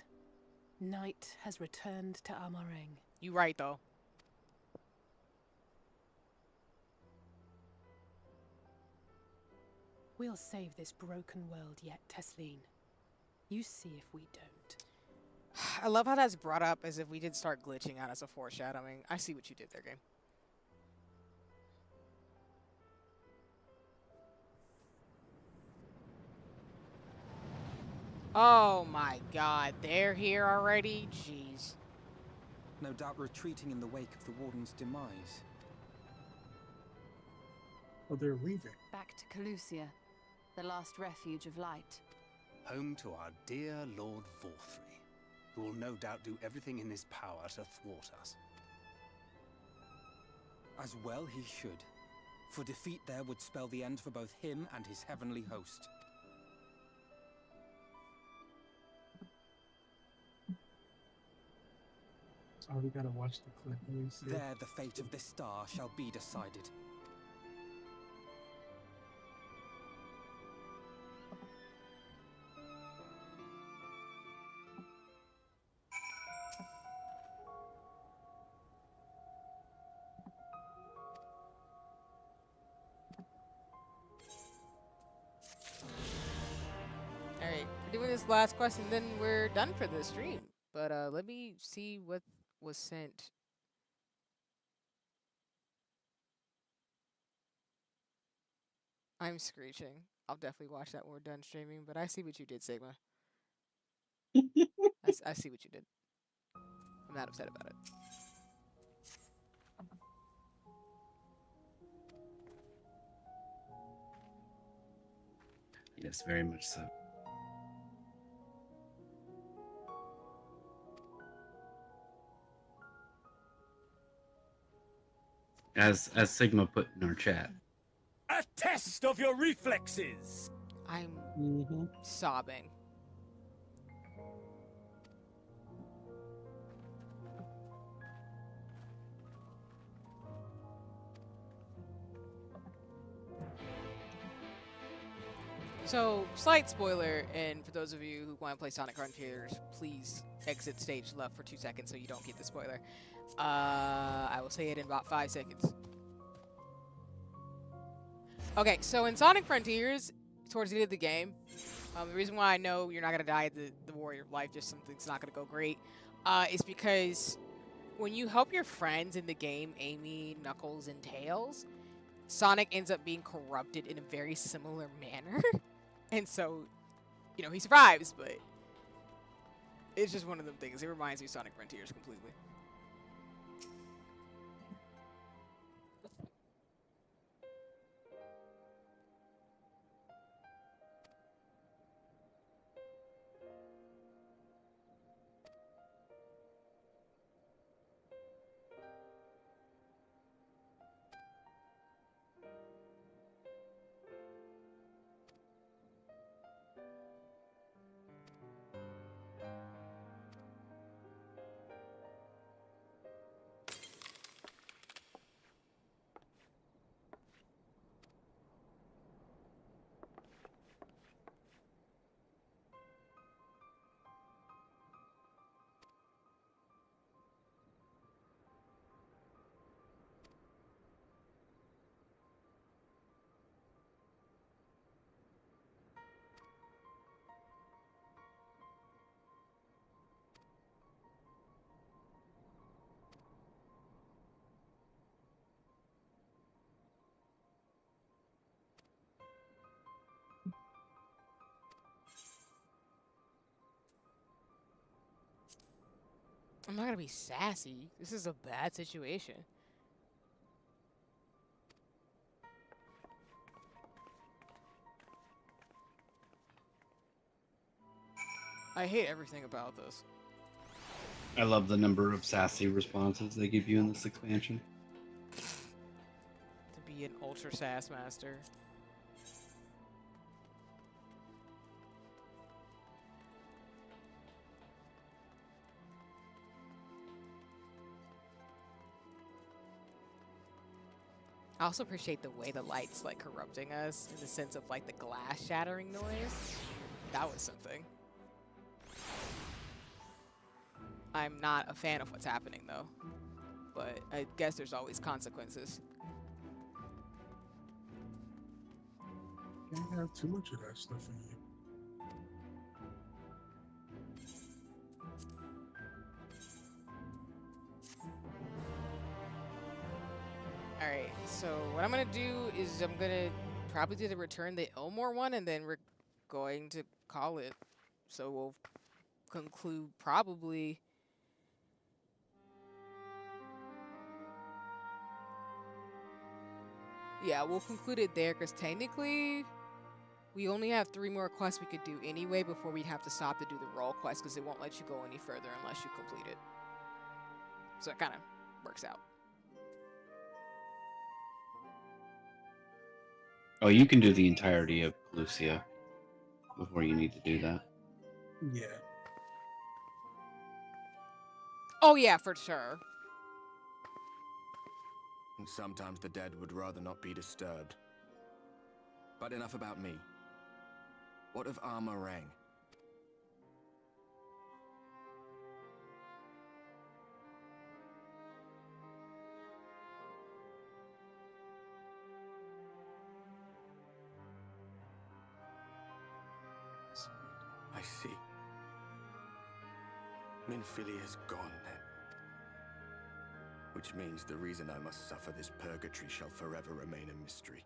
Night has returned to Amareng. You right though. We'll save this broken world yet, Tesleen. You see if we don't. I love how that's brought up as if we did start glitching out as a foreshadowing. I see what you did there, game. Oh my god, they're here already? Jeez. No doubt retreating in the wake of the Warden's demise. Oh, they're leaving. Back to Calusia, the last refuge of light. Home to our dear Lord Vorthry, who will no doubt do everything in his power to thwart us. As well he should, for defeat there would spell the end for both him and his heavenly host. Oh, we gotta watch the clip. Let me see. There the fate of this star shall be decided. Alright, we're doing this last quest and then we're done for the stream. But let me see what was sent. I'm screeching. I'll definitely watch that when we're done streaming. But I see what you did, Sigma. I see what you did. I'm not upset about it. Yes, very much so. As Sigma put in our chat. A test of your reflexes. I'm sobbing. So, slight spoiler, and for those of you who want to play Sonic Frontiers, please exit stage left for 2 seconds so you don't get the spoiler. I will say it in about 5 seconds. Okay, so in Sonic Frontiers, towards the end of the game, the reason why I know you're not going to die at the Warrior of Life, just something's not going to go great, is because when you help your friends in the game, Amy, Knuckles, and Tails, Sonic ends up being corrupted in a very similar manner. And so, you know, he survives, but it's just one of them things. It reminds me of Sonic Frontiers completely. I'm not gonna be sassy. This is a bad situation. I hate everything about this. I love the number of sassy responses they give you in this expansion. To be an ultra sass master. I also appreciate the way the light's like corrupting us in the sense of like the glass shattering noise. That was something. I'm not a fan of what's happening though, but I guess there's always consequences. Can't have too much of that stuff in you. Alright, so what I'm gonna do is I'm gonna probably do the Return the Elmore one, and then we're going to call it. So we'll conclude probably... Yeah, we'll conclude it there, because technically, we only have 3 more quests we could do anyway before we'd have to stop to do the role quest, because it won't let you go any further unless you complete it. So it kind of works out. Oh, you can do the entirety of Lucia before you need to do that. Yeah. Oh yeah, for sure. And sometimes the dead would rather not be disturbed. But enough about me. What of Armorang? I see. Minfilia's gone then. Which means the reason I must suffer this purgatory shall forever remain a mystery.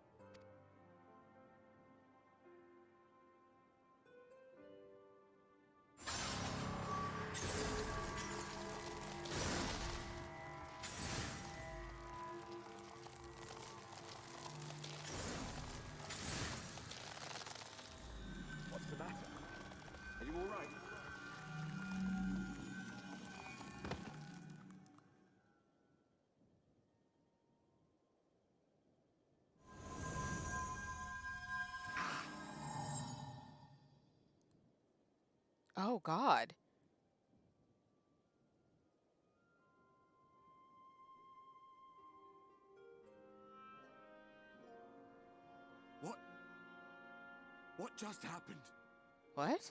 What's the matter? Are you all right? Oh, God. What just happened? What?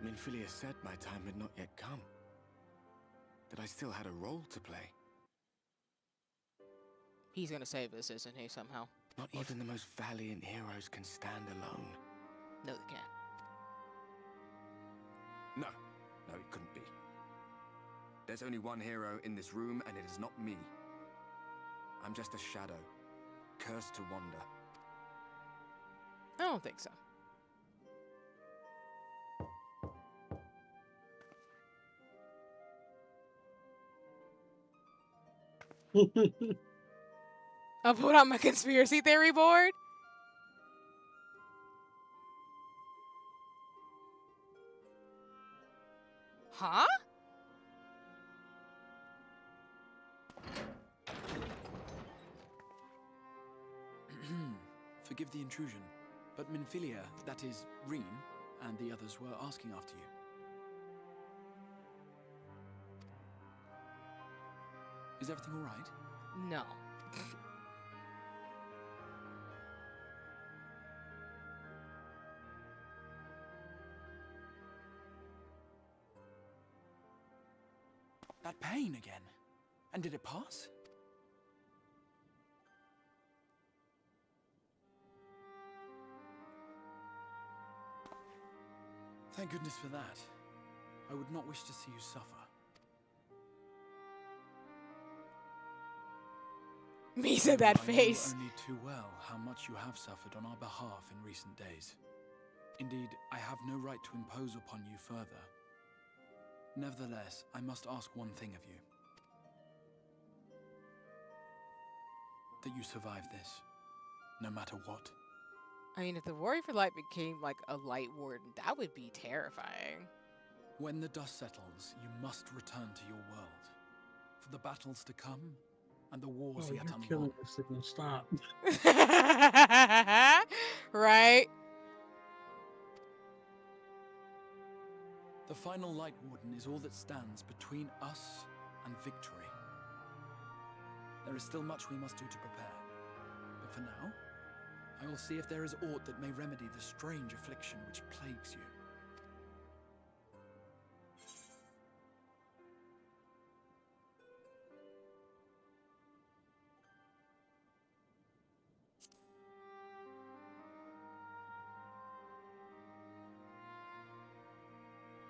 Minfilia said my time had not yet come. That I still had a role to play. He's gonna save us, isn't he, somehow? Not even the most valiant heroes can stand alone. No, they can't. No, it couldn't be. There's only one hero in this room, and it is not me. I'm just a shadow, cursed to wander. I don't think so. I'll put on my conspiracy theory board. Huh? Forgive the intrusion, but Minfilia, that is, Reen, and the others were asking after you. Is everything all right? No. That pain again. And did it pass? Thank goodness for that. I would not wish to see you suffer. Me said that face. I know only too well how much you have suffered on our behalf in recent days. Indeed, I have no right to impose upon you further. Nevertheless, I must ask one thing of you. That you survive this, no matter what. I mean, if the Warrior for Light became like a light warden, that would be terrifying. When the dust settles, you must return to your world. For the battles to come, and the wars Oh, yet you're unwon. killing this thing. Stop. Right? The final Light Warden is all that stands between us and victory. There is still much we must do to prepare. But for now, I will see if there is aught that may remedy the strange affliction which plagues you.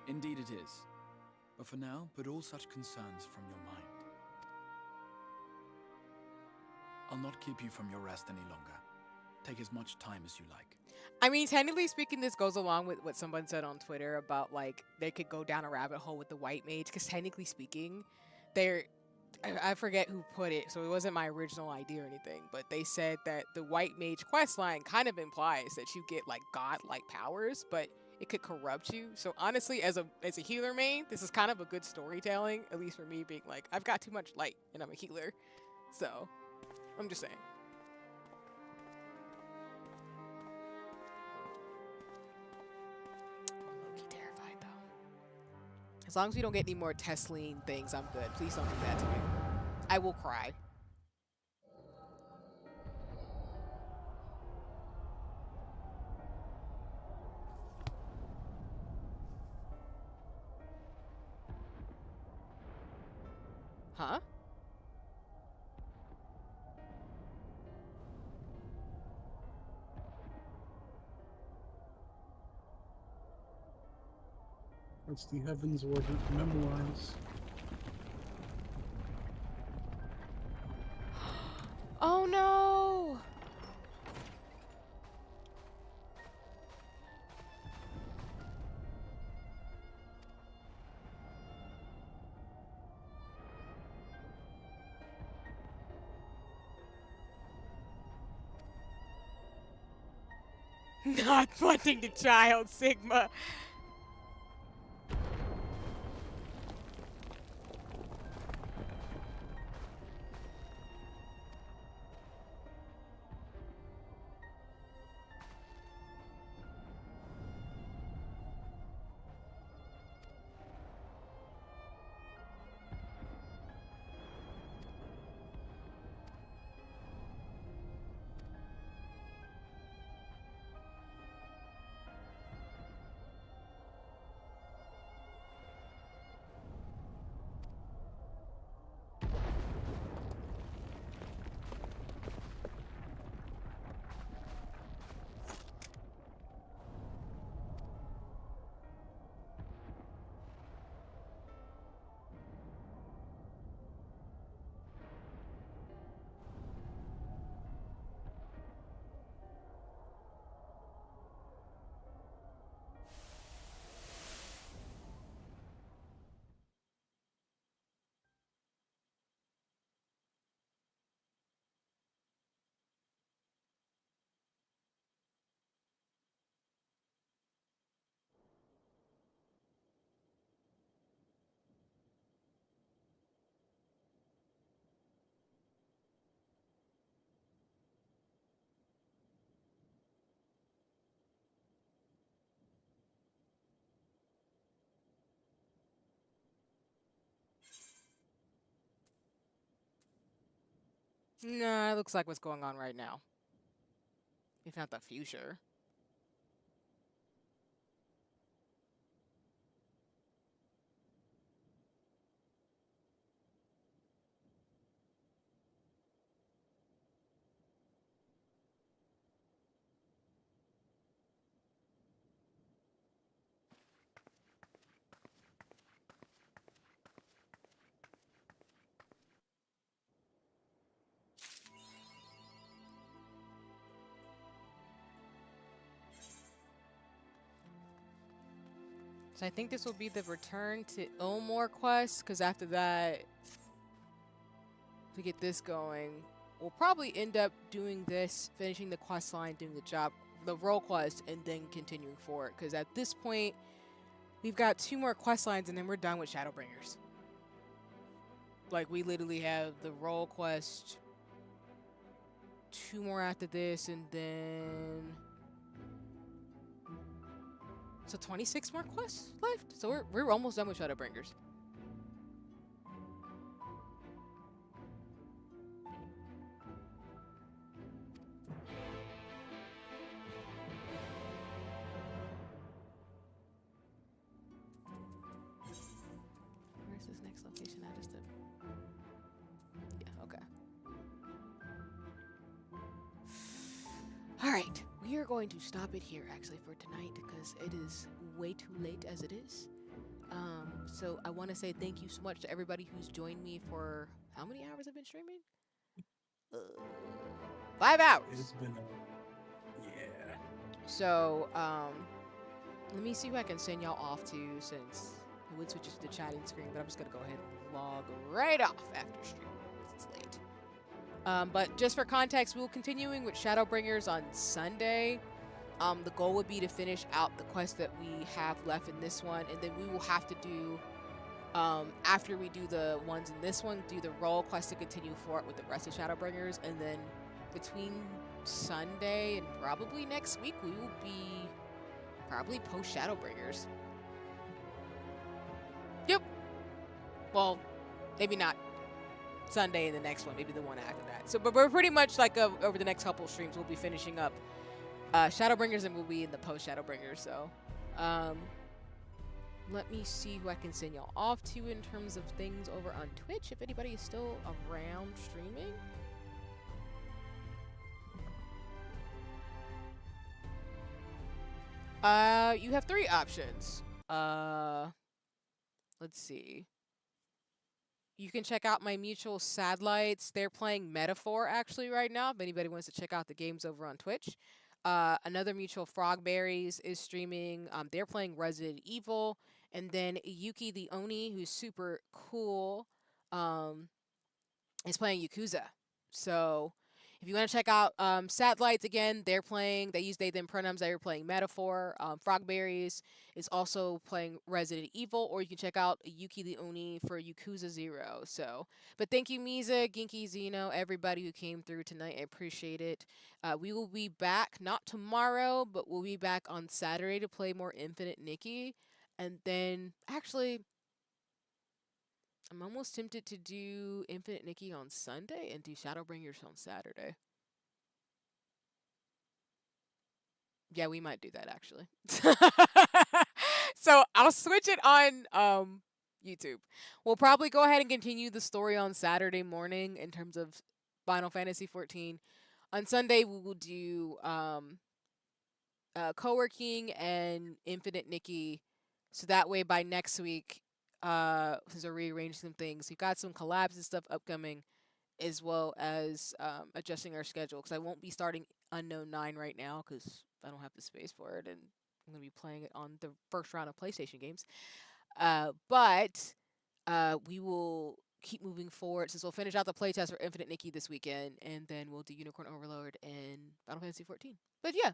Indeed it is. But for now, put all such concerns from your mind. I'll not keep you from your rest any longer. Take as much time as you like. I mean, technically speaking, this goes along with what someone said on Twitter about, like, they could go down a rabbit hole with the White Mage, because technically speaking, I forget who put it, so it wasn't my original idea or anything, but they said that the White Mage questline kind of implies that you get, like, god-like powers, but it could corrupt you. So honestly, as a healer main, this is kind of a good storytelling, at least for me being like, I've got too much light, and I'm a healer. So, I'm just saying. Terrified though. As long as we don't get any more Tesline things, I'm good. Please don't do that to me. I will cry. Huh? That's the Heaven's Order to memorize. Oh no! Not wanting the child, Sigma. Nah, it looks like what's going on right now. If not the future. So I think this will be the return to Ilmore quest, because after that, to get this going, we'll probably end up doing this, finishing the quest line, doing the job, the role quest, and then continuing forward. Because at this point, we've got 2 more quest lines, and then we're done with Shadowbringers. Like, we literally have the role quest, 2 more after this, and then... So 26 more quests left? So we're almost done with Shadowbringers. Where's this next location at? Just yeah, okay. Alright, we are going to stop it here actually for tonight because it is way too late as it is. So I want to say thank you so much to everybody who's joined me for how many hours I've been streaming? 5 hours. It's been yeah. So let me see who I can send y'all off to since it would switch to the chatting screen, but I'm just gonna go ahead and log right off after stream because it's late. But just for context, we'll continuing with Shadowbringers on Sunday. The goal would be to finish out the quest that we have left in this one, and then we will have to do, after we do the ones in this one, do the role quest to continue forward with the rest of Shadowbringers, and then between Sunday and probably next week, we will be probably post Shadowbringers. Yep. Well, maybe not Sunday and the next one, maybe the one after that. So, but we're pretty much like over the next couple of streams, we'll be finishing up Shadowbringers and we'll be in the post Shadowbringers. So, let me see who I can send y'all off to in terms of things over on Twitch, if anybody is still around streaming. You have 3 options. Let's see. You can check out my mutual Sadlights. They're playing Metaphor actually right now. If anybody wants to check out the games over on Twitch. Another mutual Frogberries is streaming. They're playing Resident Evil. And then Yuki the Oni, who's super cool, is playing Yakuza. So if you want to check out Satellites again, they use they them pronouns. They're playing Metaphor. Frogberries is also playing Resident Evil, or you can check out Yuki the Oni for Yakuza 0. So, but thank you, Misa, Ginky, Zeno, everybody who came through tonight. I appreciate it. We will be back, not tomorrow, but we'll be back on Saturday to play more Infinite Nikki. And then, actually, I'm almost tempted to do Infinite Nikki on Sunday and do Shadowbringers on Saturday. Yeah, we might do that actually. So I'll switch it on YouTube. We'll probably go ahead and continue the story on Saturday morning in terms of Final Fantasy 14. On Sunday we will do co-working and Infinite Nikki. So that way by next week, since I rearranged some things, we've got some collabs and stuff upcoming, as well as adjusting our schedule. Because I won't be starting Unknown 9 right now because I don't have the space for it, and I'm gonna be playing it on the first round of PlayStation games. But we will keep moving forward since we'll finish out the playtest for Infinite Nikki this weekend, and then we'll do Unicorn Overlord and Final Fantasy 14. But yeah,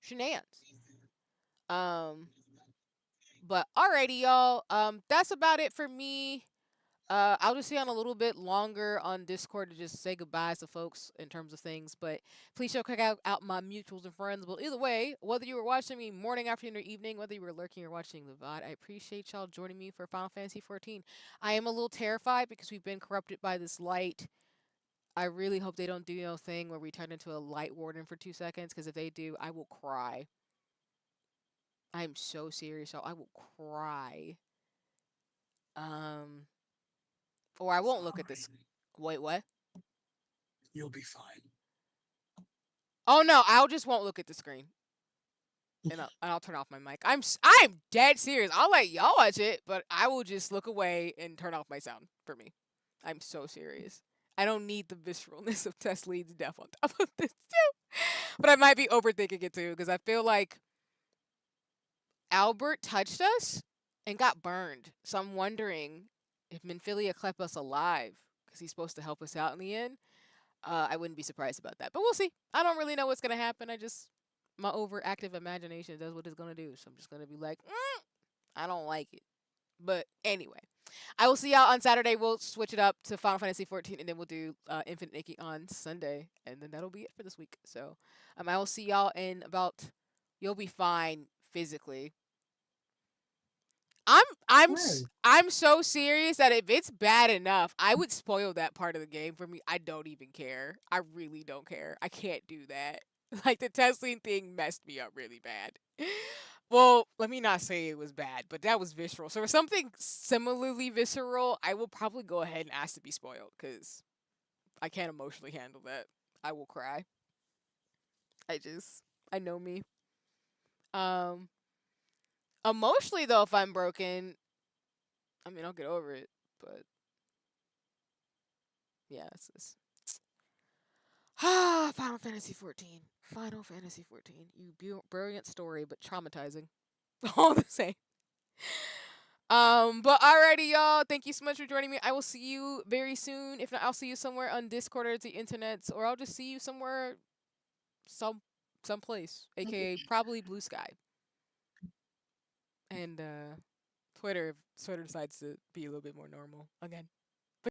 shenanigans. But alrighty, y'all. That's about it for me. I'll just stay on a little bit longer on Discord to just say goodbyes to folks in terms of things. But please check out my mutuals and friends. Well, either way, whether you were watching me morning, afternoon, or evening, whether you were lurking or watching the VOD, I appreciate y'all joining me for Final Fantasy 14. I am a little terrified because we've been corrupted by this light. I really hope they don't do no thing where we turn into a light warden for 2 seconds, because if they do, I will cry. I am so serious, y'all. I will cry. Or I won't look at this. Wait, what? You'll be fine. Oh no, I just won't look at the screen. And I'll turn off my mic. I'm dead serious. I'll let y'all watch it, but I will just look away and turn off my sound for me. I'm so serious. I don't need the visceralness of Tesleen's death on top of this too. But I might be overthinking it too, because I feel like Albert touched us and got burned. So I'm wondering if Minfilia kept us alive because he's supposed to help us out in the end. I wouldn't be surprised about that. But we'll see. I don't really know what's going to happen. My overactive imagination does what it's going to do. So I'm just going to be like, I don't like it. But anyway, I will see y'all on Saturday. We'll switch it up to Final Fantasy 14, and then we'll do Infinite Nikki on Sunday. And then that'll be it for this week. So I will see y'all in about... You'll be fine physically. I'm so serious that if it's bad enough, I would spoil that part of the game for me. I don't even care. I really don't care. I can't do that. Like, the Tesling thing messed me up really bad. Well, let me not say it was bad, but that was visceral. So for something similarly visceral, I will probably go ahead and ask to be spoiled, because I can't emotionally handle that. I will cry. I know me. Emotionally, though, if I'm broken, I mean, I'll get over it, but yeah, it's Final Fantasy 14. Final Fantasy 14. You brilliant story, but traumatizing. All the same. But alrighty, y'all. Thank you so much for joining me. I will see you very soon. If not, I'll see you somewhere on Discord or the internet, or I'll just see you somewhere, someplace, aka probably Blue Sky. And Twitter, if Twitter decides to be a little bit more normal again.